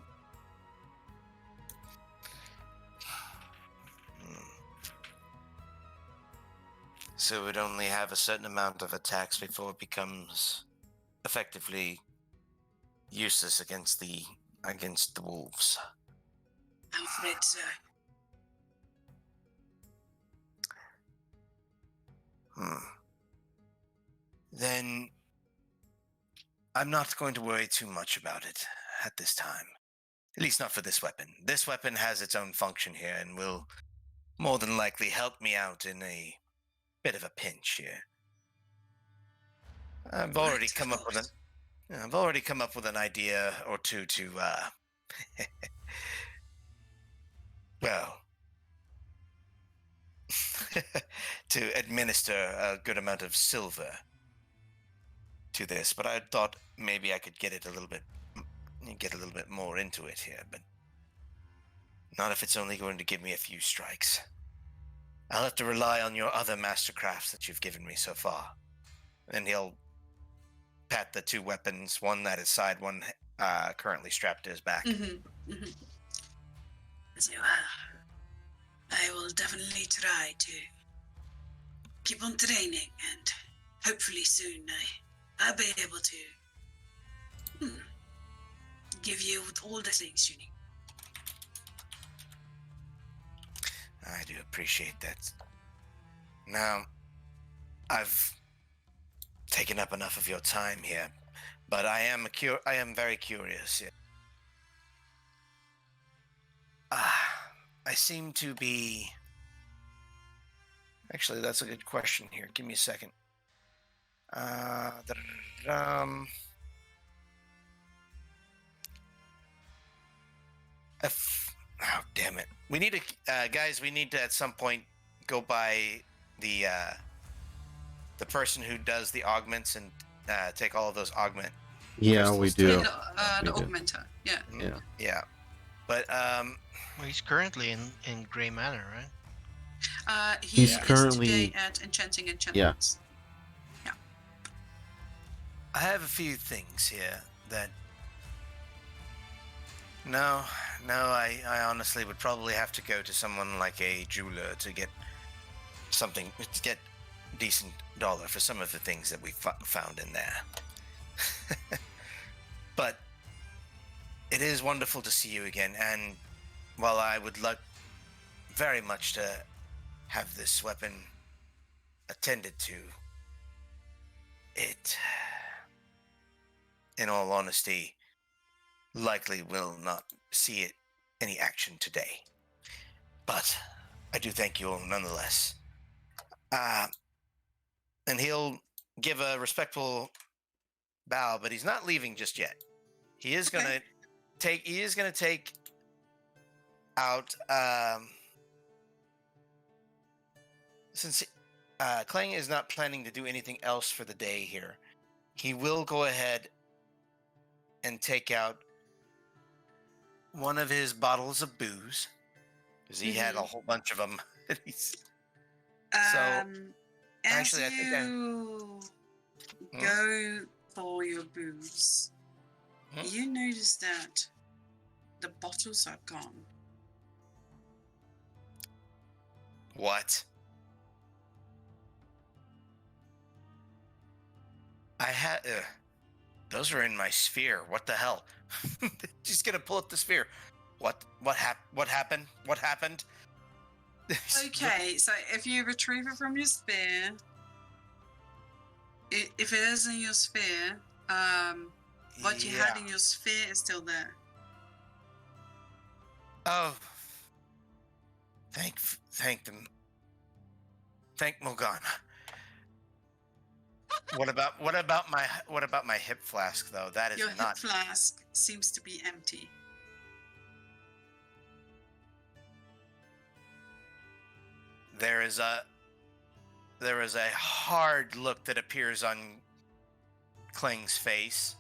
So it would only have a certain amount of attacks before it becomes effectively useless against the wolves. I'm afraid so. Then I'm not going to worry too much about it at this time. At least not for this weapon. This weapon has its own function here and will more than likely help me out in a bit of a pinch here. I've already Right, come of up with course. I've already come up with an idea or two to well, to administer a good amount of silver to this, but I thought maybe I could get a little bit more into it here, but not if it's only going to give me a few strikes. I'll have to rely on your other mastercrafts that you've given me so far. And he'll pat the two weapons, one at his side, one currently strapped to his back. So, I will definitely try to keep on training, and hopefully soon I'll be able to give you all the things you need. I do appreciate that. Now, I've taken up enough of your time here, but I am very curious. I seem to be... Actually, that's a good question here. Give me a second. Oh, damn it. We need to... guys, we need to at some point go by the person who does the augments and take all of those augment Yeah, we crystals to do. him. The We do. augmenter, yeah. Yeah. Yeah. But Well, he's currently in Grey Manor, right? He He's is currently- today at Enchanting Enchantments. I have a few things here that... No, I honestly would probably have to go to someone like a jeweler to get something, to get decent dollar for some of the things that we found in there. But it is wonderful to see you again, and while I would like very much to have this weapon attended to, it, in all honesty, likely will not see it any action today. But I do thank you all nonetheless. And he'll give a respectful bow, but he's not leaving just yet. He is gonna take out since Klang is not planning to do anything else for the day here, he will go ahead and take out one of his bottles of booze, because he had a whole bunch of them. As actually, I think you go for your booze, you notice that the bottles are gone. What? I had those are in my sphere. What the hell? She's gonna pull up the sphere. What happened? What happened? Okay, so if you retrieve it from your sphere, if it is in your sphere, what you had in your sphere is still there. Oh, thank them. Thank Morgana. What about my hip flask though? That is Your not. hip flask seems to be empty. There is a hard look that appears on Kling's face,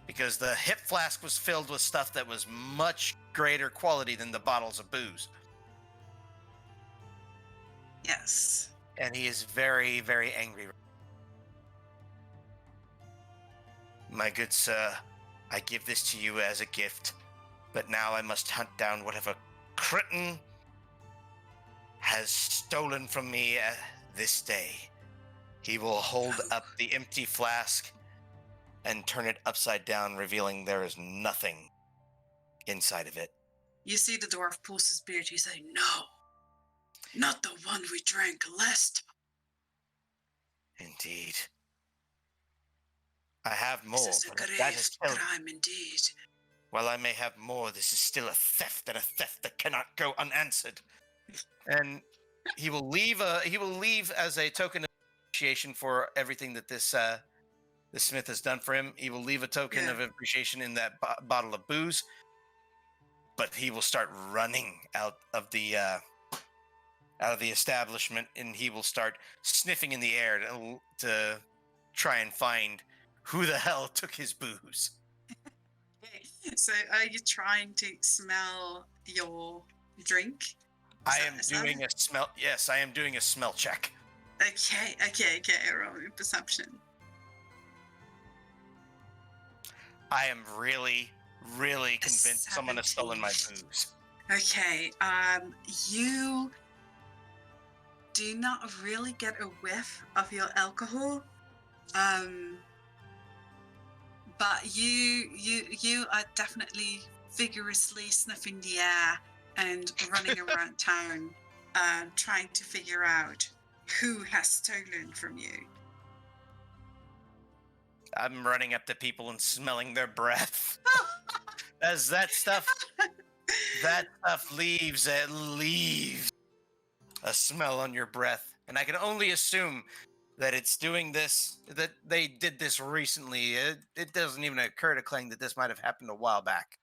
because the hip flask was filled with stuff that was much greater quality than the bottles of booze. Yes. And he is very, very angry. My good sir, I give this to you as a gift, but now I must hunt down whatever cretin has stolen from me this day. He will hold up the empty flask and turn it upside down, revealing there is nothing inside of it. You see the dwarf pulls his beard. You say, "No, not the one we drank last time. Indeed. I have more, This is a but that grave is still... crime indeed." While I may have more, this is still a theft, and a theft that cannot go unanswered. And he will leave as a token of appreciation for everything that this smith has done for him. He will leave a token of appreciation in that bottle of booze, but he will start running out of the establishment, and he will start sniffing in the air to try and find who the hell took his booze. So, are you trying to smell your drink? I am doing a smell. Yes, I am doing a smell check. Okay. Roll your perception. I am really, really convinced someone has stolen my 17. booze. Okay. You do not really get a whiff of your alcohol. But you are definitely vigorously sniffing the air and running around town, trying to figure out who has stolen from you. I'm running up to people and smelling their breath. As that stuff leaves a smell on your breath. And I can only assume that it's doing this, that they did this recently. It doesn't even occur to Kling that this might have happened a while back.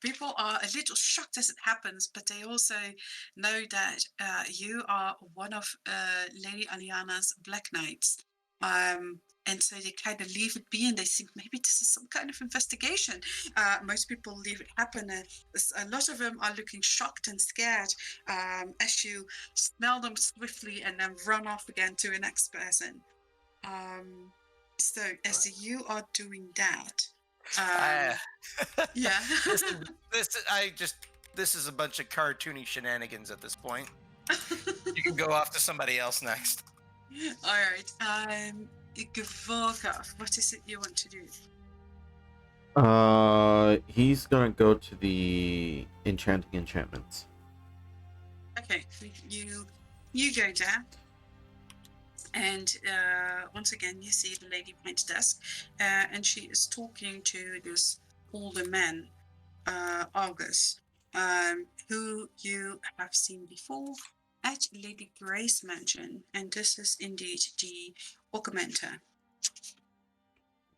People are a little shocked as it happens, but they also know that you are one of Lady Aliana's Black Knights. And so they kind of leave it be, and they think maybe this is some kind of investigation. Most people leave it happen. A lot of them are looking shocked and scared as you smell them swiftly and then run off again to the next person. So as you are doing that, yeah. This is a bunch of cartoony shenanigans at this point. You can go off to somebody else next. All right. Gvorkov, what is it you want to do? He's gonna go to the enchanting enchantments. Okay, you go there, and once again you see the lady behind the desk, and she is talking to this older man, August, who you have seen before at Lady Grace Mansion, and this is indeed the augmenter.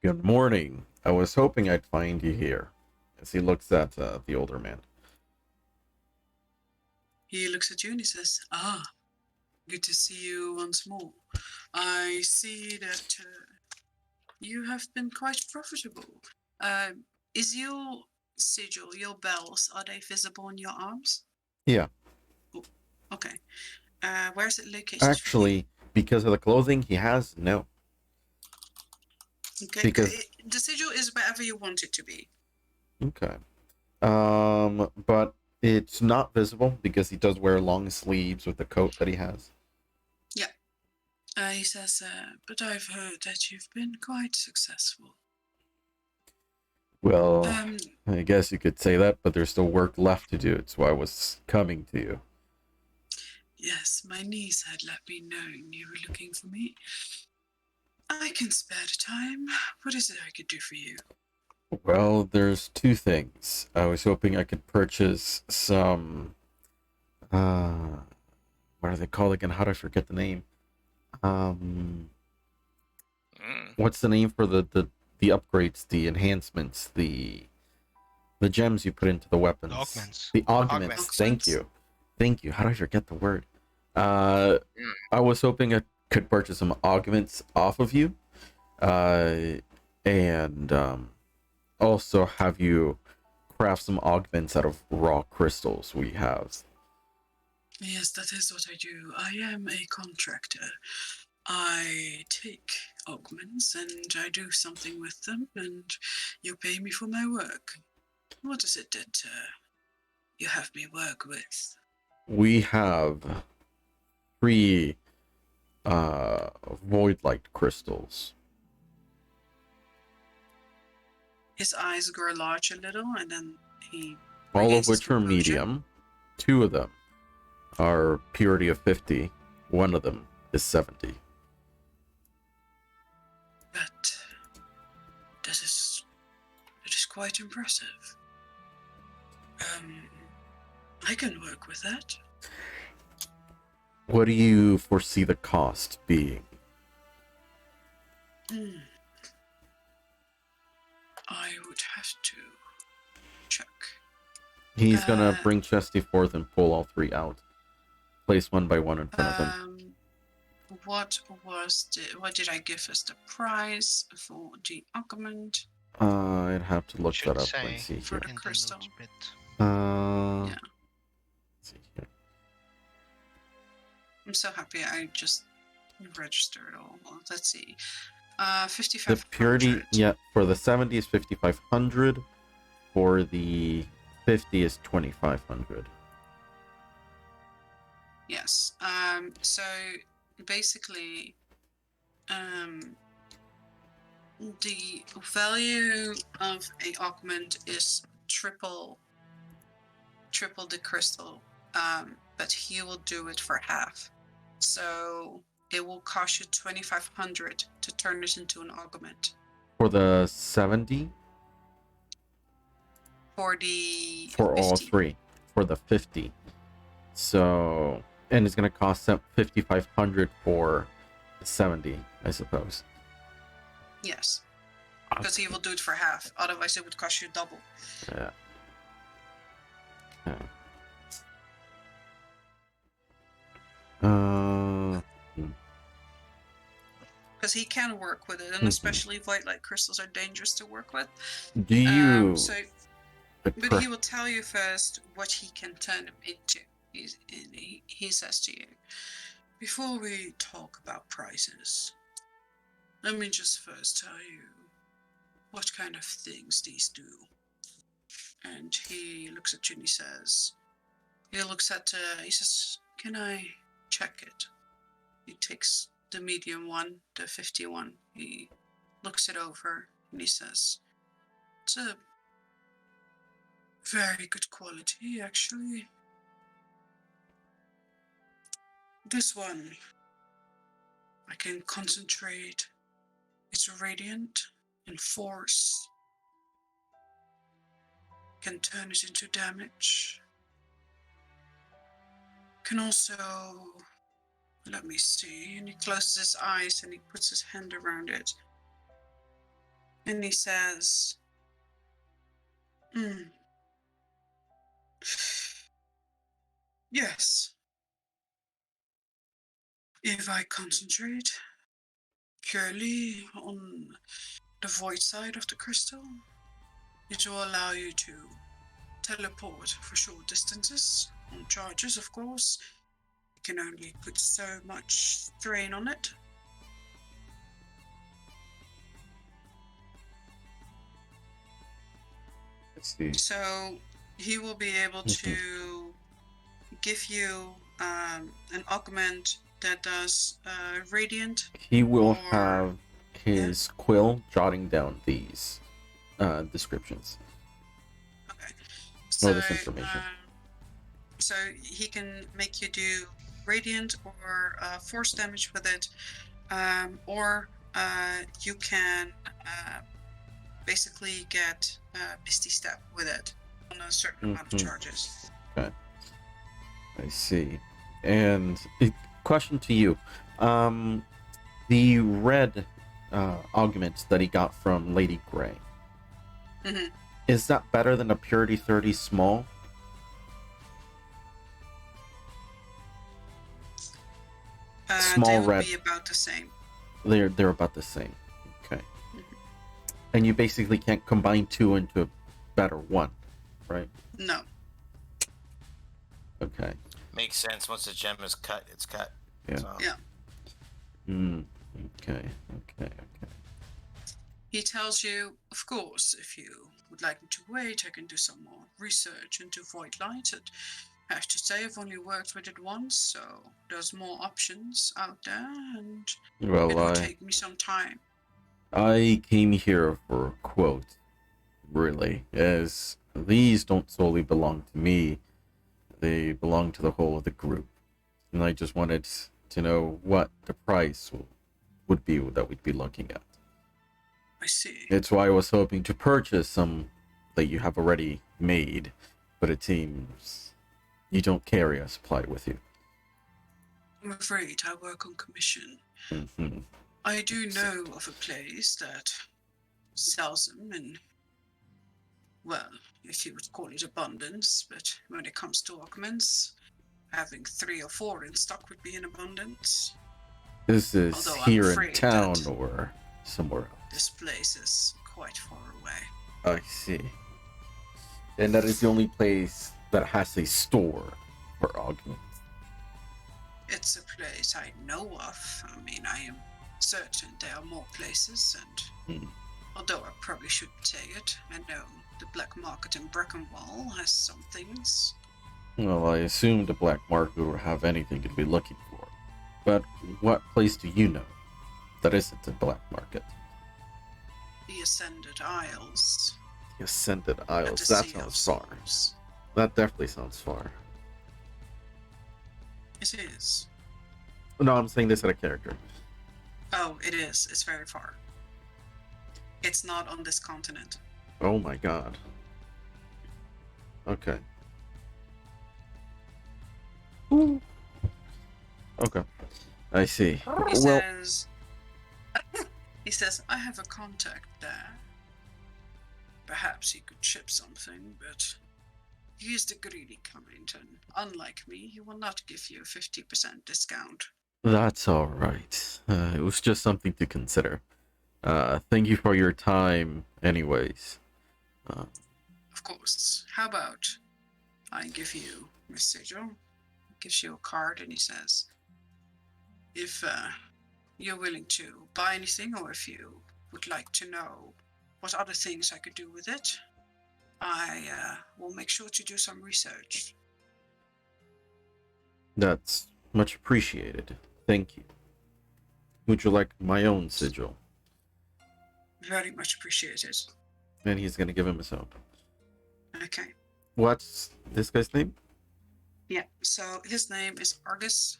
Good morning. I was hoping I'd find you here. As he looks at the older man. He looks at you and he says, good to see you once more. I see that you have been quite profitable. Is your sigil, your bells, are they visible on your arms? Yeah. Oh, okay. Where is it located? Actually, because of the clothing he has, no. Okay. Because the sigil is wherever you want it to be. Okay. But it's not visible because he does wear long sleeves with the coat that he has. Yeah. He says, but I've heard that you've been quite successful. Well, I guess you could say that, but there's still work left to do. It's why I was coming to you. Yes, my niece had let me know you were looking for me. I can spare the time. What is it I could do for you? Well, there's two things. I was hoping I could purchase some... what are they called again? How do I forget the name? What's the name for the upgrades, the enhancements, the gems you put into the weapons? Augments. The augments. Thank you. How do I forget the word? I was hoping I could purchase some augments off of you, and also have you craft some augments out of raw crystals we have. Yes, that is what I do. I am a contractor. I take augments and I do something with them, and you pay me for my work. What is it that you have me work with? We have 3 void light crystals. His eyes grow large a little, and then he All of regains his which are composure. medium. 2 of them are purity of 50. 1 of them is 70. But it is quite impressive. I can work with that. What do you foresee the cost being? I would have to check. He's gonna bring Chesty forth and pull all 3 out. Place one by one in front of him. What did I give as the price for the augment? I'd have to look Should that up. say Let's see for here. the in the crystal. notes bit. Yeah. Let's see here. I'm so happy I just registered all. Let's see. The 5500. purity, yeah, for the 70 is 5,500. For the 50 is 2,500. Yes. So basically, the value of a augment is triple the crystal. But he will do it for half. So it will cost you 2,500 to turn it into an augment. For the 70? For the For 50. all 3. For the 50. So, and it's gonna cost 5,500 for the 70, I suppose. Yes. Because he will do it for half. Otherwise, it would cost you double. Yeah. Okay. Because he can work with it, and especially void light crystals are dangerous to work with. Do you? But he will tell you first what he can turn them into. He says to you, before we talk about prices, let me just first tell you what kind of things these do. And he looks at you and he says, he says, can I check it? He takes the medium one, the 51. He looks it over and he says, it's a very good quality, actually. This one, I can concentrate. It's radiant and force. Can turn it into damage. Can also, let me see, and he closes his eyes and he puts his hand around it. And he says, yes. If I concentrate purely on the void side of the crystal, it will allow you to teleport for short distances on charges, of course. You can only put so much strain on it. Let's see. So he will be able to give you an augment that does radiant. He will have his quill jotting down these descriptions. Okay. Or this information. So he can make you do radiant or force damage with it, or you can basically get Misty Step with it on a certain amount of charges. Okay. I see. And question to you. The red augment that he got from Lady Grey. Mm-hmm. Is that better than a Purity 30 small? Small they will red. be about the same. They're about the same. Okay. Mm-hmm. And you basically can't combine 2 into a better one, right? No. Okay. Makes sense. Once the gem is cut, it's cut. Yeah. So. Yeah. Okay. He tells you, of course, if you would like me to wait, I can do some more research into void light. I have to say, I've only worked with it once, so there's more options out there, and it Well, will take me some time. I came here for a quote, really, as these don't solely belong to me. They belong to the whole of the group. And I just wanted to know what the price would be that we'd be looking at. I see. It's why I was hoping to purchase some that you have already made, but it seems you don't carry a supply with you. I'm afraid I work on commission. Mm-hmm. I do know of a place that sells them in, well, if you would call it abundance, but when it comes to augments, having 3 or 4 in stock would be in abundance. This is Although I'm here in afraid town that or somewhere else? this place is quite far away. I see. And that is the only place that has a store for augments. It's a place I know of. I mean, I am certain there are more places, and although I probably shouldn't say it, I know the black market in Brackenwall has some things. Well, I assume the black market will have anything you'd be looking for. But what place do you know that isn't a black market? The Ascended Isles. The Ascended At Isles, the that Sea of sounds far. Souls. That definitely sounds far. It is. No, I'm saying this out of character. Oh, it is. It's very far. It's not on this continent. Oh my god. Okay. Ooh. Okay. I see. He Well, says, he says, I have a contact there. Perhaps he could ship something, but he is the greedy kind, and unlike me, he will not give you a 50% discount. that's alright. It was just something to consider. Thank you for your time, anyways. Of course. How about I give you a sigil? He gives you a card, and he says, if you're willing to buy anything, or if you would like to know what other things I could do with it, I will make sure to do some research. That's much appreciated. Thank you. Would you like my own sigil? Very much appreciated. And he's gonna give him his own. Okay. What's this guy's name? Yeah. So his name is Argus.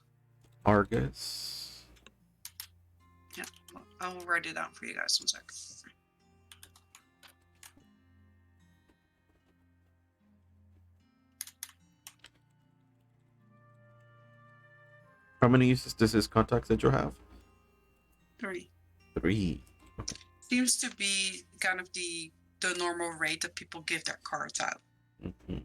Argus. Yeah. I'll write it down for you guys. 1 second. How many uses does his contact sigil have? 3. 3. Seems to be kind of the normal rate that people give their cards out. Mm-hmm.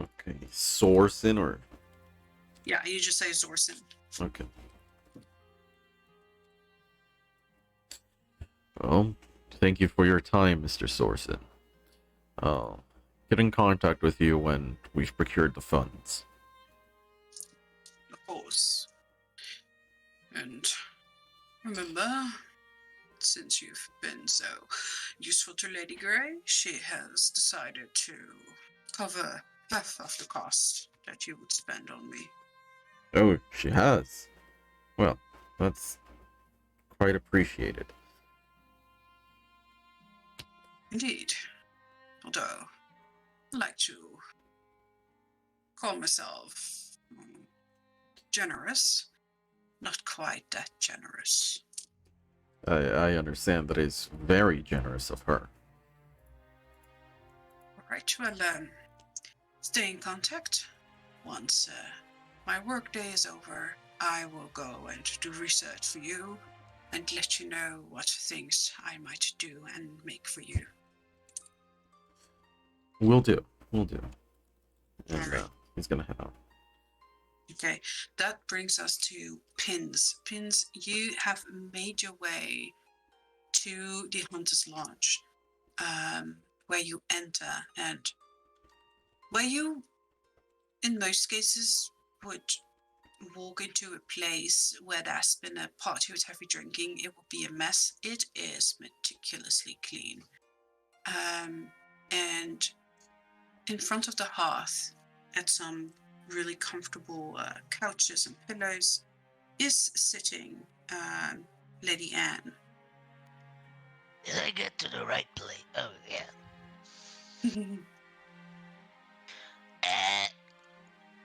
Okay, Sorsen or Yeah, you just say Zorson. okay. Well, thank you for your time, Mr. Sorsen. I'll get in contact with you when we've procured the funds. Of course. And remember, since you've been so useful to Lady Grey, she has decided to cover half of the cost that you would spend on me. Oh, she has. Well, that's quite appreciated. Indeed. Although, I like to call myself generous. Not quite that generous. I understand that is very generous of her. Alright, well, stay in contact. Once my workday is over, I will go and do research for you and let you know what things I might do and make for you. We'll do. We'll do. And Alright. he's gonna head out. Okay, that brings us to Pins. Pins, you have made your way to the Hunter's Lodge, where you enter and where you, in most cases, would walk into a place where there's been a party with heavy drinking. It will be a mess. It is meticulously clean. And in front of the hearth, at some really comfortable couches and pillows, is sitting Lady Anne. Did I get to the right place? Oh, yeah.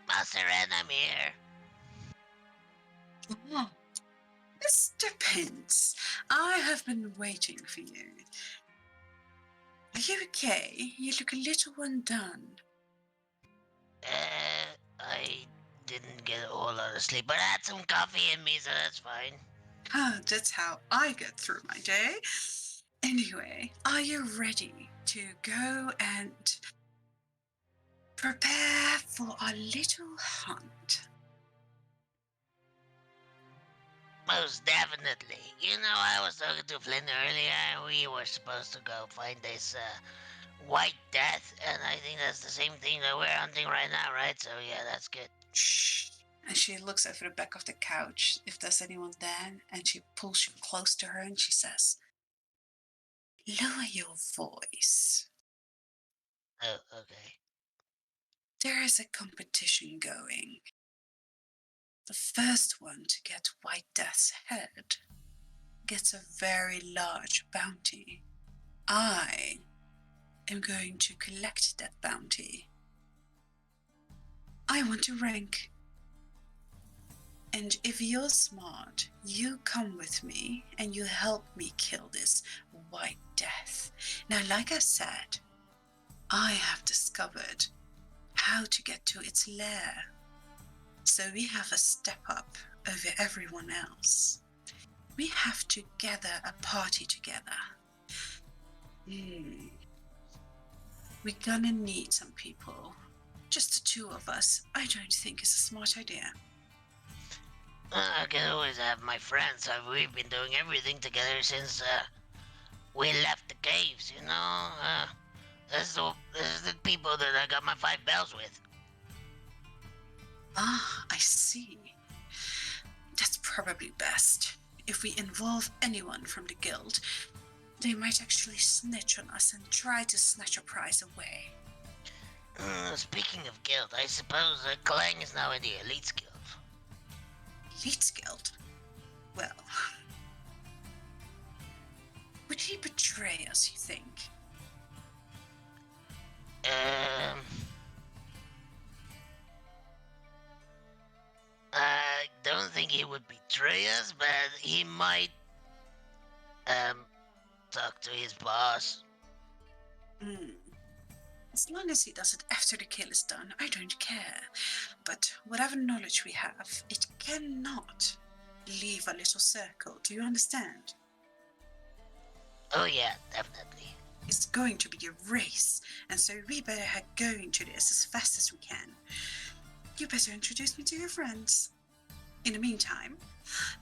Master Anne, I'm here. Ah, Mr. Pence, I have been waiting for you. Are you okay? You look a little undone. I didn't get a whole lot of sleep, but I had some coffee in me, so that's fine. That's how I get through my day. Anyway, are you ready to go and prepare for our little hunt? Most definitely. You know, I was talking to Flynn earlier, and we were supposed to go find this white death, and I think that's the same thing that we're hunting right now, right? So yeah, that's good. Shh. And she looks over the back of the couch if there's anyone there, and she pulls you close to her and she says, "Lower your voice. Oh, okay. There is a competition going. The first one to get White Death's head gets a very large bounty. I am going to collect that bounty. I want to rank. And if you're smart, you come with me and you help me kill this White Death. Now, like I said, I have discovered how to get to its lair. So we have a step up over everyone else. We have to gather a party together. We're gonna need some people. Just the two of us, I don't think is a smart idea. I can always have my friends. We've been doing everything together since we left the caves, you know? This is the people that I got my 5 bells with. Ah, I see. That's probably best. If we involve anyone from the guild, they might actually snitch on us and try to snatch our prize away. Speaking of guild, I suppose Clang is now in the Elites Guild. Elites Guild? Well, would he betray us, you think? I don't think he would betray us, but he might talk to his boss. As long as he does it after the kill is done, I don't care. But whatever knowledge we have, it cannot leave a little circle. Do you understand? Oh yeah, definitely. It's going to be a race, and so we better go into this as fast as we can. You better introduce me to your friends. In the meantime,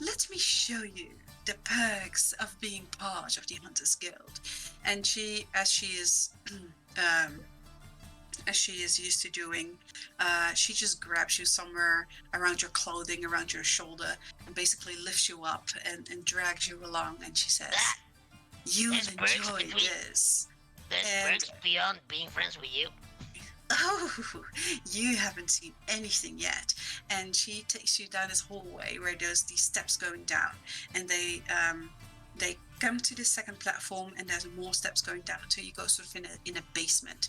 let me show you the perks of being part of the Hunters Guild. And she, as she is used to doing, she just grabs you somewhere around your clothing, around your shoulder, and basically lifts you up and drags you along. And she says, "You'll enjoy this." There's perks beyond being friends with you. Oh, you haven't seen anything yet. And she takes you down this hallway where there's these steps going down, and they come to the second platform, and there's more steps going down. So you go sort of in a basement,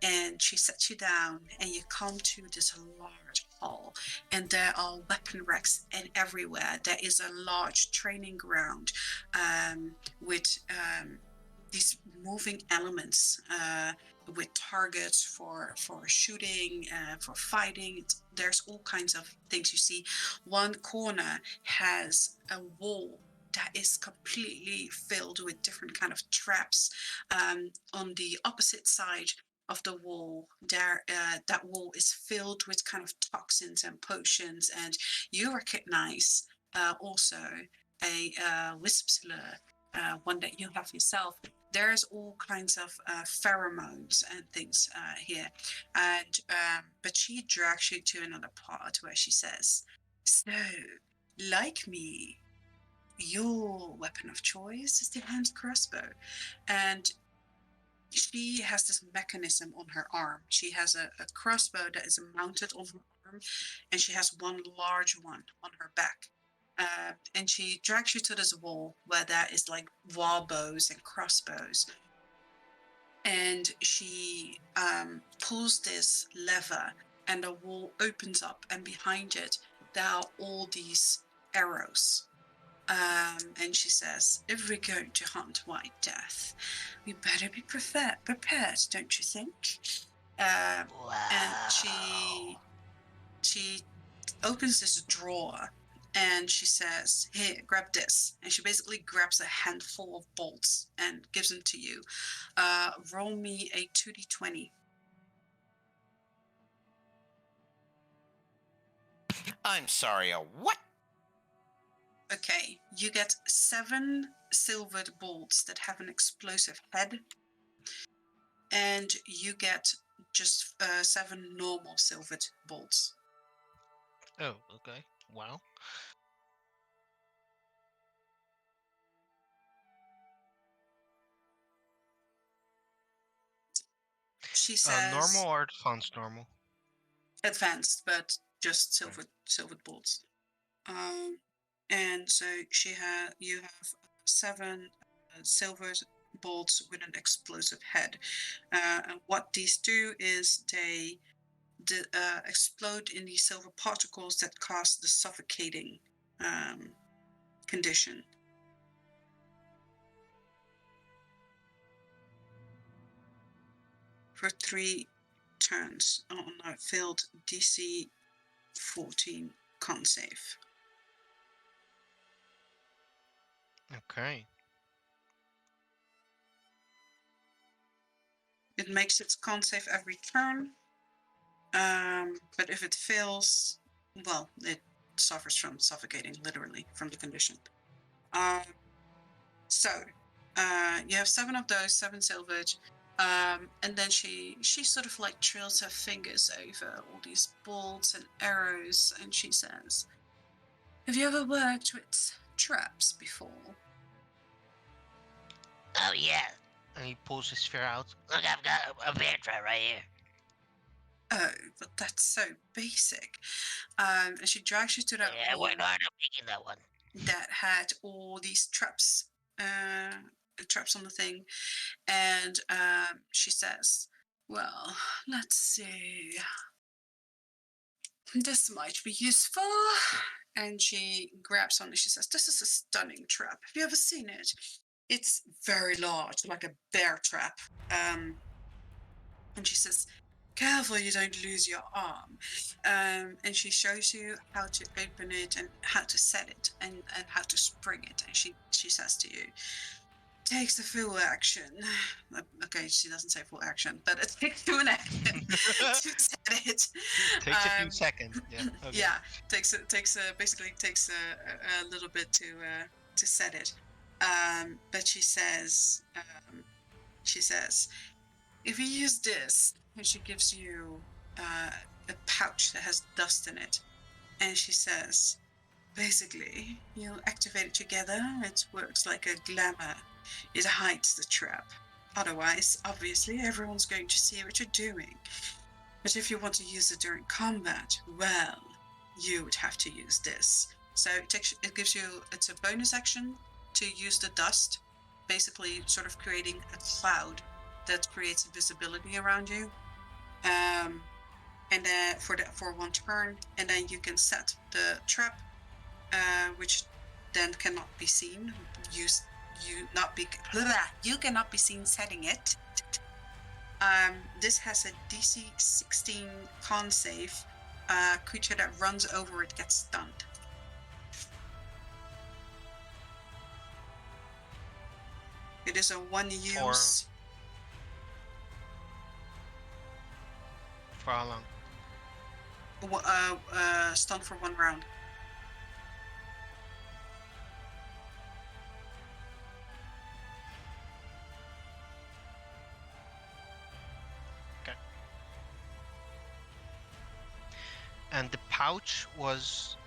and she sets you down, and you come to this large hall, and there are weapon racks and everywhere. There is a large training ground with these moving elements. With targets for shooting, for fighting. There's all kinds of things you see. One corner has a wall that is completely filled with different kind of traps. On the opposite side, of the wall, that wall is filled with kind of toxins and potions, and you recognize also a wisp slur, one that you have yourself. There's all kinds of pheromones and things here, and but she drags you to another part where she says, "So, like me, your weapon of choice is the hand crossbow," and she has this mechanism on her arm. She has a crossbow that is mounted on her arm, and she has one large one on her back. And she drags you to this wall where there is like wall bows and crossbows. And she pulls this lever, and the wall opens up, and behind it, there are all these arrows. And she says, "If we're going to hunt White Death, we better be prepared, don't you think?" And Wow. she opens this drawer, and she says, "Here, grab this." And she basically grabs a handful of bolts and gives them to you. Roll me a 2d20. I'm sorry, a what? Okay, you get 7 silvered bolts that have an explosive head, and you get just 7 normal silvered bolts. Oh, okay. Wow. She says Normal or advanced normal? advanced, but just silvered bolts. And so you have 7 silvered bolts with an explosive head. And what these do is they explode in these silver particles that cause the suffocating condition. For 3 turns. Oh no, failed DC 14 con save. Okay. It makes its con save every turn. But if it fails, well, it suffers from suffocating, literally, from the condition. So you have 7 of those, 7 silvered. And then she sort of like trails her fingers over all these bolts and arrows, and she says, "Have you ever worked with traps before?" Oh yeah. And he pulls his spear out. Look, I've got a bear trap right here. "Oh, but that's so basic." And she drags you to that Yeah, I wall worked hard on making that one. that had all these traps on the thing, and she says, "Well, let's see, this might be useful." And she grabs on it. She says, "This is a stunning trap. Have you ever seen it? It's very large, like a bear trap." And she says, "Careful you don't lose your arm." And she shows you how to open it and how to set it, and how to spring it. And she says to you, "Takes a full action." Okay, she doesn't say full action, but it takes you an action to set it. Takes a few seconds. Yeah. Okay. Yeah, basically takes a little bit to set it. But she says, "If you use this," and she gives you a pouch that has dust in it, and she says, "Basically, you activate it together. It works like a glamour. It hides the trap. Otherwise, obviously, everyone's going to see what you're doing. But if you want to use it during combat, well, you would have to use this." So it's a bonus action to use the dust, basically sort of creating a cloud that creates visibility around you. And for 1 turn, and then you can set the trap, which then cannot be seen. You cannot be seen setting it. This has a DC 16 con save. Creature that runs over it gets stunned. It is a 1 use. For how long? Stunned for 1 round. And the pouch was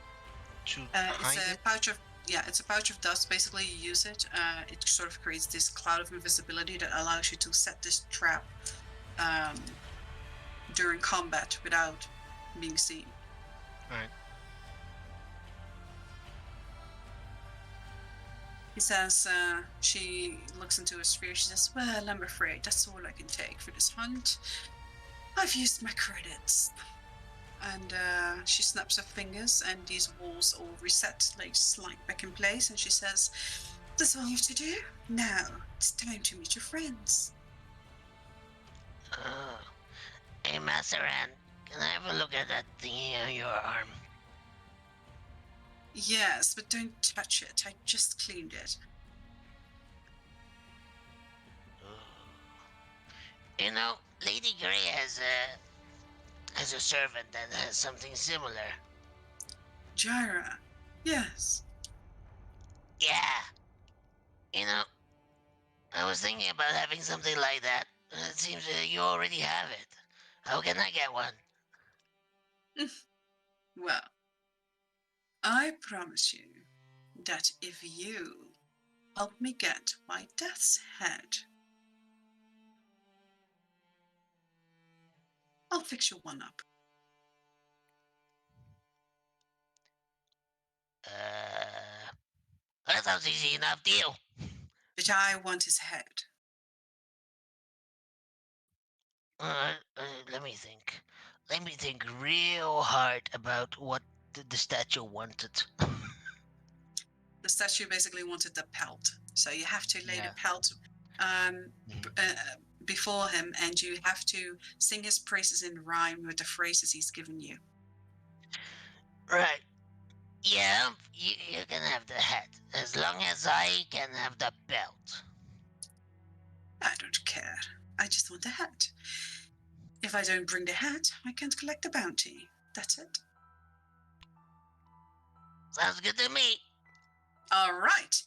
to It's hide a it? pouch of it's a pouch of dust. Basically, you use it. It sort of creates this cloud of invisibility that allows you to set this trap during combat without being seen. Right. He says, she looks into her sphere. She says, well, I'm afraid that's all I can take for this hunt. I've used my credits. And she snaps her fingers, and these walls all reset, like slide back in place. And she says, that's all you have to do. Now it's time to meet your friends. Oh. Hey, Masaran, can I have a look at that thingy on your arm? Yes, but don't touch it. I just cleaned it. You know, Lady Grey has a servant that has something similar. Jira. Yes. Yeah. You know, I was thinking about having something like that. It seems you already have it. How can I get one? Well, I promise you that if you help me get my death's head, I'll fix you one up. That sounds easy enough. Deal. But I want his head. Let me think. Let me think real hard about what the statue wanted. The statue basically wanted the pelt. So you have to lay Yeah. the pelt before him, and you have to sing his praises in rhyme with the phrases he's given you. Right. Yeah, you can have the head, as long as I can have the belt. I don't care. I just want the hat. If I don't bring the hat, I can't collect the bounty. That's it. Sounds good to me. All right.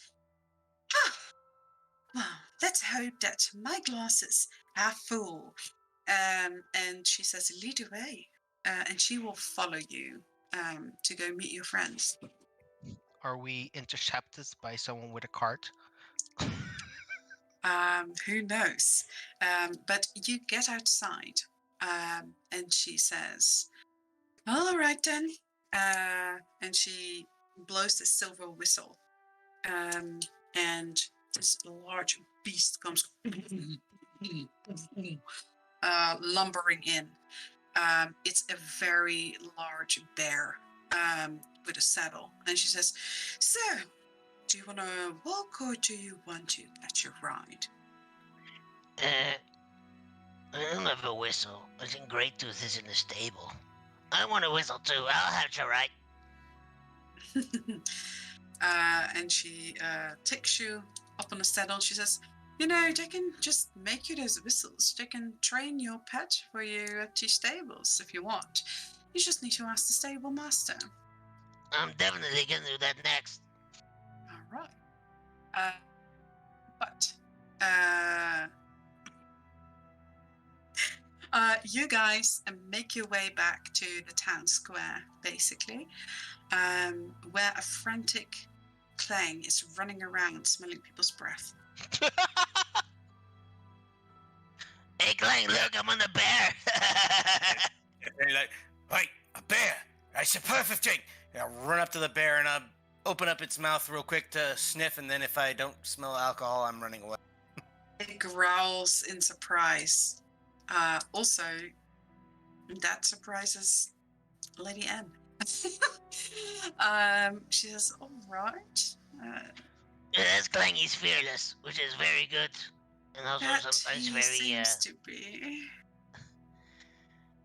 Well, let's hope that my glasses are full. And she says, lead the way. And she will follow you to go meet your friends. Are we intercepted by someone with a cart? Who knows? But you get outside, and she says, all right then. And she blows the silver whistle. And this large beast comes lumbering in. It's a very large bear with a saddle. And she says, so, do you want to walk or do you want to catch a ride? I don't have a whistle. I think Great Tooth is in the stable. I want a whistle too. I'll have to ride. And she takes you up on the saddle. She says, you know, they can just make you those whistles. They can train your pet for you at the stables if you want. You just need to ask the stable master. I'm definitely gonna do that next. All right. But you guys make your way back to the town square, basically, where a frantic Clang is running around smelling people's breath. Hey, Clang, look, I'm on the bear. They're like, wait, a bear! That's a perfect thing! And I'll run up to the bear and I'll open up its mouth real quick to sniff, and then if I don't smell alcohol, I'm running away. It growls in surprise. Also, that surprises Lady M. She says, all right. That's Clang, he's fearless, which is very good. And also That sometimes he very, seems to be.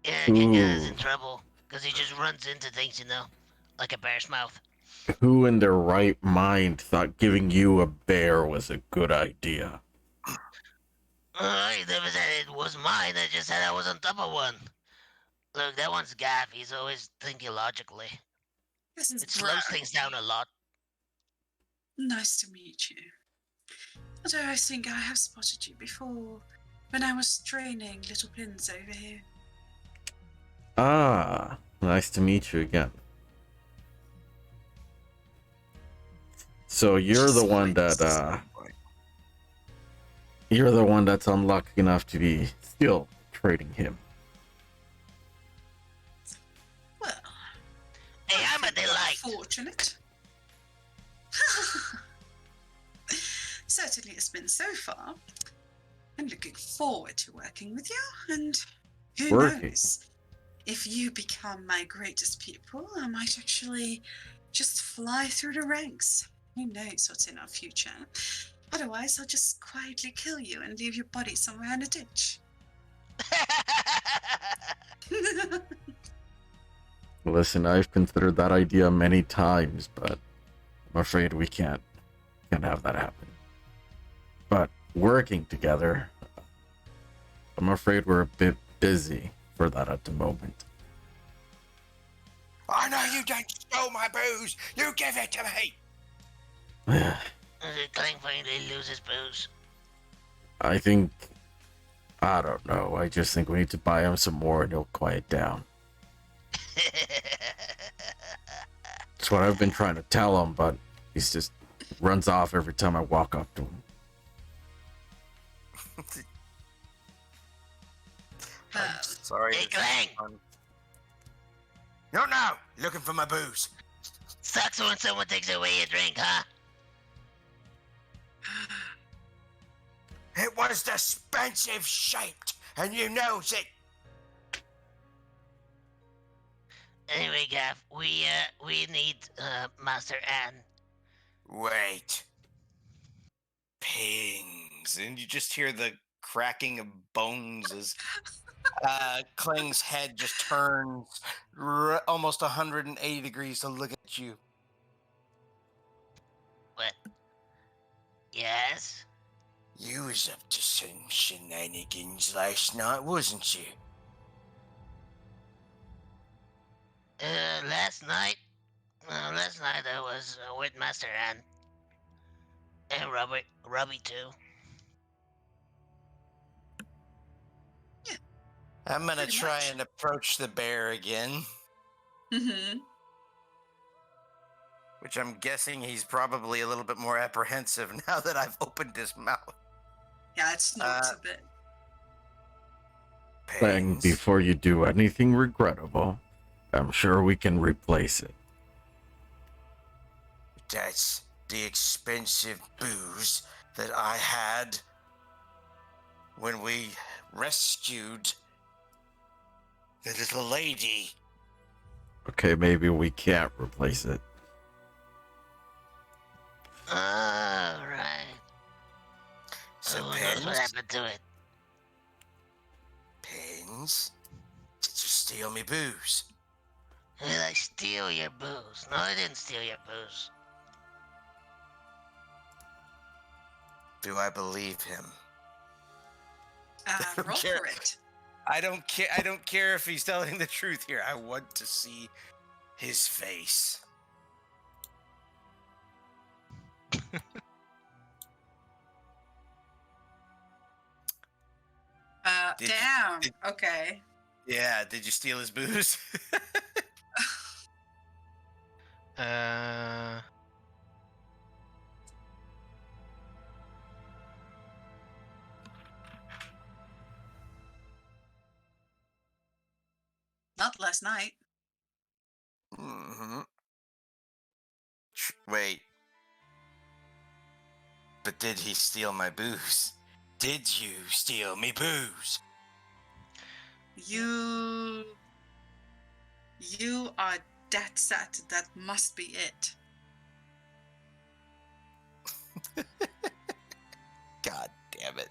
yeah, can get us in Ooh. trouble. Because he just runs into things, you know, like a bear's mouth. Who in their right mind thought giving you a bear was a good idea? I never said it was mine, I just said I was on top of one. Look, that one's Gav. He's always thinking logically. This is It slows Bro. things down a lot. Nice to meet you. Although I think I have spotted you before when I was training little pins over here. Ah, nice to meet you again. So you're the one that you're the one that's unlucky enough to be still trading him. Well, Hey, I I'm a think I'm delight. fortunate. Certainly it's been so far. I'm looking forward to working with you, and who Working? knows? If you become my greatest pupil, I might actually just fly through the ranks. Who knows what's in our future? Otherwise, I'll just quietly kill you and leave your body somewhere in a ditch. Listen, I've considered that idea many times, but I'm afraid we can't have that happen. But working together, I'm afraid we're a bit busy for that at the moment. I know you don't steal my booze. You give it to me. Is it Clang finally loses booze? I think, I don't know. I just think we need to buy him some more and he'll quiet down. That's what I've been trying to tell him, but he's just runs off every time I walk up to him. I'm sorry. Hey, this is Clang. fun. No, looking for my booze. Sucks when someone takes away your drink, huh? It was expensive shaped, and you knows it. Anyway, Gav, we need Master Ann. Wait. Pings. And you just hear the cracking of bones as Kling's head just turns almost 180 degrees to look at you. What? Yes? You was up to some shenanigans last night, wasn't you? Last night I was with Master Ann. And Robbie too. I'm gonna Pretty try much. and approach the bear again, Mm-hmm. which I'm guessing he's probably a little bit more apprehensive now that I've opened his mouth. Yeah, it snorts a bit. Clang, Pings. before you do anything regrettable, I'm sure we can replace it. That's the expensive booze that I had when we rescued the little lady. Okay, maybe we can't replace it. Alright. So, Who knows what Pins? happened to it? Pins? Did you steal me booze? Did I steal your booze? No, I didn't steal your booze. Do I believe him? don't Roll care. for it. I don't care if he's telling the truth here. I want to see his face. Did you- Damn. did- Okay. Yeah, did you steal his booze? Uh, Not last night. Mm-hmm. Wait. But did he steal my booze? Did you steal me booze? You are that set. That must be it. God damn it.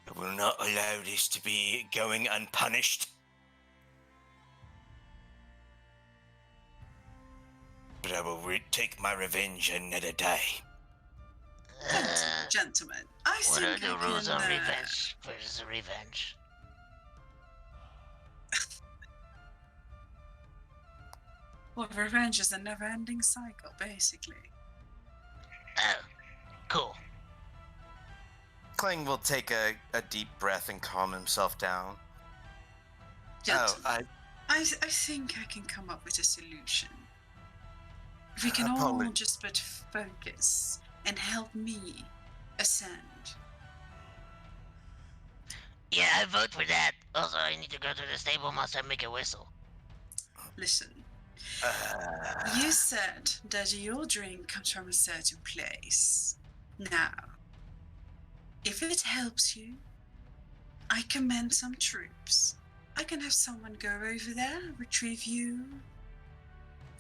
I will not allow this to be going unpunished. But I will take my revenge another day. Uh, Gentlemen, I what think are the I rules can, on revenge versus revenge? Well, revenge is a never-ending cycle, basically. Oh, cool. Kling will take a deep breath and calm himself down. Gentlemen, I think I can come up with a solution. If we can all Apologies. just but focus and help me ascend. Yeah, I vote for that. Also, I need to go to the stable master and make a whistle. Listen, Uh, you said that your drink comes from a certain place. Now, if it helps you, I command some troops. I can have someone go over there, retrieve you,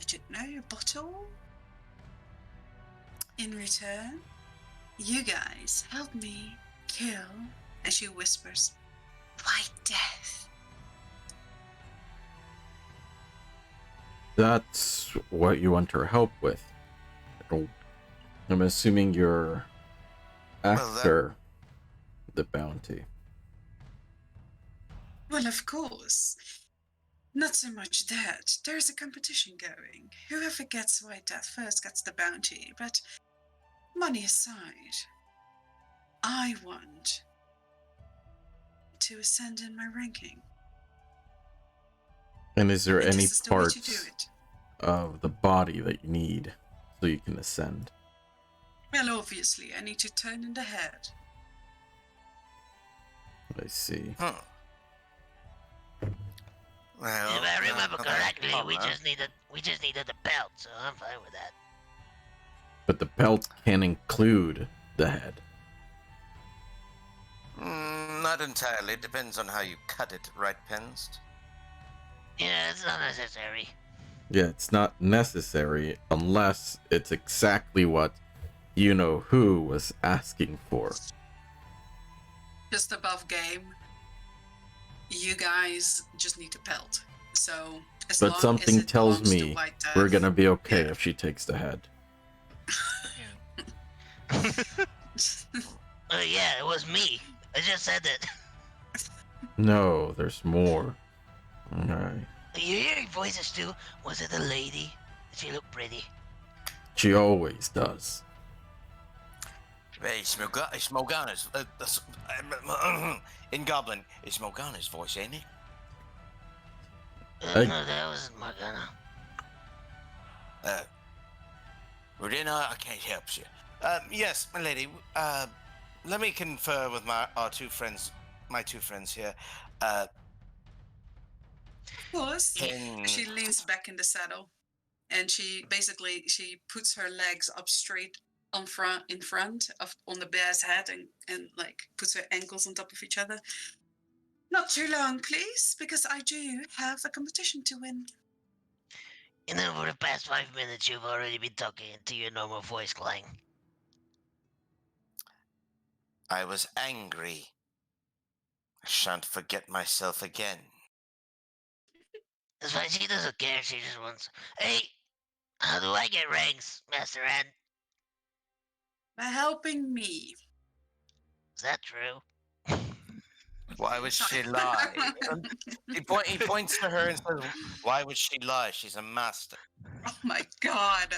I don't know, a bottle. In return, you guys help me kill, and she whispers, White Death. That's what you want her help with. I'm assuming you're after the bounty. Well, of course. Not so much that. There's a competition going. Whoever gets White Death first gets the bounty, but money aside, I want to ascend in my ranking. And is there And any this is the way to do parts it. of the body that you need so you can ascend? Well, obviously, I need to turn in the head. I see. Well, If I remember okay, correctly, we Palmer. just needed the belt, so I'm fine with that. But the belt can include the head. Not entirely. Depends on how you cut it, right, Pins? Yeah, it's not necessary. Yeah, it's not necessary unless it's exactly what you know who was asking for. Just above game, you guys just need to pelt. So, as But long something as it tells belongs to me White Death, we're gonna be okay yeah. if she takes the head. Yeah, it was me. I just said that. No, there's more. Alright. You're hearing voices too? Was it a lady? Did she look pretty? She always does. Hey, it's Morgana's. In Goblin, it's Morgana's voice, ain't it? Hey. No, that wasn't Morgana. Well, then I can't help you. Yes, my lady. Let me confer with my two friends here. Of course, Can she leans back in the saddle, and she puts her legs up straight in front of on the bear's head, and like puts her ankles on top of each other. Not too long, please, because I do have a competition to win. And then for the past 5 minutes, you've already been talking into your normal voice, Clang. I was angry. I shan't forget myself again. That's why she doesn't care. She just wants, hey, how do I get ranks, Master Ant? By helping me. Is that true? Why would she lie? He points to her and says, "Why would she lie? She's a master." Oh my god.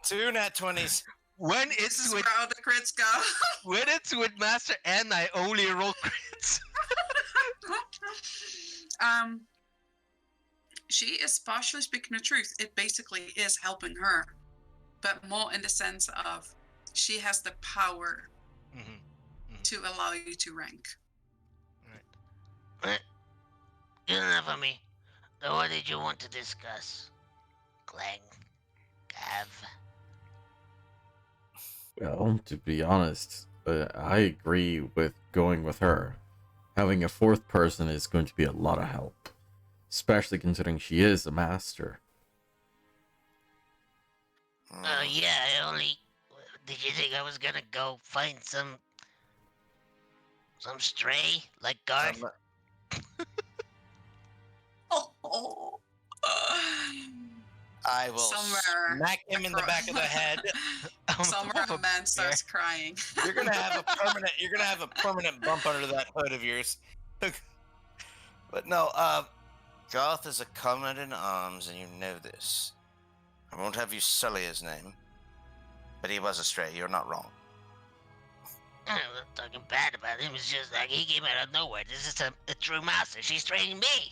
2 nat 20s. When This it's is with where all the crits go. when it's with Master N, I only roll crits. She is partially speaking the truth. It basically is helping her, but more in the sense of she has the power to allow you to rank. Good enough of me. So what did you want to discuss? Clang. Gav. Well, to be honest, I agree with going with her. Having a fourth person is going to be a lot of help, especially considering she is a master. Yeah, I only... Did you think I was gonna go find some stray, like Garth? Oh. I will Somewhere smack him in the back of the head. Somewhere a man starts crying. You're gonna have a permanent bump under that hood of yours. But no, Garth is a comrade in arms, and you know this. I won't have you sully his name. But he was a stray, you're not wrong. I'm not talking bad about him. It's just like he came out of nowhere. This is a true master. She's training me.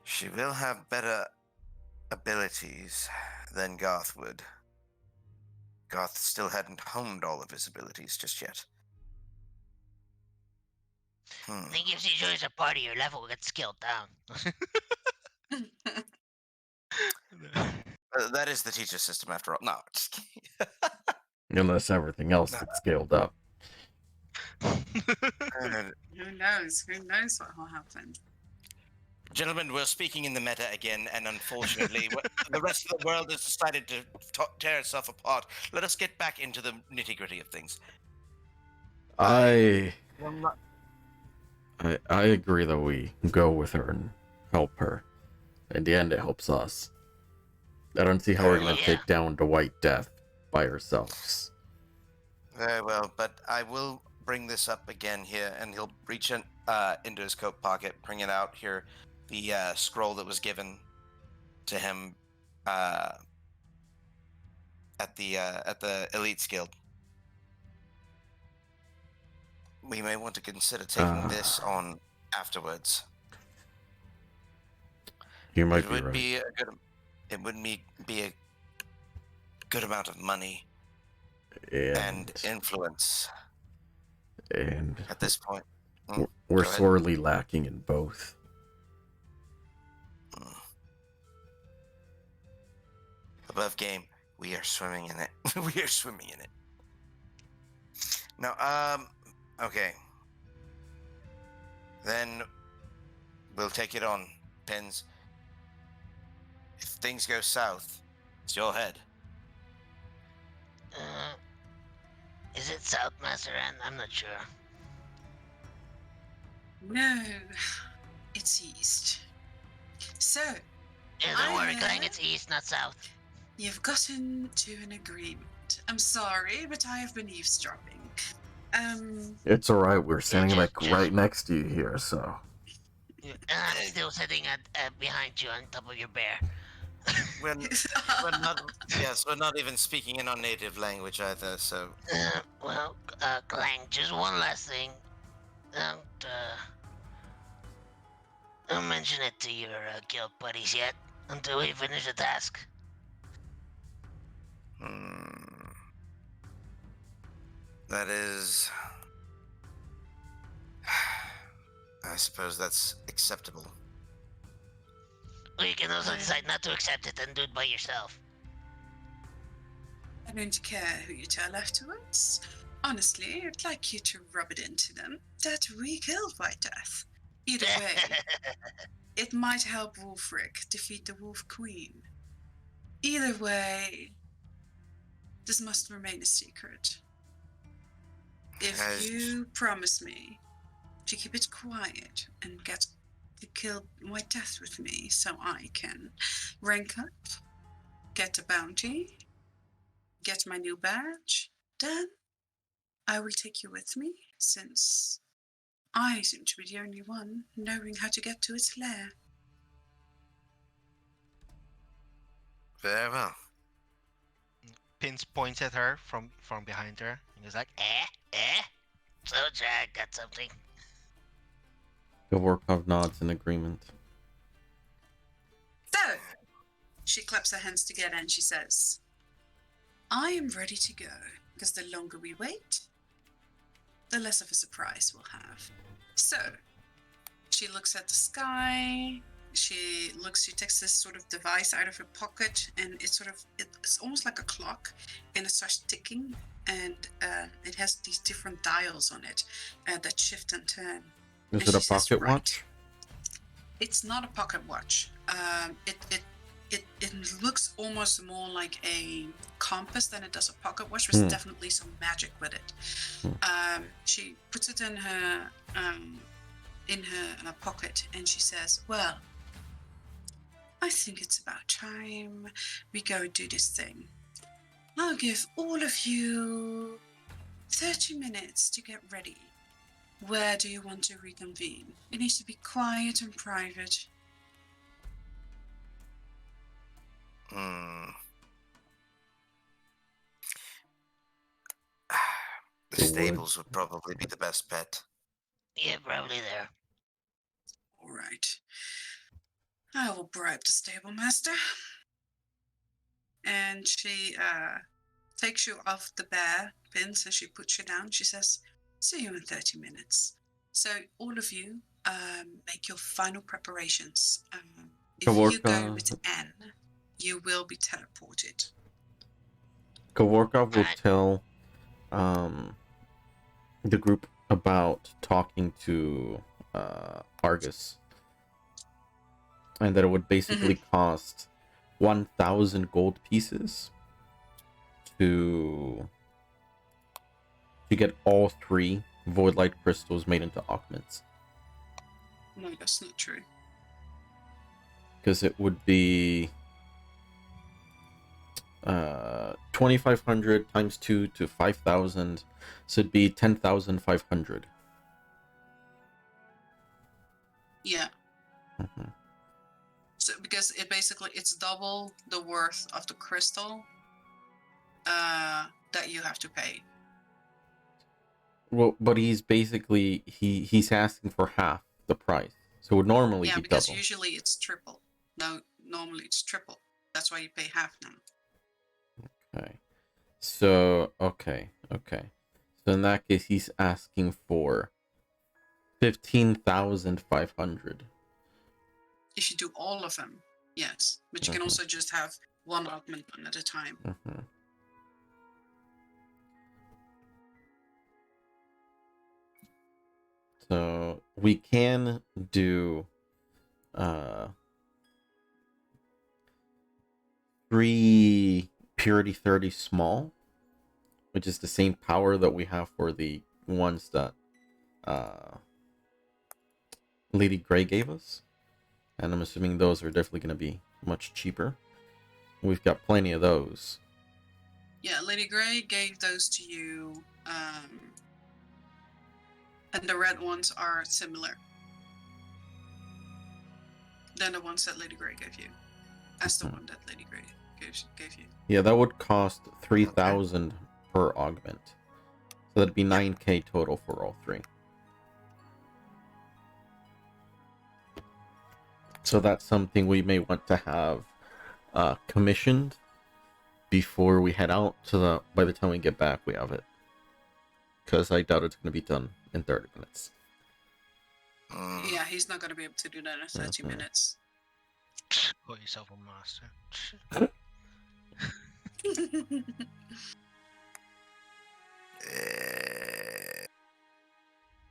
She will have better abilities than Garth would. Garth still hadn't honed all of his abilities just yet. I think if she joins a party, your level will get scaled down. That is the teacher system after all. No, just kidding. Unless everything else gets scaled up. Who knows? Who knows what will happen? Gentlemen, we're speaking in the meta again, and unfortunately, the rest of the world has decided to tear itself apart. Let us get back into the nitty-gritty of things. I agree that we go with her and help her. In the end, it helps us. I don't see how we're going to take down the White Death by ourselves. Very well, but I will bring this up again here, and he'll reach into his coat pocket, bring it out here, the scroll that was given to him at the Elites Guild. We may want to consider taking this on afterwards. You might be right. It would be a good amount of money and influence. And at this point, we're sorely lacking in both. Above game, we are swimming in it. We are swimming in it. Now, okay. Then we'll take it on, Pins. If things go south, it's your head. Is it South, Master Ann? I'm not sure. No, it's east. So, Yeah, don't worry, Clang, it's east, not south. You've gotten to an agreement. I'm sorry, but I have been eavesdropping. It's alright, we're standing right next to you here, so... I'm still sitting behind you on top of your bear. We're not even speaking in our native language either, so... Well, Clang, just one last thing. Don't mention it to your guild buddies yet, until we finish the task. That is... I suppose that's acceptable. Or you can also decide not to accept it and do it by yourself. I don't care who you tell afterwards. Honestly, I'd like you to rub it into them that we killed White Death. Either way, it might help Wolfric defeat the Wolf Queen. Either way, this must remain a secret. If you promise me to keep it quiet and get to kill White Death with me so I can rank up, get a bounty, get my new badge, then I will take you with me, since I seem to be the only one knowing how to get to its lair. Very well. Pins points at her from behind her, and he's like, So, Jack, got something? Govorkov nods in agreement. So, she claps her hands together and she says, I am ready to go, because the longer we wait, the less of a surprise we'll have. So, she looks at the sky, she takes this sort of device out of her pocket, and it's almost like a clock, and it starts ticking, and it has these different dials on it that shift and turn. Is it a pocket watch? It's not a pocket watch. It looks almost more like a compass than it does a pocket watch. There's definitely some magic with it. She puts it in her pocket, and she says, well, I think it's about time we go do this thing. I'll give all of you 30 minutes to get ready. Where do you want to reconvene? It needs to be quiet and private. Hmm. The The stables woods. would probably be the best bet. Yeah, probably there. All right. I will bribe the stable master. And she takes you off the bear pins and she puts you down. She says, "See you in 30 minutes." So all of you make your final preparations. If you go Kavorka, with N, you will be teleported. Kavorka will Alright. tell the group about talking to Argus, and that it would basically cost 1,000 gold pieces to get all 3 void light crystals made into augments. No, that's not true. Because it would be 2,500 times 2 to 5,000, so it'd be 10,500. Yeah. Mm-hmm. So because it's double the worth of the crystal that you have to pay. Well, but he's basically he's asking for half the price, so it would normally Yeah, be because double. usually it's triple. No, normally it's triple. That's why you pay half now. Okay. So okay. So in that case, he's asking for 15,500. If you do all of them, yes. But you can also just have one augment one at a time. Mm-hmm. So we can do 3 purity 30 small, which is the same power that we have for the ones that Lady Grey gave us. And I'm assuming those are definitely going to be much cheaper. We've got plenty of those. Yeah, Lady Grey gave those to you, and the red ones are similar than the ones that Lady Grey gave you, as the one that Lady Grey gave you. Yeah, that would cost 3,000 per augment. So that'd be 9k total for all 3. So that's something we may want to have commissioned before we head out, so that by the time we get back we have it. Because I doubt it's going to be done in 30 minutes. Yeah, he's not going to be able to do that in 30 minutes. Call yourself a master.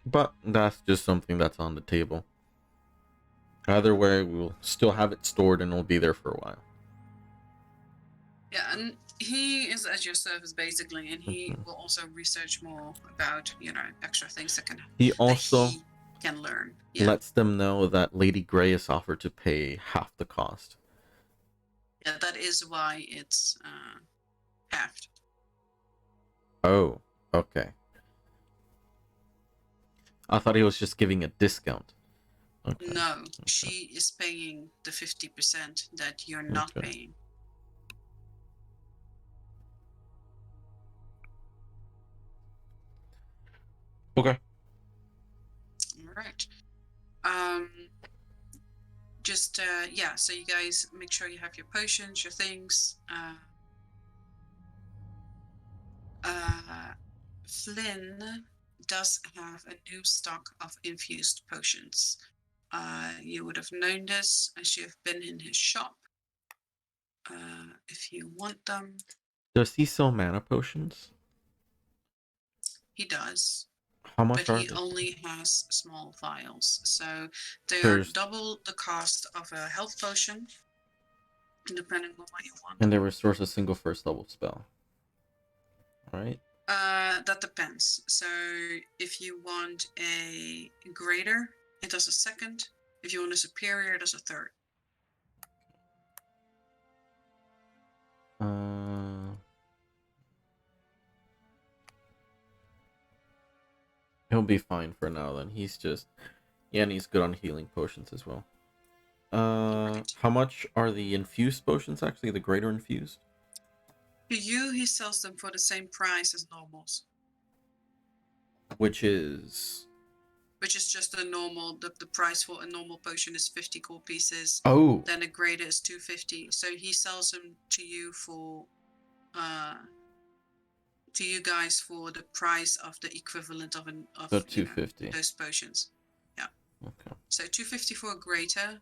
But that's just something that's on the table. Either way, we'll still have it stored and it'll be there for a while. Yeah, and he is at your service basically, and he will also research more about, extra things that He also he can learn. Yeah. lets them know that Lady Grey has offered to pay half the cost. Yeah, that is why it's halved. Oh, okay. I thought he was just giving a discount. Okay. No, she is paying the 50% that you're not paying. Okay. All right. Just yeah. So you guys make sure you have your potions, your things. Flynn does have a new stock of infused potions. You would have known this as you have been in his shop. If you want them, Does he sell mana potions? he does. How much But are he they? only has small vials, so they are There's- double the cost of a health potion, depending on what you want. And they restores a single first level spell. Alright. That depends. So if you want a greater, it does a second. If you want a superior, it does a third. He'll be fine for now then. He's just... Yeah, and he's good on healing potions as well. Right. How much are the infused potions actually? The greater infused? To you, he sells them for the same price as normals, Which is... which is just a normal. The price for a normal potion is 50 gold pieces. Oh, Then a greater is 250. So he sells them to you for, to you guys for the price of the equivalent of so 250. those potions. Yeah. Okay. So 250 for a greater,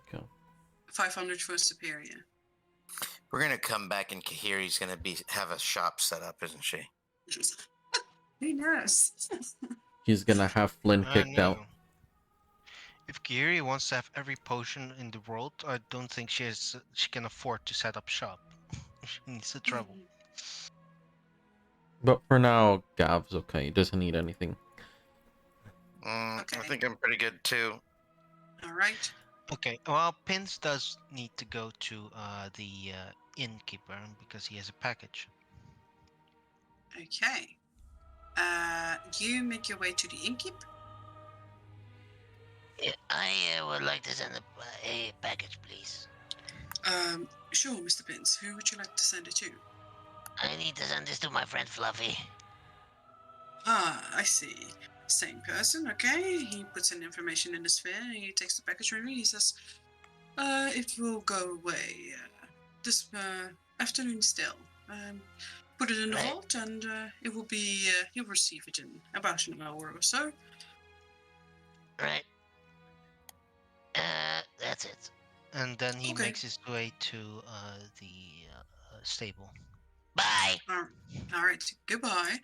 Okay. 500 for a superior. We're gonna come back and Kahiri's gonna have a shop set up, isn't she? Who knows? He's gonna have Flynn kicked out. No. If Kiri wants to have every potion in the world, I don't think she can afford to set up shop. She needs to travel. But for now, Gav's okay. He doesn't need anything. Okay. I think I'm pretty good too. All right. Okay, well, Pins does need to go to the innkeeper because he has a package. Okay. You make your way to the innkeep. Yeah, I would like to send a package, please. Sure, Mr. Pins. Who would you like to send it to? I need to send this to my friend Fluffy. Ah, I see. Same person, okay. He puts in information in the sphere. He takes the package from me. He says, it will go away this afternoon still. Put it in the Right. vault and it will be, you'll receive it in about an hour or so. Right. That's it. And then he Okay. makes his way to the stable. Bye. All right, goodbye.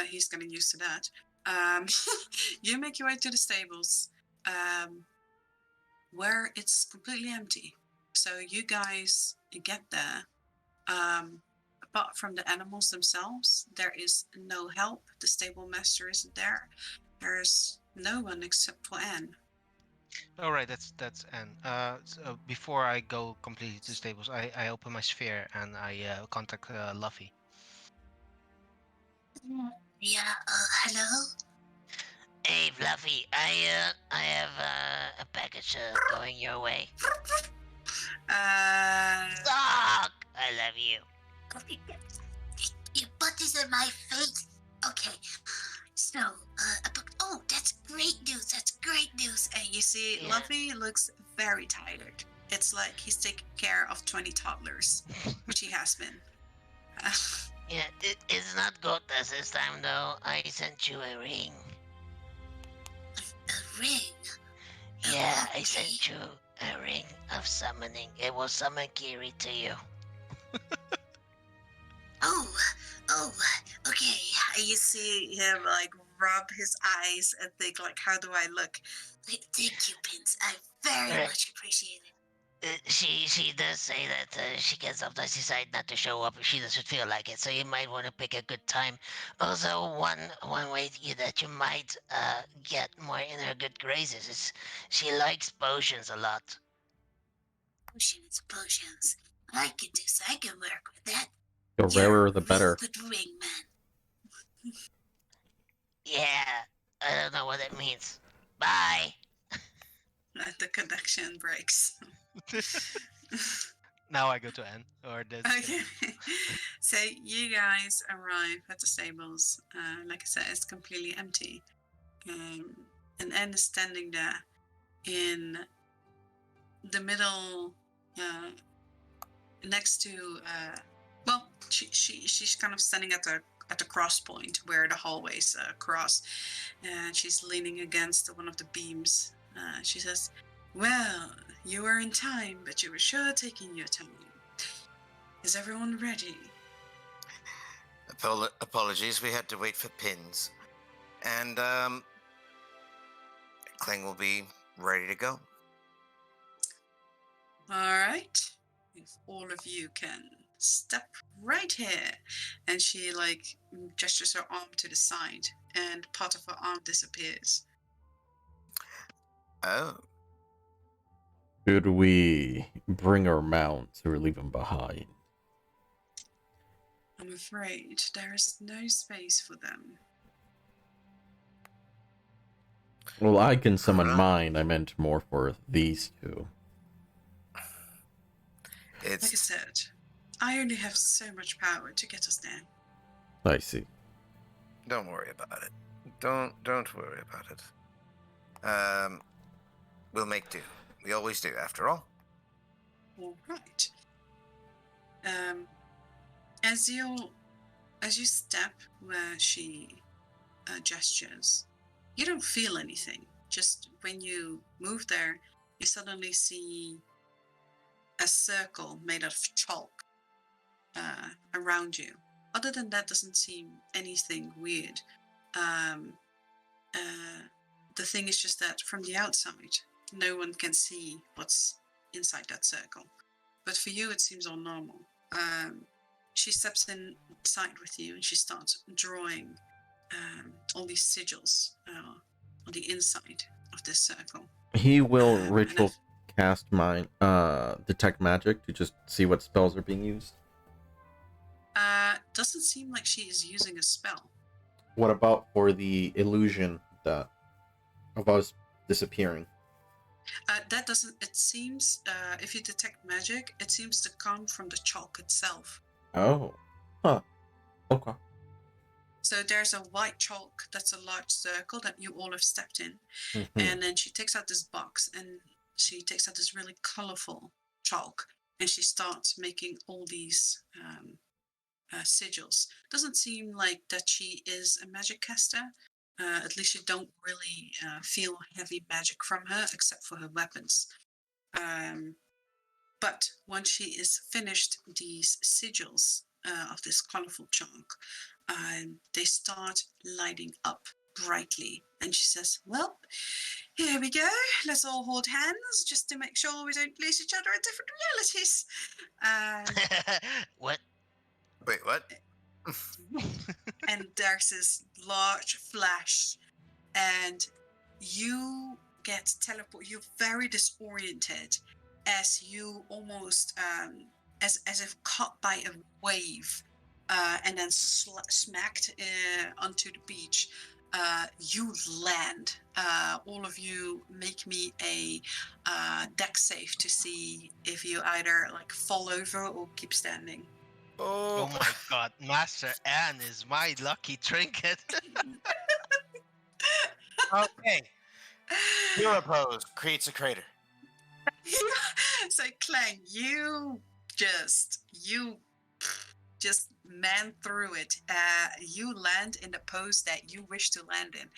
He's getting used to that. You make your way to the stables, where it's completely empty. So you guys get there. Apart from the animals themselves, there is no help. The stable master isn't there. There's no one except for Anne. All right, that's Anne. So before I go completely to stables, I open my sphere and I contact Luffy. Yeah, hello? Hey, Fluffy. I have a package going your way. Sock! I love you. Your butt is in my face. Okay, so, oh, that's great news. That's great news. And you see, Yeah. Luffy looks very tired. It's like he's taking care of 20 toddlers, which he has been. Yeah, it's not Gotas this time though. I sent you a ring. A ring. Yeah, I Okay. sent you a ring of summoning. It will summon Kiri to you. Oh, okay. You see him like rub his eyes and think like, how do I look? Thank you, Pins. I very Right. much appreciate it. She does say that she can sometimes decide not to show up if she doesn't feel like it. So you might want to pick a good time. Also, one way that you might get more in her good graces is she likes potions a lot. Potions. I can do so. I can work with that. The rarer the better. Good ring, man. Yeah, I don't know what it means. Bye. The connection breaks. Now I go to Anne, or that's Okay. So you guys arrive at the stables. Like I said, it's completely empty. And Anne is standing there in the middle, next to. Well, she's kind of standing at the cross point where the hallways cross, and she's leaning against one of the beams. She says, "Well, you were in time, but you were sure taking your time. Is everyone ready?" Apologies, we had to wait for Pins. And Kling will be ready to go. All right. If all of you can step right here. And she like gestures her arm to the side, and part of her arm disappears. Oh, Should we bring our mounts or leave them behind? I'm afraid there is no space for them. Well, I can summon Huh? mine. I meant more for these two. Like I It's said, I only have so much power to get us there. I see. don't worry about it. Don't worry about it. We'll make do. We always do, after all. All right. As you step where she gestures, you don't feel anything. Just when you move there, you suddenly see a circle made out of chalk around you. Other than that, doesn't seem anything weird. Um, the thing is just that from the outside, no one can see what's inside that circle. But for you, it seems all normal. She steps inside with you and she starts drawing all these sigils on the inside of this circle. He will And ritual cast mine, detect magic to just see what spells are being used. doesn't seem like she is using a spell. What about for the illusion that of us disappearing? That doesn't. It seems if you detect magic, it seems to come from the chalk itself. Oh, huh. Okay. So there's a white chalk that's a large circle that you all have stepped in, Mhm. and then she takes out this box and she takes out this really colorful chalk and she starts making all these sigils. Doesn't seem like that she is a magic caster. At least you don't really feel heavy magic from her, except for her weapons. But once she is finished these sigils of this colorful chalk, they start lighting up brightly. And she says, "Well, here we go. Let's all hold hands just to make sure we don't lose each other in different realities." What? Wait, what? And there's this large flash, and you get teleported. You're very disoriented as you almost as if caught by a wave, and then smacked onto the beach. You land. All of you make me a deck save to see if you either like fall over or keep standing. Oh my god, Master Anne is my lucky trinket. Okay. Hero pose creates a crater. So Clang, you just man through it. You land in the pose that you wish to land in.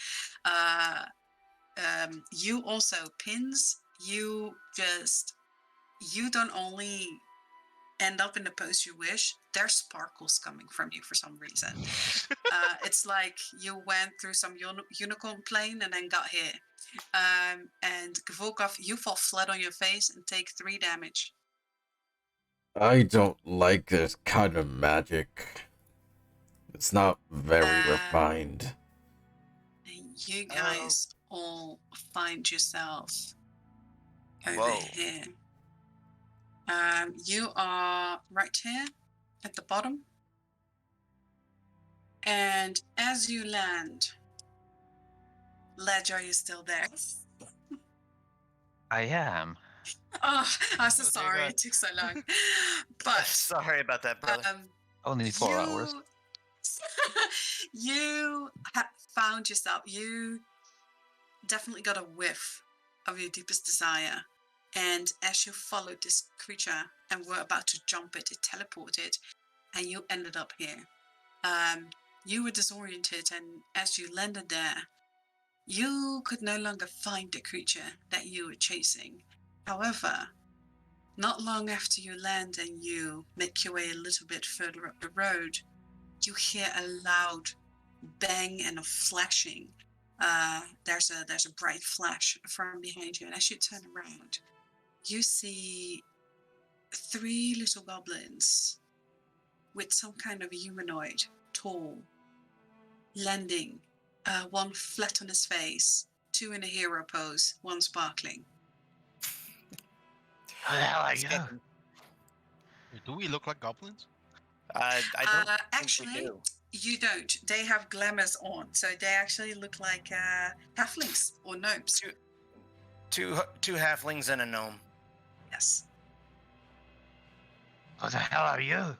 You also pins. You don't only end up in the pose you wish. There's sparkles coming from you for some reason. It's like you went through some unicorn plane and then got here. And Gvolkov, you fall flat on your face and take 3 damage. I don't like this kind of magic. It's not very refined. You guys all find yourself over Whoa. here. You are right here at the bottom. And as you land, Ledge, are you still there? I am. Oh, I'm so Oh, dear sorry God. it took so long. But Sorry about that, brother. Only 4 hours. You found yourself. You definitely got a whiff of your deepest desire. And as you followed this creature and were about to jump it teleported, and you ended up here. You were disoriented, and as you landed there, you could no longer find the creature that you were chasing. However, not long after you land and you make your way a little bit further up the road, you hear a loud bang and a flashing. There's a bright flash from behind you, and as you turn around, you see 3 little goblins with some kind of humanoid, tall, landing. One flat on his face, 2 in a hero pose, 1 sparkling. Who the hell are you? Do we look like goblins? I don't think Actually, we do. You don't. They have glamours on, so they actually look like halflings or gnomes. Two halflings and a gnome. Yes. What the hell are you?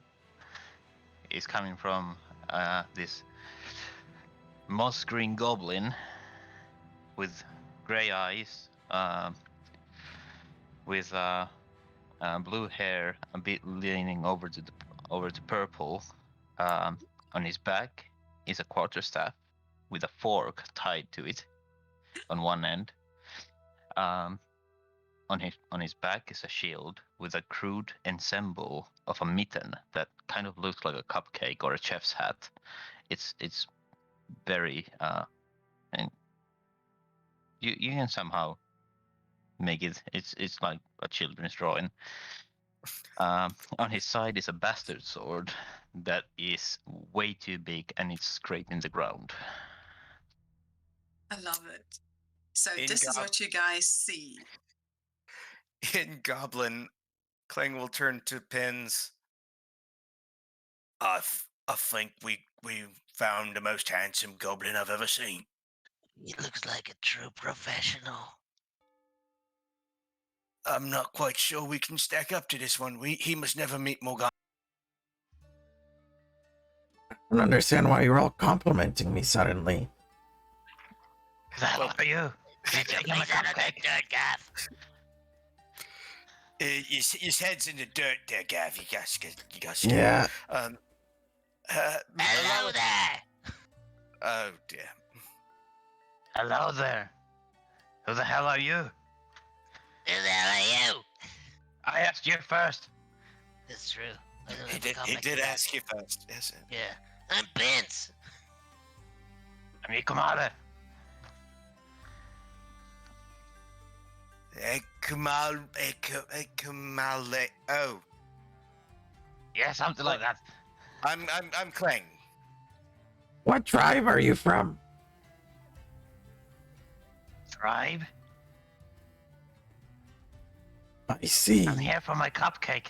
Is coming from this moss green goblin with gray eyes, with blue hair, a bit leaning over to purple. On his back is a quarterstaff with a fork tied to it on one end. On his back is a shield with a crude ensemble of a mitten that kind of looks like a cupcake or a chef's hat. It's very and you can somehow make it. It's like a children's drawing. On his side is a bastard sword that is way too big and it's scraping the ground. I love it. So In this is what you guys see. In Goblin, Kling will turn to Pins. I think we found the most handsome goblin I've ever seen. He looks like a true professional. I'm not quite sure we can stack up to this one. He must never meet more goblins. I don't understand why you're all complimenting me suddenly. Who the hell are you? Get your face out of the dirt, Gav. His head's in the dirt there, Gav. You guys. Yeah. Hello there. Oh dear. Hello there. Who the hell are you? Who the hell are you? I asked you first. That's true. I don't He ever did. come He back did to that. ask you first. Yes. Yeah. I'm Vince. I'm Ikamada. Kumale. Oh, Yeah, something like that. I'm Kling. What tribe are you from? Tribe? I see. I'm here for my cupcake.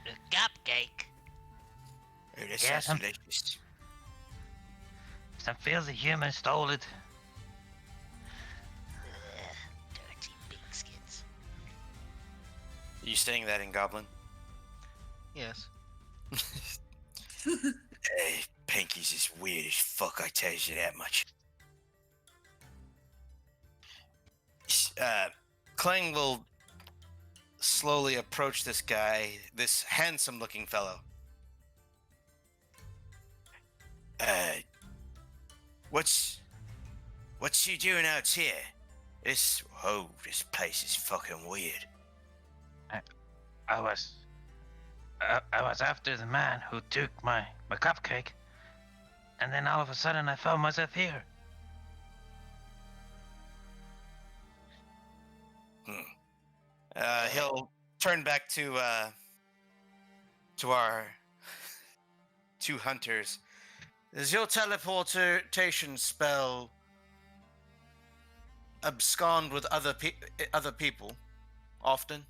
A cupcake. Oh, that Yeah, sounds some- delicious. Some filthy human stole it. Dirty pigskins. Are you saying that in Goblin? Yes. Hey, Pinky's is weird as fuck. I tell you that much. Kling will slowly approach this guy, this handsome-looking fellow. What's you doing out here? This place is fucking weird. I was after the man who took my cupcake, and then all of a sudden I found myself here. He'll turn back to our two hunters. Does your teleportation spell abscond with other people often?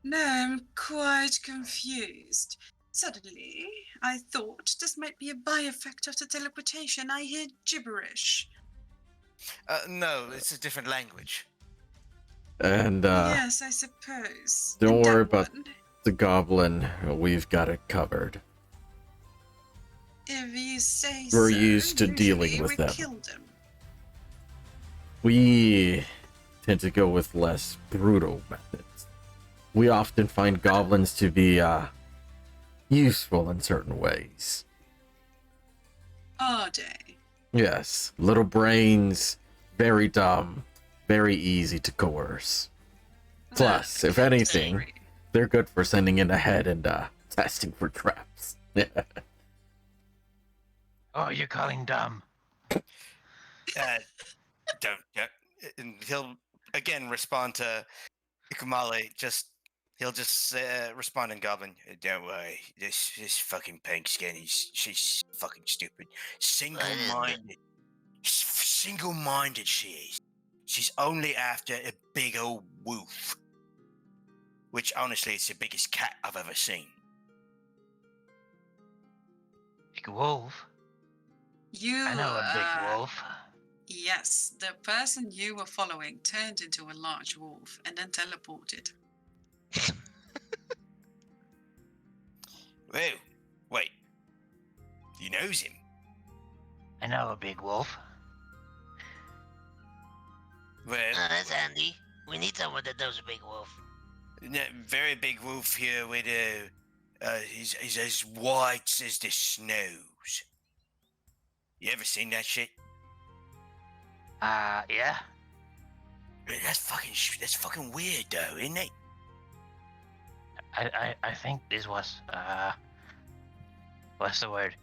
No, I'm quite confused. Suddenly, I thought this might be a by-effect of the teleportation. I hear gibberish. No, it's a different language. And Yes, I suppose. don't And worry that about one, the goblin. We've got it covered. if you say We're so. used to dealing Usually with we them. kill them. We tend to go with less brutal methods. We often find goblins to be useful in certain ways. Are they? Yes, little brains, very dumb, very easy to coerce. Plus, if anything, Disagree. they're good for sending in ahead and testing for traps. Oh, you're calling dumb. Don't. And he'll again respond to Ikamale. He'll just respond in Goblin. Don't worry, this fucking pink skin. She's fucking stupid. Single-minded she is. She's only after a big old wolf. Which honestly, it's the biggest cat I've ever seen. Big wolf. You, I know a big wolf. yes, the person you were following turned into a large wolf and then teleported. Whoa, wait. You knows him? I know a big wolf. Well, Oh, that's handy. We need someone that knows a big wolf. very big wolf here with he's as white as the snows. You ever seen that shit? Yeah. That's fucking weird though, isn't it? I think this was what's the word?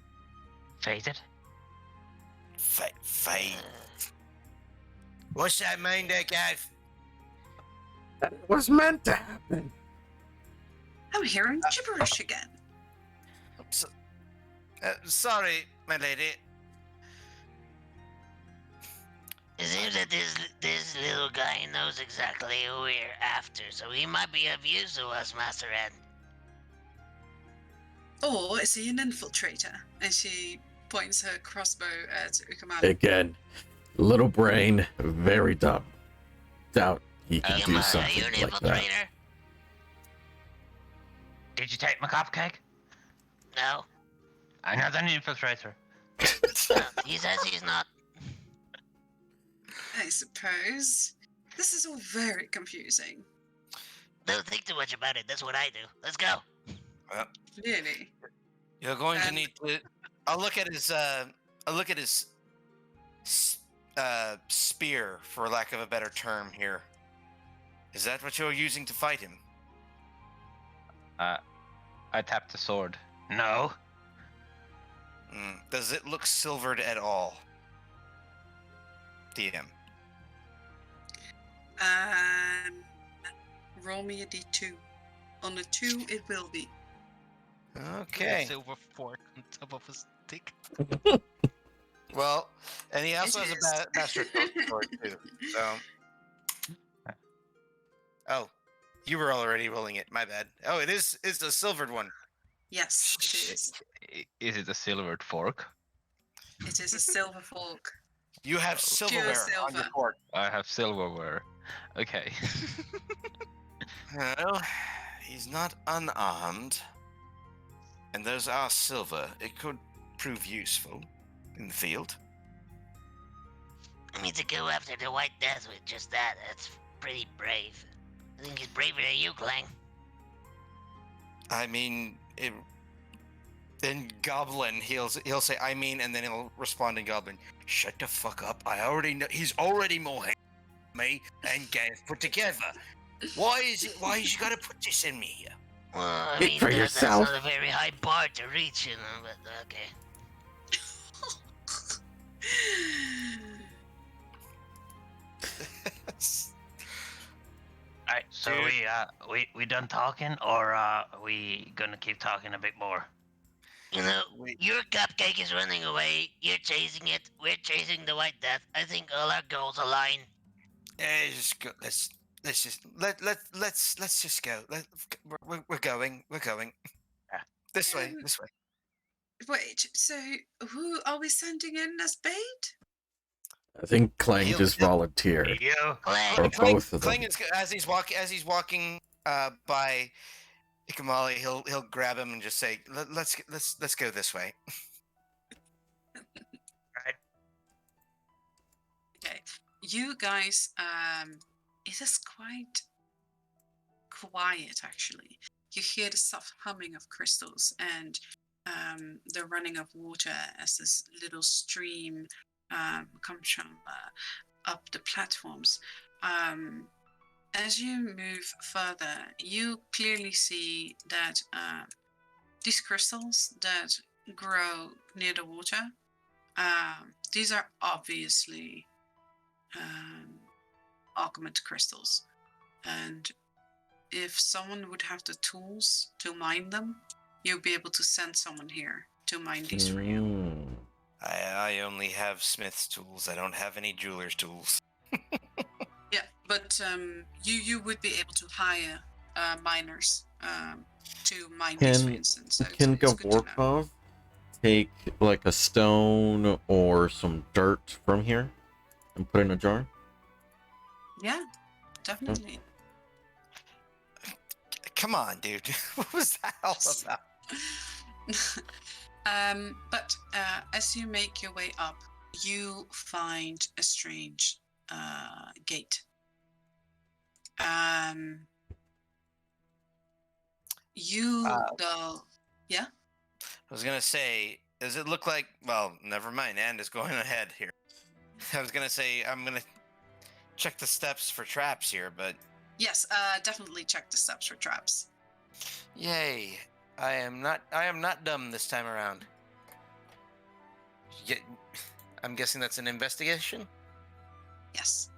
Fated? Fate. What's that mean there, Gav? That it was meant to happen. I'm hearing gibberish again. Sorry, my lady. It seems that this little guy knows exactly who we're after, so he might be of use to us, Master Ed. Or is he an infiltrator? And she points her crossbow at Ukamali. Again, little brain, very dumb. Doubt he can do Are you something an like that. infiltrator? Did you take my cupcake? No. Another infiltrator. No, he says he's not. I suppose. This is all very confusing. Don't think too much about it. That's what I do. Let's go. Really. You're going to And- need to. I'll look at his. Spear, for lack of a better term here. Is that what you're using to fight him? I tapped the sword. No. Does it look silvered at all? DM. Roll me a d2. On a 2, it will be. Okay. Silver fork on top of a stick. Well, and he also It has is. a master sword too. So. Oh, you were already rolling it. My bad. Oh, it is. It's a silvered one. Yes, it is. Is it a silvered fork? It is a silver fork. You have Oh. silverware on your silver. fork. I have silverware. Okay. Well, he's not unarmed, and those are silver. It could prove useful in the field. I mean, to go after the White Death with just that, that's pretty brave. I think he's braver than you, Clang. I mean, in Goblin, he'll say, "I mean," and then he'll respond in Goblin, "Shut the fuck up! I already know. He's already more than me and Gav put together. Why is you gotta put this in me here?" Well, I Speak mean, for that's yourself. not a very high bar to reach, you know, but okay. Alright, so Dude. we done talking, or we gonna keep talking a bit more? You know, We- your cupcake is running away, you're chasing it, we're chasing the White Death. I think all our goals align. Just go, let's just go. We're going. We're going. Yeah. This way. Um, This way. Wait, so who are we sending in as bait? I think Clang He'll- just he'll- volunteered. You. Clang, Or both of Clang them. is as he's walking by Ikamali, he'll grab him and just say, "Let's go this way." Okay, you guys. It is quite quiet actually. You hear the soft humming of crystals and the running of water as this little stream comes from up the platforms. As you move further, you clearly see that these crystals that grow near the water, these are obviously augment crystals. And if someone would have the tools to mine them, you'll be able to send someone here to mine these for you. Hmm. I only have Smith's tools. I don't have any jeweler's tools. Yeah, but you would be able to hire miners to mine these, for instance. So Can it's good to know. Gavorkov take like a stone or some dirt from here and put in a jar? Yeah, definitely. Come on, dude. What was that all about? But as you make your way up, you find a strange gate. You go, yeah. I was gonna say, does it look like? Well, never mind. And is going ahead here. I was gonna say I'm gonna check the steps for traps here, but Yes, definitely check the steps for traps. yay! I am not dumb this time around. Yeah, I'm guessing that's an investigation. Yes.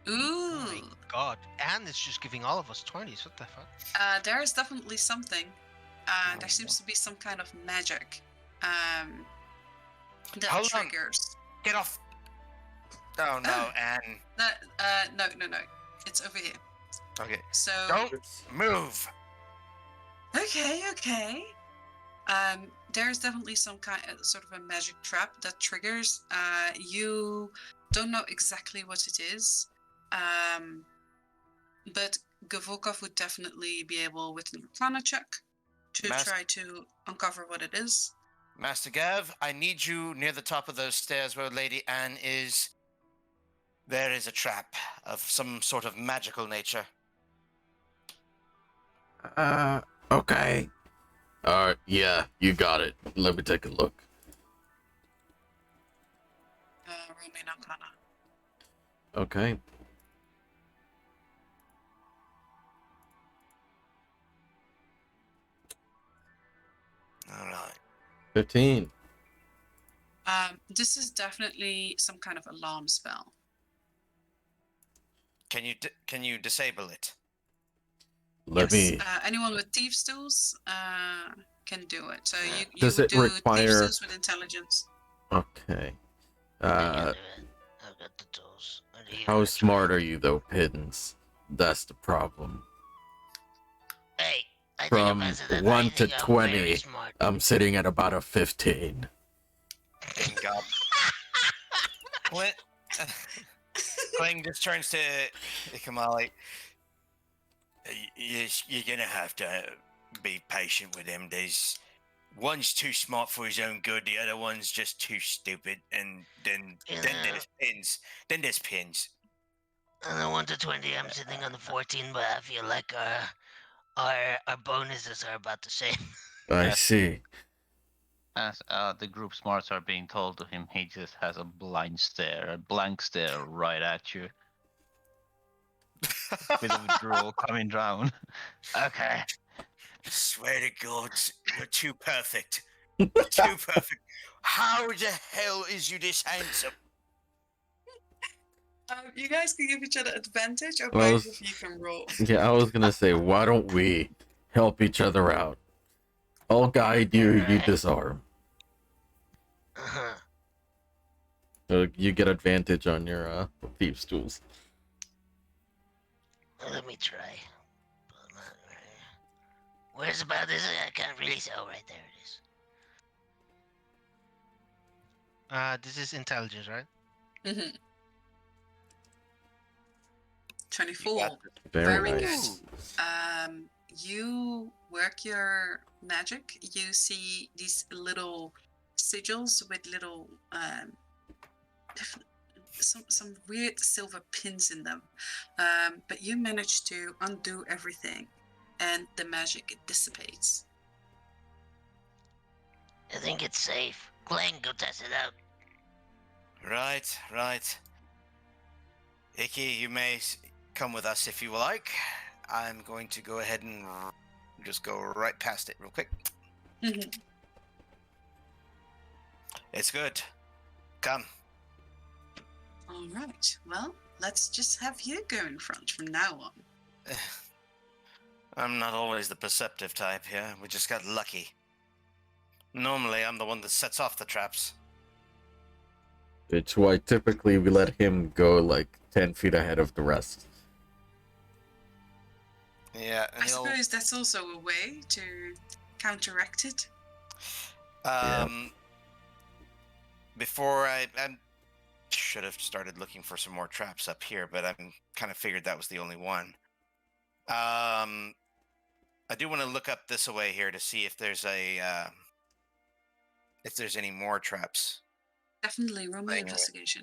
Oh Ooh, my god. And it's just giving all of us 20s. What the fuck? there is definitely something. There seems to be some kind of magic that Hold on. triggers. Get off! Oh no, Anne. No. It's over here. Okay, So don't move. Okay. There's definitely some kind of sort of a magic trap that triggers. You don't know exactly what it is, but Gavolkov would definitely be able, with an Arcana check, to try to uncover what it is. Master Gav, I need you near the top of those stairs where Lady Anne is. There is a trap of some sort of magical nature. Okay. Yeah, you got it. Let me take a look. Roll me an Arcana. Okay. All right. 15. This is definitely some kind of alarm spell. Can you disable it? Let Yes. me. Anyone with thieves' tools can do it. So you Does would it do require- thieves' tools with intelligence. Okay. I can do it. I've got the tools. How smart are you though, Pittance? That's the problem. Hey, I think From I'm better than 1 to anything. I'm very 20, smart. I'm sitting at about a 15. Thank God. Clint, Cling just turns to Kamali. You're gonna have to be patient with him. One's too smart for his own good, the other one's just too stupid, and then there's pins. Then there's pins. On the 1 to 20, I'm sitting on the 14, but I feel like our bonuses are about the same. I see. As the group smarts are being told to him, he just has a blank stare right at you. With a withdrawal coming down. Okay. Swear to God, you're too perfect. Too perfect. How the hell is you this handsome? You guys can give each other advantage, or Well, both of you can roll. Yeah, I was gonna say, why don't we help each other out? I'll guide you, you Alright. disarm. Uh-huh. You get advantage on your thieves' tools. Let me try. Pull 'em out right here. Where's about this? I can't really see. Oh, right there it is. This is intelligence, right? Mm-hmm. 24. Very Very nice. good. You work your magic. You see these little sigils with little some weird silver pins in them. But you manage to undo everything, and the magic dissipates. I think it's safe. Glenn, go test it out. Right. Icky, you may come with us if you like. I'm going to go ahead and just go right past it real quick. Mhm. It's good. Come. All right. Well, let's just have you go in front from now on. I'm not always the perceptive type here. We just got lucky. Normally, I'm the one that sets off the traps. It's why typically we let him go like 10 feet ahead of the rest. Yeah, and I suppose that's also a way to counteract it. Before I should have started looking for some more traps up here, but I'm kind of figured that was the only one. I do want to look up this away here to see if there's if there's any more traps. Definitely roll me Anyway. investigation.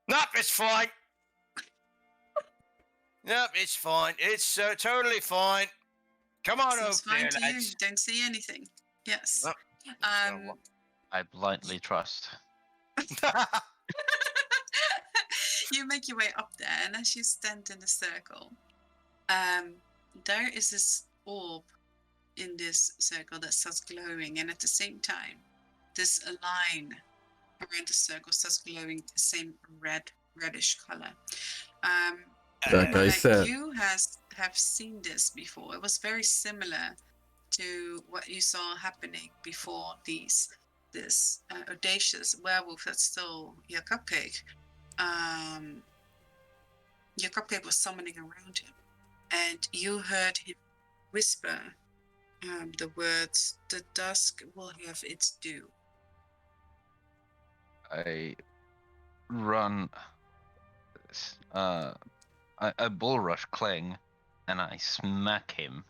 Nope, it's fine. Nope, it's fine. It's totally fine. Come on over Seems fine there, to you. lads. Don't see anything. Yes. Nope. I blindly trust. You make your way up there, and as you stand in the circle, there is this orb in this circle that starts glowing, and at the same time, this line around the circle starts glowing the same reddish color. Like I said, You have seen this before. It was very similar to what you saw happening before this audacious werewolf that stole your cupcake. Your cupcake was summoning around him, and you heard him whisper the words, "The dusk will have its due." I run. I bull rush Kling, and I smack him.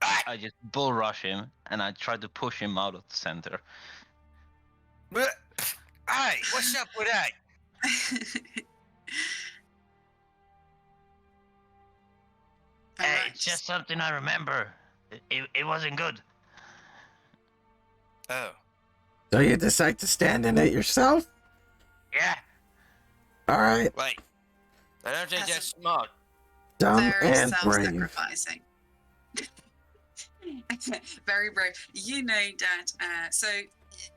I just bull rush him, and I try to push him out of the center. Hey, what's up with that? Hey, Alright. it's just something I remember. It wasn't good. Oh, so you decide to stand in it yourself? Yeah. All right, wait. I don't think That's that's smart. dumb Very and brave. self-sacrificing. Very brave. You know that. So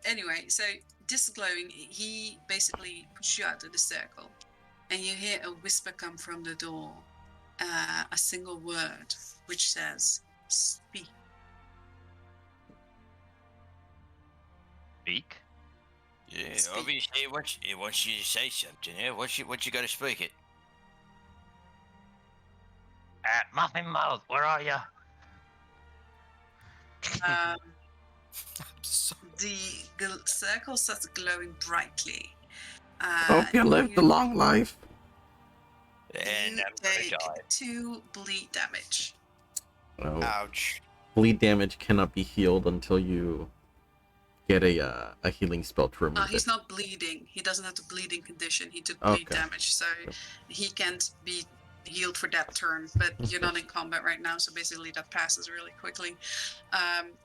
anyway, so this glowing, he basically pushes you out of the circle, and you hear a whisper come from the door. A single word, which says "speak." Speak. Yeah, Speak. obviously it wants you to say something. Yeah, what you got to speak it? Muffin Mouth, where are you? Um, So- the circle starts glowing brightly. Hope you lived a long life. and You I'm gonna take die. 2 bleed damage. Oh, Ouch. bleed damage cannot be healed until you get a healing spell to remove He's it. not bleeding. He doesn't have the bleeding condition. He took bleed Okay. damage, so he can't be healed for that turn. But you're not in combat right now, so basically that passes really quickly.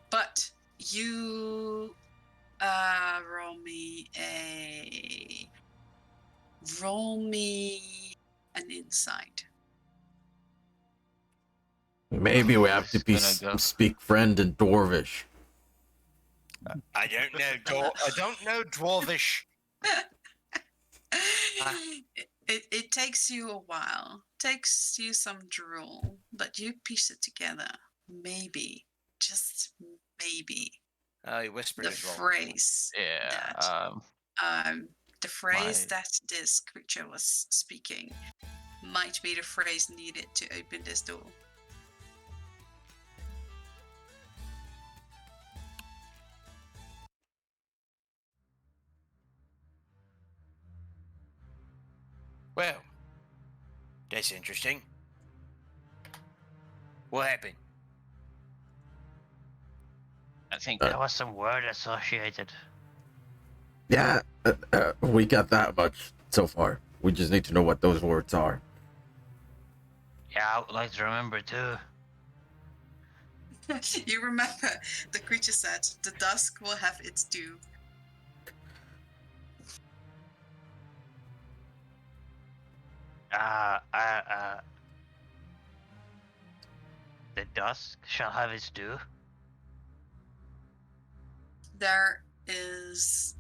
But you roll me an insight. Maybe we have to It's gonna go. speak friend in Dwarvish. I don't know Dwarvish. It takes you a while. Takes you some drool, but you piece it together. Maybe, just maybe, Oh, he whispered the as well. phrase Yeah. that the phrase My- that this creature was speaking might be the phrase needed to open this door. Well, that's interesting. What happened? I think There was some word associated. Yeah, we got that much so far. We just need to know what those words are. Yeah, I would like to remember too. You remember the creature said, "The dusk will have its due." The dusk shall have its due. There is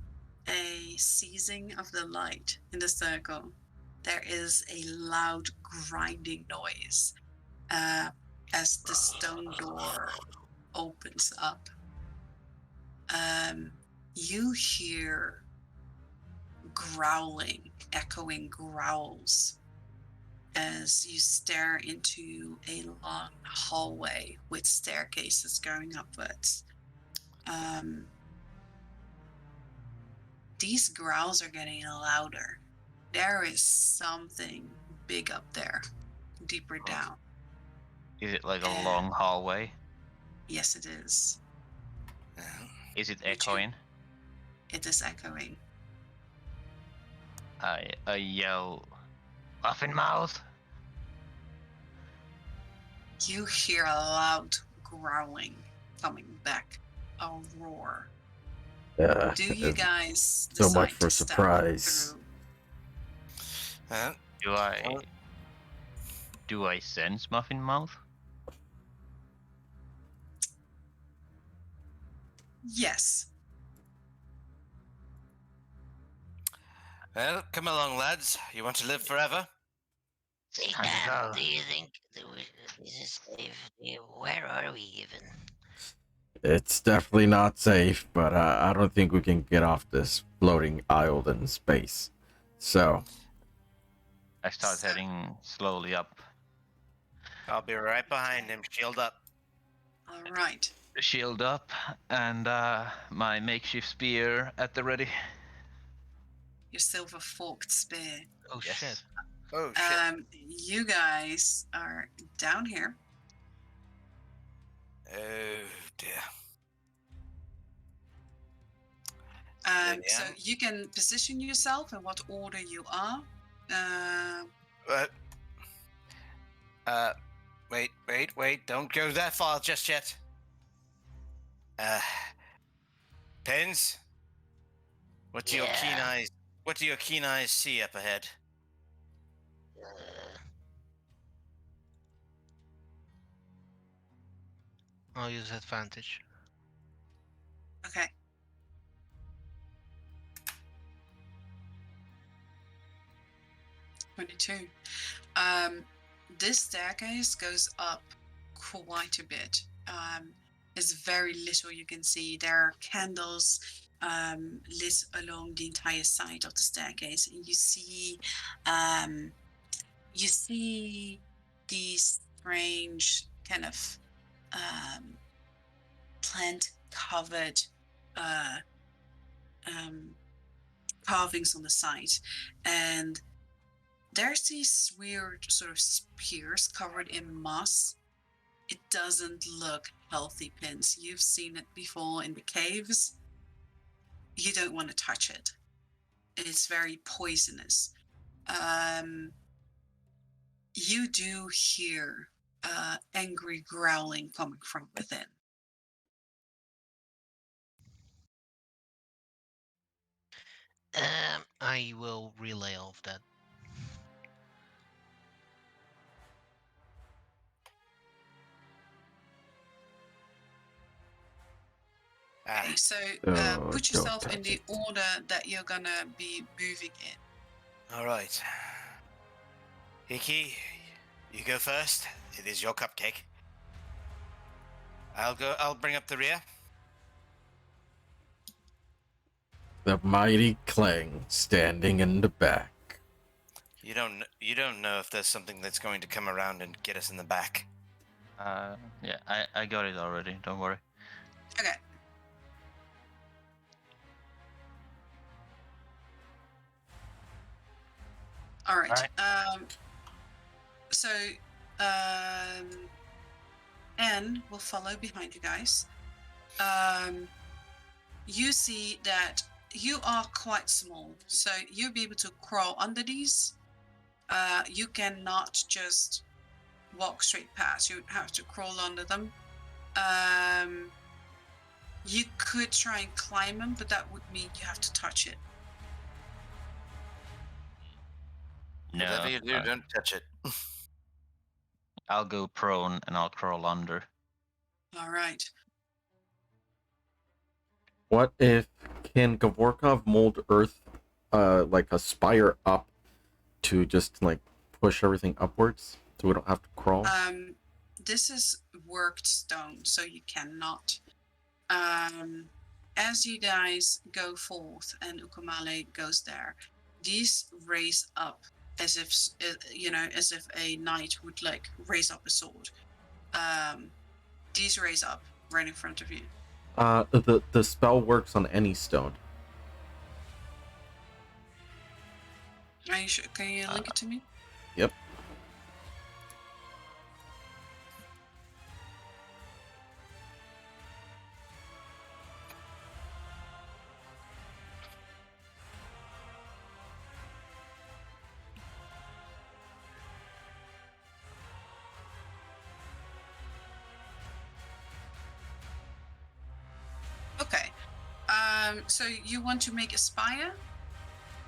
a seizing of the light in the circle. There is a loud grinding noise as the stone door opens up. You hear growling, echoing growls as you stare into a long hallway with staircases going upwards. These growls are getting louder. There is something big up there, deeper down. Is it like a And- long hallway? Yes, it is. Is it Would you- echoing? It is echoing. I yell, Muffin Mouth! You hear a loud growling coming back, a roar. Do you guys so decide much for to step surprise. through? Do I sense Muffin Mouth? Yes. Well, come along, lads. You want to live forever? See, Time to Dan, go. do you think that this is safe? Where are we even? It's definitely not safe, but I don't think we can get off this floating island in space. So, I start heading slowly up. I'll be right behind him. Shield up. All right. Shield up, and my makeshift spear at the ready. Your silver forked spear. Oh Yes. shit. Oh shit. You guys are down here. Oh dear. So Yeah. you can position yourself in what order you are. Wait. Don't go that far just yet. Pins? What do your keen Yeah. eyes see up ahead? I'll use advantage. Okay. $22. This staircase goes up quite a bit. There's very little you can see. There are candles lit along the entire side of the staircase, and you see these strange kind of plant-covered carvings on the side, and there's these weird sort of spears covered in moss. It doesn't look healthy, Pins. You've seen it before in the caves. You don't want to touch it. It's very poisonous. You do hear angry growling coming from within. I will relay all of that. Okay, so Oh, put don't yourself in touch the it. order that you're gonna be moving in. All right. Hiki, you go first. It is your cupcake. I'll bring up the rear. the mighty Clang standing in the back. You don't know if there's something that's going to come around and get us in the back. Yeah, I got it already. Don't worry. Okay. All right. So, N will follow behind you guys. You see that you are quite small, so you'll be able to crawl under these. You cannot just walk straight past. You have to crawl under them. You could try and climb them, but that would mean you have to touch it. No, Whatever you do, don't touch it. I'll go prone and I'll crawl under. All right. What if can Gavorkov mold Earth, like a spire up, to just like push everything upwards, so we don't have to crawl? This is worked stone, so you cannot. As you guys go forth and Ukumale goes there, these raise up as if as if a knight would like raise up a sword. These raise up right in front of you. The spell works on any stone. Are you sure? Can you link it to me? Yep. Okay. So you want to make a spire?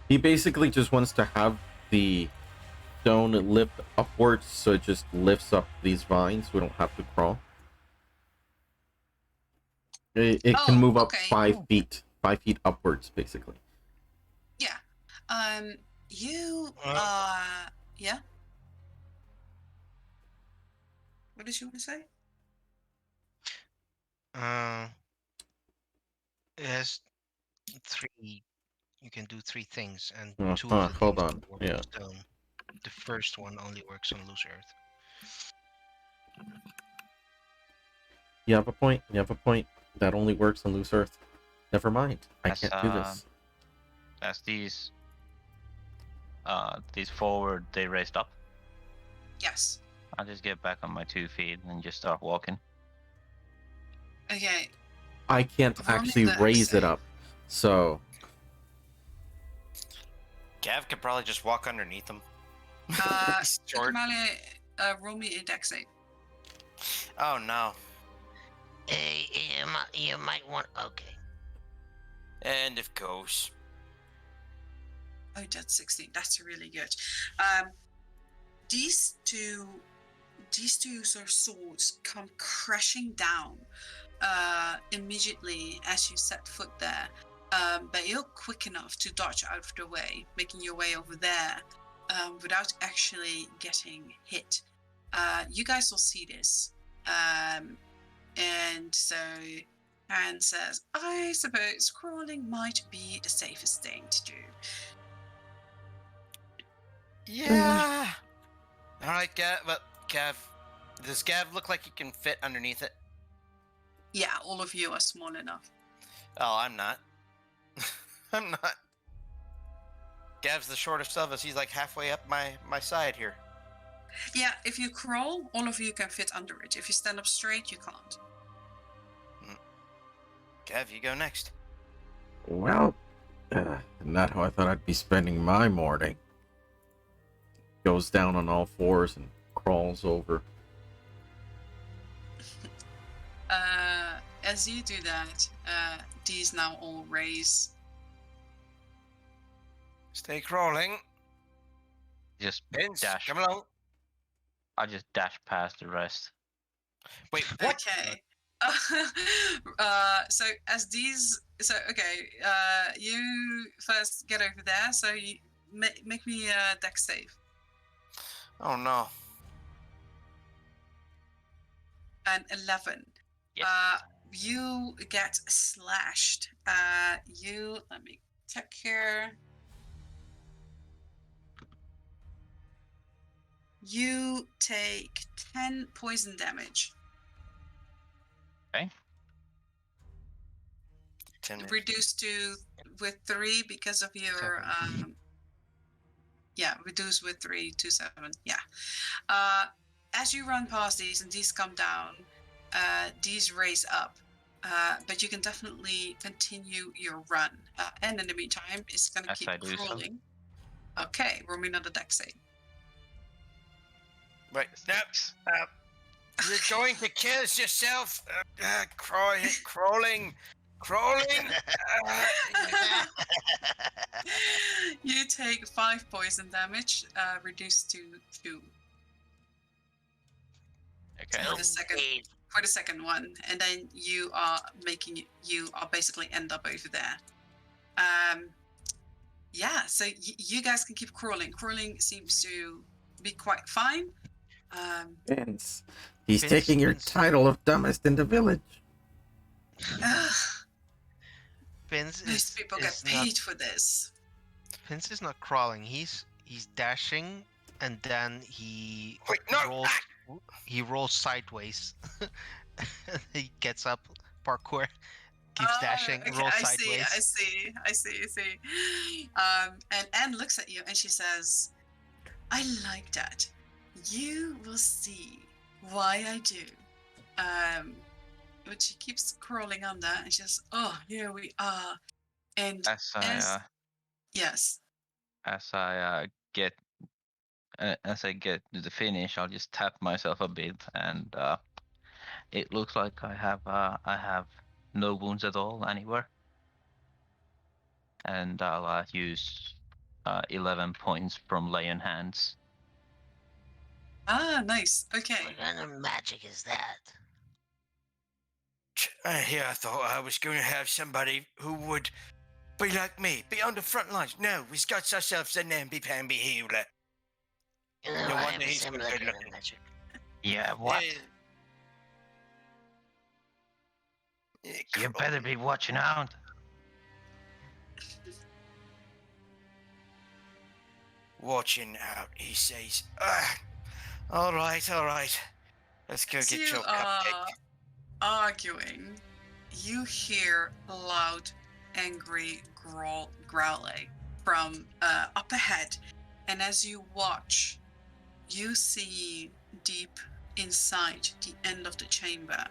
He basically just wants to have the stone lift upwards, so it just lifts up these vines. We don't have to crawl. It can move up okay. 5 feet, 5 feet upwards, basically. Yeah. You yeah. What did you want to say? It has 3. You can do 3 things, and 2 Uh, of the hold things on, work yeah. on stone. The first one only works on loose earth. You have a point. You have a point. That only works on loose earth. Never mind. I can't do this. As these forward, they raised up. Yes. I'll just get back on my 2 feet and just start walking. Okay. I can't Roll me actually that raise it save. up. So Gav could probably just walk underneath them. Short. Kamali, roll me a dex save. Oh no. Hey, you might want. Okay. And it goes. Oh, that's 16. That's really good. These two sort of swords come crashing down immediately as you set foot there. But you're quick enough to dodge out of the way, making your way over there without actually getting hit. You guys will see this. And so Aaron says, I suppose crawling might be the safest thing to do. Yeah. All right, Gav. But Gav, does Gav look like he can fit underneath it? Yeah, all of you are small enough. Oh, I'm not. I'm not. Gav's the shortest of us. He's like halfway up my side here. Yeah, if you crawl, all of you can fit under it. If you stand up straight, you can't. Gav, you go next. well, not how I thought I'd be spending my morning. Goes down on all fours and crawls over. As you do that, these now all raise. Stay crawling. Just Vince, dash. come along. I'll just dash past the rest. Wait, what? Okay. So as these, you first get over there. So you make me a dex save. Oh no. An 11. Yes. You get slashed. Let me check here. You take 10 poison damage. Okay. 10 minutes. Reduced with 3 because of your 7. reduced with 3 to 7. Yeah. As you run past these and these come down, these raise up. But you can definitely continue your run. And in the meantime, it's going to As keep I do so. crawling. Okay, roll me another dex save. Wait, no. You're going to kill yourself. Crawling. You take 5 poison damage, reduced to 2 Okay. for the second one, and then you are basically end up over there. So you guys can keep crawling. Crawling seems to be quite fine. Vince, he's Vince, taking your Vince. title of dumbest in the village. Vince These people get is not paid for this. Vince is not crawling. He's he's dashing, and then he Wait, no! rolls. He rolls sideways. He gets up, parkour, keeps dashing, Okay, rolls I see, sideways. I see, I see, I see. And Anne looks at you and she says, I like that. You will see why I do. But she keeps crawling on that and she says, oh, here we are. And As as, yes, get as I get to the finish, I'll just tap myself a bit, and it looks like I have no wounds at all anywhere, and I'll use 11 points from lay on hands. nice, okay. What kind of magic is that? Here I thought I was going to have somebody who would be like me, be on the front lines. No, we've got ourselves a namby-pamby healer. You know, No I wonder have a he's so similar good kind of looking. magic. Yeah, what? You better be watching out. Watching out, he says. All right. Let's go As get you your are cupcake. arguing, you hear loud, angry growling from up ahead. And as you watch, you see deep inside the end of the chamber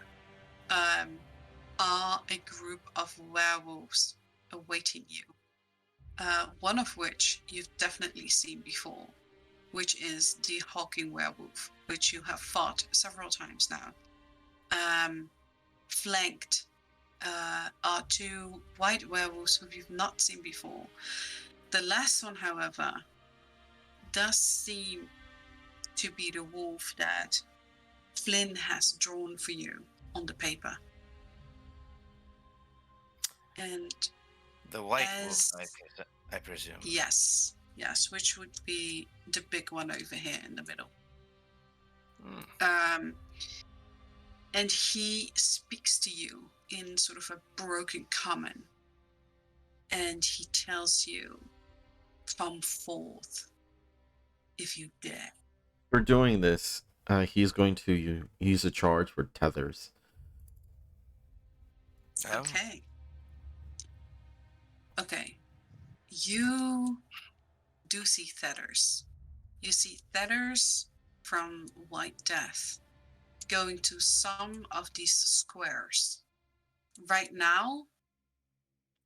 are a group of werewolves awaiting you. One of which you've definitely seen before, which is the hulking werewolf, which you have fought several times now. Flanked are two white werewolves who you've not seen before. The last one, however, does seem to be the wolf that Flynn has drawn for you on the paper. And The white as- wolf, I presume. yes, which would be the big one over here in the middle. And he speaks to you in sort of a broken common. And he tells you, come forth if you dare. For doing this, he's going to use a charge for tethers. Oh. Okay. You do see tethers. You see tethers from White Death going to some of these squares. Right now,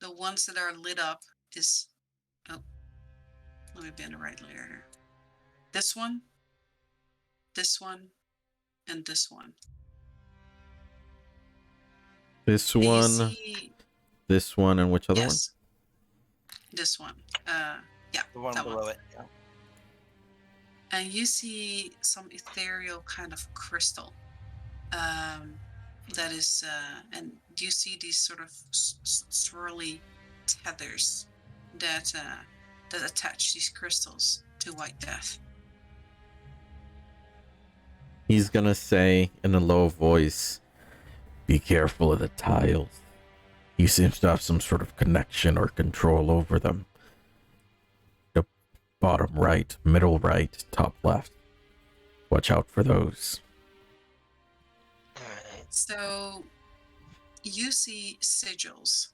the ones that are lit up is, oh, let me be in the right layer here. This one, and this one. This And you one, see, this one, and which other one? yes, this one. Yeah, The one that below one. it. Yeah. And you see some ethereal kind of crystal that is, and you see these sort of swirly tethers that attach these crystals to White Death. He's gonna say in a low voice, "Be careful of the tiles. He seems to have some sort of connection or control over them. The bottom right, middle right, top left. Watch out for those." Alright. So you see sigils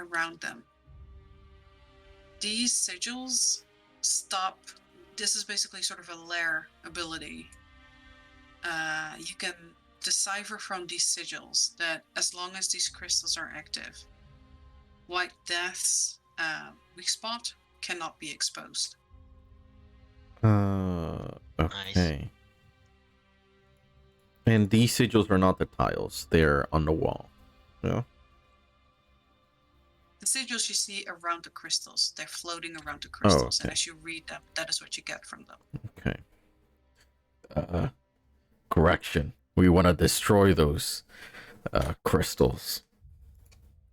around them. These sigils stop. This is basically sort of a lair ability. You can decipher from these sigils that as long as these crystals are active, White Death's weak spot cannot be exposed. Okay. And these sigils are not the tiles; they're on the wall. Yeah. The sigils you see around the crystals, they're floating around the crystals, and okay. as you read them, that is what you get from them. Okay. Correction. We want to destroy those crystals.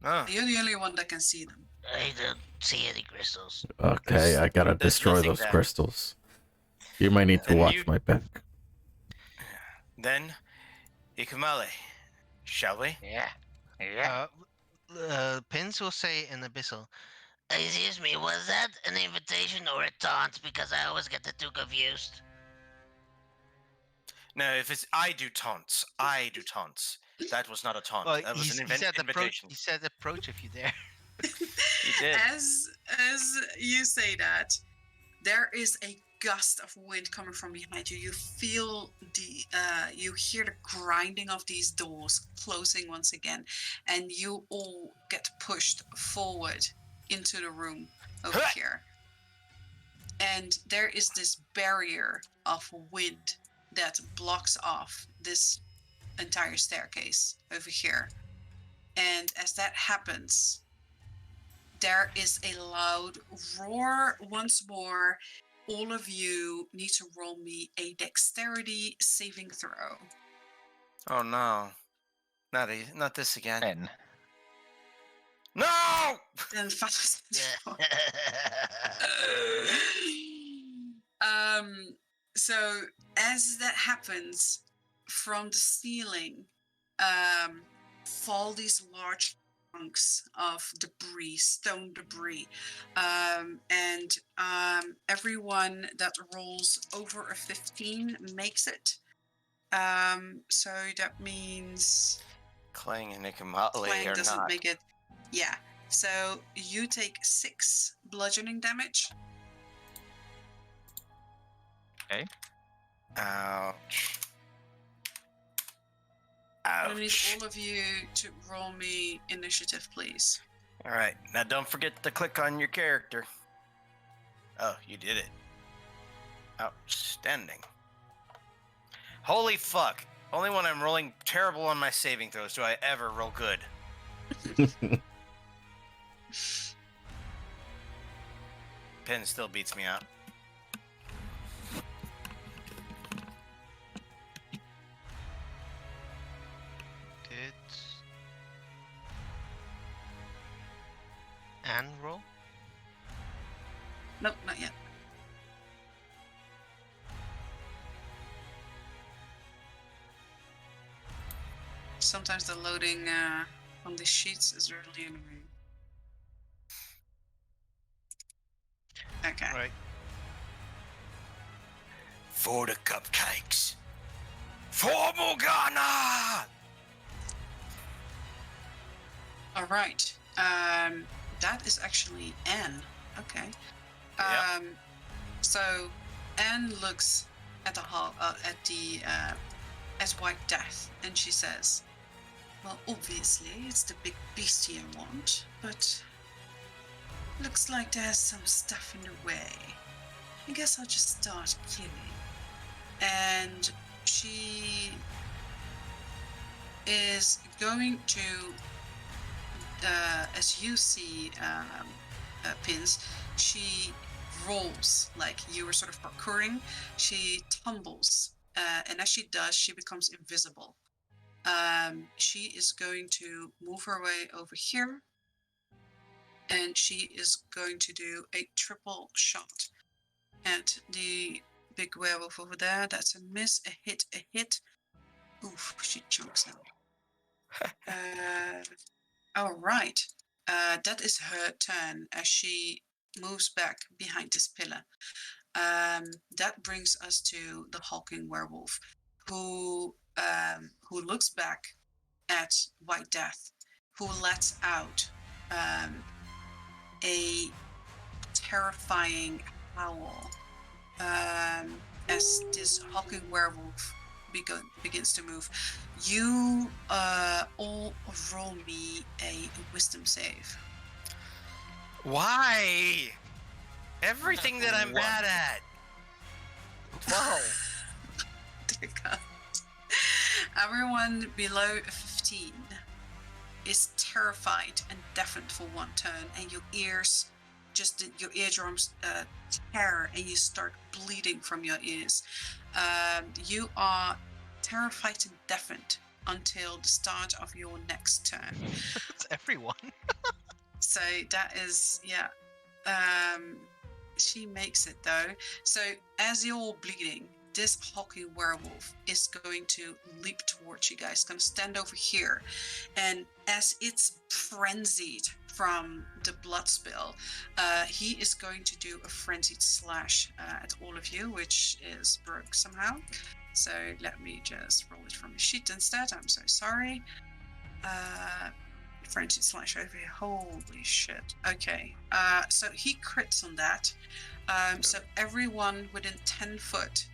Oh. You're the only one that can see them. I don't see any crystals. Okay, I gotta there's destroy nothing those there. crystals. You might need to Then watch you- my back. Then, Ikumale, shall we? Yeah. Pins will say in Abyssal, Excuse me, was that an invitation or a taunt? Because I always get the two confused. No, if it's I do taunts. I do taunts. That was not a taunt. Well, That was an he said approach. invitation. He said approach if you dare. He did. As you say that, there is a gust of wind coming from behind you. You feel you hear the grinding of these doors closing once again, and you all get pushed forward into the room over here. And there is this barrier of wind that blocks off this entire staircase over here. And as that happens, there is a loud roar once more. All of you need to roll me a dexterity saving throw. Oh no. Not this again. 10. No! Then so as that happens, from the ceiling fall these large chunks of debris, stone debris, and everyone that rolls over a 15 makes it. So that means Clang and Nikamali Clang are doesn't not. make it. Yeah. So you take 6 bludgeoning damage. Okay. Ouch. I need Ouch. all of you to roll me initiative, please. All right. Now don't forget to click on your character. Oh, you did it. Outstanding. Holy fuck. Only when I'm rolling terrible on my saving throws do I ever roll good. Pen still beats me out. Did Anne roll? Nope, not yet. Sometimes the loading on the sheets is really annoying. Okay. Right. For the cupcakes. For Morgana! All right. That is actually Anne. Okay. Yep. So Anne looks at the as White Death, and she says, "Well, obviously it's the big beastie I want, but looks like there's some stuff in the way. I guess I'll just start killing." And she is going to, as you see, Pins, she rolls like you were sort of parkouring. She tumbles, and as she does, she becomes invisible. She is going to move her way over here, and she is going to do a triple shot at the big werewolf over there. That's a miss, a hit, a hit. Oof, she chunks now. All right. That is her turn as she moves back behind this pillar. That brings us to the hulking werewolf, who looks back at White Death, who lets out a terrifying howl as this hulking werewolf begins to move. You all roll me a wisdom save. Why? Everything that I'm bad at. Whoa. Dear God. Everyone below 15 is terrified and deafened for one turn, and your ears, your eardrums tear, and you start bleeding from your ears. You are terrified and deafened until the start of your next turn. It's everyone. So that is, she makes it though. So as you're all bleeding, this hulking werewolf is going to leap towards you guys. Going to stand over here, and as it's frenzied from the blood spill, he is going to do a frenzied slash at all of you, which is broke somehow. So let me just roll it from the sheet instead. I'm so sorry. Frenzied slash over here. Holy shit. Okay. So he crits on that. So everyone within 10 foot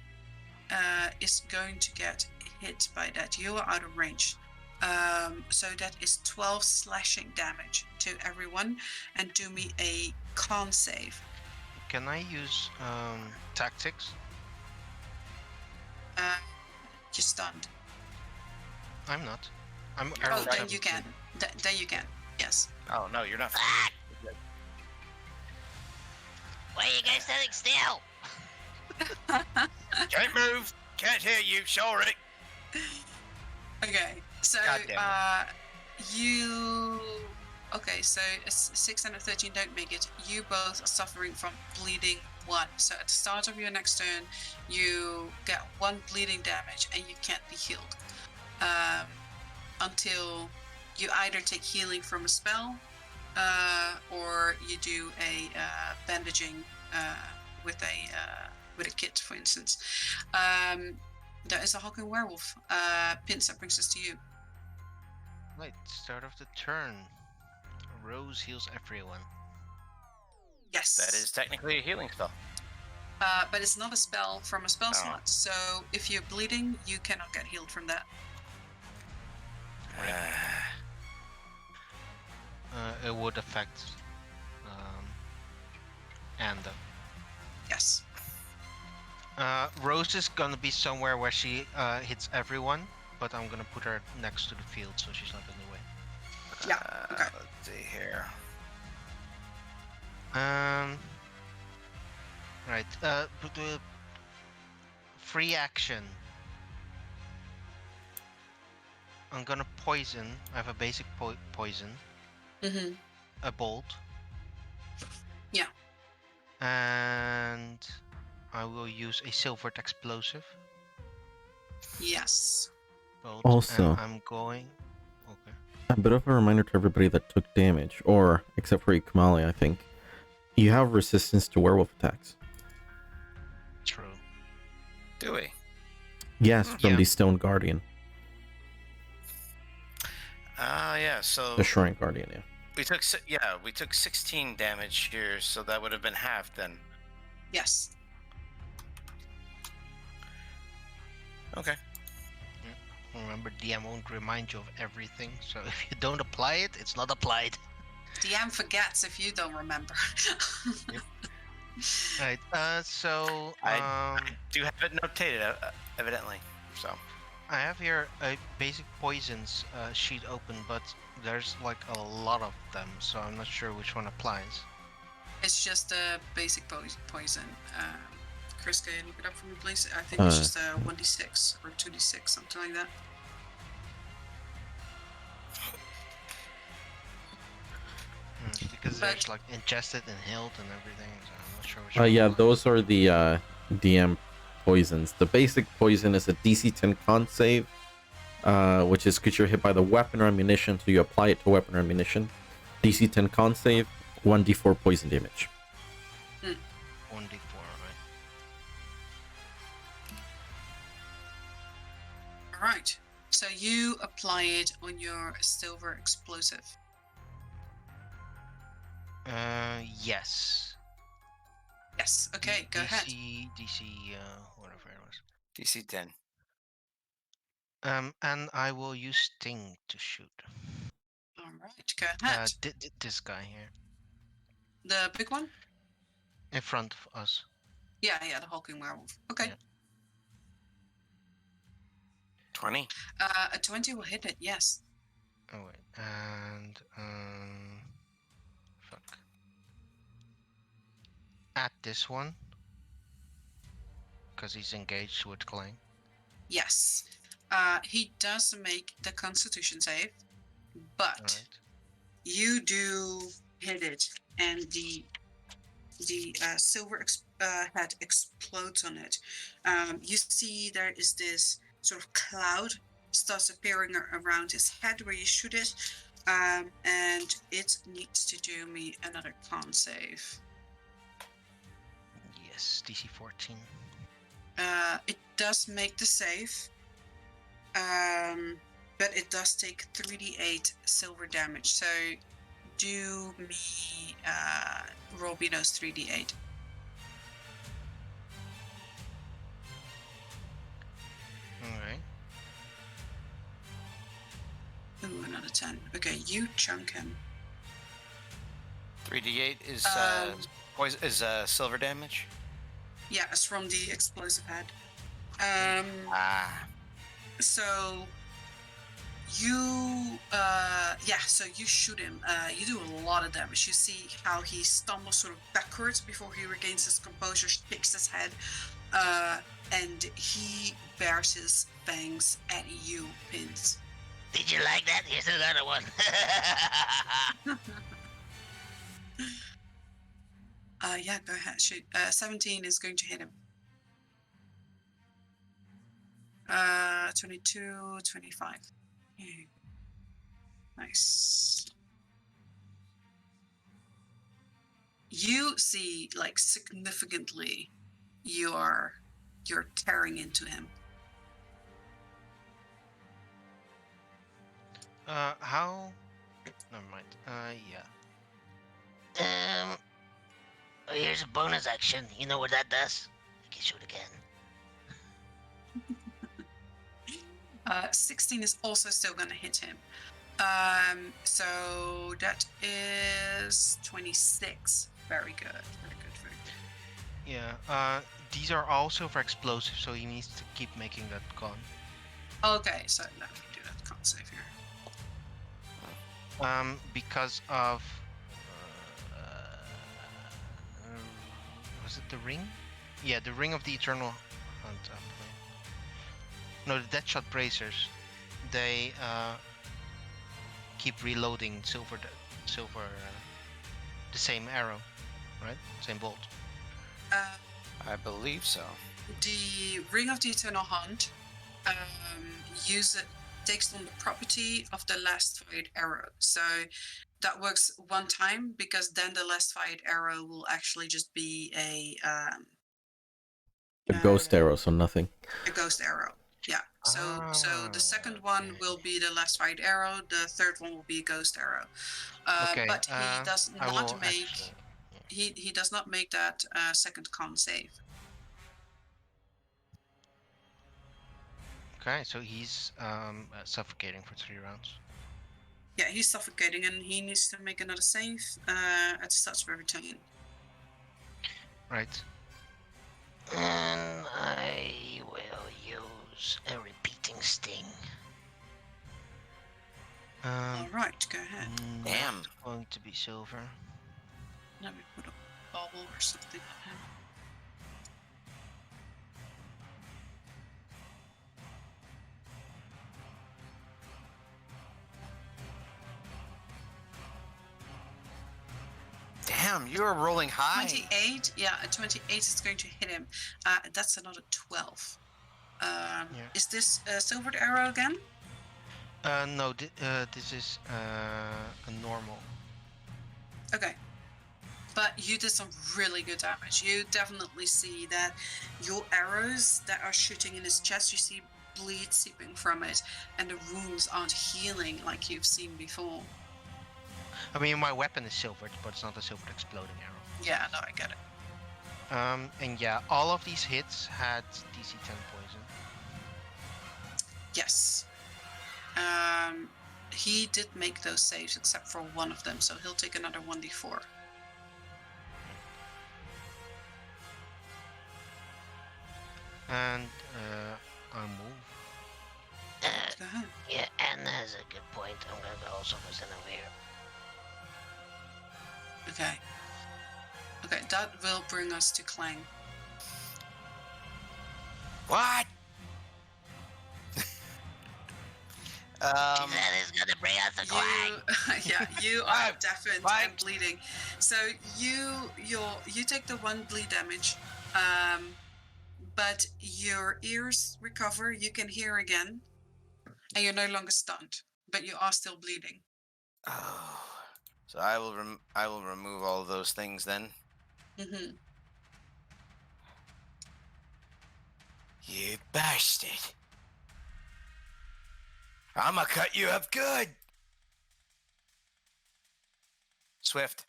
is going to get hit by that. You are out of range. So that is 12 slashing damage to everyone. And do me a con save. Can I use tactics? You're stunned. I'm not. I'm Oh, arrow then you 17. can. Then you can. Yes. Oh no, you're not. Ah! Why are you guys standing still? Can't move. Can't hear you. Sorry. Okay. So God damn you. Okay, so 6 and a 13 don't make it. You both are suffering from bleeding 1. So at the start of your next turn, you get 1 bleeding damage and you can't be healed until you either take healing from a spell or you do a bandaging with a kit, for instance. There is a hulking werewolf. Pins, that brings us to you. Right, start of the turn. Rose heals everyone. Yes. That is technically a healing spell. But it's not a spell from a spell Oh. slot. So if you're bleeding, you cannot get healed from that. It would affect Anda. Yes. Rose is gonna be somewhere where she hits everyone, but I'm gonna put her next to the field so she's not in the way. Yeah, okay. Let's see here. Right. But the free action. I'm gonna poison. I have a basic poison. Mm-hmm. A bolt. Yeah. And I will use a silvered explosive. Yes. Bolt. Also- And I'm going. Okay. A bit of a reminder to everybody that took damage, or except for Kamali, I think. You have resistance to werewolf attacks. True. Do we? Yes, from Yeah. the Stone Guardian, Yeah. So the Shrine Guardian. Yeah. we took 16 damage here, so that would have been half then. Yes. Okay. Remember, DM won't remind you of everything, so if you don't apply it, it's not applied. DM forgets if you don't remember. Right. So I do have it notated, evidently. So I have here a basic poisons sheet open, but there's like a lot of them, so I'm not sure which one applies. It's just a basic poison. Chris, can you look it up for me, please? I think it's just a 1d6 or 2d6, something like that. Because But- there's like ingested, inhaled, and everything, so I'm not sure which one. Yeah, those are the DM poisons. The basic poison is a DC 10 con save, which is because you're hit by the weapon or ammunition, so you apply it to weapon or ammunition. DC 10 con save, 1d4 poison damage. 1d4, right? Alright. So you apply it on your silver explosive. Yes. Yes. Okay, go ahead. DC, whatever it was. DC 10. And I will use Sting to shoot. Alright, go ahead. This guy here. The big one? In front of us. Yeah, the hulking werewolf. Okay. Yeah. 20. A 20 will hit it, yes. Oh wait, and fuck. At this one, because he's engaged with Clang. Yes. He does make the Constitution save, but Alright. you do hit it, and the silver head explodes on it. You see there is this sort of cloud starts appearing around his head where you shoot it, and it needs to do me another con save. Yes, DC 14. It does make the save, but it does take 3d8 silver damage. So do me roll me those 3d8. Alright. Ooh, another 10. Okay, you chunk him. 3d8 is silver damage. Yeah, it's from the explosive head. So you so you shoot him. You do a lot of damage. You see how he stumbles sort of backwards before he regains his composure, shakes his head, and he bears his fangs at you, Pins. Did you like that? Here's another one. Yeah, go ahead, shoot. 17 is going to hit him. 22, 25. Yeah. Nice. You see, like, significantly, you're tearing into him. How? Never mind. Yeah. Here's a bonus action. You know what that does? You can shoot again. 16 is also still going to hit him. So that is 26. Very good. Very good. Very good. Yeah. These are also for explosives, so he needs to keep making that con. Okay, so let me do that con save here. Because of was it the ring? Yeah, the ring of the eternal hunt. No, the Deadshot bracers. They keep reloading the same arrow, right? Same bolt. I believe so. The Ring of the Eternal Hunt takes on the property of the last fired arrow. So that works one time, because then the last fired arrow will actually just be a ghost arrow, so nothing. A ghost arrow. Yeah. So the second one will be the last fired arrow. The third one will be a ghost arrow. Okay. But he does I not will make actually- he does not make that second con save. Okay, so he's suffocating for 3 rounds. Yeah, he's suffocating, and he needs to make another save at the start of every turn. Right. And I will use a repeating sting. All right, go ahead. Damn. Not going to be silver. Let me put a bubble or something on him. Damn, you are rolling high. 28, yeah, a 28 is going to hit him. That's another 12. Is this a silvered arrow again? No, this is a normal. Okay. But you did some really good damage. You definitely see that your arrows that are shooting in his chest, you see bleed seeping from it, and the wounds aren't healing like you've seen before. I mean, my weapon is silvered, but it's not a silvered exploding arrow. Yeah, no, I get it. And yeah, all of these hits had DC 10 poison. Yes. He did make those saves except for one of them, so he'll take another 1d4. And I'll move. Go ahead. Yeah, Anna has a good point. I'm gonna go also listen over here. Okay. Okay, that will bring us to Clang. What? She said it's gonna bring us a You, quang. yeah, you are Five, deafened five. and bleeding. So you take the 1 bleed damage, but your ears recover. You can hear again, and you're no longer stunned, but you are still bleeding. Oh, so I will remove all of those things then. Mm-hmm. You bastard! I'ma cut you up good. Swift.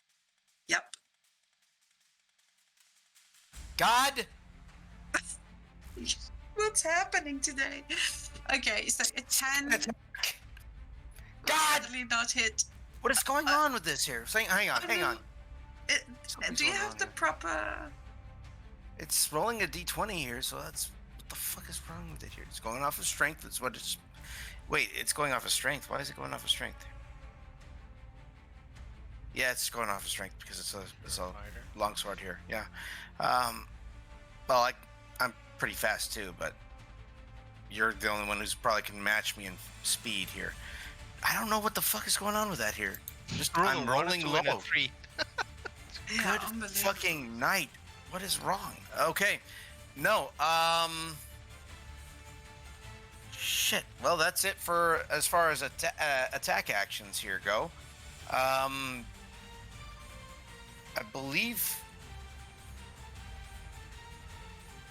Yep. God. What's happening today? Okay, so a 10 will God! definitely not hit. What is going on with this here? Hang on, Oh, hang no. on. Something's Do you going have on the here. proper? It's rolling a d20 here, so that's what the fuck is wrong with it here? It's going off of strength. That's what it's. Wait, it's going off of strength. Why is it going off of strength? Yeah, it's going off of strength because it's a longsword here. Yeah. Well, I'm pretty fast too, but you're the only one who's probably can match me in speed here. I don't know what the fuck is going on with that here. Just I'm rolling low. 3. Yeah, Good unbelievable. fucking night. What is wrong? Okay. No. Shit. Well, that's it for as far as attack actions here go. I believe.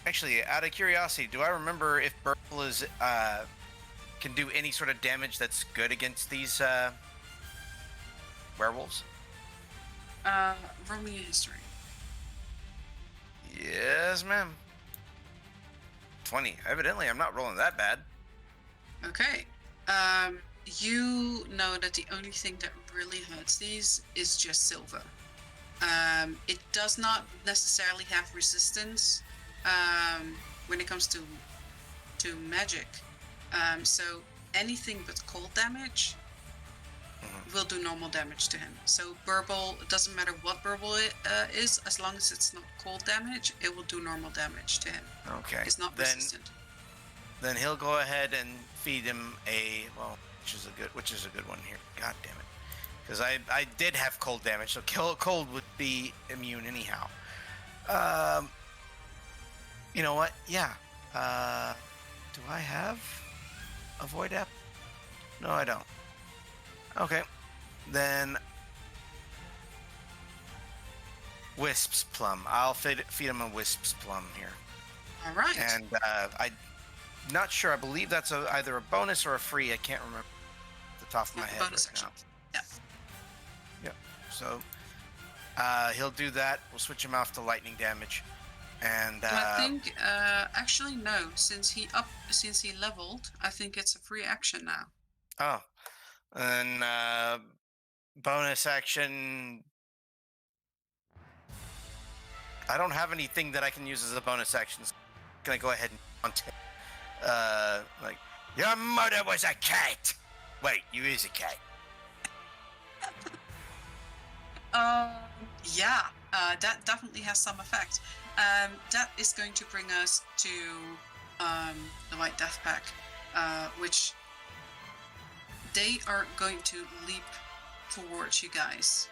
Actually, out of curiosity, do I remember if Burple is can do any sort of damage that's good against these werewolves? Roll me a history. Yes, ma'am. 20. Evidently, I'm not rolling that bad. Okay. You know that the only thing that really hurts these is just silver. It does not necessarily have resistance when it comes to magic. So anything but cold damage will do normal damage to him. So Burble, it doesn't matter what Burble it is, as long as it's not cold damage, it will do normal damage to him. Okay. It's not resistant. Then he'll go ahead and feed him which is a good one here. God damn it. Because I did have cold damage, so cold would be immune anyhow. You know what? Yeah. Do I have a void app? No, I don't. Okay. Then Wisp's Plum. I'll feed him a Wisp's Plum here. All right. And I'm not sure. I believe that's either a bonus or a free. I can't remember off the top of my head bonus right action. now. Yeah. So he'll do that. We'll switch him off to lightning damage. And I think actually no, since he leveled, I think it's a free action now. oh, and bonus action. I don't have anything that I can use as a bonus action. So I'm gonna go ahead and hunt him. Like your mother was a cat. Wait, you is a cat. Yeah, that definitely has some effect. That is going to bring us to the White Death Pack, which they are going to leap towards you guys.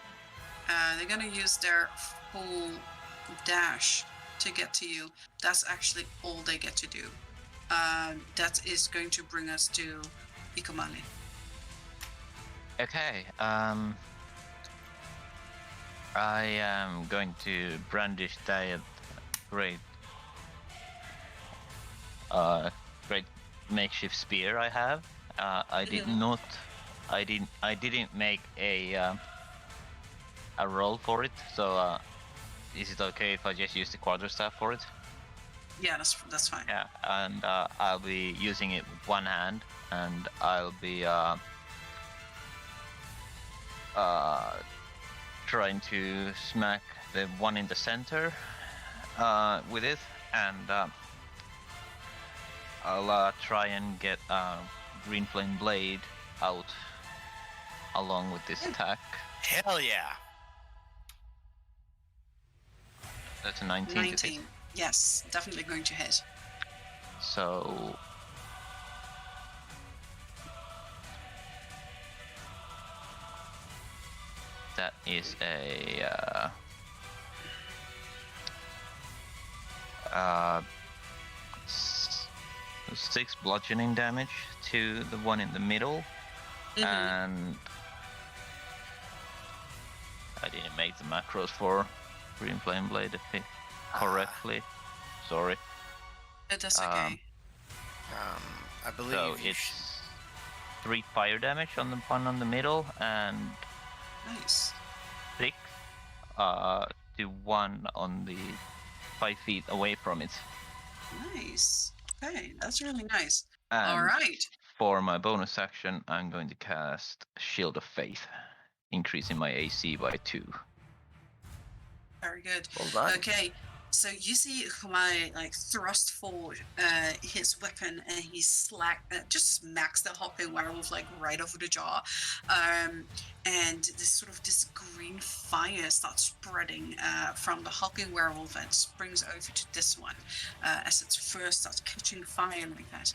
They're going to use their full dash to get to you. That's actually all they get to do. That is going to bring us to Ikomali. Okay. I am going to brandish that great makeshift spear I have. I didn't make a roll for it. So is it okay if I just use the quarterstaff for it? Yeah, that's fine. Yeah, and I'll be using it with one hand, and I'll be trying to smack the one in the center with it, and I'll try and get Green Flame Blade out along with this attack. Hell yeah! That's a 19 to hit. Yes, definitely going to hit. So That is a 6 bludgeoning damage to the one in the middle, Mhm. and I didn't make the macros for Green Flame Blade correctly. Sorry. That's okay. I believe So you it's 3 fire damage on the one on the middle, and Nice. 6 to one on the 5 feet away from it. Nice. Okay, that's really nice. And All right. for my bonus action, I'm going to cast Shield of Faith, increasing my AC by 2. Very good. well done. Okay, so you see Humai like thrust forward his weapon, and he just smacks the hopping werewolf like right over the jaw, and this green fire starts spreading from the hopping werewolf and springs over to this one as it first starts catching fire like that.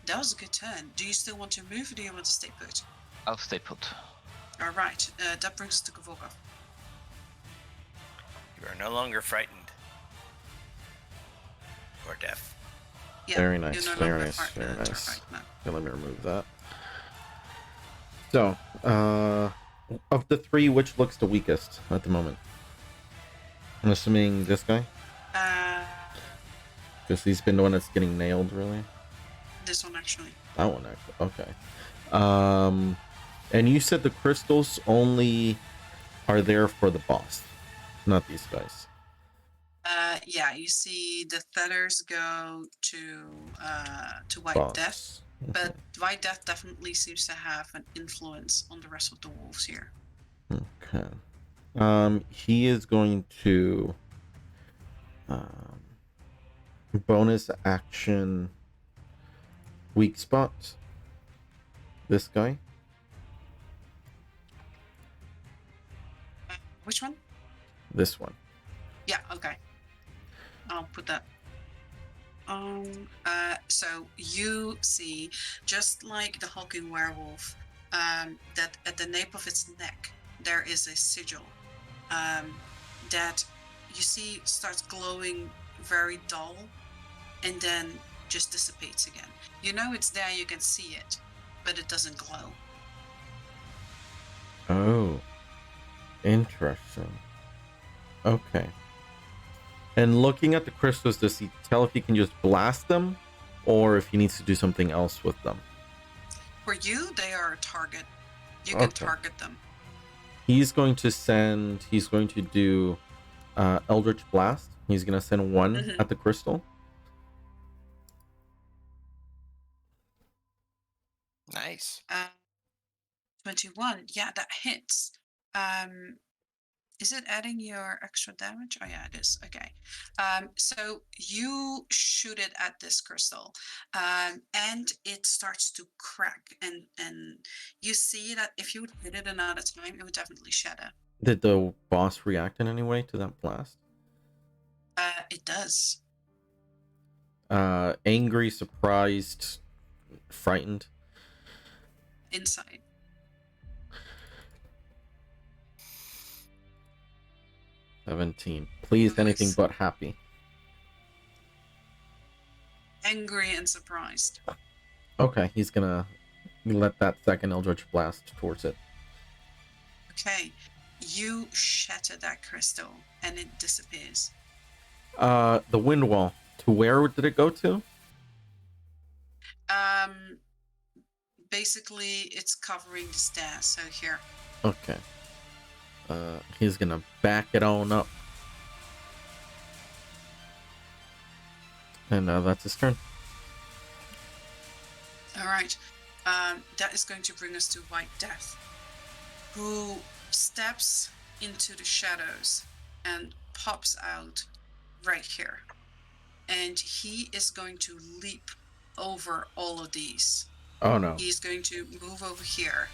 That was a good turn. Do you still want to move, or do you want to stay put? I'll stay put. All right, that brings us to Kavoka. You are no longer frightened or deaf. Yeah, Very you're nice, no very longer nice, very nice. terrified, no. Okay, let me remove that. So, of the 3, which looks the weakest at the moment? I'm assuming this guy? Because he's been the one that's getting nailed, really? This one actually. That one, actually. Okay. And you said the crystals only are there for the boss, not these guys. Yeah, you see the feathers go to White Boss. Death, but White Death definitely seems to have an influence on the rest of the wolves here. Okay. He is going to bonus action weak spot this guy. Which one? This one. Yeah, okay. I'll put that. So you see, just like the hulking werewolf, that at the nape of its neck there is a sigil that you see starts glowing very dull and then just dissipates again. You know it's there, you can see it, but it doesn't glow. Oh. Interesting. Okay. And looking at the crystals, does he tell if he can just blast them or if he needs to do something else with them? For you, they are a target. You can Okay. target them. He's going to do Eldritch Blast. He's going to send one Mhm. at the crystal. Nice. 21. Yeah, that hits. Is it adding your extra damage? Oh yeah, it is. Okay. So you shoot it at this crystal, and it starts to crack, and you see that if you would hit it another time, it would definitely shatter. Did the boss react in any way to that blast? It does. Angry, surprised, frightened. Inside. $17. Please, anything Nice. but happy. Angry and surprised. Okay, he's gonna let that second Eldritch Blast towards it. Okay. You shatter that crystal, and it disappears. The wind wall. To where did it go to? Basically, it's covering the stairs. So here. Okay. He's gonna back it on up. And that's his turn. All right. That is going to bring us to White Death, who steps into the shadows and pops out right here. And he is going to leap over all of these. Oh no. He's going to move over here.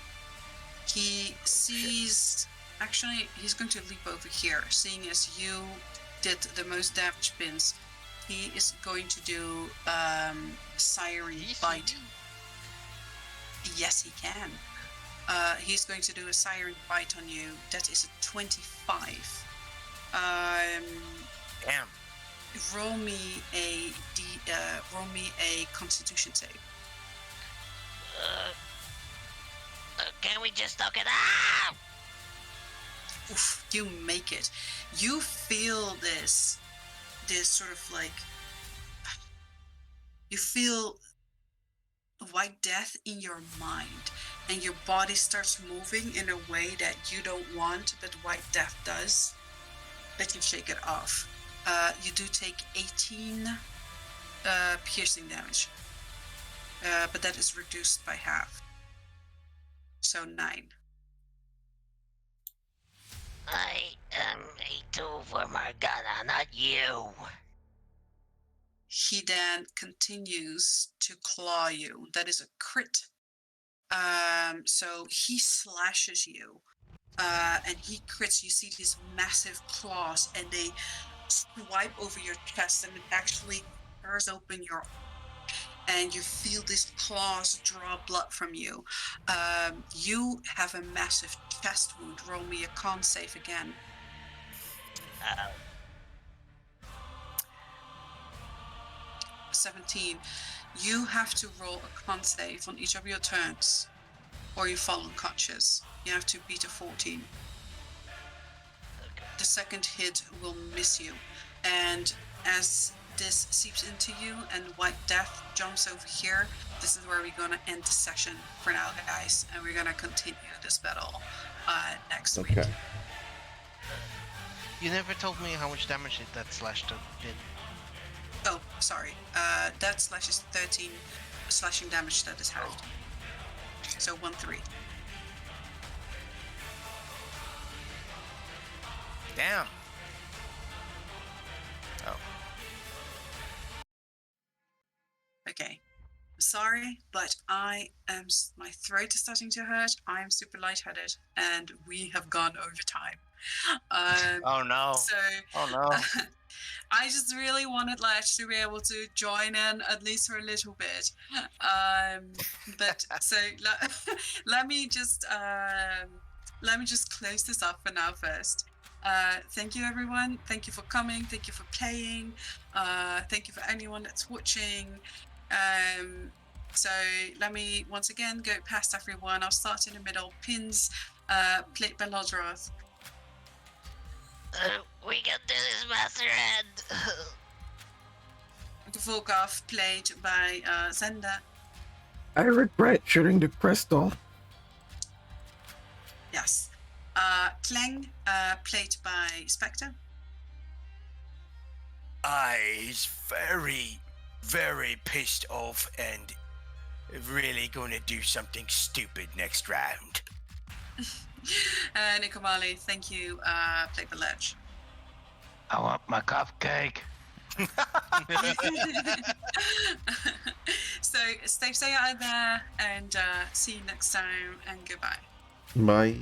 He sees... Actually, he's going to leap over here, seeing as you did the most damage pins. He is going to do Siren Bite. Yes, he can. He's going to do a siren bite on you. That is a 25. Damn. Roll me a Constitution save. Can we just talk it out? Oof, you make it. You feel this sort of like, you feel white death in your mind, and your body starts moving in a way that you don't want, but white death does. But you shake it off. You do take 18 piercing damage, but that is reduced by half. So 9. I am a tool for Morgana, not you. He then continues to claw you. That is a crit. So he slashes you, and he crits. You see these massive claws, and they swipe over your chest, and it actually tears open your, and you feel these claws draw blood from you. You have a massive chest wound. Roll me a con save again. 17. You have to roll a con save on each of your turns, or you fall unconscious. You have to beat a 14. The second hit will miss you, and as this seeps into you and White Death jumps over here, this is where we're gonna end the session for now, guys, and we're gonna continue this battle next week. Okay. You never told me how much damage that slash did. Oh, sorry. That slash is 13 slashing damage that is halved. So 1-3. Damn. Oh. Okay. Sorry, but my throat is starting to hurt. I am super lightheaded, and we have gone over time. Oh no. So Oh no. I just really wanted Latch to be able to join in at least for a little bit. But so let me just close this up for now first. Thank you, everyone. Thank you for coming. Thank you for playing. Thank you for anyone that's watching. So let me once again go past everyone. I'll start in the middle. Pins, played by Lodroth. We can do this, Masterhead. Volkov, played by Zenda. I regret shooting the crystal. Yes. Kleng, played by Spectre. He's very, very pissed off and really going to do something stupid next round. Nikomali, thank you, played by Ledge. I want my cupcake. So stay safe out there, and see you next time, and goodbye. Bye.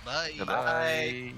Bye. Goodbye.